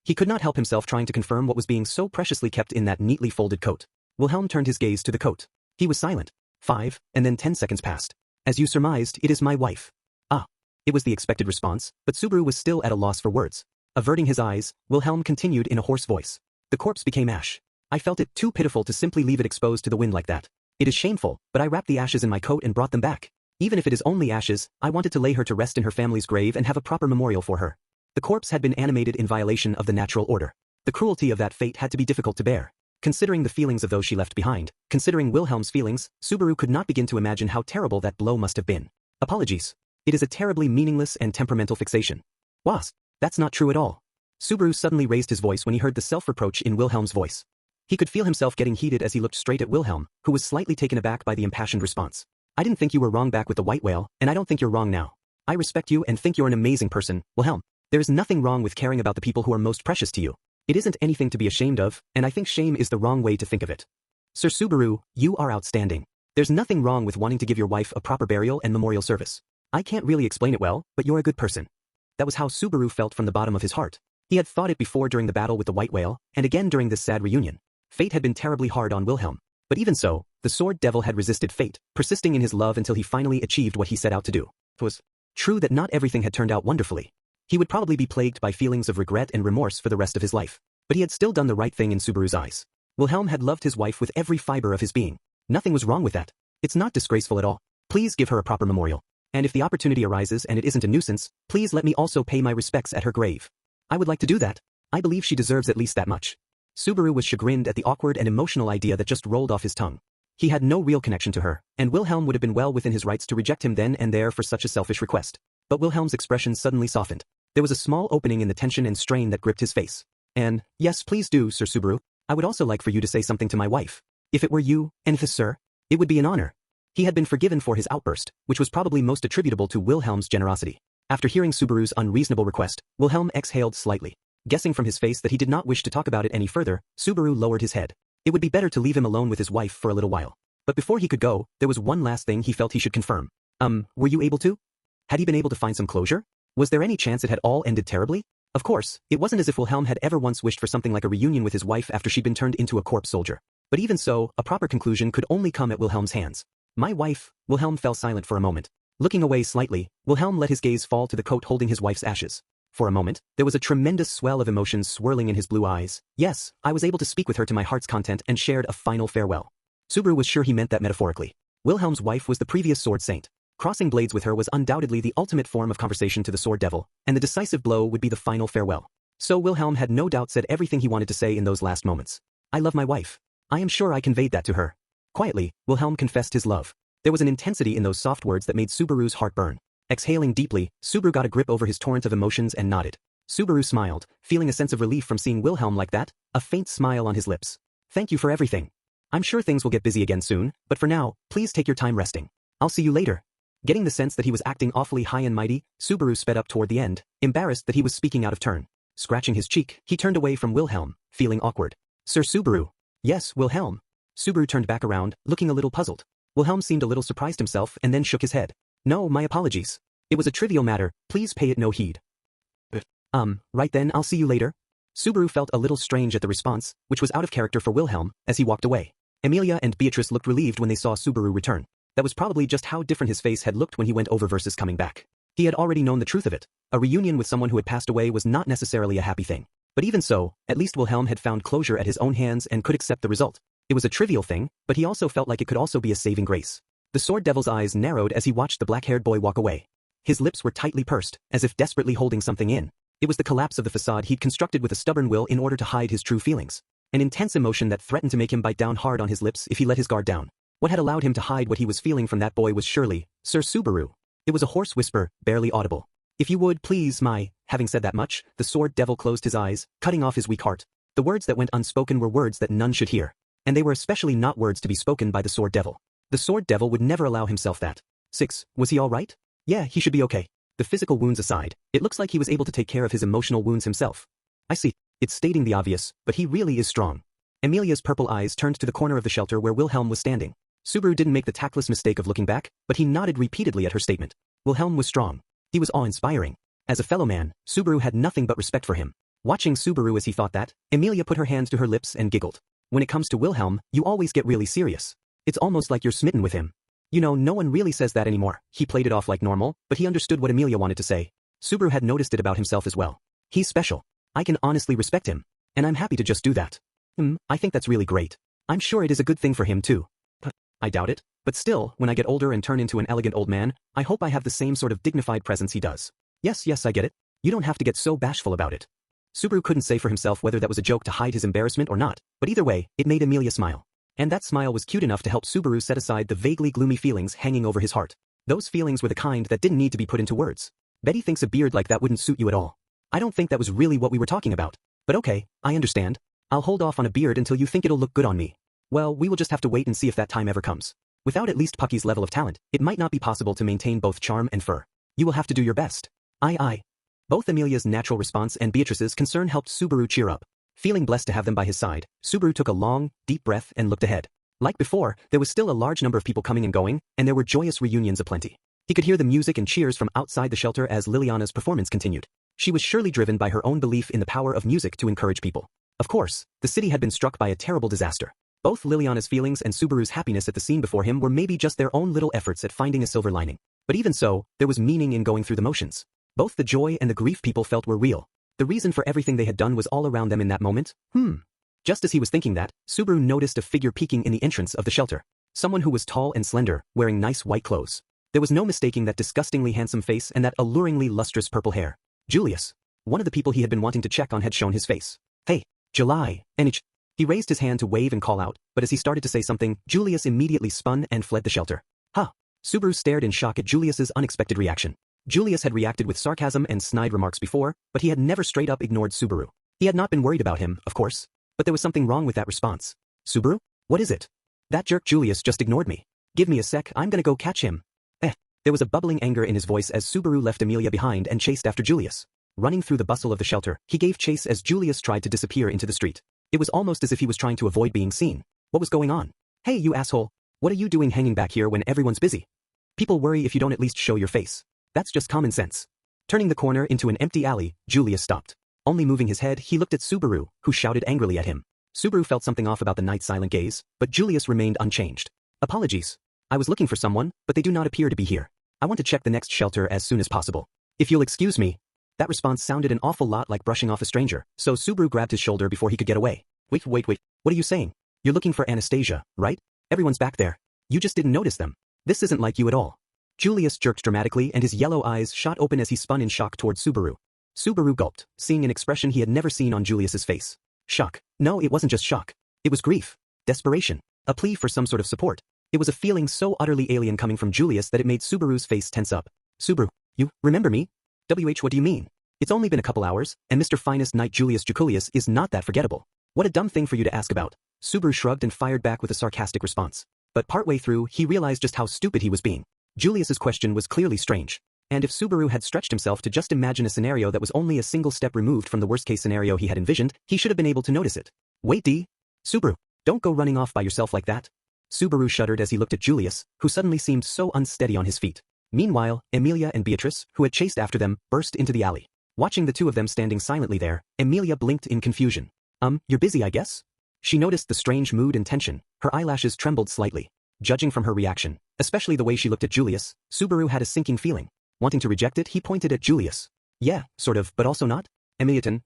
He could not help himself trying to confirm what was being so preciously kept in that neatly folded coat. Wilhelm turned his gaze to the coat. He was silent. 5, and then 10 seconds passed. As you surmised, it is my wife. Ah. It was the expected response, but Subaru was still at a loss for words. Averting his eyes, Wilhelm continued in a hoarse voice. The corpse became ash. I felt it too pitiful to simply leave it exposed to the wind like that. It is shameful, but I wrapped the ashes in my coat and brought them back. Even if it is only ashes, I wanted to lay her to rest in her family's grave and have a proper memorial for her. The corpse had been animated in violation of the natural order. The cruelty of that fate had to be difficult to bear. Considering the feelings of those she left behind, considering Wilhelm's feelings, Subaru could not begin to imagine how terrible that blow must have been. Apologies. It is a terribly meaningless and temperamental fixation. Was. That's not true at all. Subaru suddenly raised his voice when he heard the self-reproach in Wilhelm's voice. He could feel himself getting heated as he looked straight at Wilhelm, who was slightly taken aback by the impassioned response. I didn't think you were wrong back with the white whale, and I don't think you're wrong now. I respect you and think you're an amazing person, Wilhelm. There is nothing wrong with caring about the people who are most precious to you. It isn't anything to be ashamed of, and I think shame is the wrong way to think of it. Sir Subaru, you are outstanding. There's nothing wrong with wanting to give your wife a proper burial and memorial service. I can't really explain it well, but you're a good person. That was how Subaru felt from the bottom of his heart. He had thought it before during the battle with the white whale, and again during this sad reunion. Fate had been terribly hard on Wilhelm. But even so, the Sword Devil had resisted fate, persisting in his love until he finally achieved what he set out to do. It was true that not everything had turned out wonderfully. He would probably be plagued by feelings of regret and remorse for the rest of his life. But he had still done the right thing in Subaru's eyes. Wilhelm had loved his wife with every fiber of his being. Nothing was wrong with that. It's not disgraceful at all. Please give her a proper memorial. And if the opportunity arises and it isn't a nuisance, please let me also pay my respects at her grave. I would like to do that. I believe she deserves at least that much. Subaru was chagrined at the awkward and emotional idea that just rolled off his tongue. He had no real connection to her, and Wilhelm would have been well within his rights to reject him then and there for such a selfish request. But Wilhelm's expression suddenly softened. There was a small opening in the tension and strain that gripped his face. And, yes, please do, Sir Subaru. I would also like for you to say something to my wife. If it were you, and the sir, it would be an honor. He had been forgiven for his outburst, which was probably most attributable to Wilhelm's generosity. After hearing Subaru's unreasonable request, Wilhelm exhaled slightly. Guessing from his face that he did not wish to talk about it any further, Subaru lowered his head. It would be better to leave him alone with his wife for a little while. But before he could go, there was one last thing he felt he should confirm. Were you able to? Had he been able to find some closure? Was there any chance it had all ended terribly? Of course, it wasn't as if Wilhelm had ever once wished for something like a reunion with his wife after she'd been turned into a corpse soldier. But even so, a proper conclusion could only come at Wilhelm's hands. My wife. Wilhelm fell silent for a moment. Looking away slightly, Wilhelm let his gaze fall to the coat holding his wife's ashes. For a moment, there was a tremendous swell of emotions swirling in his blue eyes. Yes, I was able to speak with her to my heart's content and shared a final farewell. Subaru was sure he meant that metaphorically. Wilhelm's wife was the previous sword saint. Crossing blades with her was undoubtedly the ultimate form of conversation to the sword devil, and the decisive blow would be the final farewell. So Wilhelm had no doubt said everything he wanted to say in those last moments. I love my wife. I am sure I conveyed that to her. Quietly, Wilhelm confessed his love. There was an intensity in those soft words that made Subaru's heart burn. Exhaling deeply, Subaru got a grip over his torrent of emotions and nodded. Subaru smiled, feeling a sense of relief from seeing Wilhelm like that, a faint smile on his lips. Thank you for everything. I'm sure things will get busy again soon, but for now, please take your time resting. I'll see you later. Getting the sense that he was acting awfully high and mighty, Subaru sped up toward the end, embarrassed that he was speaking out of turn. Scratching his cheek, he turned away from Wilhelm, feeling awkward. Sir Subaru. Yes, Wilhelm. Subaru turned back around, looking a little puzzled. Wilhelm seemed a little surprised himself and then shook his head. No, my apologies. It was a trivial matter, please pay it no heed. Right then, I'll see you later. Subaru felt a little strange at the response, which was out of character for Wilhelm, as he walked away. Emilia and Beatrice looked relieved when they saw Subaru return. That was probably just how different his face had looked when he went over versus coming back. He had already known the truth of it. A reunion with someone who had passed away was not necessarily a happy thing. But even so, at least Wilhelm had found closure at his own hands and could accept the result. It was a trivial thing, but he also felt like it could also be a saving grace. The sword devil's eyes narrowed as he watched the black-haired boy walk away. His lips were tightly pursed, as if desperately holding something in. It was the collapse of the facade he'd constructed with a stubborn will in order to hide his true feelings. An intense emotion that threatened to make him bite down hard on his lips if he let his guard down. What had allowed him to hide what he was feeling from that boy was surely, Sir Subaru. It was a hoarse whisper, barely audible. If you would, please, my... Having said that much, the sword devil closed his eyes, cutting off his weak heart. The words that went unspoken were words that none should hear. And they were especially not words to be spoken by the sword devil. The sword devil would never allow himself that. 6. Was he all right? Yeah, he should be okay. The physical wounds aside, it looks like he was able to take care of his emotional wounds himself. I see. It's stating the obvious, but he really is strong. Emilia's purple eyes turned to the corner of the shelter where Wilhelm was standing. Subaru didn't make the tactless mistake of looking back, but he nodded repeatedly at her statement. Wilhelm was strong. He was awe-inspiring. As a fellow man, Subaru had nothing but respect for him. Watching Subaru as he thought that, Emilia put her hands to her lips and giggled. When it comes to Wilhelm, you always get really serious. It's almost like you're smitten with him. You know, no one really says that anymore. He played it off like normal, but he understood what Emilia wanted to say. Subaru had noticed it about himself as well. He's special. I can honestly respect him. And I'm happy to just do that. I think that's really great. I'm sure it is a good thing for him too. I doubt it, but still, when I get older and turn into an elegant old man, I hope I have the same sort of dignified presence he does. Yes, I get it. You don't have to get so bashful about it. Subaru couldn't say for himself whether that was a joke to hide his embarrassment or not, but either way, it made Emilia smile. And that smile was cute enough to help Subaru set aside the vaguely gloomy feelings hanging over his heart. Those feelings were the kind that didn't need to be put into words. Betty thinks a beard like that wouldn't suit you at all. I don't think that was really what we were talking about. But okay, I understand. I'll hold off on a beard until you think it'll look good on me. Well, we will just have to wait and see if that time ever comes. Without at least Pucky's level of talent, it might not be possible to maintain both charm and fur. You will have to do your best. Aye. Both Emilia's natural response and Beatrice's concern helped Subaru cheer up. Feeling blessed to have them by his side, Subaru took a long, deep breath and looked ahead. Like before, there was still a large number of people coming and going, and there were joyous reunions aplenty. He could hear the music and cheers from outside the shelter as Liliana's performance continued. She was surely driven by her own belief in the power of music to encourage people. Of course, the city had been struck by a terrible disaster. Both Liliana's feelings and Subaru's happiness at the scene before him were maybe just their own little efforts at finding a silver lining. But even so, there was meaning in going through the motions. Both the joy and the grief people felt were real. The reason for everything they had done was all around them in that moment. Just as he was thinking that, Subaru noticed a figure peeking in the entrance of the shelter. Someone who was tall and slender, wearing nice white clothes. There was no mistaking that disgustingly handsome face and that alluringly lustrous purple hair. Julius. One of the people he had been wanting to check on had shown his face. Hey, July, He raised his hand to wave and call out, but as he started to say something, Julius immediately spun and fled the shelter. Subaru stared in shock at Julius's unexpected reaction. Julius had reacted with sarcasm and snide remarks before, but he had never straight up ignored Subaru. He had not been worried about him, of course. But there was something wrong with that response. Subaru? What is it? That jerk Julius just ignored me. Give me a sec, I'm gonna go catch him. There was a bubbling anger in his voice as Subaru left Emilia behind and chased after Julius. Running through the bustle of the shelter, he gave chase as Julius tried to disappear into the street. It was almost as if he was trying to avoid being seen. What was going on? Hey, you asshole. What are you doing hanging back here when everyone's busy? People worry if you don't at least show your face. That's just common sense. Turning the corner into an empty alley, Julius stopped. Only moving his head, he looked at Subaru, who shouted angrily at him. Subaru felt something off about the knight's silent gaze, but Julius remained unchanged. Apologies. I was looking for someone, but they do not appear to be here. I want to check the next shelter as soon as possible. If you'll excuse me. That response sounded an awful lot like brushing off a stranger, so Subaru grabbed his shoulder before he could get away. Wait, what are you saying? You're looking for Anastasia, right? Everyone's back there. You just didn't notice them. This isn't like you at all. Julius jerked dramatically and his yellow eyes shot open as he spun in shock toward Subaru. Subaru gulped, seeing an expression he had never seen on Julius's face. Shock. No, it wasn't just shock. It was grief. Desperation. A plea for some sort of support. It was a feeling so utterly alien coming from Julius that it made Subaru's face tense up. Subaru, you remember me? What do you mean? It's only been a couple hours, and Mr. Finest Knight Julius Juculius is not that forgettable. What a dumb thing for you to ask about. Subaru shrugged and fired back with a sarcastic response. But partway through, he realized just how stupid he was being. Julius's question was clearly strange. And if Subaru had stretched himself to just imagine a scenario that was only a single step removed from the worst-case scenario he had envisioned, he should have been able to notice it. Wait, Subaru, don't go running off by yourself like that. Subaru shuddered as he looked at Julius, who suddenly seemed so unsteady on his feet. Meanwhile, Emilia and Beatrice, who had chased after them, burst into the alley. Watching the two of them standing silently there, Emilia blinked in confusion. You're busy, I guess? She noticed the strange mood and tension. Her eyelashes trembled slightly. Judging from her reaction, especially the way she looked at Julius, Subaru had a sinking feeling. Wanting to reject it, he pointed at Julius. Yeah, sort of, but also not. Emilia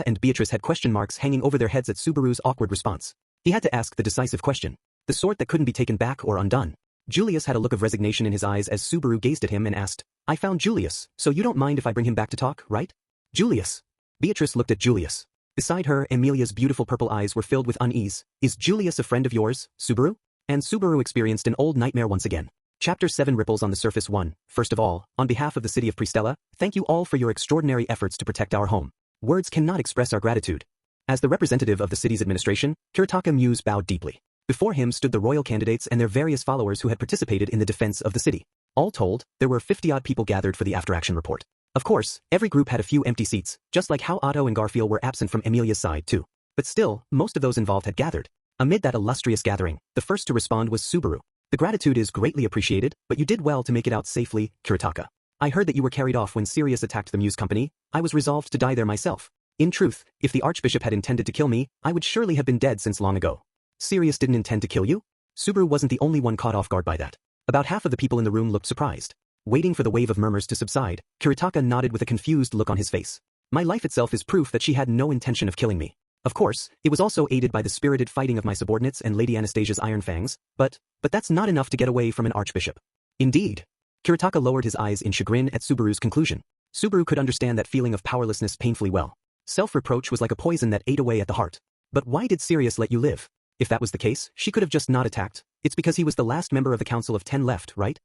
and Beatrice had question marks hanging over their heads at Subaru's awkward response. He had to ask the decisive question. The sort that couldn't be taken back or undone. Julius had a look of resignation in his eyes as Subaru gazed at him and asked, I found Julius, so you don't mind if I bring him back to talk, right? Julius. Beatrice looked at Julius. Beside her, Emilia's beautiful purple eyes were filled with unease. Is Julius a friend of yours, Subaru? And Subaru experienced an old nightmare once again. Chapter 7 Ripples on the Surface 1. First of all, on behalf of the city of Pristella, thank you all for your extraordinary efforts to protect our home. Words cannot express our gratitude. As the representative of the city's administration, Kiritaka Muse bowed deeply. Before him stood the royal candidates and their various followers who had participated in the defense of the city. All told, there were 50-odd people gathered for the after-action report. Of course, every group had a few empty seats, just like how Otto and Garfield were absent from Emilia's side too. But still, most of those involved had gathered. Amid that illustrious gathering, the first to respond was Subaru. The gratitude is greatly appreciated, but you did well to make it out safely, Kiritaka. I heard that you were carried off when Sirius attacked the Muse Company. I was resolved to die there myself. In truth, if the Archbishop had intended to kill me, I would surely have been dead since long ago. Sirius didn't intend to kill you? Subaru wasn't the only one caught off guard by that. About half of the people in the room looked surprised. Waiting for the wave of murmurs to subside, Kiritaka nodded with a confused look on his face. My life itself is proof that she had no intention of killing me. Of course, it was also aided by the spirited fighting of my subordinates and Lady Anastasia's iron fangs, but that's not enough to get away from an archbishop. Indeed. Kiritaka lowered his eyes in chagrin at Subaru's conclusion. Subaru could understand that feeling of powerlessness painfully well. Self-reproach was like a poison that ate away at the heart. But why did Sirius let you live? If that was the case, she could have just not attacked. It's because he was the last member of the Council of 10 left, right?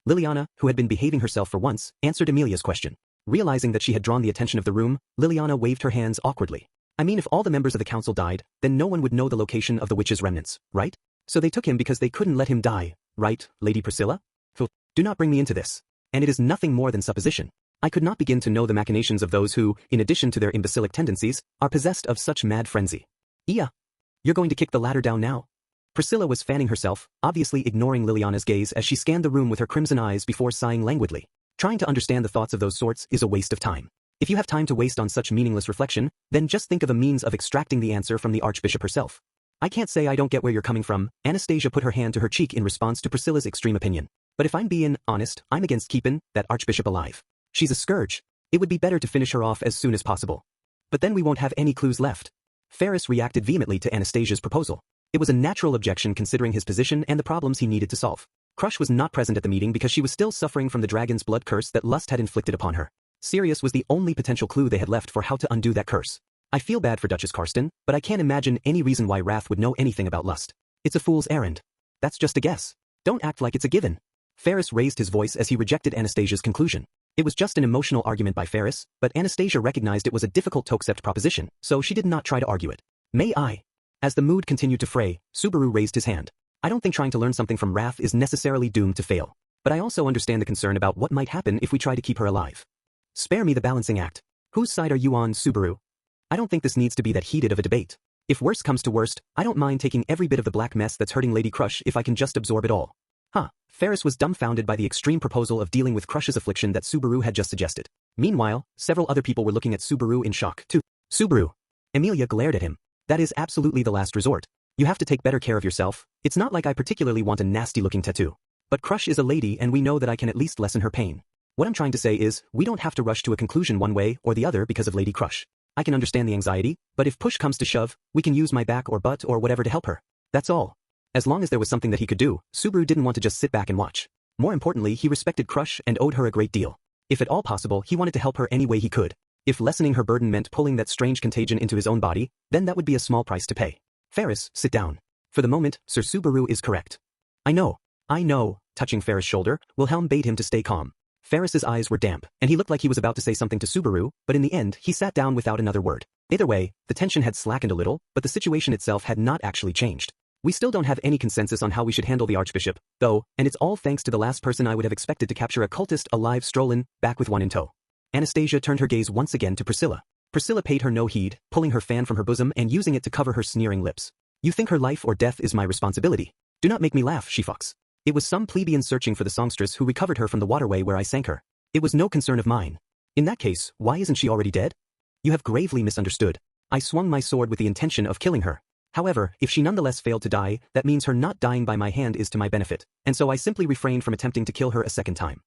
Liliana, who had been behaving herself for once, answered Emilia's question. Realizing that she had drawn the attention of the room, Liliana waved her hands awkwardly. I mean, if all the members of the council died, then no one would know the location of the witch's remnants, right? So they took him because they couldn't let him die, right, Lady Priscilla? Do not bring me into this. And it is nothing more than supposition. I could not begin to know the machinations of those who, in addition to their imbecilic tendencies, are possessed of such mad frenzy. Iya. You're going to kick the ladder down now? Priscilla was fanning herself, obviously ignoring Liliana's gaze as she scanned the room with her crimson eyes before sighing languidly. Trying to understand the thoughts of those sorts is a waste of time. If you have time to waste on such meaningless reflection, then just think of a means of extracting the answer from the Archbishop herself. I can't say I don't get where you're coming from. Anastasia put her hand to her cheek in response to Priscilla's extreme opinion. But if I'm being honest, I'm against keeping that Archbishop alive. She's a scourge. It would be better to finish her off as soon as possible. But then we won't have any clues left. Ferris reacted vehemently to Anastasia's proposal. It was a natural objection considering his position and the problems he needed to solve. Crush was not present at the meeting because she was still suffering from the dragon's blood curse that lust had inflicted upon her. Sirius was the only potential clue they had left for how to undo that curse. I feel bad for Duchess Karsten, but I can't imagine any reason why Wrath would know anything about lust. It's a fool's errand. That's just a guess. Don't act like it's a given. Ferris raised his voice as he rejected Anastasia's conclusion. It was just an emotional argument by Ferris, but Anastasia recognized it was a difficult to accept proposition, so she did not try to argue it. May I? As the mood continued to fray, Subaru raised his hand. I don't think trying to learn something from Wrath is necessarily doomed to fail. But I also understand the concern about what might happen if we try to keep her alive. Spare me the balancing act. Whose side are you on, Subaru? I don't think this needs to be that heated of a debate. If worst comes to worst, I don't mind taking every bit of the black mess that's hurting Lady Crush if I can just absorb it all. Ferris was dumbfounded by the extreme proposal of dealing with Crush's affliction that Subaru had just suggested. Meanwhile, several other people were looking at Subaru in shock, too. Subaru. Emilia glared at him. That is absolutely the last resort. You have to take better care of yourself. It's not like I particularly want a nasty-looking tattoo. But Crush is a lady and we know that I can at least lessen her pain. What I'm trying to say is, we don't have to rush to a conclusion one way or the other because of Lady Crush. I can understand the anxiety, but if push comes to shove, we can use my back or butt or whatever to help her. That's all. As long as there was something that he could do, Subaru didn't want to just sit back and watch. More importantly, he respected Crush and owed her a great deal. If at all possible, he wanted to help her any way he could. If lessening her burden meant pulling that strange contagion into his own body, then that would be a small price to pay. Ferris, sit down. For the moment, Sir Subaru is correct. I know. Touching Ferris' shoulder, Wilhelm bade him to stay calm. Ferris's eyes were damp, and he looked like he was about to say something to Subaru, but in the end, he sat down without another word. Either way, the tension had slackened a little, but the situation itself had not actually changed. We still don't have any consensus on how we should handle the Archbishop, though, and it's all thanks to the last person I would have expected to capture a cultist alive strolling, back with one in tow. Anastasia turned her gaze once again to Priscilla. Priscilla paid her no heed, pulling her fan from her bosom and using it to cover her sneering lips. You think her life or death is my responsibility? Do not make me laugh, she fucks. It was some plebeian searching for the songstress who recovered her from the waterway where I sank her. It was no concern of mine. In that case, why isn't she already dead? You have gravely misunderstood. I swung my sword with the intention of killing her. However, if she nonetheless failed to die, that means her not dying by my hand is to my benefit, and so I simply refrained from attempting to kill her a second time.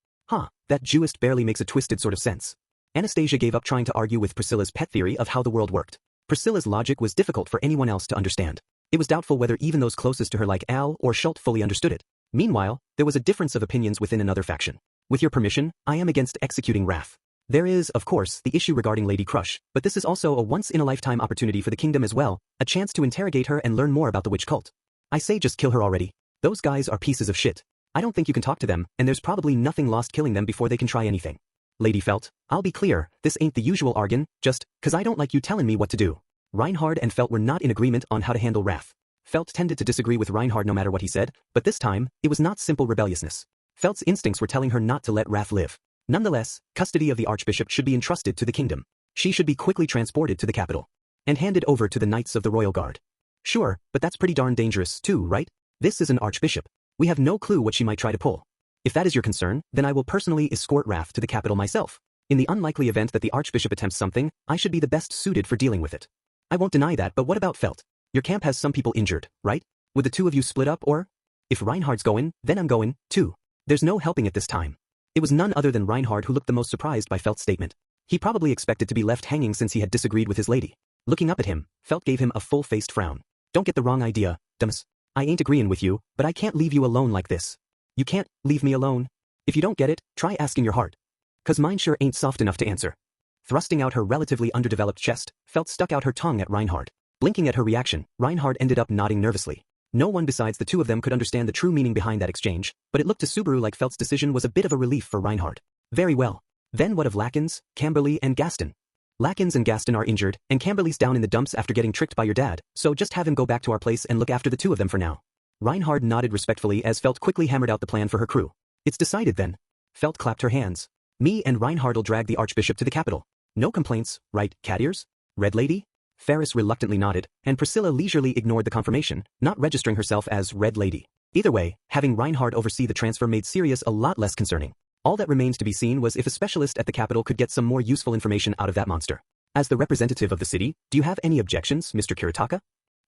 That Jewist barely makes a twisted sort of sense. Anastasia gave up trying to argue with Priscilla's pet theory of how the world worked. Priscilla's logic was difficult for anyone else to understand. It was doubtful whether even those closest to her like Al or Schult fully understood it. Meanwhile, there was a difference of opinions within another faction. With your permission, I am against executing Wrath. There is, of course, the issue regarding Lady Crush, but this is also a once-in-a-lifetime opportunity for the kingdom as well, a chance to interrogate her and learn more about the witch cult. I say just kill her already. Those guys are pieces of shit. I don't think you can talk to them, and there's probably nothing lost killing them before they can try anything. Lady Felt, I'll be clear, this ain't the usual argon, just 'cause I don't like you telling me what to do. Reinhard and Felt were not in agreement on how to handle Wrath. Felt tended to disagree with Reinhard no matter what he said, but this time, it was not simple rebelliousness. Felt's instincts were telling her not to let Wrath live. Nonetheless, custody of the Archbishop should be entrusted to the kingdom. She should be quickly transported to the capital and handed over to the Knights of the Royal Guard. Sure, but that's pretty darn dangerous too, right? This is an Archbishop. We have no clue what she might try to pull. If that is your concern, then I will personally escort Wrath to the capital myself. In the unlikely event that the Archbishop attempts something, I should be the best suited for dealing with it. I won't deny that, but what about Felt? Your camp has some people injured, right? Would the two of you split up or? If Reinhard's going, then I'm going, too. There's no helping it this time. It was none other than Reinhard who looked the most surprised by Felt's statement. He probably expected to be left hanging since he had disagreed with his lady. Looking up at him, Felt gave him a full-faced frown. Don't get the wrong idea, dumbass. I ain't agreeing with you, but I can't leave you alone like this. You can't leave me alone. If you don't get it, try asking your heart. 'Cause mine sure ain't soft enough to answer. Thrusting out her relatively underdeveloped chest, Felt stuck out her tongue at Reinhard. Blinking at her reaction, Reinhard ended up nodding nervously. No one besides the two of them could understand the true meaning behind that exchange, but it looked to Subaru like Felt's decision was a bit of a relief for Reinhard. Very well. Then what of Lakens, Camberley and Gaston? Lakens and Gaston are injured, and Camberley's down in the dumps after getting tricked by your dad, so just have him go back to our place and look after the two of them for now. Reinhard nodded respectfully as Felt quickly hammered out the plan for her crew. It's decided then. Felt clapped her hands. Me and Reinhard'll drag the Archbishop to the capital. No complaints, right, cat ears? Red Lady? Ferris reluctantly nodded, and Priscilla leisurely ignored the confirmation, not registering herself as Red Lady. Either way, having Reinhard oversee the transfer made Sirius a lot less concerning. All that remains to be seen was if a specialist at the capital could get some more useful information out of that monster. As the representative of the city, do you have any objections, Mr. Kiritaka?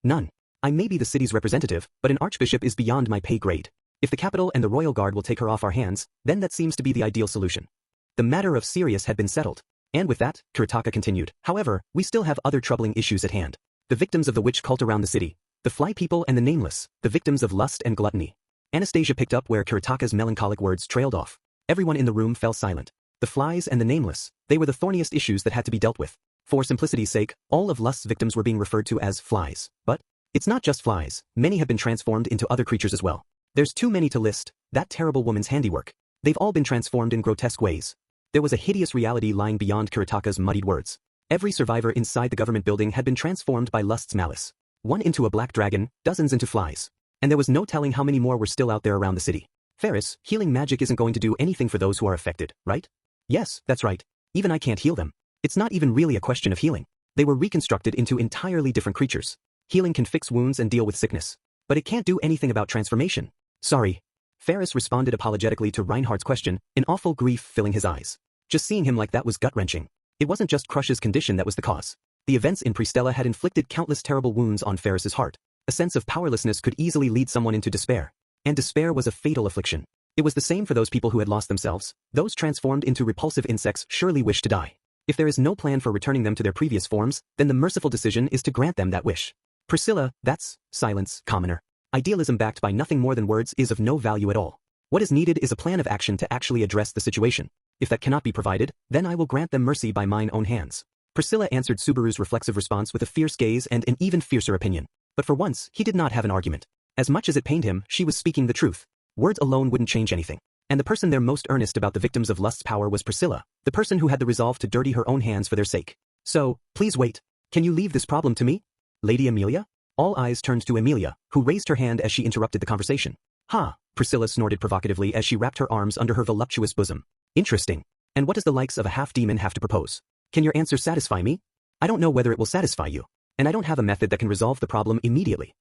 None. I may be the city's representative, but an archbishop is beyond my pay grade. If the capital and the royal guard will take her off our hands, then that seems to be the ideal solution. The matter of Sirius had been settled. And with that, Kiritaka continued, however, we still have other troubling issues at hand. The victims of the witch cult around the city. The fly people and the nameless, the victims of lust and gluttony. Anastasia picked up where Kiritaka's melancholic words trailed off. Everyone in the room fell silent. The flies and the nameless, they were the thorniest issues that had to be dealt with. For simplicity's sake, all of lust's victims were being referred to as flies. But it's not just flies, many have been transformed into other creatures as well. There's too many to list, that terrible woman's handiwork. They've all been transformed in grotesque ways. There was a hideous reality lying beyond Kiritaka's muddied words. Every survivor inside the government building had been transformed by lust's malice. One into a black dragon, dozens into flies. And there was no telling how many more were still out there around the city. Ferris, healing magic isn't going to do anything for those who are affected, right? Yes, that's right. Even I can't heal them. It's not even really a question of healing. They were reconstructed into entirely different creatures. Healing can fix wounds and deal with sickness. But it can't do anything about transformation. Sorry. Ferris responded apologetically to Reinhard's question, an awful grief filling his eyes. Just seeing him like that was gut-wrenching. It wasn't just Crush's condition that was the cause. The events in Pristella had inflicted countless terrible wounds on Ferris's heart. A sense of powerlessness could easily lead someone into despair. And despair was a fatal affliction. It was the same for those people who had lost themselves. Those transformed into repulsive insects surely wish to die. If there is no plan for returning them to their previous forms, then the merciful decision is to grant them that wish. Priscilla, that's silence, commoner. Idealism backed by nothing more than words is of no value at all. What is needed is a plan of action to actually address the situation. If that cannot be provided, then I will grant them mercy by mine own hands. Priscilla answered Subaru's reflexive response with a fierce gaze and an even fiercer opinion. But for once, he did not have an argument. As much as it pained him, she was speaking the truth. Words alone wouldn't change anything. And the person there most earnest about the victims of lust's power was Priscilla, the person who had the resolve to dirty her own hands for their sake. So, please wait. Can you leave this problem to me? Lady Amelia? All eyes turned to Amelia, who raised her hand as she interrupted the conversation. Ha! Priscilla snorted provocatively as she wrapped her arms under her voluptuous bosom. Interesting. And what does the likes of a half-demon have to propose? Can your answer satisfy me? I don't know whether it will satisfy you. And I don't have a method that can resolve the problem immediately.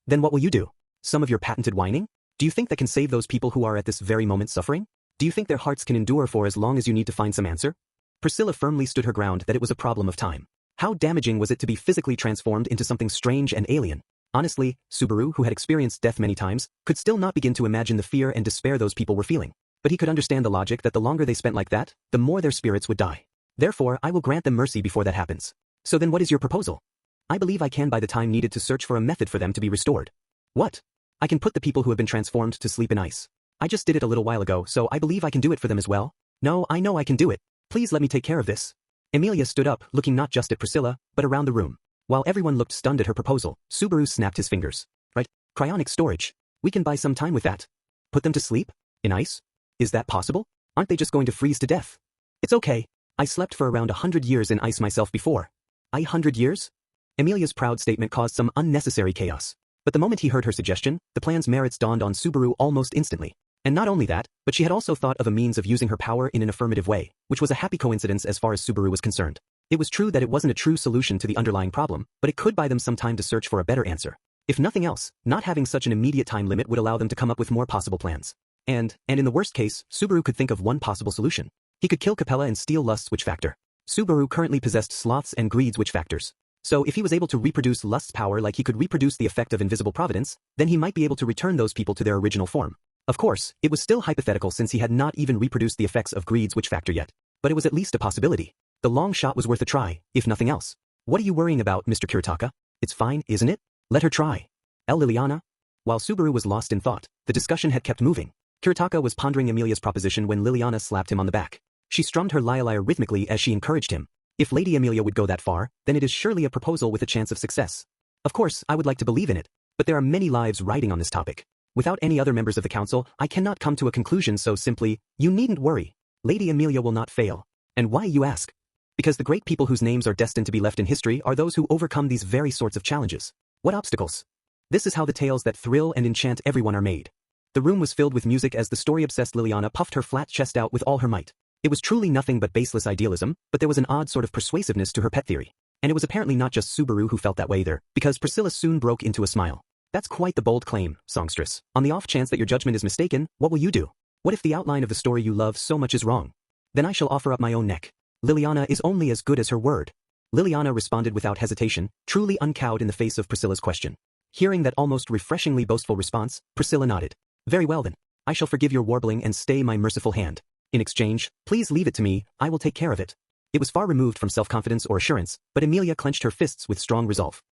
Then what will you do? Some of your patented whining? Do you think that can save those people who are at this very moment suffering? Do you think their hearts can endure for as long as you need to find some answer? Priscilla firmly stood her ground that it was a problem of time. How damaging was it to be physically transformed into something strange and alien? Honestly, Subaru, who had experienced death many times, could still not begin to imagine the fear and despair those people were feeling. But he could understand the logic that the longer they spent like that, the more their spirits would die. Therefore, I will grant them mercy before that happens. So then what is your proposal? I believe I can buy the time needed to search for a method for them to be restored. What? I can put the people who have been transformed to sleep in ice. I just did it a little while ago, so I believe I can do it for them as well. No, I know I can do it. Please let me take care of this. Amelia stood up, looking not just at Priscilla, but around the room. While everyone looked stunned at her proposal, Subaru snapped his fingers. Right, cryonic storage. We can buy some time with that. Put them to sleep? In ice? Is that possible? Aren't they just going to freeze to death? It's okay. I slept for around 100 years in ice myself before. 100 years? Amelia's proud statement caused some unnecessary chaos. But the moment he heard her suggestion, the plan's merits dawned on Subaru almost instantly. And not only that, but she had also thought of a means of using her power in an affirmative way, which was a happy coincidence as far as Subaru was concerned. It was true that it wasn't a true solution to the underlying problem, but it could buy them some time to search for a better answer. If nothing else, not having such an immediate time limit would allow them to come up with more possible plans. And in the worst case, Subaru could think of one possible solution. He could kill Capella and steal Lust's witch factor. Subaru currently possessed Sloth's and Greed's witch factors. So if he was able to reproduce Lust's power like he could reproduce the effect of invisible providence, then he might be able to return those people to their original form. Of course, it was still hypothetical since he had not even reproduced the effects of Greed's witch factor yet. But it was at least a possibility. The long shot was worth a try, if nothing else. What are you worrying about, Mr. Kiritaka? It's fine, isn't it? Let her try. Liliana? While Subaru was lost in thought, the discussion had kept moving. Kiritaka was pondering Amelia's proposition when Liliana slapped him on the back. She strummed her lyre rhythmically as she encouraged him. If Lady Amelia would go that far, then it is surely a proposal with a chance of success. Of course, I would like to believe in it, but there are many lives riding on this topic. Without any other members of the council, I cannot come to a conclusion so simply. You needn't worry. Lady Amelia will not fail. And why, you ask? Because the great people whose names are destined to be left in history are those who overcome these very sorts of challenges. What obstacles? This is how the tales that thrill and enchant everyone are made. The room was filled with music as the story-obsessed Liliana puffed her flat chest out with all her might. It was truly nothing but baseless idealism, but there was an odd sort of persuasiveness to her pet theory. And it was apparently not just Subaru who felt that way either, because Priscilla soon broke into a smile. That's quite the bold claim, songstress. On the off chance that your judgment is mistaken, what will you do? What if the outline of the story you love so much is wrong? Then I shall offer up my own neck. Liliana is only as good as her word. Liliana responded without hesitation, truly uncowed in the face of Priscilla's question. Hearing that almost refreshingly boastful response, Priscilla nodded. Very well then. I shall forgive your warbling and stay my merciful hand. In exchange, please leave it to me, I will take care of it. It was far removed from self-confidence or assurance, but Amelia clenched her fists with strong resolve.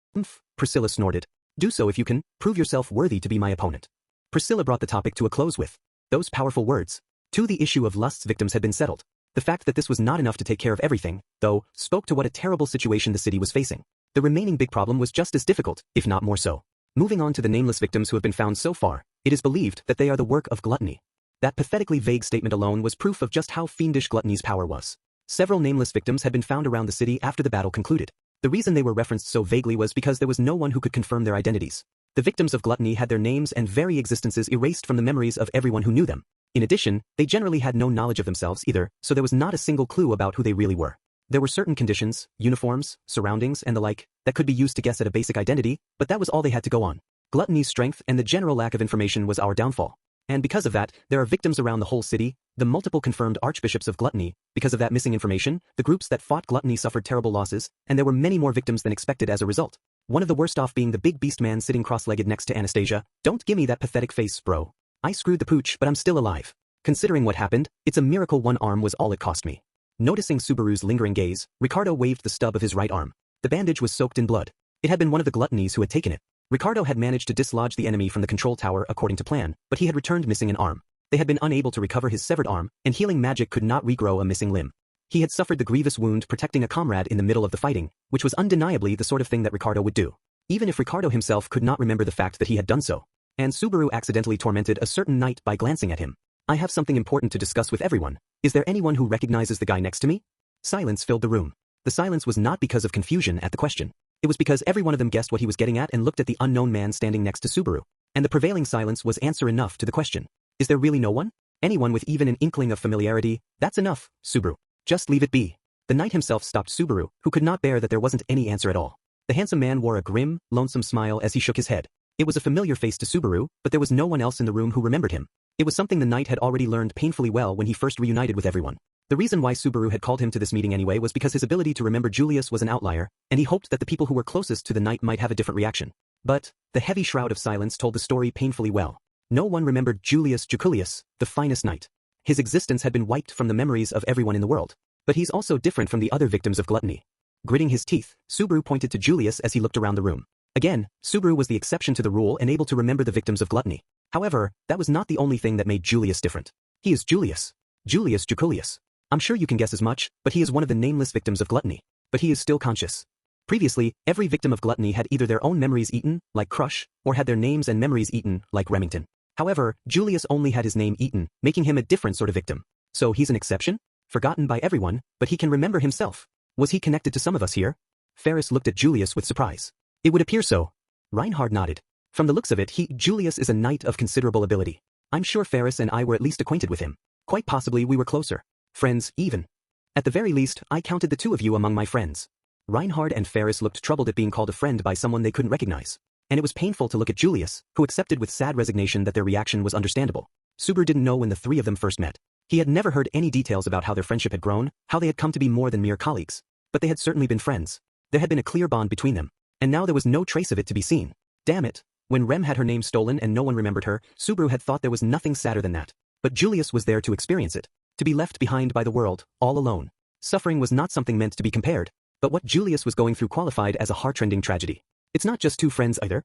Priscilla snorted. Do so if you can, prove yourself worthy to be my opponent. Priscilla brought the topic to a close with those powerful words. Too, the issue of Lust's victims had been settled. The fact that this was not enough to take care of everything, though, spoke to what a terrible situation the city was facing. The remaining big problem was just as difficult, if not more so. Moving on to the nameless victims who have been found so far, it is believed that they are the work of gluttony. That pathetically vague statement alone was proof of just how fiendish gluttony's power was. Several nameless victims had been found around the city after the battle concluded. The reason they were referenced so vaguely was because there was no one who could confirm their identities. The victims of gluttony had their names and very existences erased from the memories of everyone who knew them. In addition, they generally had no knowledge of themselves either, so there was not a single clue about who they really were. There were certain conditions, uniforms, surroundings, and the like, that could be used to guess at a basic identity, but that was all they had to go on. Gluttony's strength and the general lack of information was our downfall. And because of that, there are victims around the whole city, the multiple confirmed archbishops of gluttony. Because of that missing information, the groups that fought gluttony suffered terrible losses, and there were many more victims than expected as a result. One of the worst off being the big beast man sitting cross-legged next to Anastasia. Don't gimme that pathetic face, bro. I screwed the pooch, but I'm still alive. Considering what happened, it's a miracle one arm was all it cost me. Noticing Subaru's lingering gaze, Ricardo waved the stub of his right arm. The bandage was soaked in blood. It had been one of the gluttonies who had taken it. Ricardo had managed to dislodge the enemy from the control tower according to plan, but he had returned missing an arm. They had been unable to recover his severed arm, and healing magic could not regrow a missing limb. He had suffered the grievous wound protecting a comrade in the middle of the fighting, which was undeniably the sort of thing that Ricardo would do. Even if Ricardo himself could not remember the fact that he had done so. And Subaru accidentally tormented a certain knight by glancing at him. I have something important to discuss with everyone. Is there anyone who recognizes the guy next to me? Silence filled the room. The silence was not because of confusion at the question. It was because every one of them guessed what he was getting at and looked at the unknown man standing next to Subaru. And the prevailing silence was answer enough to the question. Is there really no one? Anyone with even an inkling of familiarity? That's enough, Subaru. Just leave it be. The knight himself stopped Subaru, who could not bear that there wasn't any answer at all. The handsome man wore a grim, lonesome smile as he shook his head. It was a familiar face to Subaru, but there was no one else in the room who remembered him. It was something the knight had already learned painfully well when he first reunited with everyone. The reason why Subaru had called him to this meeting anyway was because his ability to remember Julius was an outlier, and he hoped that the people who were closest to the knight might have a different reaction. But the heavy shroud of silence told the story painfully well. No one remembered Julius Juculius, the finest knight. His existence had been wiped from the memories of everyone in the world. But he's also different from the other victims of gluttony. Gritting his teeth, Subaru pointed to Julius as he looked around the room. Again, Subaru was the exception to the rule and able to remember the victims of gluttony. However, that was not the only thing that made Julius different. He is Julius. Julius Juculius. I'm sure you can guess as much, but he is one of the nameless victims of gluttony. But he is still conscious. Previously, every victim of gluttony had either their own memories eaten, like Crush, or had their names and memories eaten, like Remington. However, Julius only had his name eaten, making him a different sort of victim. So he's an exception? Forgotten by everyone, but he can remember himself. Was he connected to some of us here? Ferris looked at Julius with surprise. It would appear so. Reinhard nodded. From the looks of it, Julius is a knight of considerable ability. I'm sure Ferris and I were at least acquainted with him. Quite possibly we were closer. Friends, even. At the very least, I counted the two of you among my friends. Reinhard and Ferris looked troubled at being called a friend by someone they couldn't recognize. And it was painful to look at Julius, who accepted with sad resignation that their reaction was understandable. Subaru didn't know when the three of them first met. He had never heard any details about how their friendship had grown, how they had come to be more than mere colleagues. But they had certainly been friends. There had been a clear bond between them. And now there was no trace of it to be seen. Damn it. When Rem had her name stolen and no one remembered her, Subaru had thought there was nothing sadder than that. But Julius was there to experience it. To be left behind by the world, all alone. Suffering was not something meant to be compared. But what Julius was going through qualified as a heart-rending tragedy. It's not just two friends either.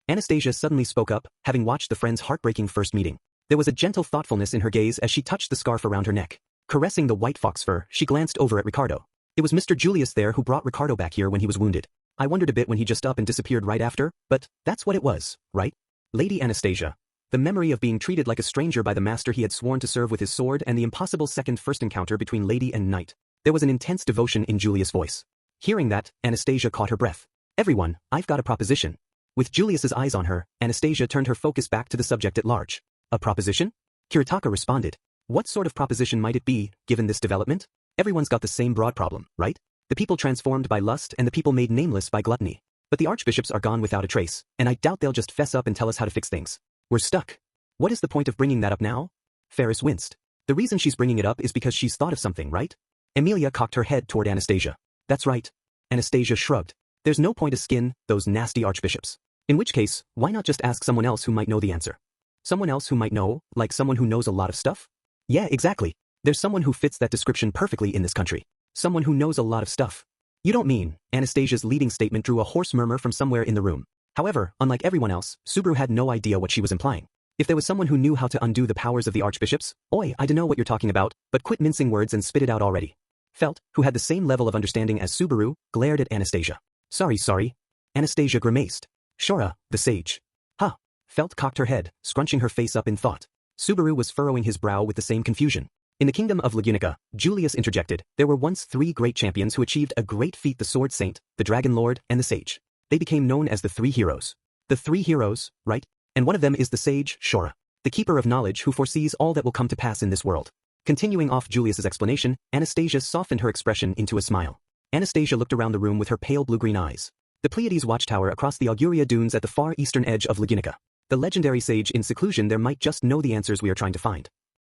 Anastasia suddenly spoke up, having watched the friends' heartbreaking first meeting. There was a gentle thoughtfulness in her gaze as she touched the scarf around her neck. Caressing the white fox fur, she glanced over at Ricardo. It was Mr. Julius there who brought Ricardo back here when he was wounded. I wondered a bit when he just up and disappeared right after, but that's what it was, right? Lady Anastasia. The memory of being treated like a stranger by the master he had sworn to serve with his sword and the impossible first encounter between lady and knight. There was an intense devotion in Julius' voice. Hearing that, Anastasia caught her breath. Everyone, I've got a proposition. With Julius's eyes on her, Anastasia turned her focus back to the subject at large. A proposition? Kiritaka responded. What sort of proposition might it be, given this development? Everyone's got the same broad problem, right? The people transformed by lust and the people made nameless by gluttony. But the archbishops are gone without a trace, and I doubt they'll just fess up and tell us how to fix things. We're stuck. What is the point of bringing that up now? Ferris winced. The reason she's bringing it up is because she's thought of something, right? Emilia cocked her head toward Anastasia. That's right. Anastasia shrugged. There's no point to skin those nasty archbishops. In which case, why not just ask someone else who might know the answer? Someone else who might know, like someone who knows a lot of stuff? Yeah, exactly. There's someone who fits that description perfectly in this country. Someone who knows a lot of stuff. You don't mean, Anastasia's leading statement drew a hoarse murmur from somewhere in the room. However, unlike everyone else, Subaru had no idea what she was implying. If there was someone who knew how to undo the powers of the archbishops, oi, I dunno what you're talking about, but quit mincing words and spit it out already. Felt, who had the same level of understanding as Subaru, glared at Anastasia. Sorry. Anastasia grimaced. Shora, the sage. Huh. Felt cocked her head, scrunching her face up in thought. Subaru was furrowing his brow with the same confusion. In the kingdom of Lagunica, Julius interjected, there were once 3 great champions who achieved a great feat: the Sword Saint, the Dragon Lord, and the Sage. They became known as the 3 heroes. The 3 heroes, right? And one of them is the sage, Shora, the keeper of knowledge who foresees all that will come to pass in this world. Continuing off Julius's explanation, Anastasia softened her expression into a smile. Anastasia looked around the room with her pale blue-green eyes. The Pleiades watchtower across the Auguria dunes at the far eastern edge of Lagunica. The legendary sage in seclusion there might just know the answers we are trying to find.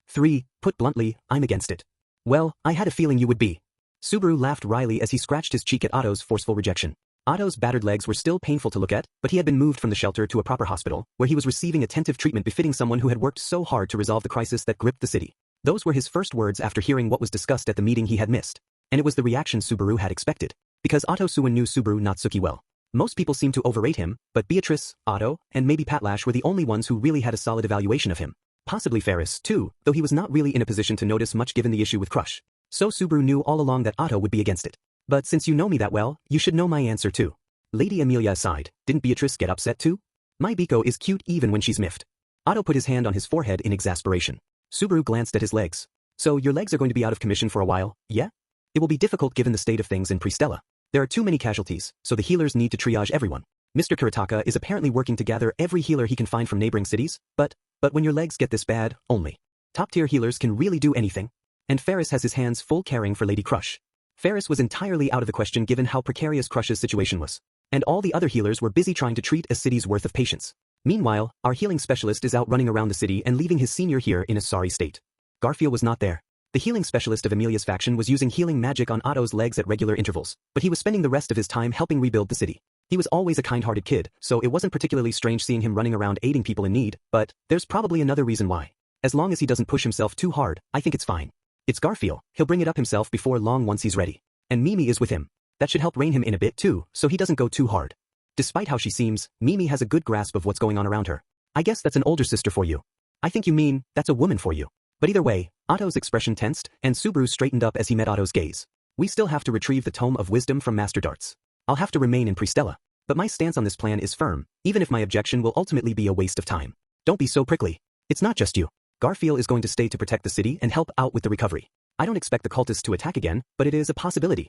3. Put bluntly, I'm against it. Well, I had a feeling you would be. Subaru laughed wryly as he scratched his cheek at Otto's forceful rejection. Otto's battered legs were still painful to look at, but he had been moved from the shelter to a proper hospital, where he was receiving attentive treatment befitting someone who had worked so hard to resolve the crisis that gripped the city. Those were his first words after hearing what was discussed at the meeting he had missed. And it was the reaction Subaru had expected. Because Otto Suwon knew Subaru Nagatsuki well. Most people seemed to overrate him, but Beatrice, Otto, and maybe Patlash were the only ones who really had a solid evaluation of him. Possibly Ferris, too, though he was not really in a position to notice much given the issue with Crush. So Subaru knew all along that Otto would be against it. But since you know me that well, you should know my answer too. Lady Amelia aside, didn't Beatrice get upset too? My Biko is cute even when she's miffed. Otto put his hand on his forehead in exasperation. Subaru glanced at his legs. So your legs are going to be out of commission for a while, yeah? It will be difficult given the state of things in Pristella. There are too many casualties, so the healers need to triage everyone. Mr. Kurataka is apparently working to gather every healer he can find from neighboring cities, but when your legs get this bad, only top-tier healers can really do anything. And Ferris has his hands full caring for Lady Crush. Ferris was entirely out of the question given how precarious Crush's situation was. And all the other healers were busy trying to treat a city's worth of patients. Meanwhile, our healing specialist is out running around the city and leaving his senior here in a sorry state. Garfield was not there. The healing specialist of Amelia's faction was using healing magic on Otto's legs at regular intervals, but he was spending the rest of his time helping rebuild the city. He was always a kind-hearted kid, so it wasn't particularly strange seeing him running around aiding people in need, but there's probably another reason why. As long as he doesn't push himself too hard, I think it's fine. It's Garfield, he'll bring it up himself before long once he's ready. And Mimi is with him. That should help rein him in a bit too, so he doesn't go too hard. Despite how she seems, Mimi has a good grasp of what's going on around her. I guess that's an older sister for you. I think you mean, that's a woman for you. But either way, Otto's expression tensed, and Subaru straightened up as he met Otto's gaze. We still have to retrieve the Tome of Wisdom from Master Darts. I'll have to remain in Pristella. But my stance on this plan is firm, even if my objection will ultimately be a waste of time. Don't be so prickly. It's not just you. Garfield is going to stay to protect the city and help out with the recovery. I don't expect the cultists to attack again, but it is a possibility.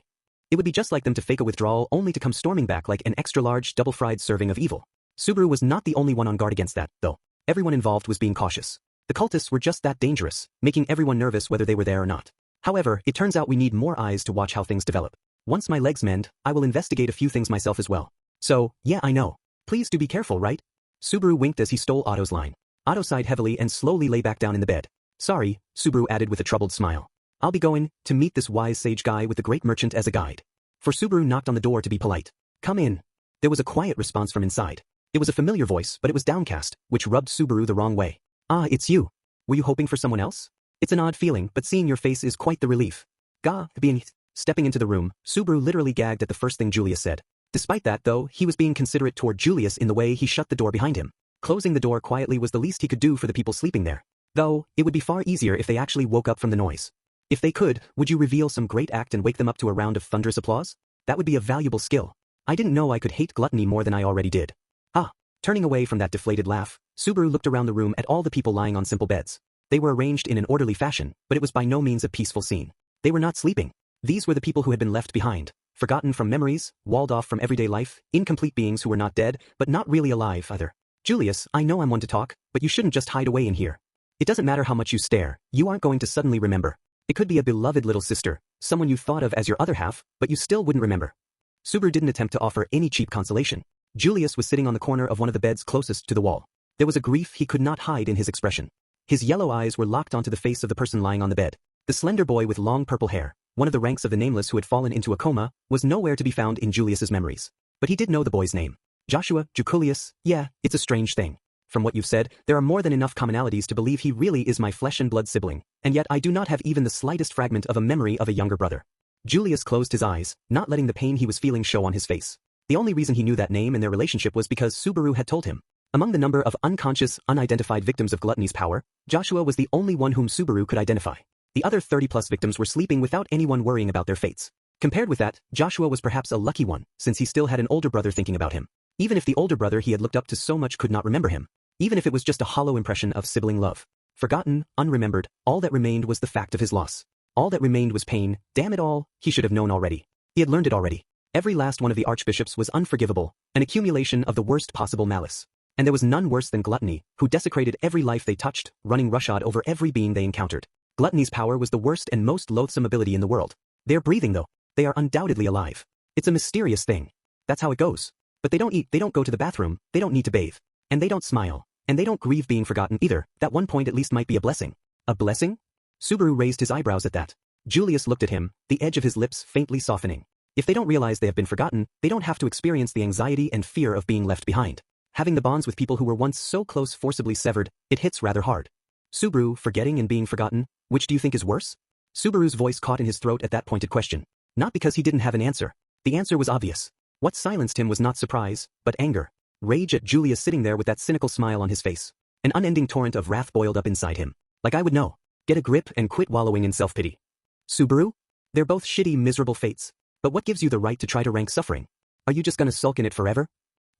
It would be just like them to fake a withdrawal only to come storming back like an extra-large double-fried serving of evil. Subaru was not the only one on guard against that, though. Everyone involved was being cautious. The cultists were just that dangerous, making everyone nervous whether they were there or not. However, it turns out we need more eyes to watch how things develop. Once my legs mend, I will investigate a few things myself as well. So, yeah, I know. Please do be careful, right? Subaru winked as he stole Otto's line. Otto sighed heavily and slowly lay back down in the bed. Sorry, Subaru added with a troubled smile. I'll be going to meet this wise sage guy with the great merchant as a guide. For Subaru knocked on the door to be polite. Come in. There was a quiet response from inside. It was a familiar voice, but it was downcast, which rubbed Subaru the wrong way. Ah, it's you. Were you hoping for someone else? It's an odd feeling, but seeing your face is quite the relief. Stepping into the room, Subaru literally gagged at the first thing Julius said. Despite that, though, he was being considerate toward Julius in the way he shut the door behind him. Closing the door quietly was the least he could do for the people sleeping there. Though, it would be far easier if they actually woke up from the noise. If they could, would you reveal some great act and wake them up to a round of thunderous applause? That would be a valuable skill. I didn't know I could hate gluttony more than I already did. Turning away from that deflated laugh, Subaru looked around the room at all the people lying on simple beds. They were arranged in an orderly fashion, but it was by no means a peaceful scene. They were not sleeping. These were the people who had been left behind, forgotten from memories, walled off from everyday life, incomplete beings who were not dead, but not really alive either. Julius, I know I'm one to talk, but you shouldn't just hide away in here. It doesn't matter how much you stare, you aren't going to suddenly remember. It could be a beloved little sister, someone you thought of as your other half, but you still wouldn't remember. Subaru didn't attempt to offer any cheap consolation. Julius was sitting on the corner of one of the beds closest to the wall. There was a grief he could not hide in his expression. His yellow eyes were locked onto the face of the person lying on the bed. The slender boy with long purple hair, one of the ranks of the nameless who had fallen into a coma, was nowhere to be found in Julius's memories. But he did know the boy's name. Joshua Juculius. Yeah, it's a strange thing. From what you've said, there are more than enough commonalities to believe he really is my flesh and blood sibling, and yet I do not have even the slightest fragment of a memory of a younger brother. Julius closed his eyes, not letting the pain he was feeling show on his face. The only reason he knew that name and their relationship was because Subaru had told him. Among the number of unconscious, unidentified victims of gluttony's power, Joshua was the only one whom Subaru could identify. The other 30-plus victims were sleeping without anyone worrying about their fates. Compared with that, Joshua was perhaps a lucky one, since he still had an older brother thinking about him. Even if the older brother he had looked up to so much could not remember him. Even if it was just a hollow impression of sibling love. Forgotten, unremembered, all that remained was the fact of his loss. All that remained was pain. Damn it all, he should have known already. He had learned it already. Every last one of the archbishops was unforgivable, an accumulation of the worst possible malice. And there was none worse than gluttony, who desecrated every life they touched, running roughshod over every being they encountered. Gluttony's power was the worst and most loathsome ability in the world. They're breathing though. They are undoubtedly alive. It's a mysterious thing. That's how it goes. But they don't eat, they don't go to the bathroom, they don't need to bathe. And they don't smile. And they don't grieve being forgotten either. That one point at least might be a blessing. A blessing? Subaru raised his eyebrows at that. Julius looked at him, the edge of his lips faintly softening. If they don't realize they have been forgotten, they don't have to experience the anxiety and fear of being left behind. Having the bonds with people who were once so close forcibly severed, it hits rather hard. Subaru, forgetting and being forgotten, which do you think is worse? Subaru's voice caught in his throat at that pointed question. Not because he didn't have an answer. The answer was obvious. What silenced him was not surprise, but anger. Rage at Julius sitting there with that cynical smile on his face. An unending torrent of wrath boiled up inside him. Like I would know. Get a grip and quit wallowing in self-pity. Subaru? They're both shitty, miserable fates. But what gives you the right to try to rank suffering? Are you just gonna sulk in it forever?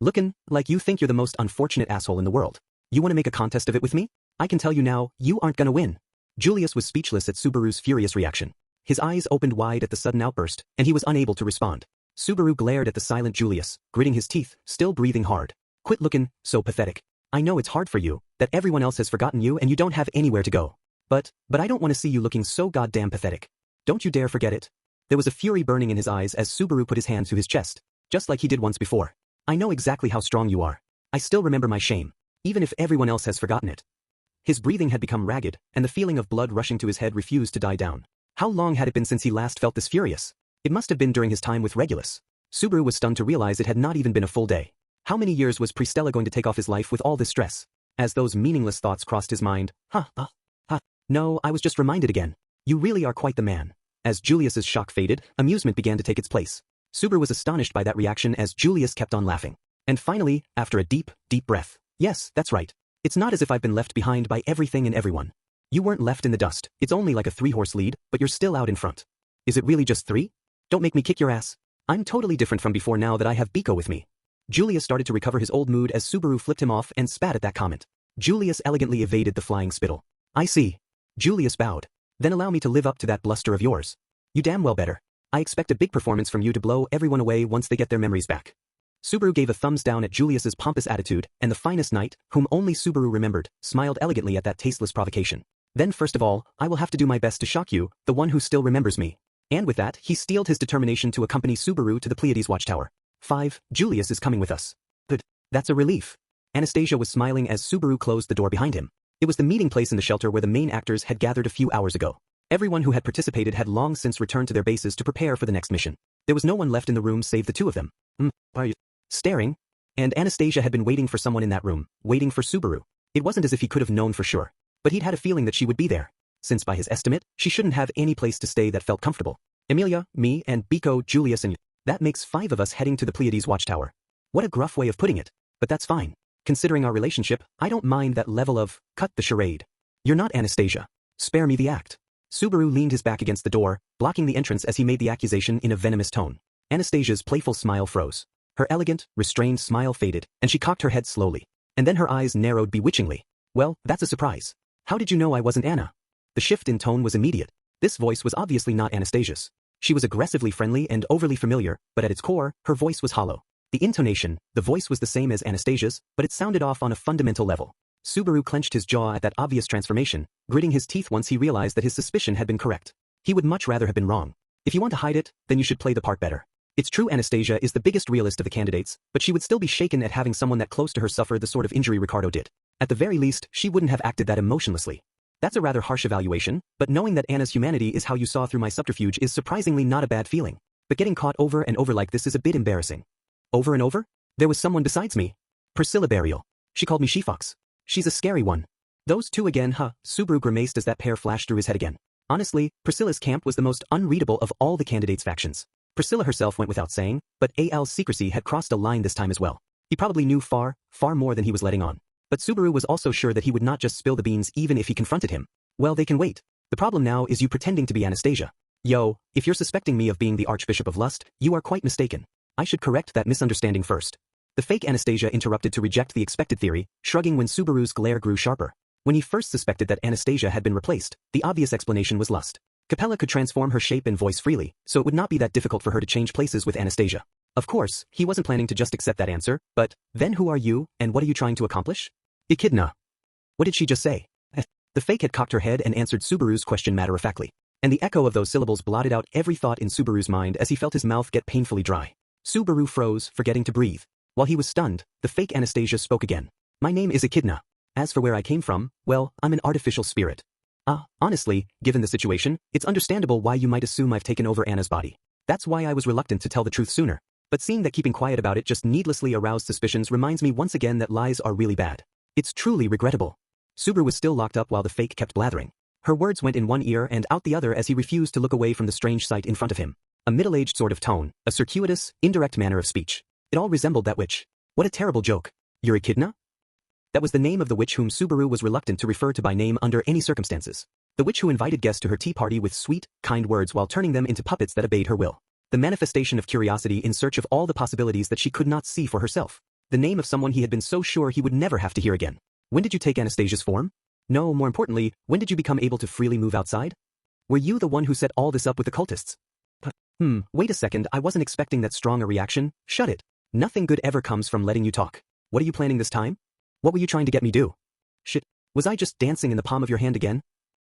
Lookin' like you think you're the most unfortunate asshole in the world. You wanna make a contest of it with me? I can tell you now, you aren't gonna win. Julius was speechless at Subaru's furious reaction. His eyes opened wide at the sudden outburst, and he was unable to respond. Subaru glared at the silent Julius, gritting his teeth, still breathing hard. Quit looking so pathetic. I know it's hard for you, that everyone else has forgotten you and you don't have anywhere to go. But I don't want to see you looking so goddamn pathetic. Don't you dare forget it. There was a fury burning in his eyes as Subaru put his hand to his chest, just like he did once before. I know exactly how strong you are. I still remember my shame, even if everyone else has forgotten it. His breathing had become ragged, and the feeling of blood rushing to his head refused to die down. How long had it been since he last felt this furious? It must have been during his time with Regulus. Subaru was stunned to realize it had not even been a full day. How many years was Pristella going to take off his life with all this stress? As those meaningless thoughts crossed his mind, no, I was just reminded again. You really are quite the man. As Julius's shock faded, amusement began to take its place. Subaru was astonished by that reaction as Julius kept on laughing. And finally, after a deep, deep breath, yes, that's right. It's not as if I've been left behind by everything and everyone. You weren't left in the dust. It's only like a 3-horse lead, but you're still out in front. Is it really just 3? Don't make me kick your ass. I'm totally different from before now that I have Biko with me. Julius started to recover his old mood as Subaru flipped him off and spat at that comment. Julius elegantly evaded the flying spittle. I see. Julius bowed. Then allow me to live up to that bluster of yours. You damn well better. I expect a big performance from you to blow everyone away once they get their memories back. Subaru gave a thumbs down at Julius's pompous attitude, and the finest knight, whom only Subaru remembered, smiled elegantly at that tasteless provocation. Then first of all, I will have to do my best to shock you, the one who still remembers me. And with that, he steeled his determination to accompany Subaru to the Pleiades watchtower. 5. Julius is coming with us. Good. That's a relief. Anastasia was smiling as Subaru closed the door behind him. It was the meeting place in the shelter where the main actors had gathered a few hours ago. Everyone who had participated had long since returned to their bases to prepare for the next mission. There was no one left in the room save the two of them. Are you staring? And Anastasia had been waiting for someone in that room, waiting for Subaru. It wasn't as if he could have known for sure. But he'd had a feeling that she would be there. Since by his estimate, she shouldn't have any place to stay that felt comfortable. Emilia, me, and Biko, Julius and that makes 5 of us heading to the Pleiades watchtower. What a gruff way of putting it. But that's fine. Considering our relationship, I don't mind that level of, cut the charade. You're not Anastasia. Spare me the act. Subaru leaned his back against the door, blocking the entrance as he made the accusation in a venomous tone. Anastasia's playful smile froze. Her elegant, restrained smile faded, and she cocked her head slowly. And then her eyes narrowed bewitchingly. Well, that's a surprise. How did you know I wasn't Anna? The shift in tone was immediate. This voice was obviously not Anastasia's. She was aggressively friendly and overly familiar, but at its core, her voice was hollow. The intonation, the voice was the same as Anastasia's, but it sounded off on a fundamental level. Subaru clenched his jaw at that obvious transformation, gritting his teeth once he realized that his suspicion had been correct. He would much rather have been wrong. If you want to hide it, then you should play the part better. It's true Anastasia is the biggest realist of the candidates, but she would still be shaken at having someone that close to her suffer the sort of injury Ricardo did. At the very least, she wouldn't have acted that emotionlessly. That's a rather harsh evaluation, but knowing that Anna's humanity is how you saw through my subterfuge is surprisingly not a bad feeling. But getting caught over and over like this is a bit embarrassing. Over and over? There was someone besides me. Priscilla Burial. She called me She-Fox. She's a scary one. Those two again, huh? Subaru grimaced as that pair flashed through his head again. Honestly, Priscilla's camp was the most unreadable of all the candidates' factions. Priscilla herself went without saying, but Al's secrecy had crossed a line this time as well. He probably knew far, far more than he was letting on. But Subaru was also sure that he would not just spill the beans even if he confronted him. Well, they can wait. The problem now is you pretending to be Anastasia. Yo, if you're suspecting me of being the Archbishop of Lust, you are quite mistaken. I should correct that misunderstanding first. The fake Anastasia interrupted to reject the expected theory, shrugging when Subaru's glare grew sharper. When he first suspected that Anastasia had been replaced, the obvious explanation was lust. Capella could transform her shape and voice freely, so it would not be that difficult for her to change places with Anastasia. Of course, he wasn't planning to just accept that answer, but, then who are you, and what are you trying to accomplish? Echidna. What did she just say? The fake had cocked her head and answered Subaru's question matter-of-factly. And the echo of those syllables blotted out every thought in Subaru's mind as he felt his mouth get painfully dry. Subaru froze, forgetting to breathe. While he was stunned, the fake Anastasia spoke again. My name is Echidna. As for where I came from, well, I'm an artificial spirit. Honestly, given the situation, it's understandable why you might assume I've taken over Anna's body. That's why I was reluctant to tell the truth sooner. But seeing that keeping quiet about it just needlessly aroused suspicions reminds me once again that lies are really bad. It's truly regrettable. Subaru was still locked up while the fake kept blathering. Her words went in one ear and out the other as he refused to look away from the strange sight in front of him. A middle-aged sort of tone, a circuitous, indirect manner of speech. It all resembled that witch. What a terrible joke. You're Echidna? That was the name of the witch whom Subaru was reluctant to refer to by name under any circumstances. The witch who invited guests to her tea party with sweet, kind words while turning them into puppets that obeyed her will. The manifestation of curiosity in search of all the possibilities that she could not see for herself. The name of someone he had been so sure he would never have to hear again. When did you take Anastasia's form? No, more importantly, when did you become able to freely move outside? Were you the one who set all this up with the cultists? Wait a second, I wasn't expecting that strong a reaction. Shut it. Nothing good ever comes from letting you talk. What are you planning this time? What were you trying to get me do? Shit, was I just dancing in the palm of your hand again?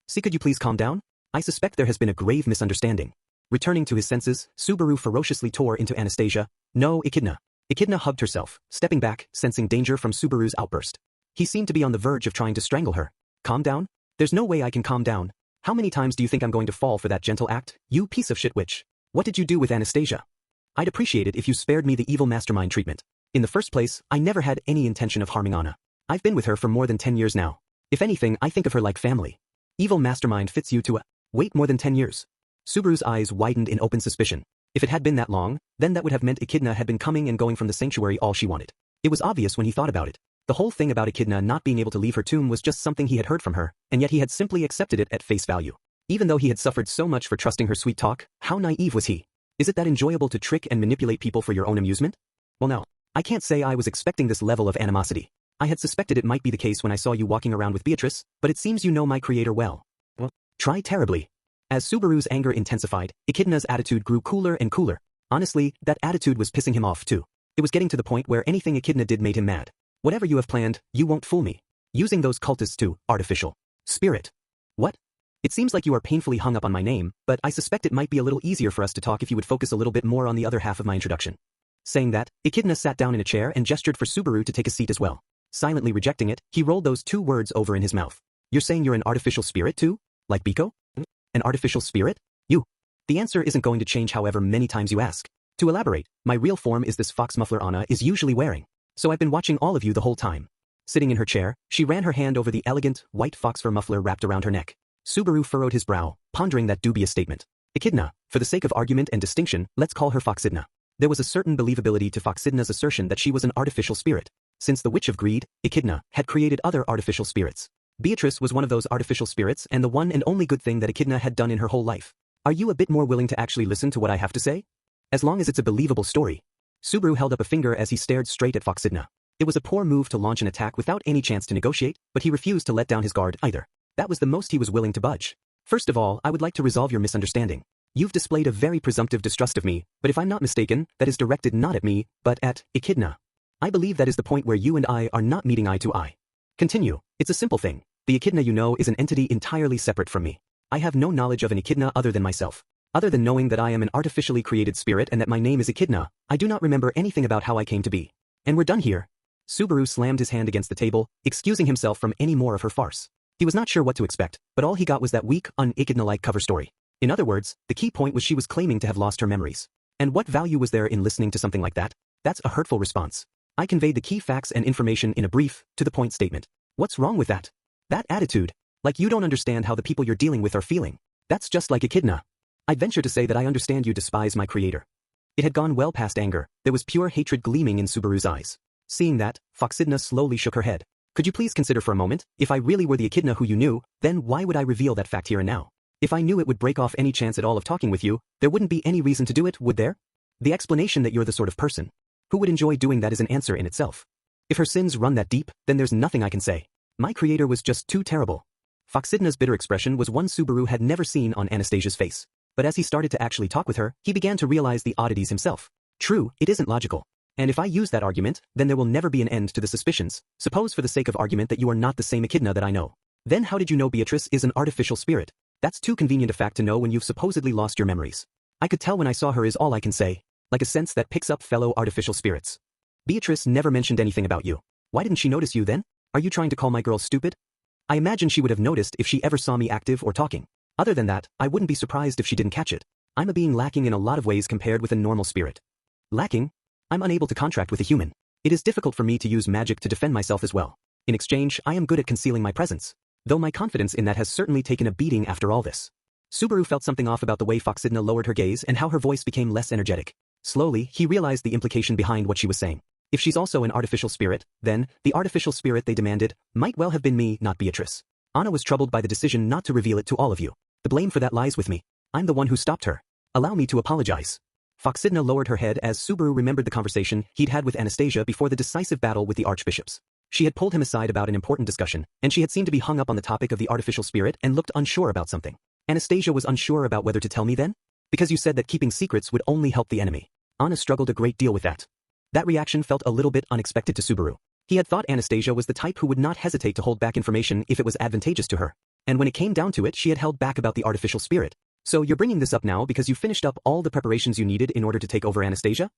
See, could you please calm down? I suspect there has been a grave misunderstanding. Returning to his senses, Subaru ferociously tore into Anastasia. No, Echidna. Echidna hugged herself, stepping back, sensing danger from Subaru's outburst. He seemed to be on the verge of trying to strangle her. Calm down? There's no way I can calm down. How many times do you think I'm going to fall for that gentle act, you piece of shit witch? What did you do with Anastasia? I'd appreciate it if you spared me the evil mastermind treatment. In the first place, I never had any intention of harming Anna. I've been with her for more than 10 years now. If anything, I think of her like family. Evil mastermind fits you to a... Wait, more than 10 years. Subaru's eyes widened in open suspicion. If it had been that long, then that would have meant Echidna had been coming and going from the sanctuary all she wanted. It was obvious when he thought about it. The whole thing about Echidna not being able to leave her tomb was just something he had heard from her, and yet he had simply accepted it at face value. Even though he had suffered so much for trusting her sweet talk, how naive was he? Is it that enjoyable to trick and manipulate people for your own amusement? Well, no. I can't say I was expecting this level of animosity. I had suspected it might be the case when I saw you walking around with Beatrice, but it seems you know my creator well. Well, try terribly. As Subaru's anger intensified, Echidna's attitude grew cooler and cooler. Honestly, that attitude was pissing him off too. It was getting to the point where anything Echidna did made him mad. Whatever you have planned, you won't fool me. Using those cultists to, artificial. Spirit. What? It seems like you are painfully hung up on my name, but I suspect it might be a little easier for us to talk if you would focus a little bit more on the other half of my introduction. Saying that, Echidna sat down in a chair and gestured for Subaru to take a seat as well. Silently rejecting it, he rolled those two words over in his mouth. You're saying you're an artificial spirit too? Like Biko? An artificial spirit? You. The answer isn't going to change however many times you ask. To elaborate, my real form is this fox muffler Anna is usually wearing. So I've been watching all of you the whole time. Sitting in her chair, she ran her hand over the elegant, white fox fur muffler wrapped around her neck. Subaru furrowed his brow, pondering that dubious statement. Echidna, for the sake of argument and distinction, let's call her Foxidna. There was a certain believability to Foxidna's assertion that she was an artificial spirit. Since the Witch of Greed, Echidna, had created other artificial spirits. Beatrice was one of those artificial spirits and the one and only good thing that Echidna had done in her whole life. Are you a bit more willing to actually listen to what I have to say? As long as it's a believable story. Subaru held up a finger as he stared straight at Foxidna. It was a poor move to launch an attack without any chance to negotiate, but he refused to let down his guard either. That was the most he was willing to budge. First of all, I would like to resolve your misunderstanding. You've displayed a very presumptive distrust of me, but if I'm not mistaken, that is directed not at me, but at Echidna. I believe that is the point where you and I are not meeting eye to eye. Continue. It's a simple thing. The Echidna you know is an entity entirely separate from me. I have no knowledge of an Echidna other than myself. Other than knowing that I am an artificially created spirit and that my name is Echidna, I do not remember anything about how I came to be. And we're done here. Subaru slammed his hand against the table, excusing himself from any more of her farce. He was not sure what to expect, but all he got was that weak, un-Echidna-like cover story. In other words, the key point was she was claiming to have lost her memories. And what value was there in listening to something like that? That's a hurtful response. I conveyed the key facts and information in a brief, to-the-point statement. What's wrong with that? That attitude. Like you don't understand how the people you're dealing with are feeling. That's just like Echidna. I'd venture to say that I understand you despise my creator. It had gone well past anger. There was pure hatred gleaming in Subaru's eyes. Seeing that, Foxidna slowly shook her head. Could you please consider for a moment, if I really were the Echidna who you knew, then why would I reveal that fact here and now? If I knew it would break off any chance at all of talking with you, there wouldn't be any reason to do it, would there? The explanation that you're the sort of person who would enjoy doing that is an answer in itself. If her sins run that deep, then there's nothing I can say. My creator was just too terrible. Foxidna's bitter expression was one Subaru had never seen on Anastasia's face. But as he started to actually talk with her, he began to realize the oddities himself. True, it isn't logical. And if I use that argument, then there will never be an end to the suspicions. Suppose for the sake of argument that you are not the same Echidna that I know. Then how did you know Beatrice is an artificial spirit? That's too convenient a fact to know when you've supposedly lost your memories. I could tell when I saw her is all I can say. Like a sense that picks up fellow artificial spirits. Beatrice never mentioned anything about you. Why didn't she notice you then? Are you trying to call my girl stupid? I imagine she would have noticed if she ever saw me active or talking. Other than that, I wouldn't be surprised if she didn't catch it. I'm a being lacking in a lot of ways compared with a normal spirit. Lacking? I'm unable to contract with a human. It is difficult for me to use magic to defend myself as well. In exchange, I am good at concealing my presence. Though my confidence in that has certainly taken a beating after all this. Subaru felt something off about the way Foxidna lowered her gaze and how her voice became less energetic. Slowly, he realized the implication behind what she was saying. If she's also an artificial spirit, then, the artificial spirit they demanded, might well have been me, not Beatrice. Anna was troubled by the decision not to reveal it to all of you. The blame for that lies with me. I'm the one who stopped her. Allow me to apologize. Foxidna lowered her head as Subaru remembered the conversation he'd had with Anastasia before the decisive battle with the archbishops. She had pulled him aside about an important discussion, and she had seemed to be hung up on the topic of the artificial spirit and looked unsure about something. Anastasia was unsure about whether to tell me then? Because you said that keeping secrets would only help the enemy. Anna struggled a great deal with that. That reaction felt a little bit unexpected to Subaru. He had thought Anastasia was the type who would not hesitate to hold back information if it was advantageous to her. And when it came down to it, she had held back about the artificial spirit. So you're bringing this up now because you finished up all the preparations you needed in order to take over Anastasia?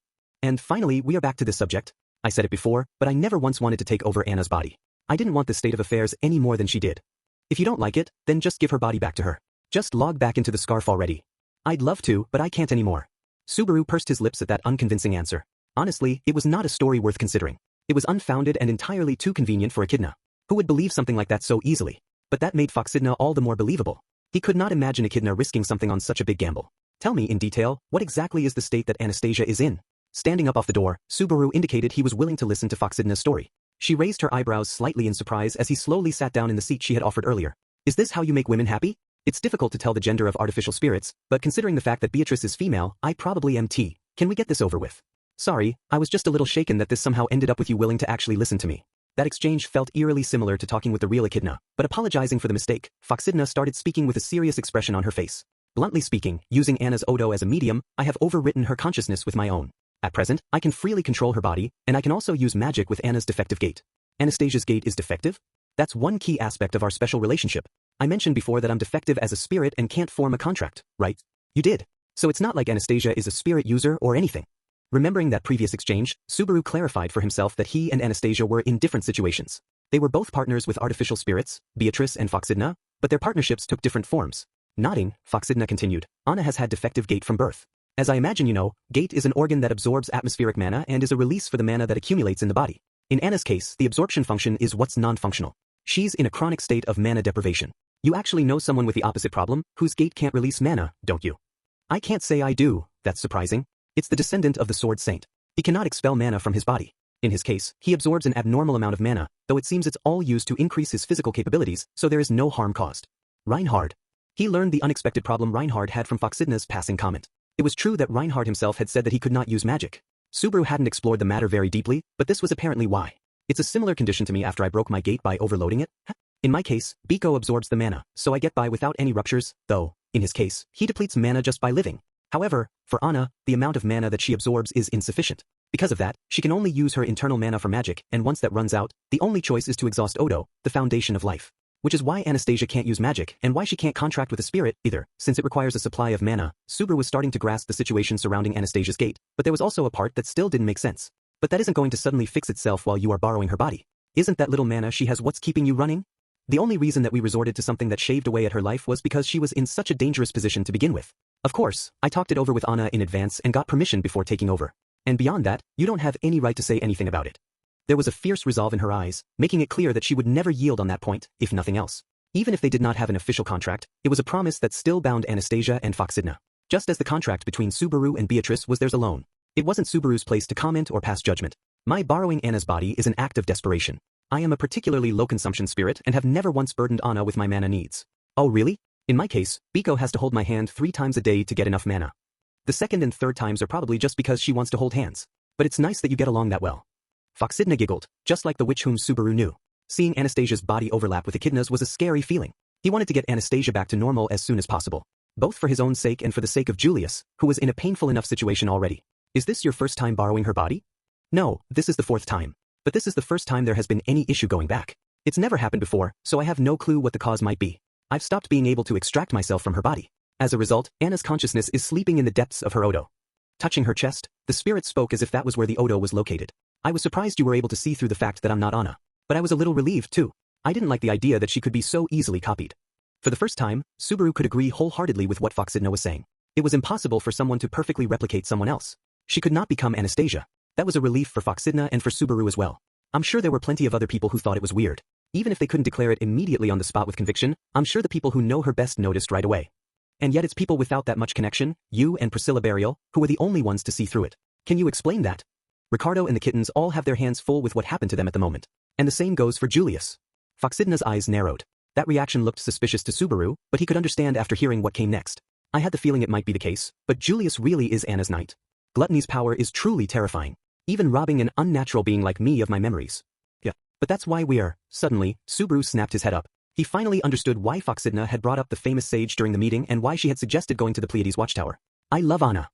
And finally, we are back to this subject. I said it before, but I never once wanted to take over Anna's body. I didn't want this state of affairs any more than she did. If you don't like it, then just give her body back to her. Just log back into the scarf already. I'd love to, but I can't anymore. Subaru pursed his lips at that unconvincing answer. Honestly, it was not a story worth considering. It was unfounded and entirely too convenient for Echidna. Who would believe something like that so easily? But that made Foxidna all the more believable. He could not imagine Echidna risking something on such a big gamble. Tell me in detail, what exactly is the state that Anastasia is in? Standing up off the door, Subaru indicated he was willing to listen to Foxidna's story. She raised her eyebrows slightly in surprise as he slowly sat down in the seat she had offered earlier. Is this how you make women happy? It's difficult to tell the gender of artificial spirits, but considering the fact that Beatrice is female, I probably am T. Can we get this over with? Sorry, I was just a little shaken that this somehow ended up with you willing to actually listen to me. That exchange felt eerily similar to talking with the real Echidna, but apologizing for the mistake, Foxidna started speaking with a serious expression on her face. Bluntly speaking, using Anna's Odo as a medium, I have overwritten her consciousness with my own. At present, I can freely control her body, and I can also use magic with Anna's defective gate. Anastasia's gate is defective? That's one key aspect of our special relationship. I mentioned before that I'm defective as a spirit and can't form a contract, right? You did. So it's not like Anastasia is a spirit user or anything. Remembering that previous exchange, Subaru clarified for himself that he and Anastasia were in different situations. They were both partners with artificial spirits, Beatrice and Foxidna, but their partnerships took different forms. Nodding, Foxidna continued, Anna has had defective gate from birth. As I imagine you know, gate is an organ that absorbs atmospheric mana and is a release for the mana that accumulates in the body. In Anna's case, the absorption function is what's non-functional. She's in a chronic state of mana deprivation. You actually know someone with the opposite problem, whose gate can't release mana, don't you? I can't say I do, that's surprising. It's the descendant of the Sword Saint. He cannot expel mana from his body. In his case, he absorbs an abnormal amount of mana, though it seems it's all used to increase his physical capabilities, so there is no harm caused. Reinhard. He learned the unexpected problem Reinhard had from Foxidna's passing comment. It was true that Reinhard himself had said that he could not use magic. Subaru hadn't explored the matter very deeply, but this was apparently why. It's a similar condition to me after I broke my gate by overloading it. In my case, Biko absorbs the mana, so I get by without any ruptures, though, in his case, he depletes mana just by living. However, for Anna, the amount of mana that she absorbs is insufficient. Because of that, she can only use her internal mana for magic, and once that runs out, the only choice is to exhaust Odo, the foundation of life. Which is why Anastasia can't use magic, and why she can't contract with a spirit, either, since it requires a supply of mana. Subaru was starting to grasp the situation surrounding Anastasia's gate, but there was also a part that still didn't make sense. But that isn't going to suddenly fix itself while you are borrowing her body. Isn't that little mana she has what's keeping you running? The only reason that we resorted to something that shaved away at her life was because she was in such a dangerous position to begin with. Of course, I talked it over with Anna in advance and got permission before taking over. And beyond that, you don't have any right to say anything about it. There was a fierce resolve in her eyes, making it clear that she would never yield on that point, if nothing else. Even if they did not have an official contract, it was a promise that still bound Anastasia and Foxidna. Just as the contract between Subaru and Beatrice was theirs alone. It wasn't Subaru's place to comment or pass judgment. My borrowing Anna's body is an act of desperation. I am a particularly low-consumption spirit and have never once burdened Anna with my mana needs. Oh really? In my case, Biko has to hold my hand 3 times a day to get enough mana. The second and third times are probably just because she wants to hold hands. But it's nice that you get along that well. Foxidna giggled, just like the witch whom Subaru knew. Seeing Anastasia's body overlap with Echidna's was a scary feeling. He wanted to get Anastasia back to normal as soon as possible. Both for his own sake and for the sake of Julius, who was in a painful enough situation already. Is this your first time borrowing her body? No, this is the 4th time. But this is the first time there has been any issue going back. It's never happened before, so I have no clue what the cause might be. I've stopped being able to extract myself from her body. As a result, Anna's consciousness is sleeping in the depths of her Odo. Touching her chest, the spirit spoke as if that was where the Odo was located. I was surprised you were able to see through the fact that I'm not Anna. But I was a little relieved too. I didn't like the idea that she could be so easily copied. For the first time, Subaru could agree wholeheartedly with what Foxidna was saying. It was impossible for someone to perfectly replicate someone else. She could not become Anastasia. That was a relief for Foxidna and for Subaru as well. I'm sure there were plenty of other people who thought it was weird. Even if they couldn't declare it immediately on the spot with conviction, I'm sure the people who know her best noticed right away. And yet it's people without that much connection, you and Priscilla Burial, who were the only ones to see through it. Can you explain that? Ricardo and the kittens all have their hands full with what happened to them at the moment. And the same goes for Julius. Foxidna's eyes narrowed. That reaction looked suspicious to Subaru, but he could understand after hearing what came next. I had the feeling it might be the case, but Julius really is Anna's knight. Gluttony's power is truly terrifying. Even robbing an unnatural being like me of my memories. Yeah, but that's why we're... Suddenly, Subaru snapped his head up. He finally understood why Foxidna had brought up the famous sage during the meeting and why she had suggested going to the Pleiades watchtower. I love Anna.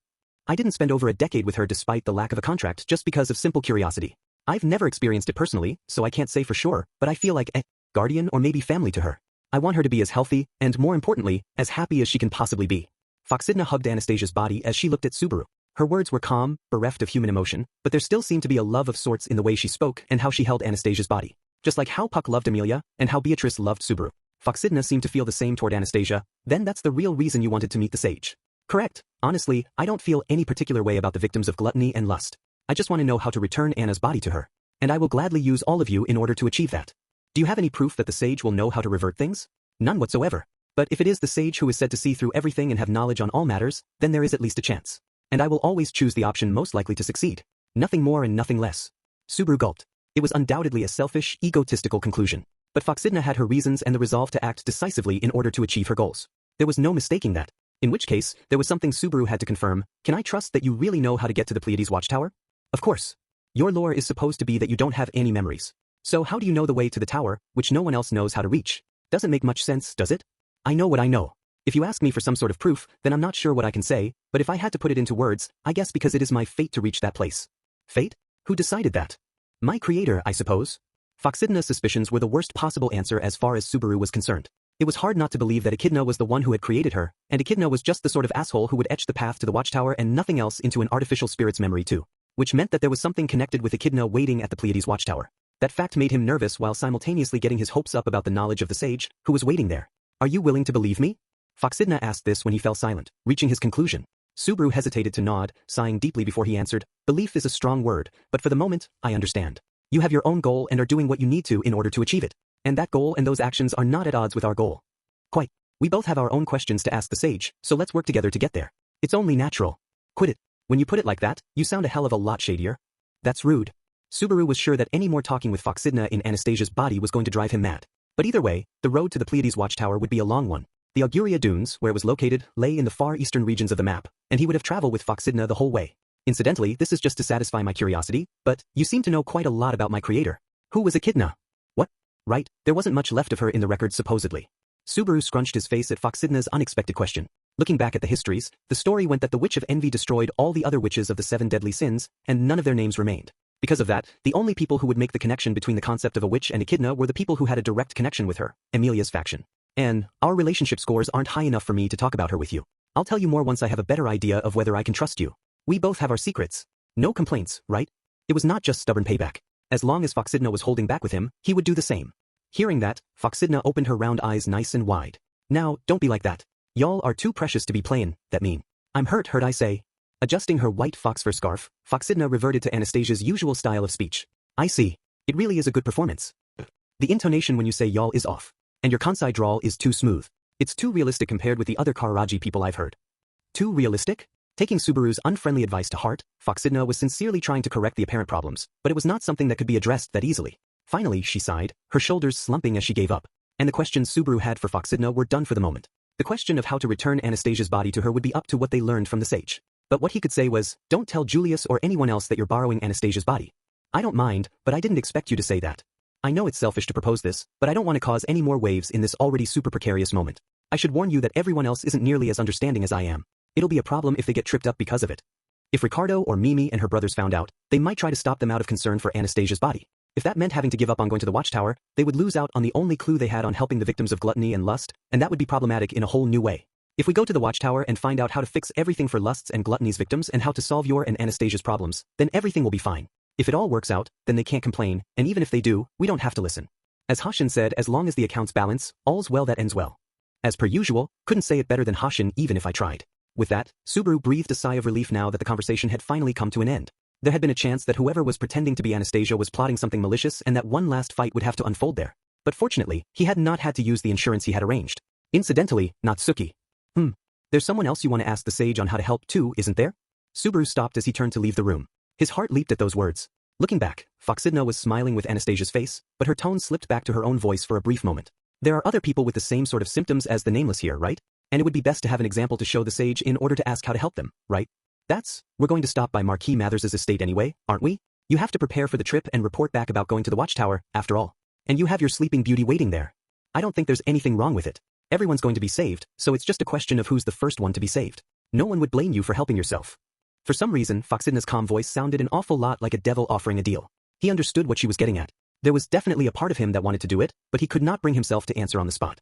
I didn't spend over a decade with her despite the lack of a contract just because of simple curiosity. I've never experienced it personally, so I can't say for sure, but I feel like a guardian or maybe family to her. I want her to be as healthy, and more importantly, as happy as she can possibly be. Foxidna hugged Anastasia's body as she looked at Subaru. Her words were calm, bereft of human emotion, but there still seemed to be a love of sorts in the way she spoke and how she held Anastasia's body. Just like how Puck loved Amelia, and how Beatrice loved Subaru. Foxidna seemed to feel the same toward Anastasia. Then that's the real reason you wanted to meet the sage. Correct. Honestly, I don't feel any particular way about the victims of gluttony and lust. I just want to know how to return Anna's body to her. And I will gladly use all of you in order to achieve that. Do you have any proof that the sage will know how to revert things? None whatsoever. But if it is the sage who is said to see through everything and have knowledge on all matters, then there is at least a chance. And I will always choose the option most likely to succeed. Nothing more and nothing less. Subaru gulped. It was undoubtedly a selfish, egotistical conclusion. But Foxidna had her reasons and the resolve to act decisively in order to achieve her goals. There was no mistaking that. In which case, there was something Subaru had to confirm. Can I trust that you really know how to get to the Pleiades watchtower? Of course. Your lore is supposed to be that you don't have any memories. So how do you know the way to the tower, which no one else knows how to reach? Doesn't make much sense, does it? I know what I know. If you ask me for some sort of proof, then I'm not sure what I can say, but if I had to put it into words, I guess because it is my fate to reach that place. Fate? Who decided that? My creator, I suppose. Foxidna's suspicions were the worst possible answer as far as Subaru was concerned. It was hard not to believe that Echidna was the one who had created her, and Echidna was just the sort of asshole who would etch the path to the watchtower and nothing else into an artificial spirit's memory too. Which meant that there was something connected with Echidna waiting at the Pleiades watchtower. That fact made him nervous while simultaneously getting his hopes up about the knowledge of the sage, who was waiting there. Are you willing to believe me? Foxidna asked this when he fell silent, reaching his conclusion. Subaru hesitated to nod, sighing deeply before he answered, belief is a strong word, but for the moment, I understand. You have your own goal and are doing what you need to in order to achieve it. And that goal and those actions are not at odds with our goal. Quite. We both have our own questions to ask the sage, so let's work together to get there. It's only natural. Quit it. When you put it like that, you sound a hell of a lot shadier. That's rude. Subaru was sure that any more talking with Foxidna in Anastasia's body was going to drive him mad. But either way, the road to the Pleiades watchtower would be a long one. The Auguria Dunes, where it was located, lay in the far eastern regions of the map, and he would have traveled with Foxidna the whole way. Incidentally, this is just to satisfy my curiosity, but you seem to know quite a lot about my creator. Who was Echidna? What? Right, there wasn't much left of her in the records supposedly. Subaru scrunched his face at Foxidna's unexpected question. Looking back at the histories, the story went that the Witch of Envy destroyed all the other witches of the 7 deadly sins, and none of their names remained. Because of that, the only people who would make the connection between the concept of a witch and Echidna were the people who had a direct connection with her, Amelia's faction. And our relationship scores aren't high enough for me to talk about her with you. I'll tell you more once I have a better idea of whether I can trust you. We both have our secrets. No complaints, right? It was not just stubborn payback. As long as Foxidna was holding back with him, he would do the same. Hearing that, Foxidna opened her round eyes nice and wide. Now, don't be like that. Y'all are too precious to be playin' that mean. I'm hurt, I say. Adjusting her white fox fur scarf, Foxidna reverted to Anastasia's usual style of speech. I see. It really is a good performance. The intonation when you say y'all is off. And your Kansai drawl is too smooth. It's too realistic compared with the other Karaji people I've heard. Too realistic? Taking Subaru's unfriendly advice to heart, Foxidna was sincerely trying to correct the apparent problems, but it was not something that could be addressed that easily. Finally, she sighed, her shoulders slumping as she gave up. And the questions Subaru had for Foxidna were done for the moment. The question of how to return Anastasia's body to her would be up to what they learned from the sage. But what he could say was, don't tell Julius or anyone else that you're borrowing Anastasia's body. I don't mind, but I didn't expect you to say that. I know it's selfish to propose this, but I don't want to cause any more waves in this already super precarious moment. I should warn you that everyone else isn't nearly as understanding as I am. It'll be a problem if they get tripped up because of it. If Ricardo or Mimi and her brothers found out, they might try to stop them out of concern for Anastasia's body. If that meant having to give up on going to the watchtower, they would lose out on the only clue they had on helping the victims of gluttony and lust, and that would be problematic in a whole new way. If we go to the watchtower and find out how to fix everything for lusts and gluttony's victims and how to solve your and Anastasia's problems, then everything will be fine. If it all works out, then they can't complain, and even if they do, we don't have to listen. As Hashin said, as long as the accounts balance, all's well that ends well. As per usual, couldn't say it better than Hashin even if I tried. With that, Subaru breathed a sigh of relief now that the conversation had finally come to an end. There had been a chance that whoever was pretending to be Anastasia was plotting something malicious and that one last fight would have to unfold there. But fortunately, he had not had to use the insurance he had arranged. Incidentally, Nagatsuki. There's someone else you want to ask the sage on how to help too, isn't there? Subaru stopped as he turned to leave the room. His heart leaped at those words. Looking back, Foxidna was smiling with Anastasia's face, but her tone slipped back to her own voice for a brief moment. There are other people with the same sort of symptoms as the nameless here, right? And it would be best to have an example to show the sage in order to ask how to help them, right? We're going to stop by Marquis Mathers's estate anyway, aren't we? You have to prepare for the trip and report back about going to the watchtower, after all. And you have your sleeping beauty waiting there. I don't think there's anything wrong with it. Everyone's going to be saved, so it's just a question of who's the first one to be saved. No one would blame you for helping yourself. For some reason, Foxidna's calm voice sounded an awful lot like a devil offering a deal. He understood what she was getting at. There was definitely a part of him that wanted to do it, but he could not bring himself to answer on the spot.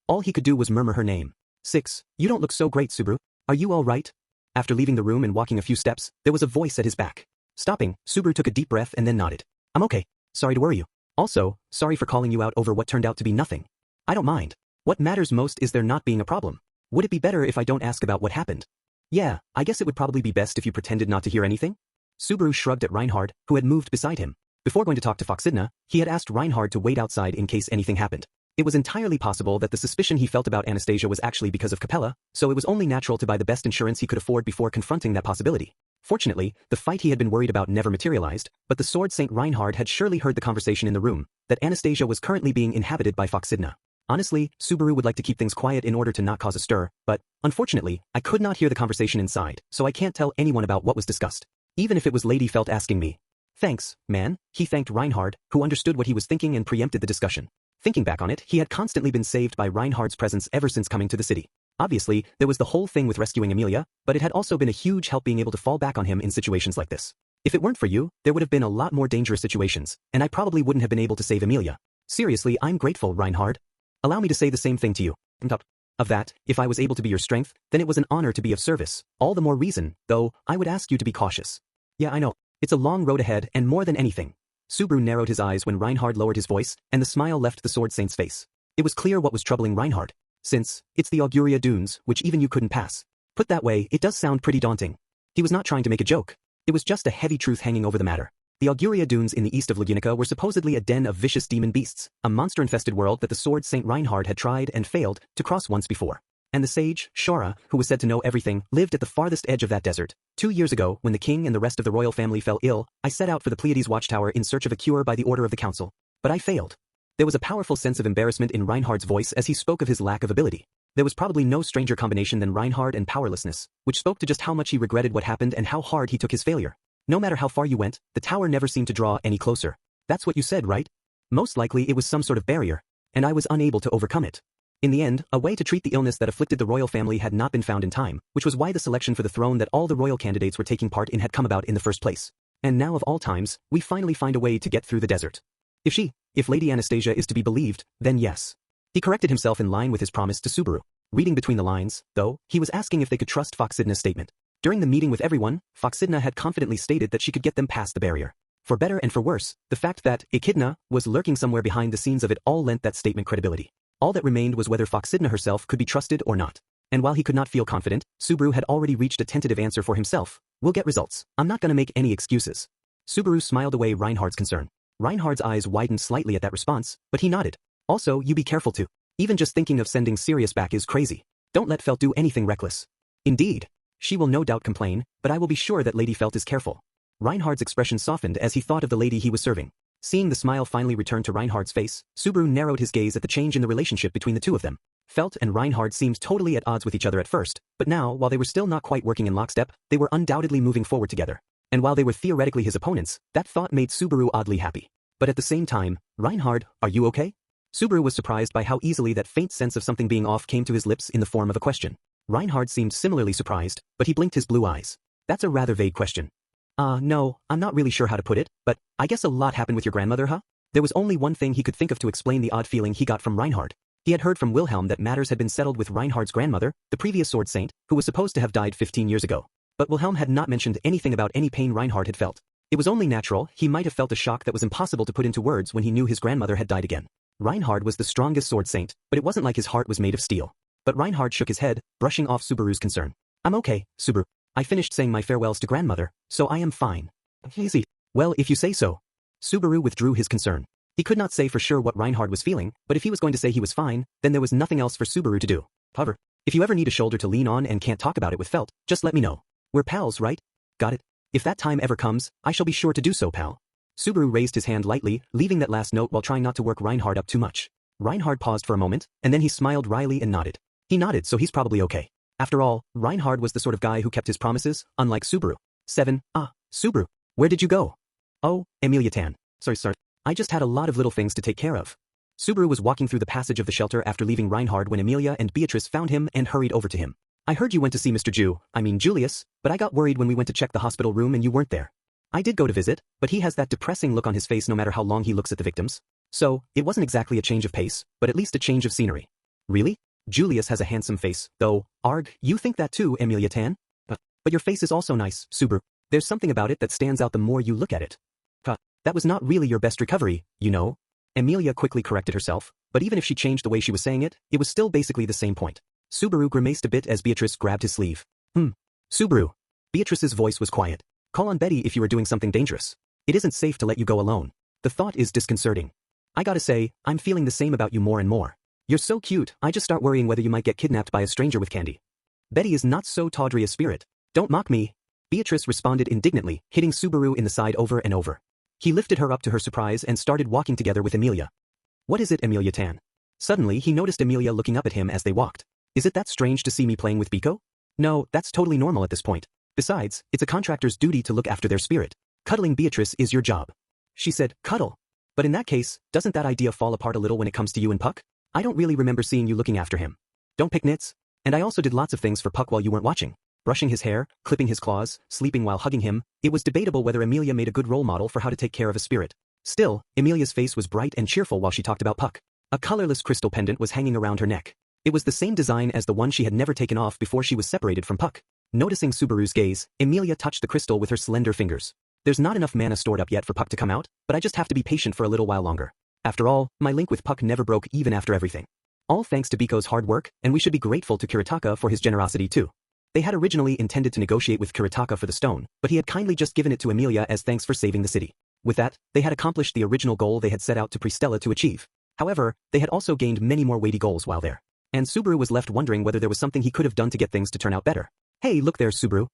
All he could do was murmur her name. 6. You don't look so great, Subaru. Are you all right? After leaving the room and walking a few steps, there was a voice at his back. Stopping, Subaru took a deep breath and then nodded. I'm okay. Sorry to worry you. Also, sorry for calling you out over what turned out to be nothing. I don't mind. What matters most is there not being a problem. Would it be better if I don't ask about what happened? Yeah, I guess it would probably be best if you pretended not to hear anything. Subaru shrugged at Reinhard, who had moved beside him. Before going to talk to Foxidna, he had asked Reinhard to wait outside in case anything happened. It was entirely possible that the suspicion he felt about Anastasia was actually because of Capella, so it was only natural to buy the best insurance he could afford before confronting that possibility. Fortunately, the fight he had been worried about never materialized, but the Sword Saint Reinhard had surely heard the conversation in the room, that Anastasia was currently being inhabited by Foxidna. Honestly, Subaru would like to keep things quiet in order to not cause a stir, but, unfortunately, I could not hear the conversation inside, so I can't tell anyone about what was discussed. Even if it was Lady Felt asking me. Thanks, man, he thanked Reinhard, who understood what he was thinking and preempted the discussion. Thinking back on it, he had constantly been saved by Reinhard's presence ever since coming to the city. Obviously, there was the whole thing with rescuing Amelia, but it had also been a huge help being able to fall back on him in situations like this. If it weren't for you, there would have been a lot more dangerous situations, and I probably wouldn't have been able to save Amelia. Seriously, I'm grateful, Reinhard. Allow me to say the same thing to you. On top of that, if I was able to be your strength, then it was an honor to be of service. All the more reason, though, I would ask you to be cautious. Yeah, I know. It's a long road ahead, and more than anything. Subaru narrowed his eyes when Reinhard lowered his voice, and the smile left the Sword Saint's face. It was clear what was troubling Reinhard. Since, it's the Auguria Dunes, which even you couldn't pass. Put that way, it does sound pretty daunting. He was not trying to make a joke. It was just a heavy truth hanging over the matter. The Auguria Dunes in the east of Lagunica were supposedly a den of vicious demon beasts, a monster-infested world that the Sword Saint Reinhard had tried and failed to cross once before. And the sage, Shara, who was said to know everything, lived at the farthest edge of that desert. 2 years ago, when the king and the rest of the royal family fell ill, I set out for the Pleiades watchtower in search of a cure by the order of the council. But I failed. There was a powerful sense of embarrassment in Reinhard's voice as he spoke of his lack of ability. There was probably no stranger combination than Reinhard and powerlessness, which spoke to just how much he regretted what happened and how hard he took his failure. No matter how far you went, the tower never seemed to draw any closer. That's what you said, right? Most likely it was some sort of barrier, and I was unable to overcome it. In the end, a way to treat the illness that afflicted the royal family had not been found in time, which was why the selection for the throne that all the royal candidates were taking part in had come about in the first place. And now of all times, we finally find a way to get through the desert. If Lady Anastasia is to be believed, then yes. He corrected himself in line with his promise to Subaru. Reading between the lines, though, he was asking if they could trust Foxidna's statement. During the meeting with everyone, Foxidna had confidently stated that she could get them past the barrier. For better and for worse, the fact that Echidna was lurking somewhere behind the scenes of it all lent that statement credibility. All that remained was whether Foxidna herself could be trusted or not. And while he could not feel confident, Subaru had already reached a tentative answer for himself. We'll get results. I'm not gonna make any excuses. Subaru smiled away Reinhard's concern. Reinhard's eyes widened slightly at that response, but he nodded. Also, you be careful too. Even just thinking of sending Sirius back is crazy. Don't let Felt do anything reckless. Indeed. She will no doubt complain, but I will be sure that Lady Felt is careful. Reinhard's expression softened as he thought of the lady he was serving. Seeing the smile finally return to Reinhard's face, Subaru narrowed his gaze at the change in the relationship between the two of them. Felt and Reinhard seemed totally at odds with each other at first, but now, while they were still not quite working in lockstep, they were undoubtedly moving forward together. And while they were theoretically his opponents, that thought made Subaru oddly happy. But at the same time, Reinhard, are you okay? Subaru was surprised by how easily that faint sense of something being off came to his lips in the form of a question. Reinhard seemed similarly surprised, but he blinked his blue eyes. That's a rather vague question. No, I'm not really sure how to put it, but I guess a lot happened with your grandmother, huh? There was only one thing he could think of to explain the odd feeling he got from Reinhard. He had heard from Wilhelm that matters had been settled with Reinhard's grandmother, the previous sword saint, who was supposed to have died 15 years ago. But Wilhelm had not mentioned anything about any pain Reinhard had felt. It was only natural, he might have felt a shock that was impossible to put into words when he knew his grandmother had died again. Reinhard was the strongest sword saint, but it wasn't like his heart was made of steel. But Reinhard shook his head, brushing off Subaru's concern. I'm okay, Subaru. I finished saying my farewells to grandmother, so I am fine. Easy. Well, if you say so. Subaru withdrew his concern. He could not say for sure what Reinhard was feeling, but if he was going to say he was fine, then there was nothing else for Subaru to do. However, if you ever need a shoulder to lean on and can't talk about it with felt, just let me know. We're pals, right? Got it? If that time ever comes, I shall be sure to do so, pal. Subaru raised his hand lightly, leaving that last note while trying not to work Reinhard up too much. Reinhard paused for a moment, and then he smiled wryly and nodded. He nodded, so he's probably okay. After all, Reinhard was the sort of guy who kept his promises, unlike Subaru. 7. Subaru. Where did you go? Oh, Emilia-tan. Sorry. I just had a lot of little things to take care of. Subaru was walking through the passage of the shelter after leaving Reinhard when Emilia and Beatrice found him and hurried over to him. I heard you went to see Mr. Julius, but I got worried when we went to check the hospital room and you weren't there. I did go to visit, but he has that depressing look on his face no matter how long he looks at the victims. So, it wasn't exactly a change of pace, but at least a change of scenery. Really? Julius has a handsome face, though. Arg, you think that too, Emilia-tan? But your face is also nice, Subaru. There's something about it that stands out the more you look at it. That was not really your best recovery, you know. Emilia quickly corrected herself, but even if she changed the way she was saying it, it was still basically the same point. Subaru grimaced a bit as Beatrice grabbed his sleeve. Subaru. Beatrice's voice was quiet. Call on Betty if you are doing something dangerous. It isn't safe to let you go alone. The thought is disconcerting. I gotta say, I'm feeling the same about you more and more. You're so cute, I just start worrying whether you might get kidnapped by a stranger with candy. Betty is not so tawdry a spirit. Don't mock me. Beatrice responded indignantly, hitting Subaru in the side over and over. He lifted her up to her surprise and started walking together with Emilia. What is it, Emilia-tan? Suddenly he noticed Emilia looking up at him as they walked. Is it that strange to see me playing with Biko? No, that's totally normal at this point. Besides, it's a contractor's duty to look after their spirit. Cuddling Beatrice is your job. She said, cuddle. But in that case, doesn't that idea fall apart a little when it comes to you and Puck? I don't really remember seeing you looking after him. Don't pick nits. And I also did lots of things for Puck while you weren't watching. Brushing his hair, clipping his claws, sleeping while hugging him. It was debatable whether Emilia made a good role model for how to take care of a spirit. Still, Emilia's face was bright and cheerful while she talked about Puck. A colorless crystal pendant was hanging around her neck. It was the same design as the one she had never taken off before she was separated from Puck. Noticing Subaru's gaze, Emilia touched the crystal with her slender fingers. There's not enough mana stored up yet for Puck to come out, but I just have to be patient for a little while longer. After all, my link with Puck never broke even after everything. All thanks to Biko's hard work, and we should be grateful to Kiritaka for his generosity too. They had originally intended to negotiate with Kiritaka for the stone, but he had kindly just given it to Emilia as thanks for saving the city. With that, they had accomplished the original goal they had set out to Pristella to achieve. However, they had also gained many more weighty goals while there. And Subaru was left wondering whether there was something he could have done to get things to turn out better. Hey, look there, Subaru.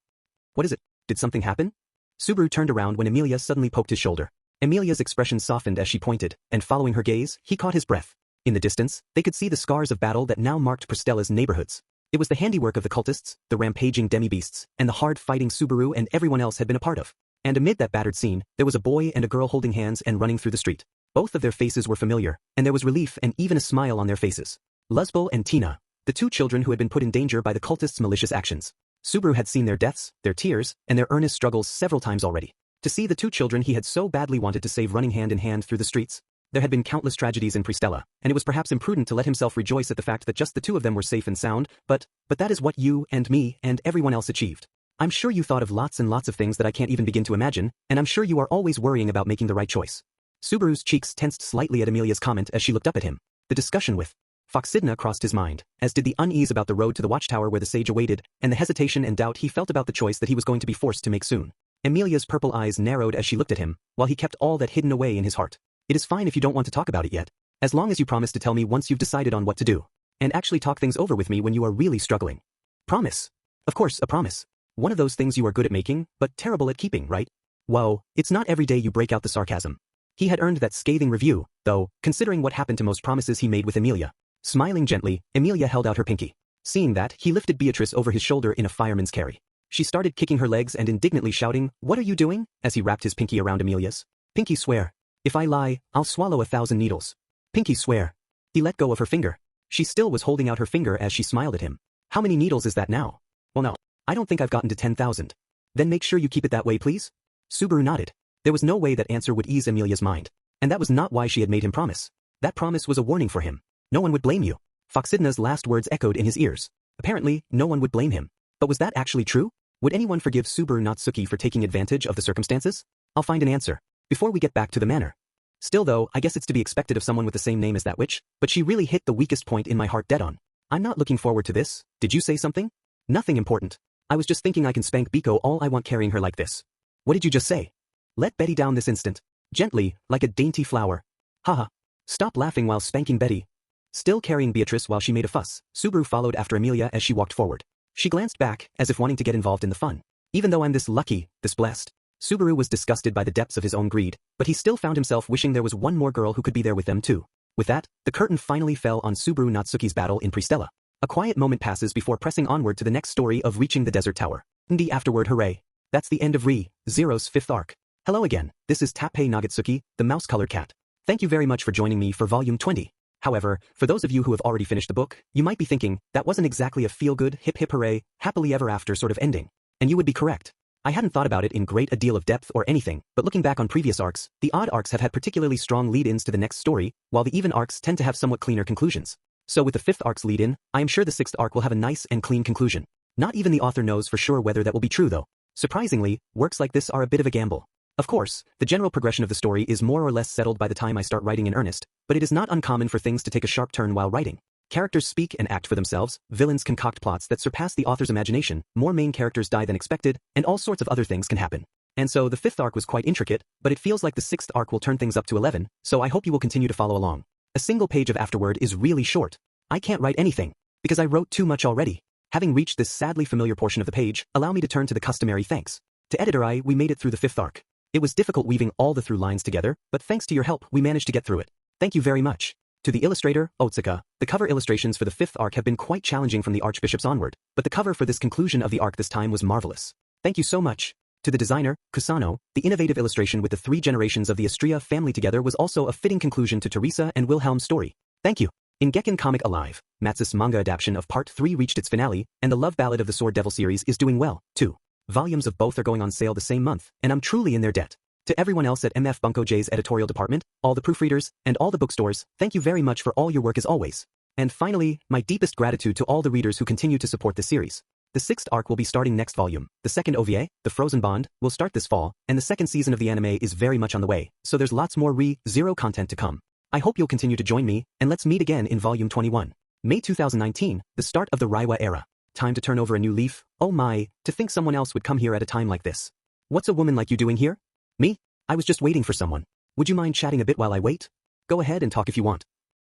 What is it? Did something happen? Subaru turned around when Emilia suddenly poked his shoulder. Emilia's expression softened as she pointed, and following her gaze, he caught his breath. In the distance, they could see the scars of battle that now marked Pristella's neighborhoods. It was the handiwork of the cultists, the rampaging demi-beasts, and the hard-fighting Subaru and everyone else had been a part of. And amid that battered scene, there was a boy and a girl holding hands and running through the street. Both of their faces were familiar, and there was relief and even a smile on their faces. Luzbel and Tina, the two children who had been put in danger by the cultists' malicious actions. Subaru had seen their deaths, their tears, and their earnest struggles several times already. To see the two children he had so badly wanted to save running hand in hand through the streets. There had been countless tragedies in Pristella, and it was perhaps imprudent to let himself rejoice at the fact that just the two of them were safe and sound, but that is what you and me and everyone else achieved. I'm sure you thought of lots and lots of things that I can't even begin to imagine, and I'm sure you are always worrying about making the right choice. Subaru's cheeks tensed slightly at Emilia's comment as she looked up at him. The discussion with Foxidna crossed his mind, as did the unease about the road to the watchtower where the sage awaited, and the hesitation and doubt he felt about the choice that he was going to be forced to make soon. Emilia's purple eyes narrowed as she looked at him, while he kept all that hidden away in his heart. It is fine if you don't want to talk about it yet. As long as you promise to tell me once you've decided on what to do. And actually talk things over with me when you are really struggling. Promise. Of course, a promise. One of those things you are good at making, but terrible at keeping, right? Whoa, it's not every day you break out the sarcasm. He had earned that scathing review, though, considering what happened to most promises he made with Emilia. Smiling gently, Emilia held out her pinky. Seeing that, he lifted Beatrice over his shoulder in a fireman's carry. She started kicking her legs and indignantly shouting, "What are you doing?" as he wrapped his pinky around Emilia's. Pinky swear. If I lie, I'll swallow 1,000 needles. Pinky swear. He let go of her finger. She still was holding out her finger as she smiled at him. How many needles is that now? Well no, I don't think I've gotten to 10,000. Then make sure you keep it that way please? Subaru nodded. There was no way that answer would ease Emilia's mind. And that was not why she had made him promise. That promise was a warning for him. No one would blame you. Foxidna's last words echoed in his ears. Apparently, no one would blame him. But was that actually true? Would anyone forgive Subaru Natsuki for taking advantage of the circumstances? I'll find an answer. Before we get back to the manor. Still though, I guess it's to be expected of someone with the same name as that witch, but she really hit the weakest point in my heart dead on. I'm not looking forward to this. Did you say something? Nothing important. I was just thinking I can spank Biko all I want carrying her like this. What did you just say? Let Betty down this instant. Gently, like a dainty flower. Haha. Stop laughing while spanking Betty. Still carrying Beatrice while she made a fuss, Subaru followed after Amelia as she walked forward. She glanced back, as if wanting to get involved in the fun. Even though I'm this lucky, this blessed. Subaru was disgusted by the depths of his own greed, but he still found himself wishing there was one more girl who could be there with them too. With that, the curtain finally fell on Subaru Natsuki's battle in Pristella. A quiet moment passes before pressing onward to the next story of reaching the desert tower. And afterward hooray. That's the end of Zero's 5th arc. Hello again, this is Tappei Nagatsuki, the mouse-colored cat. Thank you very much for joining me for volume 20. However, for those of you who have already finished the book, you might be thinking, that wasn't exactly a feel-good, hip-hip hooray, happily ever after sort of ending. And you would be correct. I hadn't thought about it in great a deal of depth or anything, but looking back on previous arcs, the odd arcs have had particularly strong lead-ins to the next story, while the even arcs tend to have somewhat cleaner conclusions. So with the 5th arc's lead-in, I am sure the 6th arc will have a nice and clean conclusion. Not even the author knows for sure whether that will be true though. Surprisingly, works like this are a bit of a gamble. Of course, the general progression of the story is more or less settled by the time I start writing in earnest, but it is not uncommon for things to take a sharp turn while writing. Characters speak and act for themselves, villains concoct plots that surpass the author's imagination, more main characters die than expected, and all sorts of other things can happen. And so the 5th arc was quite intricate, but it feels like the 6th arc will turn things up to 11, so I hope you will continue to follow along. A single page of afterward is really short. I can't write anything, because I wrote too much already. Having reached this sadly familiar portion of the page, allow me to turn to the customary thanks. To editor we made it through the 5th arc. It was difficult weaving all the through lines together, but thanks to your help we managed to get through it. Thank you very much. To the illustrator, Otsuka, the cover illustrations for the 5th arc have been quite challenging from the Archbishops onward, but the cover for this conclusion of the arc this time was marvelous. Thank you so much. To the designer, Kusano, the innovative illustration with the 3 generations of the Astria family together was also a fitting conclusion to Teresa and Wilhelm's story. Thank you. In Gekken Comic Alive, Matsus manga adaptation of Part 3 reached its finale, and the Love Ballad of the Sword Devil series is doing well, too. Volumes of both are going on sale the same month, and I'm truly in their debt. To everyone else at MF Bunko J's editorial department, all the proofreaders, and all the bookstores, thank you very much for all your work as always. And finally, my deepest gratitude to all the readers who continue to support the series. The 6th arc will be starting next volume. The 2nd OVA, The Frozen Bond, will start this fall, and the 2nd season of the anime is very much on the way, so there's lots more Zero content to come. I hope you'll continue to join me, and let's meet again in volume 21. May 2019, the start of the Reiwa era. Time to turn over a new leaf. Oh my, to think someone else would come here at a time like this. What's a woman like you doing here? Me? I was just waiting for someone. Would you mind chatting a bit while I wait? Go ahead and talk if you want.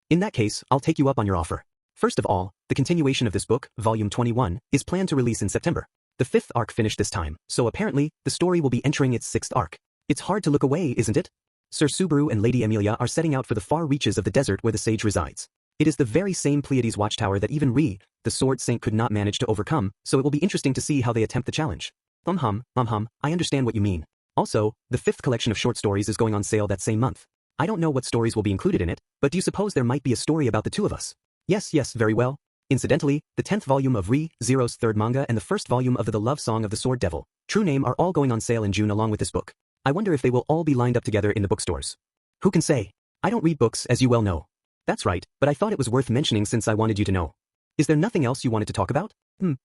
In that case, I'll take you up on your offer. First of all, the continuation of this book, volume 21, is planned to release in September. The 5th arc finished this time, so apparently, the story will be entering its 6th arc. It's hard to look away, isn't it? Sir Subaru and Lady Amelia are setting out for the far reaches of the desert where the sage resides. It is the very same Pleiades watchtower that even the Sword Saint could not manage to overcome, so it will be interesting to see how they attempt the challenge. I understand what you mean. Also, the 5th collection of short stories is going on sale that same month. I don't know what stories will be included in it, but do you suppose there might be a story about the two of us? Yes, very well. Incidentally, the 10th volume of Zero's 3rd manga and the 1st volume of the Love Song of the Sword Devil, True Name are all going on sale in June along with this book. I wonder if they will all be lined up together in the bookstores. Who can say? I don't read books as you well know. That's right, but I thought it was worth mentioning since I wanted you to know. Is there nothing else you wanted to talk about?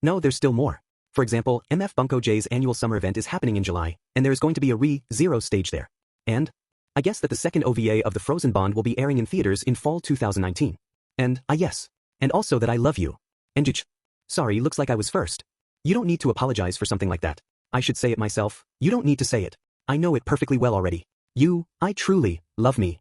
No, there's still more. For example, MF Bunko J's annual summer event is happening in July, and there is going to be a Zero stage there. And I guess that the 2nd OVA of The Frozen Bond will be airing in theaters in fall 2019. And yes. And also that I love you. And sorry, looks like I was first. You don't need to apologize for something like that. I should say it myself. You don't need to say it. I know it perfectly well already. I truly love me.